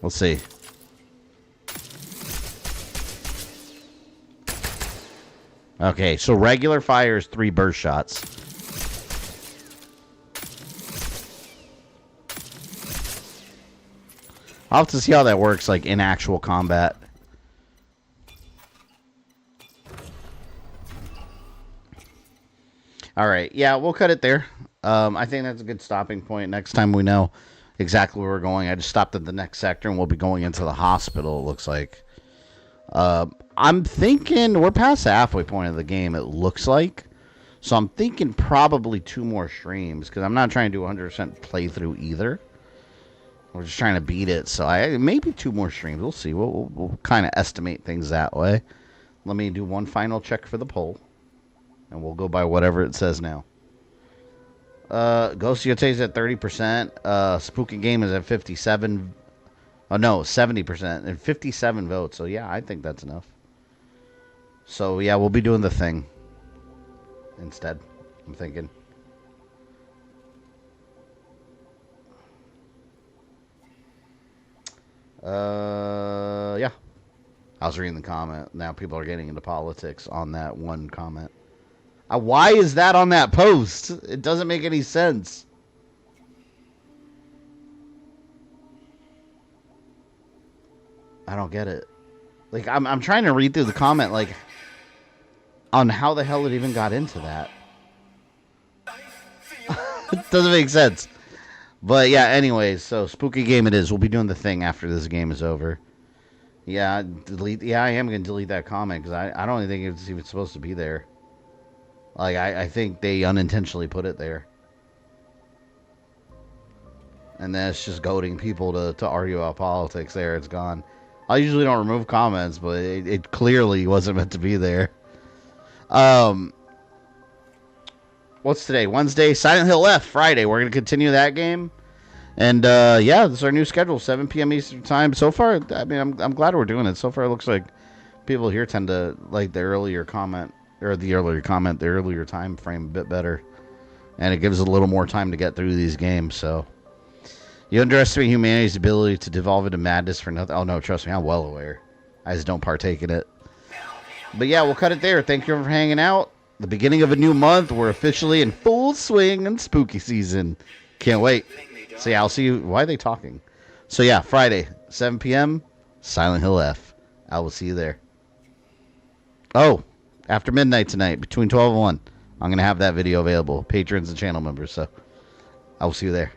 Let's see. Okay, so regular fire is 3 burst shots. I'll have to see how that works, like, in actual combat. Alright, yeah, we'll cut it there. I think that's a good stopping point. Next time we know exactly where we're going. I just stopped at the next sector, and we'll be going into the hospital, it looks like. I'm thinking we're past the halfway point of the game, it looks like. So I'm thinking probably 2 more streams, because I'm not trying to do 100% playthrough either. We're just trying to beat it, so maybe 2 more streams. We'll see. We'll kind of estimate things that way. Let me do one final check for the poll, and we'll go by whatever it says now. Ghost Yote's at 30%. Spooky Game is at 57. Oh no, 70% and 57 votes. So yeah, I think that's enough. So yeah, we'll be doing the thing instead. I'm thinking. Yeah. I was reading the comment. Now people are getting into politics on that one comment. Why is that on that post? It doesn't make any sense. I don't get it. Like, I'm trying to read through the comment, like, on how the hell it even got into that. It doesn't make sense. But yeah, anyways, so Spooky Game it is. We'll be doing the thing after this game is over. Yeah, delete. Yeah, I am going to delete that comment because I don't even think it's even supposed to be there. Like, I think they unintentionally put it there. And then it's just goading people to argue about politics there. It's gone. I usually don't remove comments, but it clearly wasn't meant to be there. What's today? Wednesday. Silent Hill F. Friday. We're going to continue that game. And, yeah, this is our new schedule. 7 p.m. Eastern Time. So far, I mean, I'm glad we're doing it. So far, it looks like people here tend to like the earlier comment. Or the earlier time frame a bit better. And it gives a little more time to get through these games, so. You underestimate humanity's ability to devolve into madness for nothing. Oh, no, trust me, I'm well aware. I just don't partake in it. But yeah, we'll cut it there. Thank you for hanging out. The beginning of a new month. We're officially in full swing in spooky season. Can't wait. So yeah, I'll see you. Why are they talking? So yeah, Friday, 7 p.m., Silent Hill F. I will see you there. Oh, after midnight tonight, between 12 and 1, I'm going to have that video available. Patrons and channel members, so I will see you there.